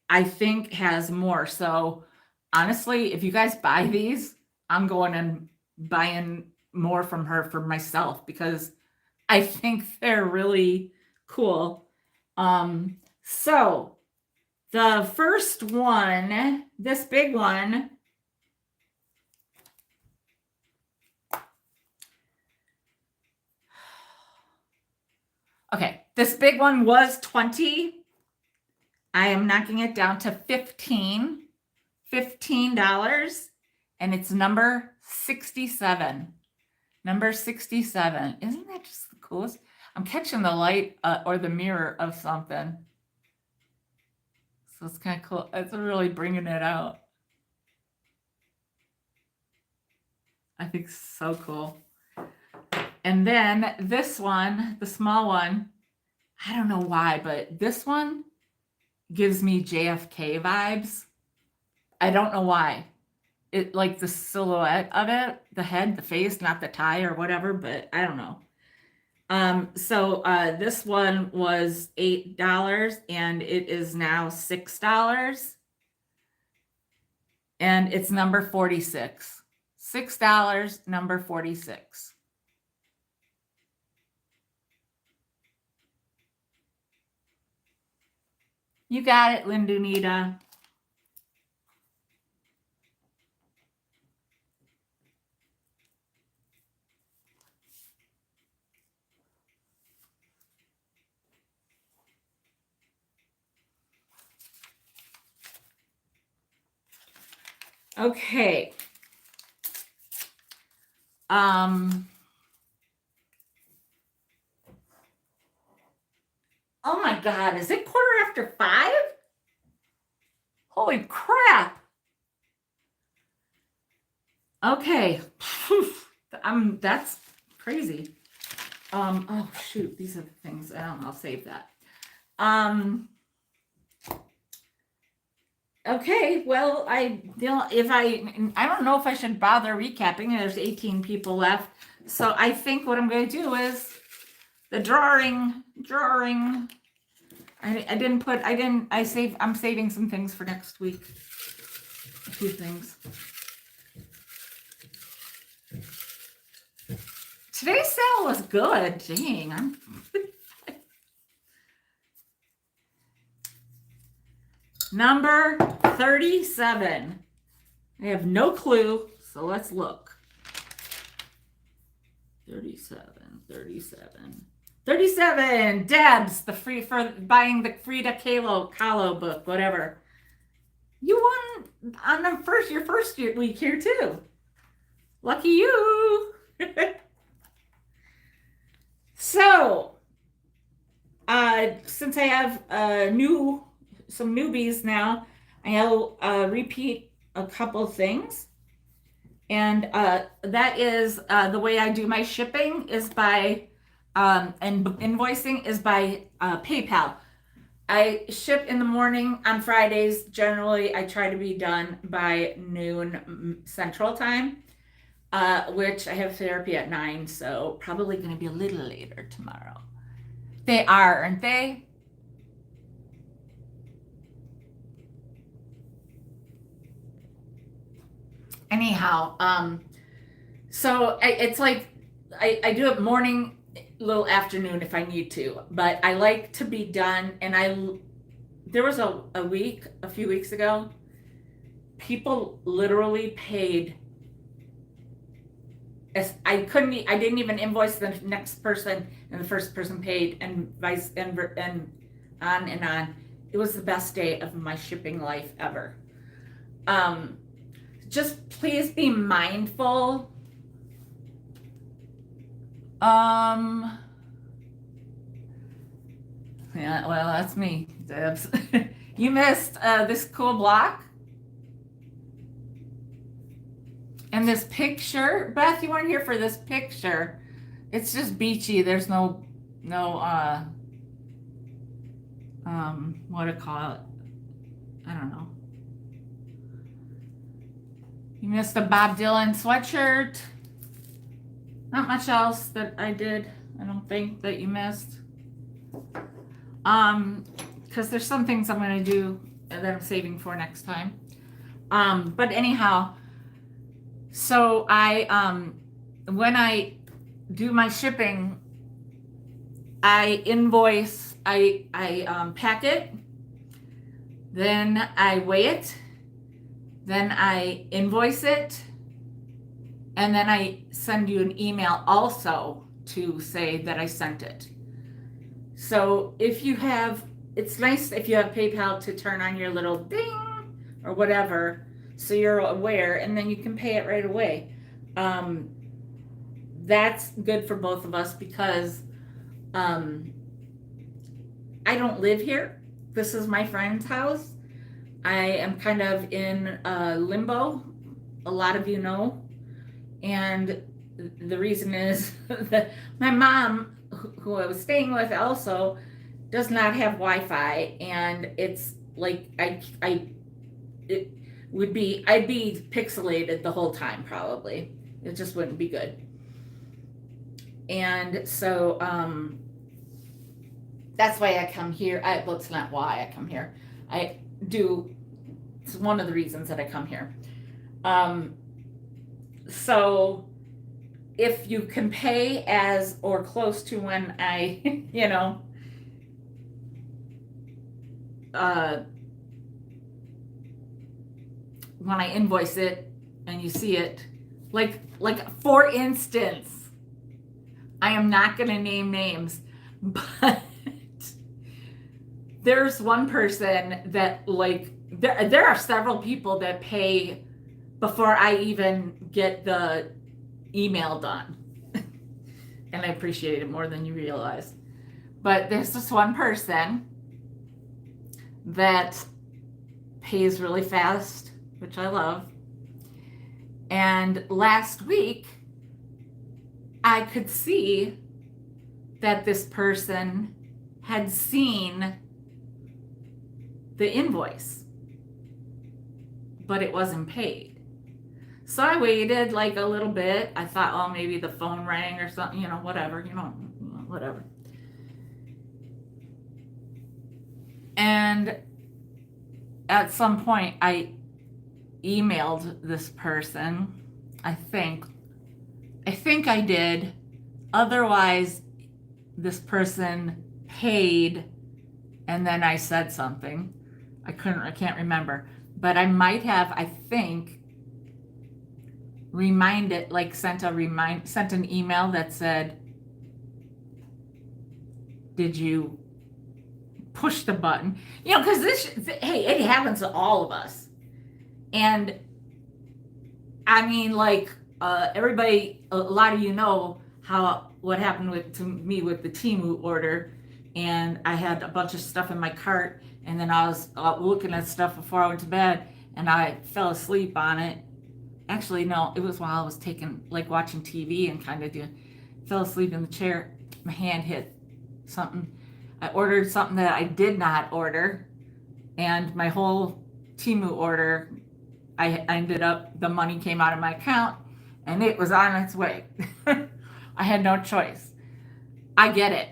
I think has more. So honestly, if you guys buy these, I'm going and buying more from her for myself because I think they're really cool. So the first one, this big one, okay, this big one was 20. I am knocking it down to $15, and it's number 67. Number 67. Isn't that just the coolest? I'm catching the light or the mirror of something. So it's kind of cool. It's really bringing it out. I think so cool. And then this one, the small one, I don't know why, but this one gives me JFK vibes. I don't know why. It like the silhouette of it, the head, the face, not the tie or whatever, but I don't know. So this one was $8 and it is now $6. And it's number 46. $6, number 46. You got it, Lindunita. Okay. Oh my God, is it 5:15? Holy crap. Okay. That's crazy. Oh shoot, these are the things. I'll save that. Okay, well, I don't know if I should bother recapping. There's 18 people left. So I think what I'm going to do is the drawing. I'm saving some things for next week. A few things. Today's sale was good. Dang, Number 37. I have no clue, so let's look. 37. Debs, the free for buying the Frida Kahlo book, whatever. You won on your first week here too. Lucky you. So, since I have some newbies now, I'll repeat a couple things. And that is the way I do my shipping is by and invoicing is by PayPal. I ship in the morning on Fridays. Generally, I try to be done by noon Central Time, which I have therapy at 9, so probably going to be a little later tomorrow. They are, aren't they? Anyhow, so it's like I do it morning, little afternoon if I need to, but I like to be done. And there was a few weeks ago, people literally paid. I didn't even invoice the next person, and the first person paid, and on and on. It was the best day of my shipping life ever. Just please be mindful. Yeah, well, that's me, Debs. You missed this cool block. And this picture, Beth, you weren't here for this picture. It's just beachy. There's no what to call it. I don't know. You missed a Bob Dylan sweatshirt. Not much else that I did, I don't think, that you missed. Because there's some things I'm going to do that I'm saving for next time. But anyhow, so when I do my shipping, I invoice, I pack it, then I weigh it, then I invoice it, and then I send you an email also to say that I sent it. So if you have, it's nice if you have PayPal to turn on your little ding or whatever, so you're aware, and then you can pay it right away. That's good for both of us because I don't live here. This is my friend's house. I am kind of in limbo, a lot of you know. And the reason is that my mom, who I was staying with also, does not have Wi-Fi. And it's like, I'd be pixelated the whole time probably. It just wouldn't be good. And so, that's why I come here. Well, it's not why I come here. It's one of the reasons that I come here. So if you can pay as or close to when I, when I invoice it and you see it, like for instance, I am not going to name names, but there's one person that there are several people that pay before I even get the email done. And I appreciate it more than you realize. But there's this one person that pays really fast, which I love. And last week, I could see that this person had seen the invoice, but it wasn't paid. So I waited like a little bit. I thought, oh, maybe the phone rang or something, whatever, whatever. And at some point, I emailed this person. I think I did. Otherwise, this person paid, and then I said something. I can't remember. But I might have, I think, sent an email that said, did you push the button? Because hey, it happens to all of us. And I mean, everybody, a lot of you know what happened to me with the Temu order. And I had a bunch of stuff in my cart, and then I was looking at stuff before I went to bed, and I fell asleep on it. Actually, no, it was while I was watching TV and fell asleep in the chair. My hand hit something. I ordered something that I did not order, and my whole Temu order, the money came out of my account, and it was on its way. I had no choice. I get it.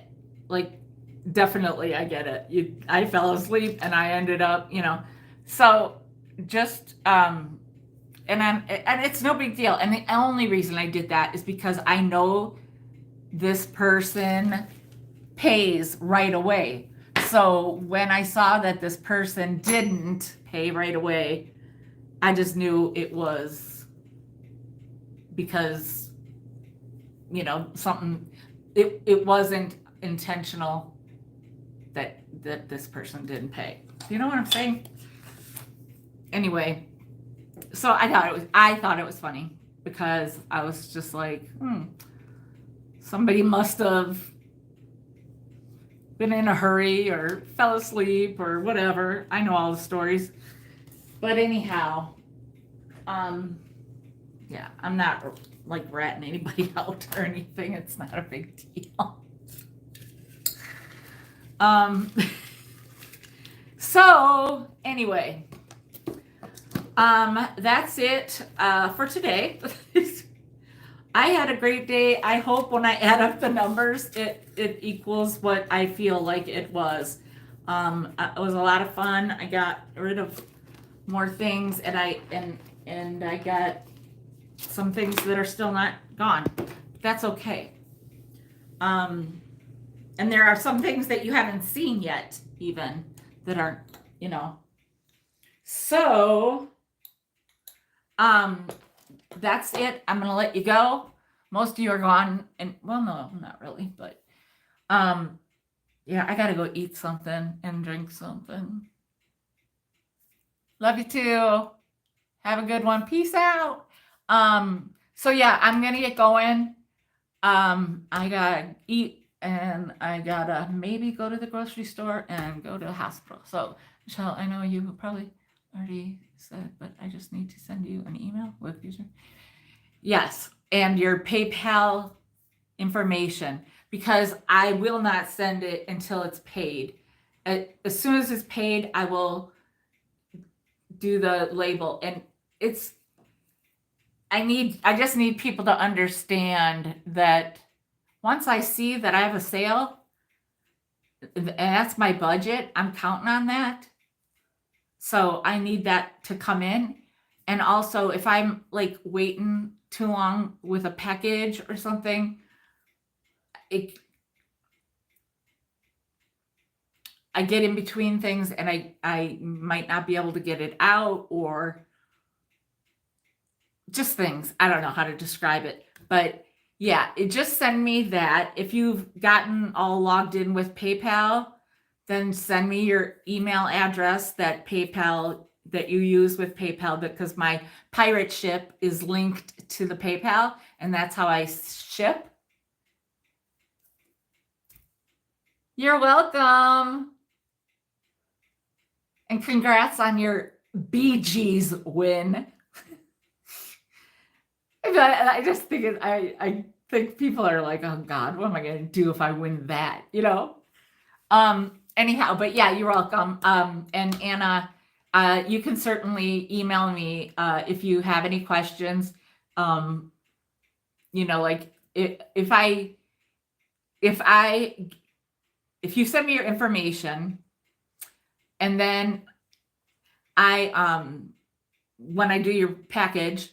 Definitely, I get it. I fell asleep, and I ended up, so just, and it's no big deal. And the only reason I did that is because I know this person pays right away. So when I saw that this person didn't pay right away, I just knew it was because, something, it wasn't intentional that this person didn't pay. You know what I'm saying? Anyway, so I thought it was funny because I was just like, somebody must have been in a hurry or fell asleep or whatever. I know all the stories. But anyhow, yeah, I'm not ratting anybody out or anything. It's not a big deal. So anyway, that's it for today. I had a great day. I hope when I add up the numbers, it equals what I feel like it was. It was a lot of fun. I got rid of more things, and I got some things that are still not gone. That's okay. And And there are some things that you haven't seen yet, even, that aren't, you know. So, that's it. I'm going to let you go. Most of you are gone. And, well, no, not really. But, yeah, I got to go eat something and drink something. Love you too. Have a good one. Peace out. So yeah, I'm going to get going. I gotta eat and I gotta maybe go to the grocery store and go to the hospital. So, Michelle, I know you probably already said, but I just need to send you an email with user. Yes, and your PayPal information, because I will not send it until it's paid. As soon as it's paid, I will do the label. And I just need people to understand that once I see that I have a sale, and that's my budget, I'm counting on that. So I need that to come in. And also, if I'm like waiting too long with a package or something, I get in between things and I might not be able to get it out, or just things. I don't know how to describe it. But yeah, just send me that. If you've gotten all logged in with PayPal, then send me your email address that you use with PayPal, because my pirate ship is linked to the PayPal, and that's how I ship. You're welcome. And congrats on your Bee Gees win. I just think I think people are like, oh God, what am I going to do if I win that? You know? Anyhow, but yeah, you're welcome. And Anna, you can certainly email me if you have any questions. You know, like if you send me your information, and then when I do your package,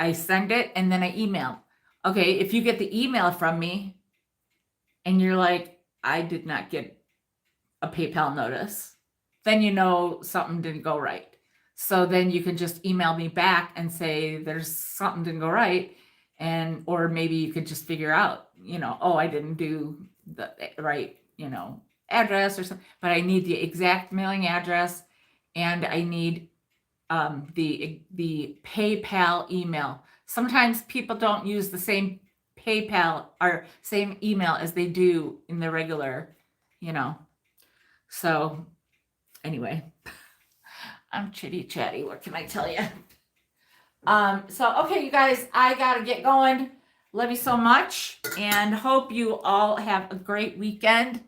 I send it and then I email. Okay, if you get the email from me and you're like, I did not get a PayPal notice, then you know something didn't go right. So then you can just email me back and say there's something didn't go right. Or maybe you could just figure out, you know, oh, I didn't do the right, you know, address or something, but I need the exact mailing address, and I need the PayPal email. Sometimes people don't use the same PayPal or same email as they do in the regular, you know. So anyway, I'm chitty chatty. What can I tell you? So, okay, you guys, I gotta get going. Love you so much, and hope you all have a great weekend.